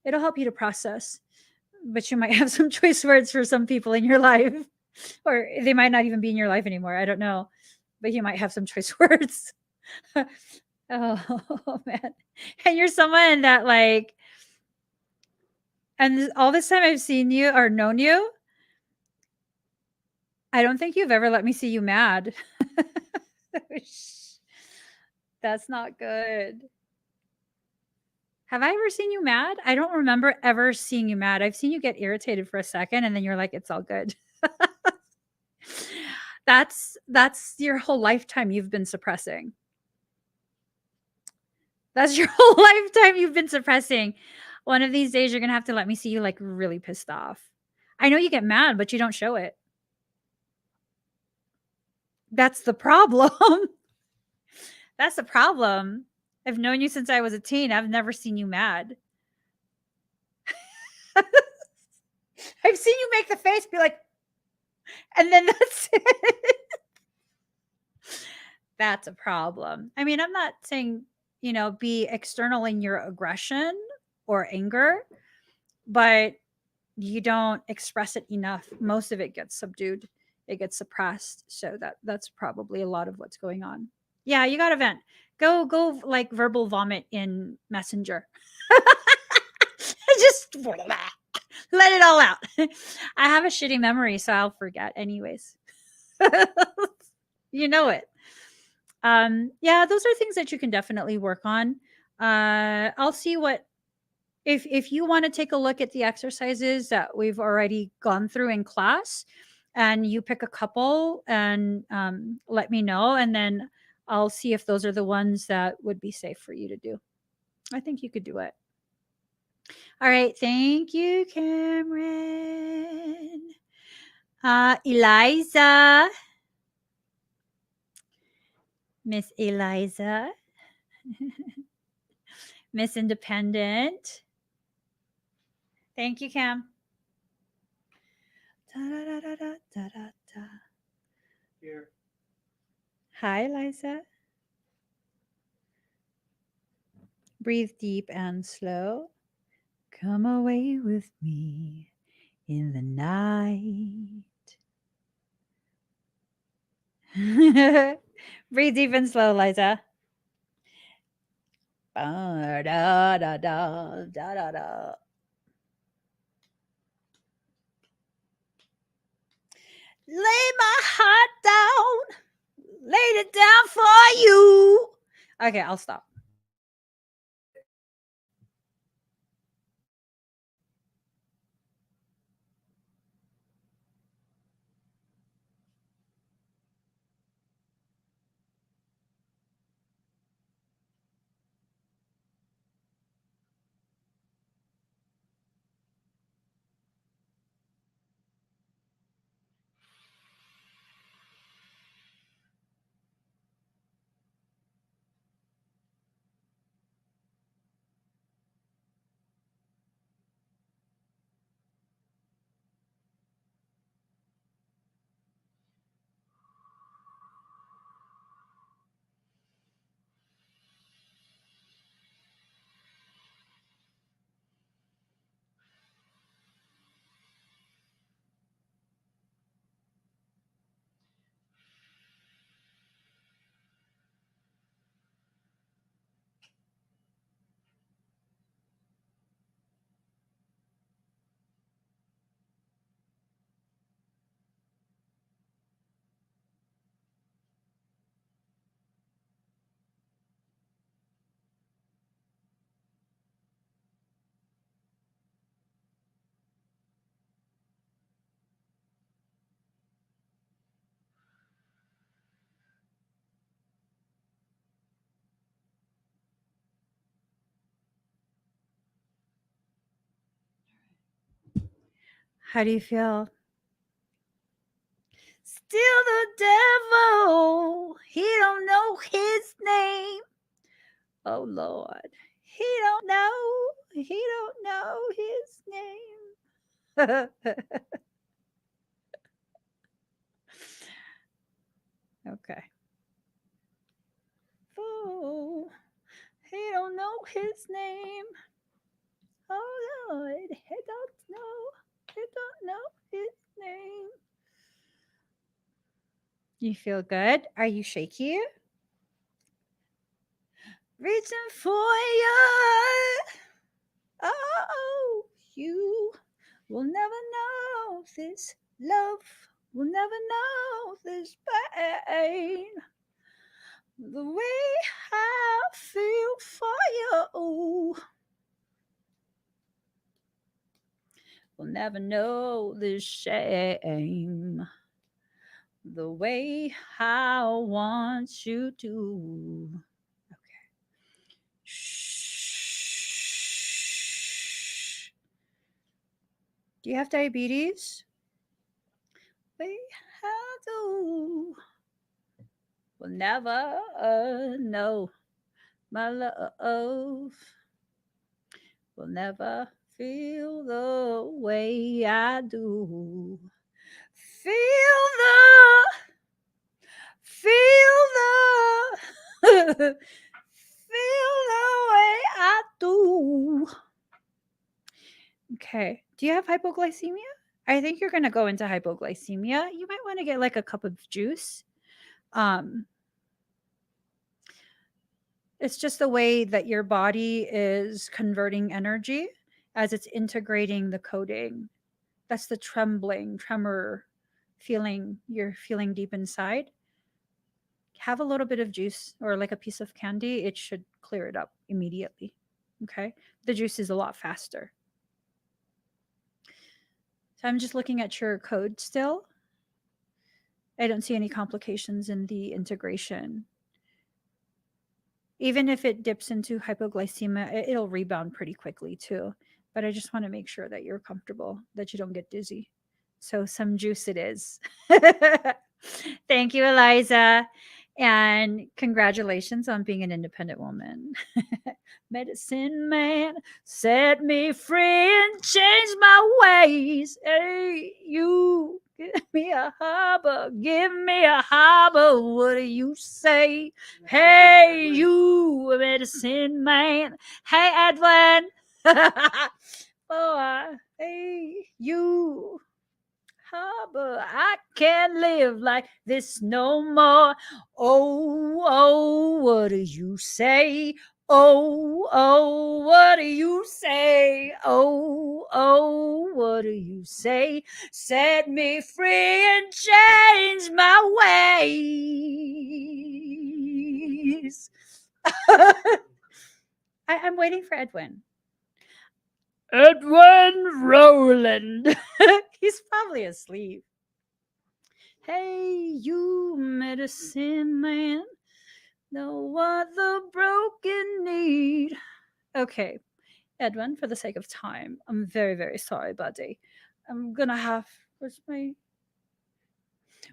It'll help you to process, but you might have some choice words for some people in your life, or they might not even be in your life anymore. I don't know, but you might have some choice words. Oh man. And you're someone that like, and all this time I've seen you or known you, I don't think you've ever let me see you mad. That's not good. Have I ever seen you mad? I don't remember ever seeing you mad. I've seen you get irritated for a second and then you're like, it's all good. That's your whole lifetime you've been suppressing. That's your whole lifetime you've been suppressing. One of these days, you're going to have to let me see you like really pissed off. I know you get mad, but you don't show it. That's the problem. That's the problem. I've known you since I was a teen. I've never seen you mad. I've seen you make the face be like, and then that's it. That's a problem. I mean, I'm not saying, be external in your aggression or anger, but you don't express it enough. Most of it gets subdued. It gets suppressed. So that's probably a lot of what's going on. Yeah, you got to vent. Go like verbal vomit in Messenger. Just let it all out. I have a shitty memory, so I'll forget anyways. You know it. Yeah, those are things that you can definitely work on. I'll see what if you want to take a look at the exercises that we've already gone through in class, and you pick a couple and let me know, and then I'll see if those are the ones that would be safe for you to do. I think you could do it. All right. Thank you, Cameron. Eliza. Miss Eliza. Miss Independent. Thank you, Cam. Here. Hi, Eliza. Breathe deep and slow. Come away with me in the night. Breathe deep and slow, Liza. Da, da, da, da, da, da. Lay my heart down. Laid it down for you. Okay, I'll stop. How do you feel? Still the devil. He don't know his name. Oh Lord. He don't know. He don't know his name. Okay. Oh, he don't know his name. Oh Lord, he don't know his name. You feel good? Are you shaky? Reaching for you. Oh, you will never know this love. Will never know this pain. The way I feel for you. Will never know this shame. The way I want you to. Okay. Shh. Do you have diabetes? We have to. Will never know my love. Will never feel the way I do. Feel the way I do. Okay. Do you have hypoglycemia? I think you're going to go into hypoglycemia. You might want to get like a cup of juice. It's just the way that your body is converting energy as it's integrating the coding. That's the tremor feeling you're feeling deep inside. Have a little bit of juice or like a piece of candy. It should clear it up immediately. Okay. The juice is a lot faster. So I'm just looking at your code still. I don't see any complications in the integration. Even if it dips into hypoglycemia, it'll rebound pretty quickly too. But I just want to make sure that you're comfortable, that you don't get dizzy. So some juice it is. Thank you, Eliza. And congratulations on being an independent woman. Medicine man set me free and changed my ways. Hey, you give me a harbor, give me a harbor. What do you say? Hey, you medicine man. Hey, Edwin. Oh, hey, you harbor. I can't live like this no more. Oh, what do you say? Oh, what do you say? Oh, what do you say? Set me free and change my ways. I'm waiting for Edwin. Edwin Rowland. He's probably asleep. Hey, you medicine man. Know what the broken need. Okay, Edwin, for the sake of time, I'm very, very sorry, buddy. I'm gonna have. Where's my.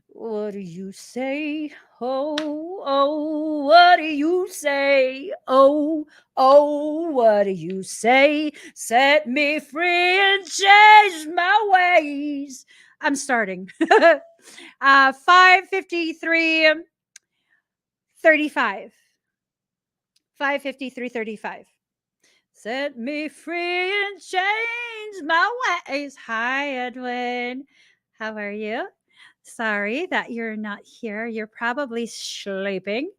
What do you say? Oh, what do you say? Oh, what do you say? Set me free and change my ways. I'm starting. 5:53, 35. 5:53, 35. Set me free and change my ways. Hi, Edwin. How are you? Sorry that you're not here. You're probably sleeping,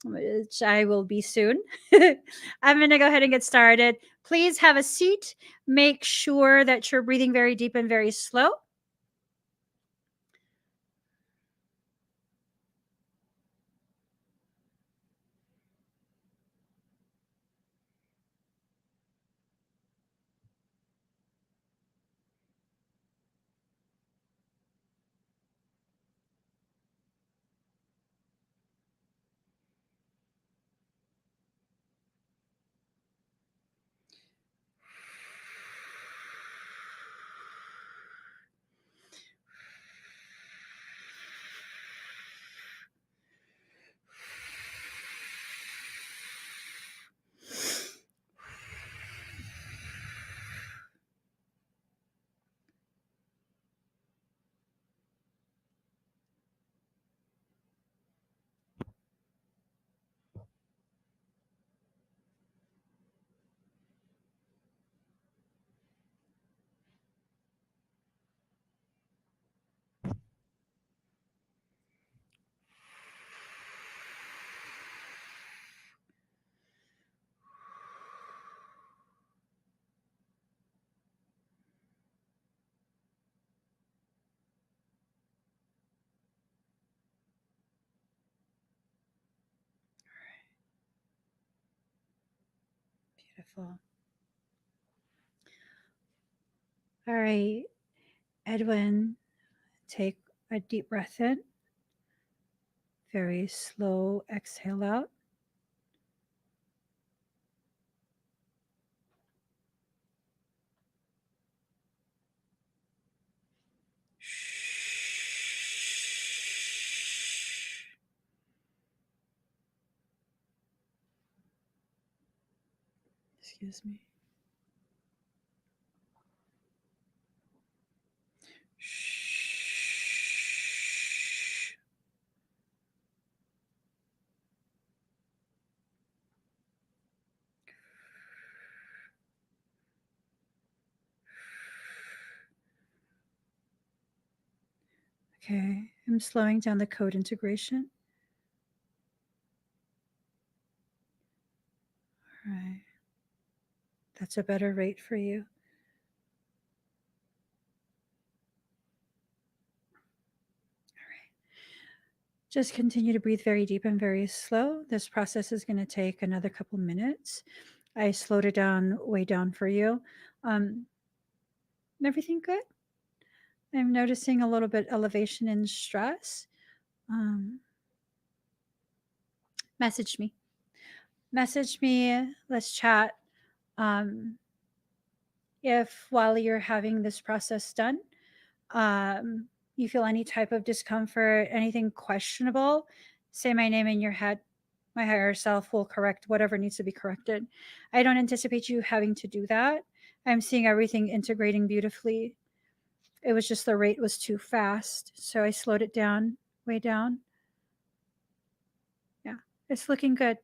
which I will be soon. I'm going to go ahead and get started. Please have a seat. Make sure that you're breathing very deep and very slow. Beautiful. All right, Edwin, take a deep breath in. Very slow exhale out. Excuse me. Okay, I'm slowing down the code integration. All right. That's a better rate for you. All right. Just continue to breathe very deep and very slow. This process is going to take another couple minutes. I slowed it down way down for you. Everything good? I'm noticing a little bit elevation in stress. Message me. Message me. Let's chat. If while you're having this process done, you feel any type of discomfort, anything questionable, say my name in your head. My higher self will correct whatever needs to be corrected. I don't anticipate you having to do that. I'm seeing everything integrating beautifully. It was just the rate was too fast. So I slowed it down, way down. Yeah, it's looking good.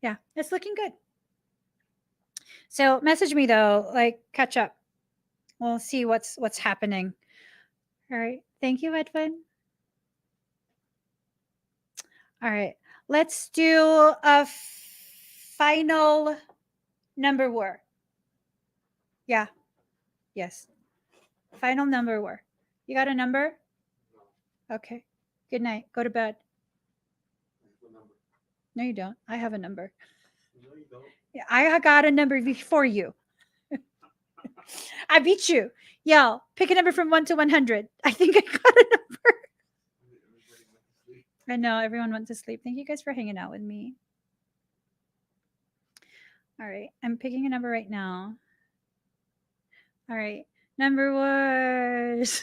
Yeah, it's looking good. So message me though, like catch up. We'll see what's happening. All right. Thank you, Edwin. All right. Let's do a final number war. Yeah. Yes. Final number war. You got a number? Okay. Good night. Go to bed. No, you don't. I have a number. No, you don't. Yeah, I got a number before you. I beat you. Y'all, pick a number from 1 to 100. I think I got a number. I know everyone went to sleep. Thank you guys for hanging out with me. All right. I'm picking a number right now. All right. Number wars.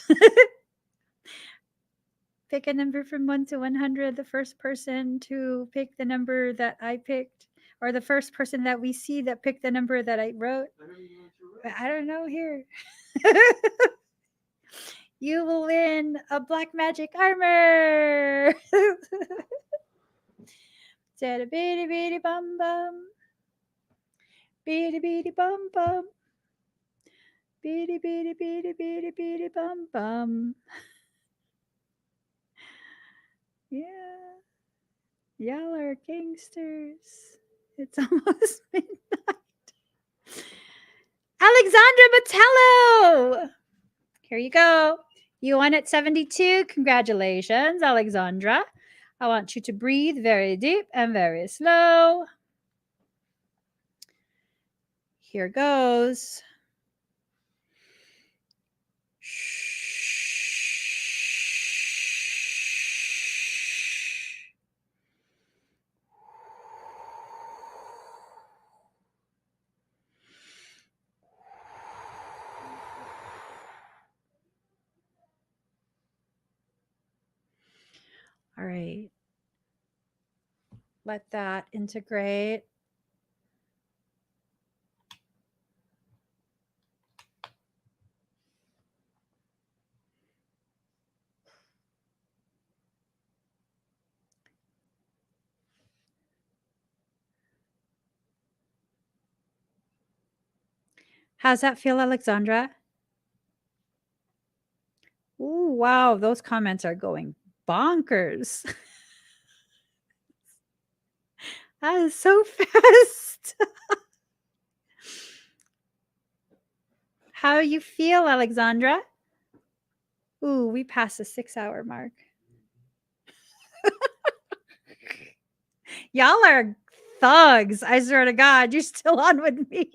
Pick a number from 1 to 100. The first person to pick the number that I picked, or the first person that we see that picked the number that I wrote. I don't know here. You will win a black magic armor. Sada beady beady bum bum. Beady beady bum bum. Beady beady beady beady beady bum bum. Yeah. Y'all are gangsters. It's almost midnight. Alexandra Batello. Here you go. You won at 72. Congratulations, Alexandra. I want you to breathe very deep and very slow. Here goes. All right. Let that integrate. How's that feel, Alexandra? Ooh, wow. Those comments are going bonkers. That is so fast. How you feel, Alexandra? Ooh, we passed the 6-hour mark. Y'all are thugs. I swear to God, you're still on with me.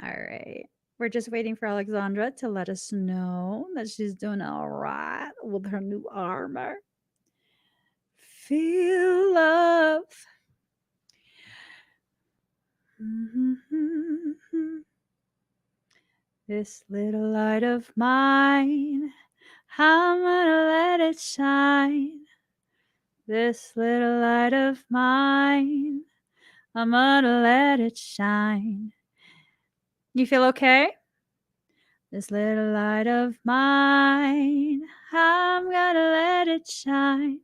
All right. We're just waiting for Alexandra to let us know that she's doing all right with her new armor. Feel love. This little light of mine, I'm gonna let it shine. This little light of mine, I'm gonna let it shine. You feel okay? This little light of mine, I'm gonna let it shine.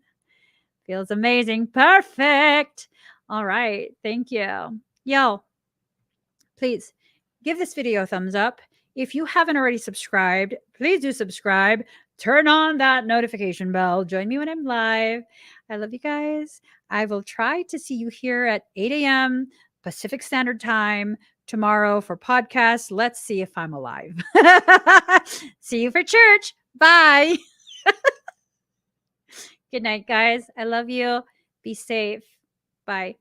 Feels amazing. Perfect. All right. Thank you. Yo, please give this video a thumbs up. If you haven't already subscribed, please do subscribe. Turn on that notification bell. Join me when I'm live. I love you guys. I will try to see you here at 8 a.m. Pacific Standard Time tomorrow for podcasts. Let's see if I'm alive. See you for church. Bye. Good night, guys. I love you. Be safe. Bye.